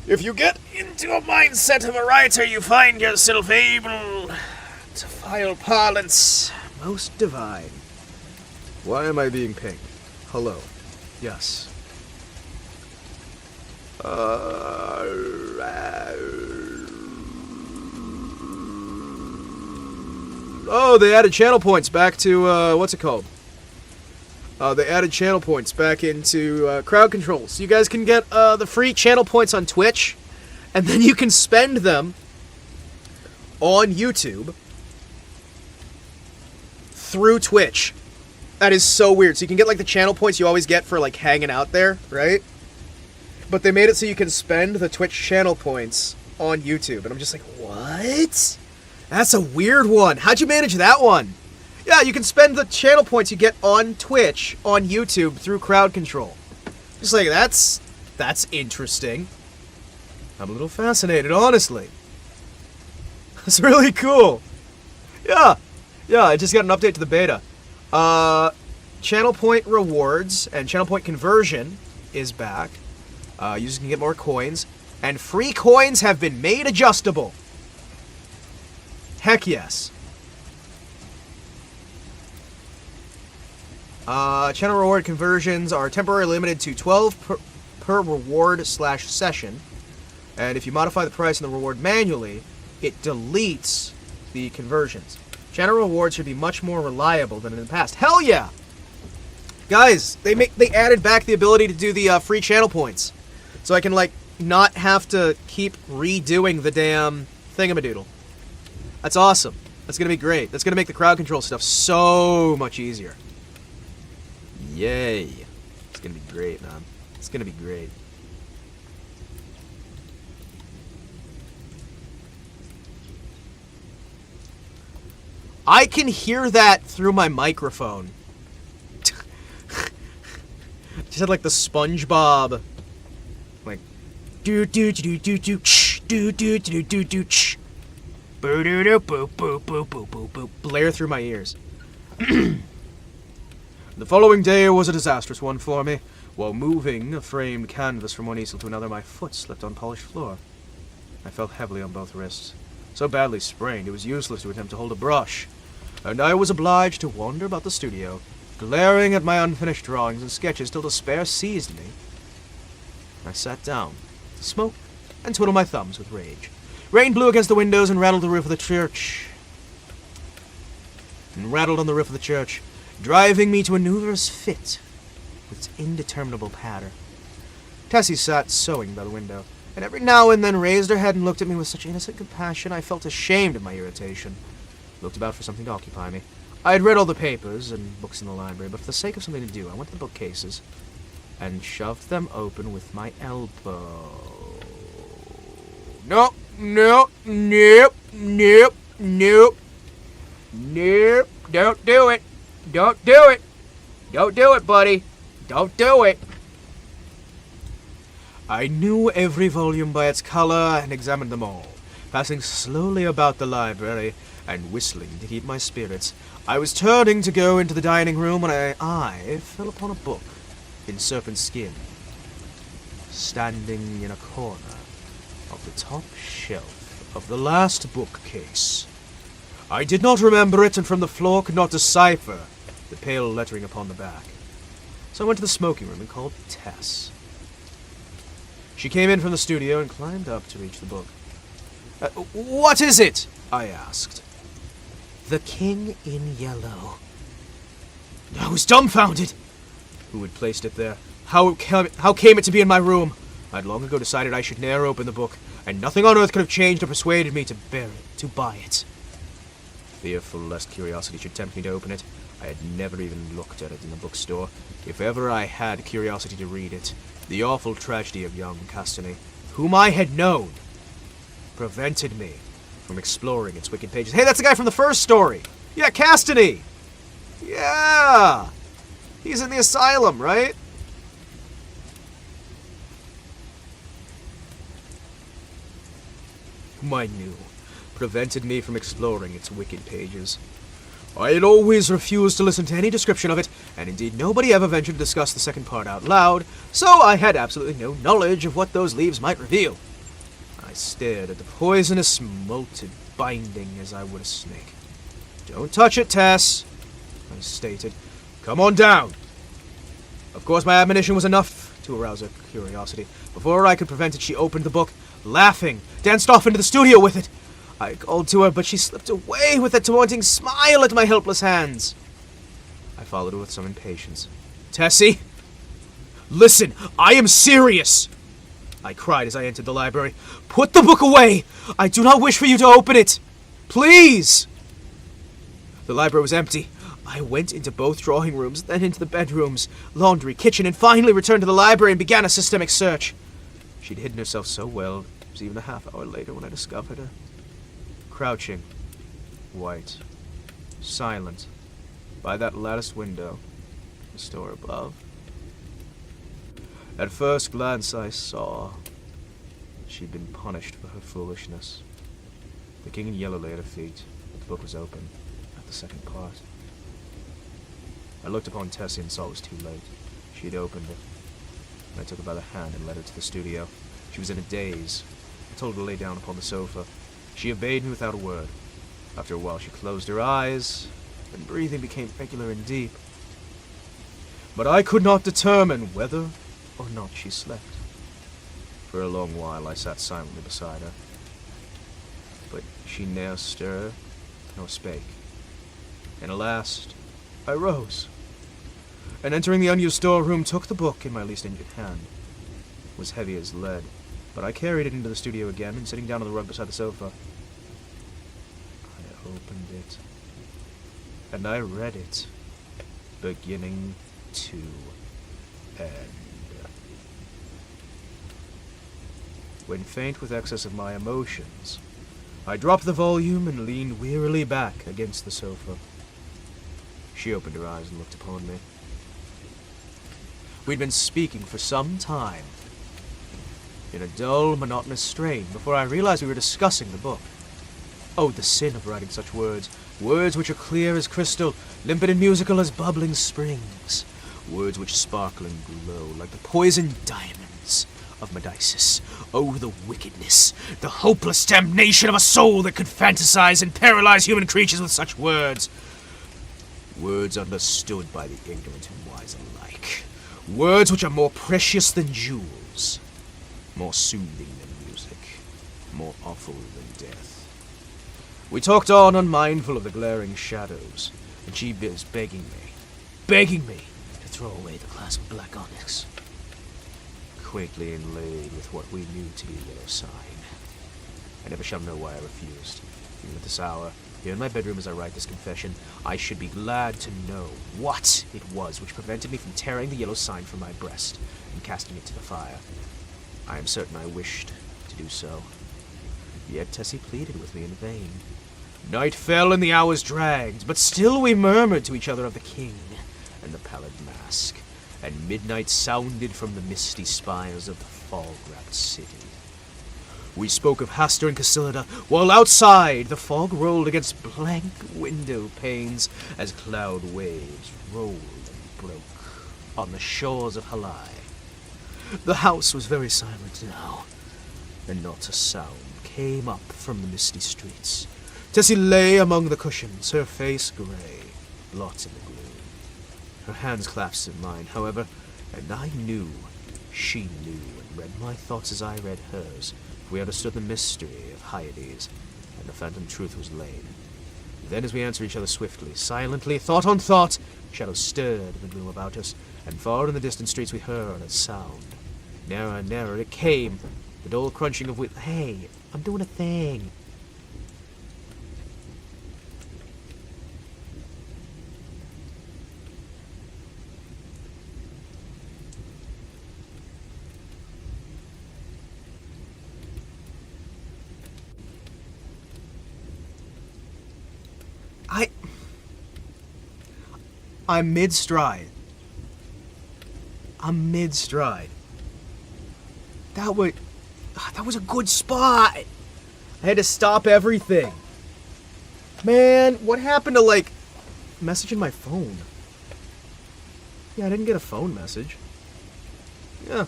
If you get into a mindset of a writer, you find yourself able to file parlance most divine. Why am I being pinged? Hello. Yes. Oh, they added channel points back to, what's it called? They added channel points back into crowd control. So you guys can get the free channel points on Twitch, and then you can spend them on YouTube through Twitch. That is so weird. So you can get like the channel points you always get for like hanging out there, right? But they made it so you can spend the Twitch channel points on YouTube. And I'm just like, what? That's a weird one. How'd you manage that one? Yeah, you can spend the channel points you get on Twitch, on YouTube, through crowd control. Just like, that's interesting. I'm a little fascinated, honestly. That's really cool. Yeah, I just got an update to the beta. Channel point rewards and channel point conversion is back. Users can get more coins, and free coins have been made adjustable. Heck yes. Channel reward conversions are temporarily limited to 12 per reward/session, and if you modify the price and the reward manually, it deletes the conversions. Channel rewards should be much more reliable than in the past. Hell yeah! Guys, they added back the ability to do the free channel points, so I can like not have to keep redoing the damn thingamadoodle. That's awesome. That's gonna be great. That's gonna make the crowd control stuff so much easier. Yay. It's gonna be great, man. It's gonna be great. I can hear that through my microphone. Just had like the SpongeBob, like do do do do do ch do do do do do ch boo doo doo boo boo boo boo boo boo blare through my ears. The following day was a disastrous one for me. While moving a framed canvas from one easel to another, my foot slipped on polished floor. I felt heavily on both wrists, so badly sprained it was useless to attempt to hold a brush, and I was obliged to wander about the studio, glaring at my unfinished drawings and sketches till despair seized me. I sat down, smoked, and twiddled my thumbs with rage. Rain blew against the windows and rattled on the roof of the church, driving me to a nervous fit with its indeterminable patter. Tessie sat sewing by the window, and every now and then raised her head and looked at me with such innocent compassion I felt ashamed of my irritation. Looked about for something to occupy me. I had read all the papers and books in the library, but for the sake of something to do, I went to the bookcases and shoved them open with my elbow. Nope, nope, nope, nope, nope, nope, don't do it. Don't do it. Don't do it, buddy. Don't do it. I knew every volume by its color and examined them all, passing slowly about the library and whistling to keep my spirits. I was turning to go into the dining room when my eye fell upon a book in serpent skin, standing in a corner of the top shelf of the last bookcase. I did not remember it, and from the floor could not decipher the pale lettering upon the back. So I went to the smoking room and called Tess. She came in from the studio and climbed up to reach the book. What is it? I asked. The King in Yellow. I was dumbfounded. Who had placed it there? How came it to be in my room? I had long ago decided I should ne'er open the book, and nothing on earth could have changed or persuaded me to buy it. Fearful lest curiosity should tempt me to open it, I had never even looked at it in the bookstore. If ever I had curiosity to read it, the awful tragedy of young Castany, whom I had known, prevented me from exploring its wicked pages. Hey, that's the guy from the first story! Yeah, Castany! Yeah! He's in the asylum, right? Whom I knew. prevented me from exploring its wicked pages. I had always refused to listen to any description of it, and indeed nobody ever ventured to discuss the second part out loud, so I had absolutely no knowledge of what those leaves might reveal. I stared at the poisonous, molted binding as I would a snake. "Don't touch it, Tess," I stated. "Come on down." Of course, my admonition was enough to arouse her curiosity. Before I could prevent it, she opened the book, laughing, danced off into the studio with it. I called to her, but she slipped away with a taunting smile at my helpless hands. I followed her with some impatience. "Tessie, listen, I am serious!" I cried as I entered the library. "Put the book away! I do not wish for you to open it! Please!" The library was empty. I went into both drawing rooms, then into the bedrooms, laundry, kitchen, and finally returned to the library and began a systemic search. She'd hidden herself so well, it was even a half hour later when I discovered her. Crouching, white, silent, by that latticed window, the store above. At first glance I saw she'd been punished for her foolishness. The king in yellow lay at her feet. The book was open, at the second part. I looked upon Tessie and saw it was too late. She had opened it. I took her by the hand and led her to the studio. She was in a daze. I told her to lay down upon the sofa. She obeyed me without a word. After a while she closed her eyes, and breathing became regular and deep. But I could not determine whether or not she slept. For a long while I sat silently beside her. But she ne'er stirred nor spake. And at last I rose, and entering the unused storeroom, took the book in my least injured hand. It was heavy as lead, but I carried it into the studio again, and sitting down on the rug beside the sofa, I opened it, and I read it, beginning to end. When faint with excess of my emotions, I dropped the volume and leaned wearily back against the sofa. She opened her eyes and looked upon me. We'd been speaking for some time, in a dull, monotonous strain, before I realized we were discussing the book. Oh, the sin of writing such words. Words which are clear as crystal, limpid and musical as bubbling springs. Words which sparkle and glow like the poisoned diamonds of Medicis. Oh, the wickedness, the hopeless damnation of a soul that could fantasize and paralyze human creatures with such words. Words understood by the ignorant and wise alike. Words which are more precious than jewels, more soothing than music, more awful than death. We talked on, unmindful of the glaring shadows, and she was begging me to throw away the clasp of black onyx, quaintly inlaid with what we knew to be a yellow sign. I never shall know why I refused. Even at this hour, here in my bedroom as I write this confession, I should be glad to know what it was which prevented me from tearing the yellow sign from my breast and casting it to the fire. I am certain I wished to do so. Yet Tessie pleaded with me in vain. Night fell and the hours dragged, but still we murmured to each other of the king and the pallid mask, and midnight sounded from the misty spires of the fog-wrapped city. We spoke of Hastur and Cassillida, while outside the fog rolled against blank window panes as cloud waves rolled and broke on the shores of Halai. The house was very silent now, and not a sound came up from the misty streets. Tessie lay among the cushions, her face gray, blotted in the gloom. Her hands clasped in mine, however, and I knew, she knew, and read my thoughts as I read hers. We understood the mystery of Hyades, and the phantom truth was laid. Then as we answered each other swiftly, silently, thought on thought, shadows stirred in the gloom about us, and far in the distant streets we heard a sound. Nearer and nearer it came, the dull crunching of wheels. Hey, I'm doing a thing. I'm mid-stride. I'm mid-stride. That was a good spot. I had to stop everything. Man, what happened to, like, messaging my phone? Yeah, I didn't get a phone message. Yeah.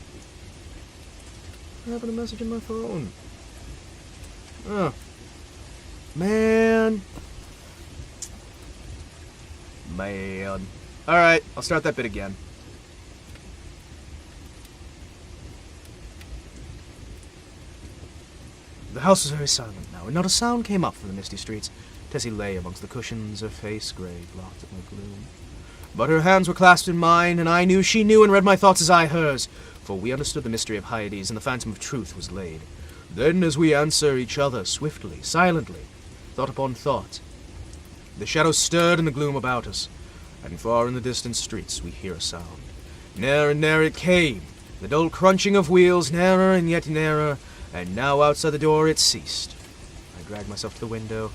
What happened to messaging my phone? Oh. Man. Alright, I'll start that bit again. The house was very silent now, and not a sound came up from the misty streets. Tessie lay amongst the cushions, her face grey, blocked at my gloom. But her hands were clasped in mine, and I knew she knew and read my thoughts as I hers, for we understood the mystery of Hyades, and the phantom of truth was laid. Then, as we answer each other swiftly, silently, thought upon thought, the shadows stirred in the gloom about us, and far in the distant streets we hear a sound. Ne'er and ne'er it came, the dull crunching of wheels, nearer and yet nearer, and now outside the door it ceased. I dragged myself to the window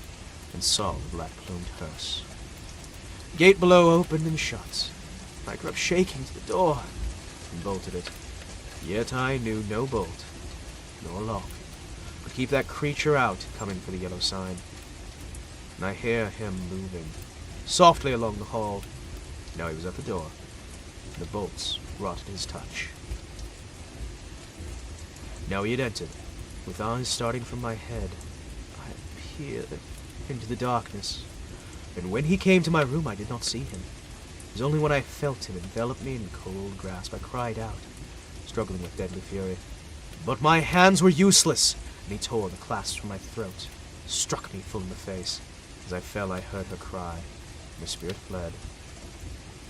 and saw the black-plumed hearse. The gate below opened and shut. I crept shaking to the door and bolted it. Yet I knew no bolt, nor lock, could keep that creature out coming for the yellow sign. And I hear him moving softly along the hall. Now he was at the door, and the bolts rotted his touch. Now he had entered, with eyes starting from my head. I peered into the darkness, and when he came to my room I did not see him. It was only when I felt him envelop me in cold grasp I cried out, struggling with deadly fury. But my hands were useless, and he tore the clasps from my throat, struck me full in the face. As I fell I heard her cry, and the spirit fled,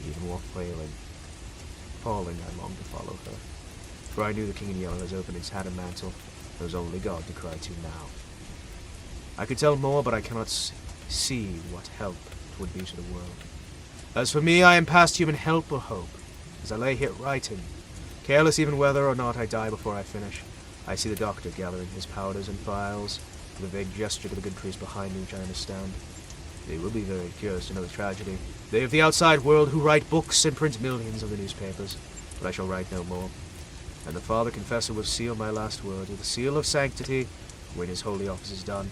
even while flailing. Falling, I longed to follow her, for I knew the King in Yellow has opened his hat and mantle. There was only God to cry to now. I could tell more, but I cannot see what help it would be to the world. As for me, I am past human help or hope. As I lay here writing, careless even whether or not I die before I finish, I see the doctor gathering his powders and phials, with a vague gesture to the good priest behind me, which I understand. They will be very curious to know the tragedy. They of the outside world who write books and print millions of the newspapers, but I shall write no more. And the Father Confessor will seal my last word with the seal of sanctity when his holy office is done.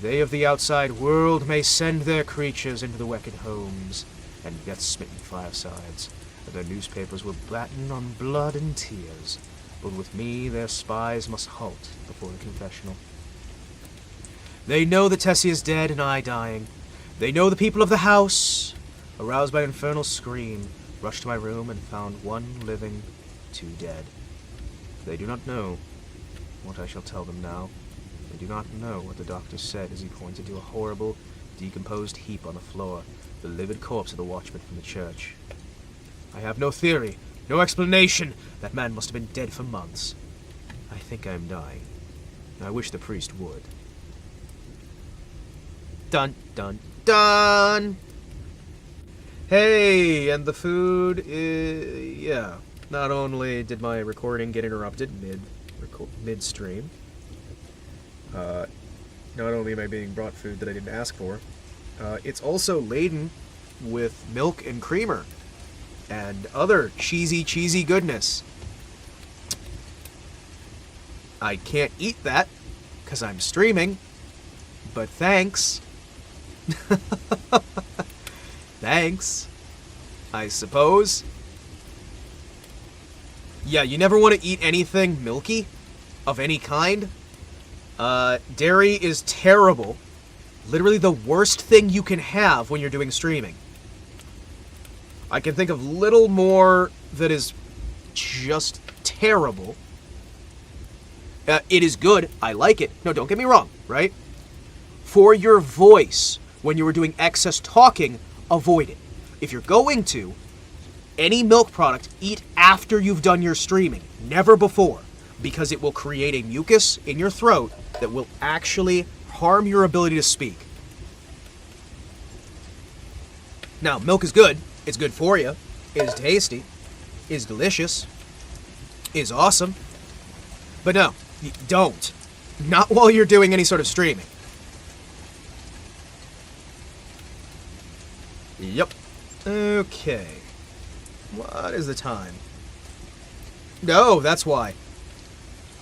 They of the outside world may send their creatures into the wicked homes and death-smitten firesides, and their newspapers will batten on blood and tears, but with me their spies must halt before the confessional. They know that Tessie is dead and I dying. They know the people of the house, aroused by an infernal scream, rushed to my room and found one living, two dead. They do not know what I shall tell them now. They do not know what the doctor said as he pointed to a horrible, decomposed heap on the floor, the livid corpse of the watchman from the church. I have no theory, no explanation. That man must have been dead for months. I think I am dying. I wish the priest would. Dun, dun, dun! Hey, and the food is... yeah. Not only did my recording get interrupted mid-stream, not only am I being brought food that I didn't ask for, it's also laden with milk and creamer and other cheesy goodness. I can't eat that because I'm streaming, but thanks. Thanks, I suppose. Yeah, you never want to eat anything milky of any kind. Dairy is terrible. Literally the worst thing you can have when you're doing streaming. I can think of little more that is just terrible. It is good. I like it. No, don't get me wrong, right? For your voice, when you were doing excess talking, avoid it. If you're going to, any milk product, eat after you've done your streaming, never before, because it will create a mucus in your throat that will actually harm your ability to speak. Now, milk is good. It's good for you. It is tasty. It is delicious. It is awesome. But no, don't. Not while you're doing any sort of streaming. Yep. Okay. What is the time? No, that's why.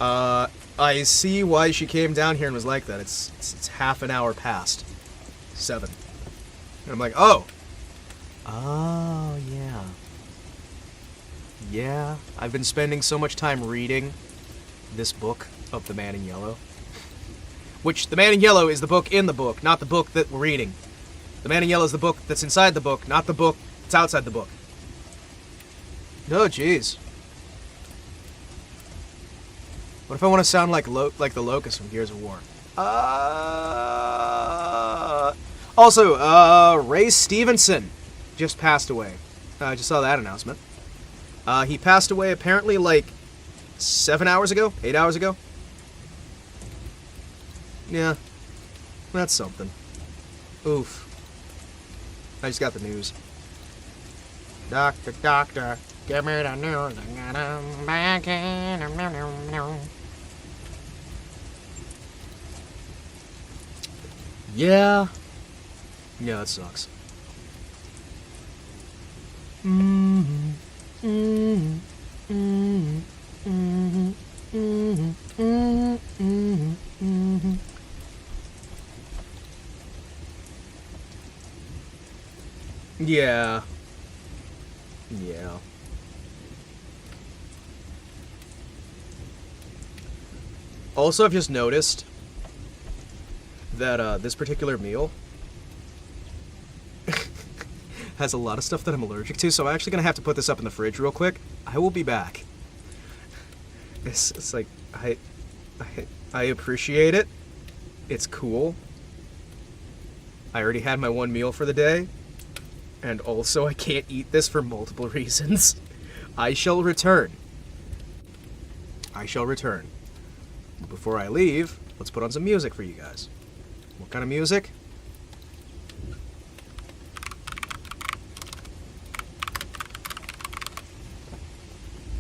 I see why she came down here and was like that. It's half an hour past 7. And I'm like, oh. Oh, yeah. Yeah, I've been spending so much time reading this book of The Man in Yellow. Which, The Man in Yellow is the book in the book, not the book that we're reading. The Man in Yellow is the book that's inside the book, not the book that's outside the book. Oh, jeez. What if I want to sound like the Locust from Gears of War? Also, Ray Stevenson just passed away. I just saw that announcement. He passed away apparently like 7 hours ago? 8 hours ago? Yeah. That's something. Oof. I just got the news. Doctor, doctor, give me the news. I got 'em back in. Yeah. Yeah, that sucks. Yeah. Yeah. Also, I've just noticed that this particular meal has a lot of stuff that I'm allergic to, so I'm actually gonna have to put this up in the fridge real quick. I will be back. It's like I appreciate it. It's cool. I already had my one meal for the day, and also I can't eat this for multiple reasons. I shall return. I shall return. Before I leave, let's put on some music for you guys. What kind of music?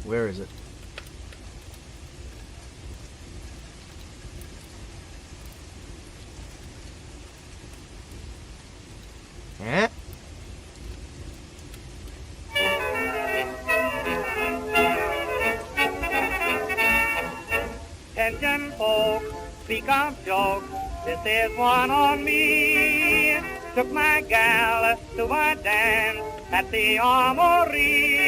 Where is it? Eh? Attention folks, speak of jokes, this is one on me. Took my gal to a dance at the Armory.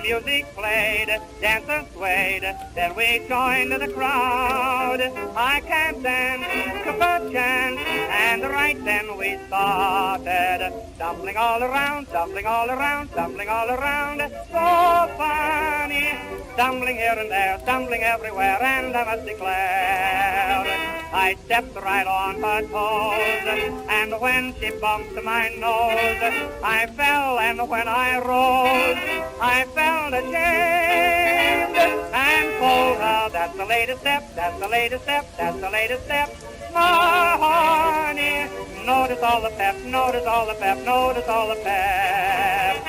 Music played, dancers swayed, then we joined the crowd. I can't dance, took a chance, and right then we started stumbling all around, stumbling all around, stumbling all around. So funny, stumbling here and there, stumbling everywhere, and I must declare I stepped right on her toes, and when she bumped my nose, I fell, and when I rose, I felt ashamed, and told her that's the latest step, that's the latest step, that's the latest step. My honey, notice all the pep, notice all the pep, notice all the pep.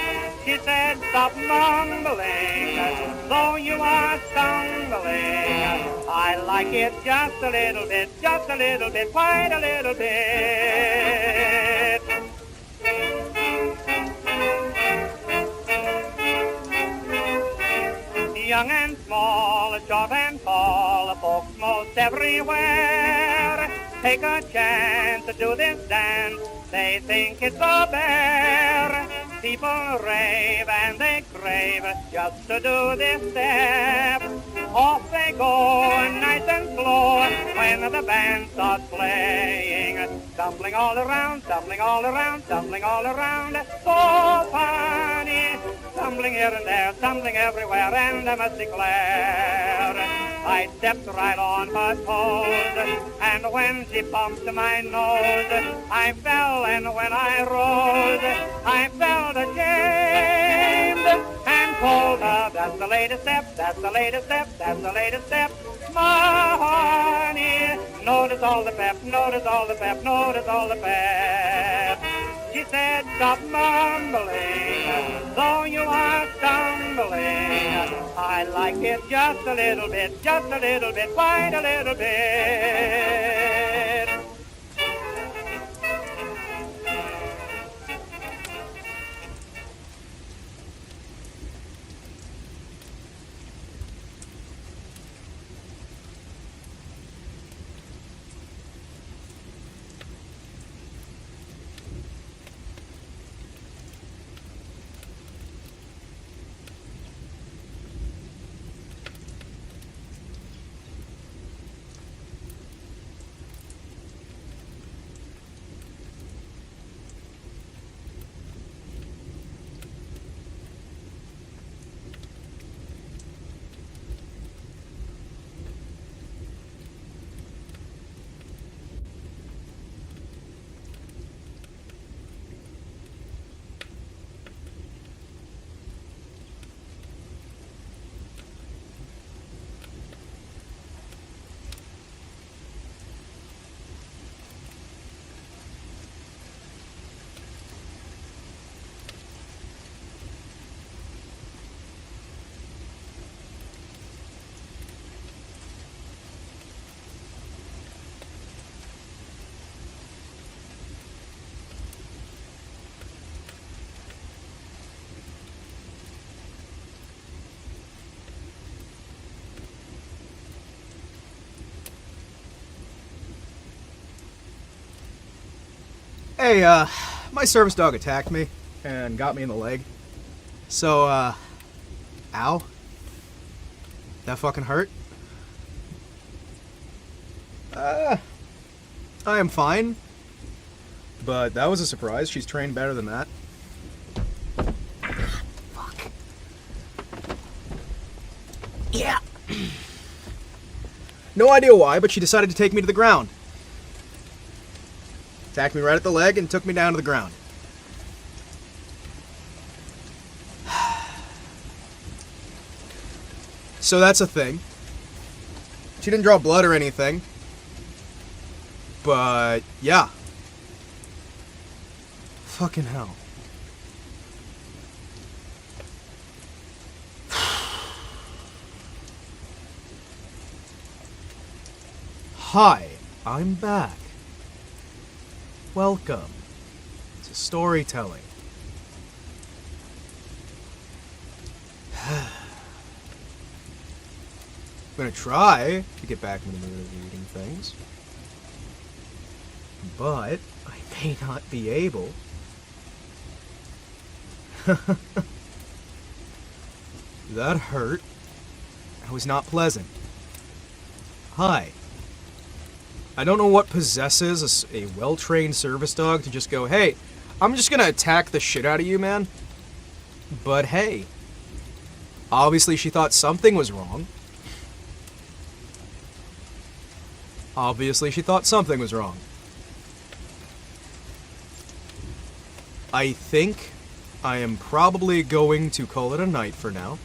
She said, stop mumbling, though you are stumbling. I like it just a little bit, quite a little bit. Young and small, short and tall, folks most everywhere take a chance to do this dance. They think it's a bear. People rave and they crave just to do this step. Off they go, nice and slow, when the band starts playing. Stumbling all around, stumbling all around, stumbling all around. So funny, stumbling here and there, stumbling everywhere, and I must declare I stepped right on her toes, and when she bumped my nose, I fell, and when I rose, I felt ashamed, and told her that's the latest step, that's the latest step, that's the latest step. My honey, notice all the pep, notice all the pep, notice all the pep. She said, stop mumbling, though you are stumbling. I like it just a little bit, quite a little bit. Hey, my service dog attacked me and got me in the leg. So, ow. That fucking hurt? I am fine. But that was a surprise. She's trained better than that. Fuck. Yeah. No idea why, but she decided to take me to the ground. Attacked me right at the leg and took me down to the ground. So that's a thing. She didn't draw blood or anything. But, yeah. Fucking hell. Hi, I'm back. Welcome to storytelling. I'm gonna try to get back into the mood of reading things, but I may not be able. That hurt. That was not pleasant. Hi. I don't know what possesses a well-trained service dog to just go, hey, I'm just gonna attack the shit out of you, man. But hey, obviously she thought something was wrong. Obviously she thought something was wrong. I think I am probably going to call it a night for now.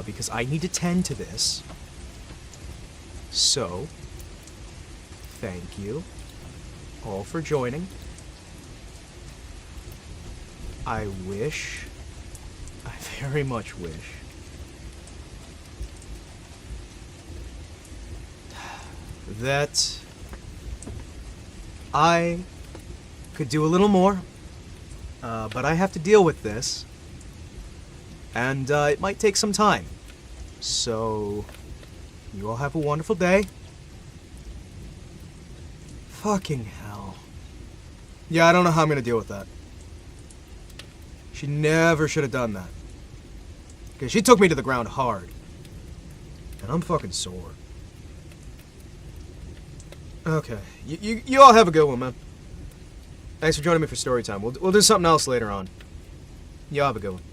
Because I need to tend to this. So, thank you all for joining. I very much wish, that I could do a little more, but I have to deal with this, and it might take some time. So, you all have a wonderful day. Fucking hell. Yeah, I don't know how I'm gonna deal with that. She never should have done that. Because she took me to the ground hard. And I'm fucking sore. Okay. You all have a good one, man. Thanks for joining me for story time. We'll do something else later on. You all have a good one.